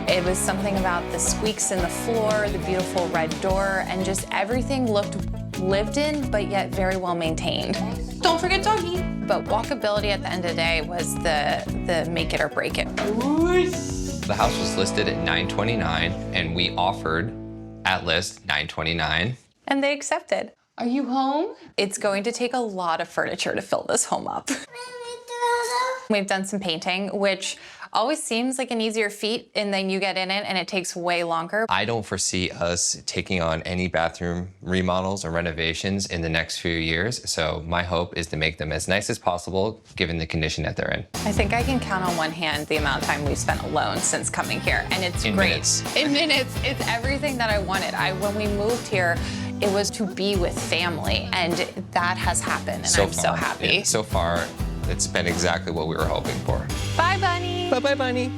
It was something about the squeaks in the floor, the beautiful red door, and just everything looked lived in, but yet very well maintained. Don't forget doggy. But walkability at the end of the day was the make it or break it. The house was listed at $929, and we offered at list $929. And they accepted. Are you home? It's going to take a lot of furniture to fill this home up. We've done some painting, which always seems like an easier feat, and then you get in it and it takes way longer. I don't foresee us taking on any bathroom remodels or renovations in the next few years, so my hope is to make them as nice as possible given the condition that they're in. I think I can count on one hand the amount of time we've spent alone since coming here, and it's In great. minutes. In minutes. It's everything that I wanted. When we moved here, it was to be with family, and that has happened, and I'm so happy. So far, it's been exactly what we were hoping for. Bye, Bunny. Bye-bye, Bunny.